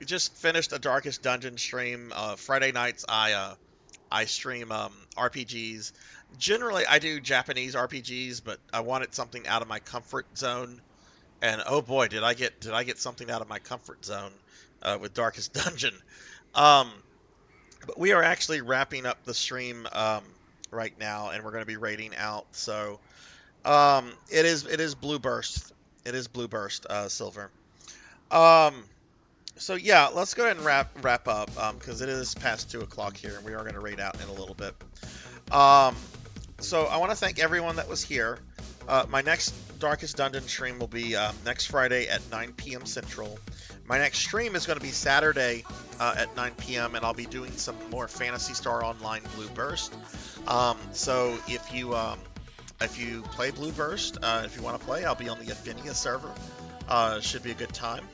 We just finished a Darkest Dungeon stream. Friday nights, I stream RPGs. Generally, I do Japanese RPGs, but I wanted something out of my comfort zone. And oh boy, did I get something out of my comfort zone with Darkest Dungeon. But we are actually wrapping up the stream right now, and we're going to be raiding out. So it is Blue Burst. It is Blue Burst Silver. So yeah, let's go ahead and wrap up because it is past 2 o'clock here, and we are going to raid out in a little bit. So I want to thank everyone that was here. My next Darkest Dungeon stream will be next Friday at 9 p.m. Central. My next stream is going to be Saturday at 9 p.m. and I'll be doing some more Phantasy Star Online Blue Burst. So if you play Blue Burst, if you want to play, I'll be on the Affinia server. Should be a good time.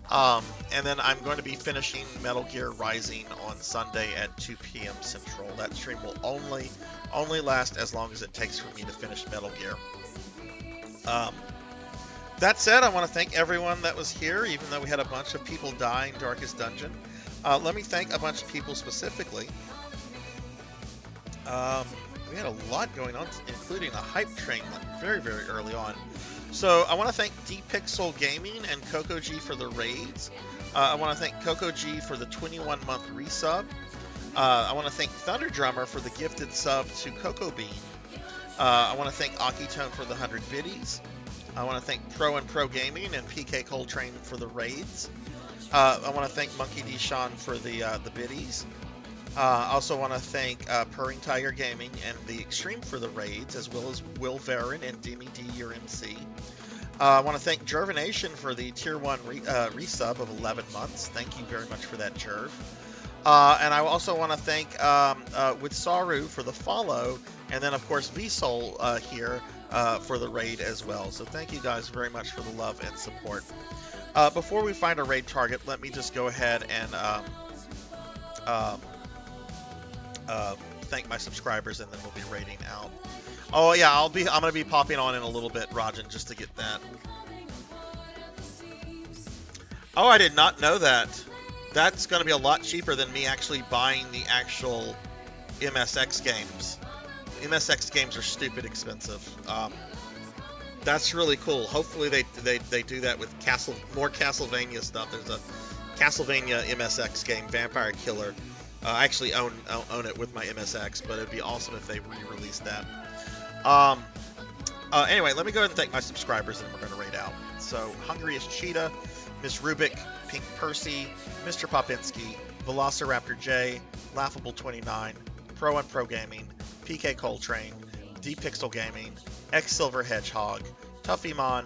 And then I'm going to be finishing Metal Gear Rising on Sunday at 2 p.m. Central. That stream will only last as long as it takes for me to finish Metal Gear. That said, I want to thank everyone that was here, even though we had a bunch of people die in Darkest Dungeon. Let me thank a bunch of people specifically. We had a lot going on, including a hype train very, very early on. So I want to thank D-Pixel Gaming and Coco G for the raids. I want to thank Coco G for the 21-month resub. I want to thank Thunder Drummer for the gifted sub to Coco Bean. I want to thank Akitone for the 100 biddies. I want to thank Pro and Pro Gaming and PK Coltrane for the raids. I want to thank Monkey D. Sean for the biddies. I also want to thank Purring Tiger Gaming and the Extreme for the raids, as well as Will Varon and Demi D. Your MC. I want to thank Jervination for the Tier 1 resub of 11 months. Thank you very much for that, Jerv. And I also want to thank With Saru for the follow, and then, of course, VSoul here for the raid as well. So thank you guys very much for the love and support. Before we find a raid target, let me just go ahead and thank my subscribers, and then we'll be raiding out. Oh yeah, I'm gonna be popping on in a little bit, Rajan, just to get that. Oh, I did not know that. That's gonna be a lot cheaper than me actually buying the actual MSX games. MSX games are stupid expensive. That's really cool. Hopefully they do that with more Castlevania stuff. There's a Castlevania MSX game, Vampire Killer. I actually own it with my MSX, but it'd be awesome if they re-released that. Anyway, let me go ahead and thank my subscribers, and then we're going to raid out. So, Hungriest Cheetah, Miss Rubik, Pink Percy, Mr. Popinski, Velociraptor J, Laughable29, Pro and Pro Gaming, PK Coltrane, D-Pixel Gaming, X Silver Hedgehog, Tuffymon,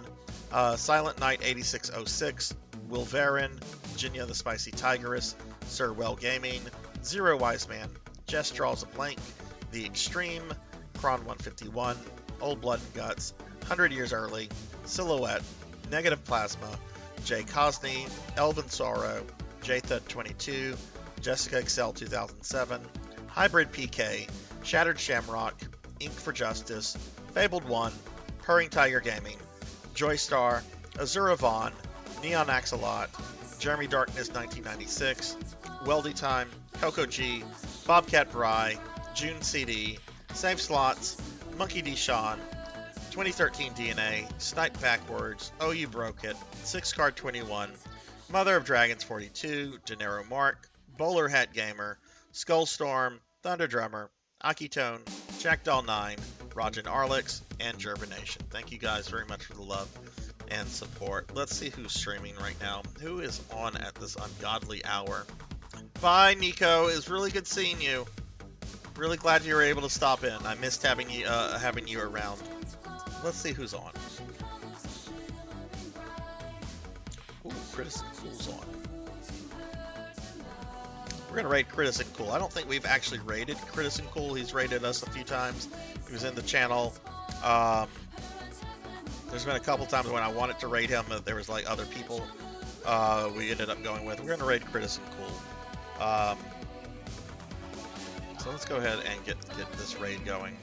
Silent Knight 8606, Will Varon, Jinya the Spicy Tigress, Sir Well Gaming, Zero Wiseman, Jess Draws a Blank, The Extreme, Kron 151, Old Blood and Guts, 100 Years Early, Silhouette, Negative Plasma, Jay Cosney, Elvin Sorrow, JThud22, Jessica Excel 2007, Hybrid PK, Shattered Shamrock, Ink for Justice, Fabled One, Purring Tiger Gaming, Joystar, Azura Vaughn, Neon Axolot, Jeremy Darkness 1996, Weldy Time, Coco G, Bobcat Bry, June CD, Save Slots, Monkey D. Sean, 2013 DNA, Snipe Backwards, Oh You Broke It, 6 Card 21, Mother of Dragons 42, Dinero Mark, Bowler Hat Gamer, Skullstorm, Thunder Drummer, Akitone, Jackdaw 9, Rajan Arlix, and Jervination. Thank you guys very much for the love and support. Let's see who's streaming right now. Who is on at this ungodly hour? Bye, Nico. It was really good seeing you. Really glad you were able to stop in. I missed having you around. Let's see who's on. Ooh, Critis and Cool's on. We're gonna raid Critis and Cool. I don't think we've actually raided Critis and Cool. He's raided us a few times. He was in the channel. There's been a couple times when I wanted to raid him, but there was like other people we ended up going with. We're gonna raid Critis and Cool. So let's go ahead and get this raid going.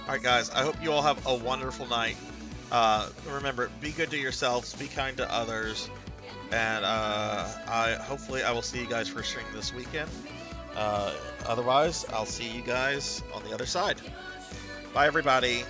Alright guys, I hope you all have a wonderful night. Remember, be good to yourselves, be kind to others, and hopefully I will see you guys for a stream this weekend. Otherwise, I'll see you guys on the other side. Bye everybody.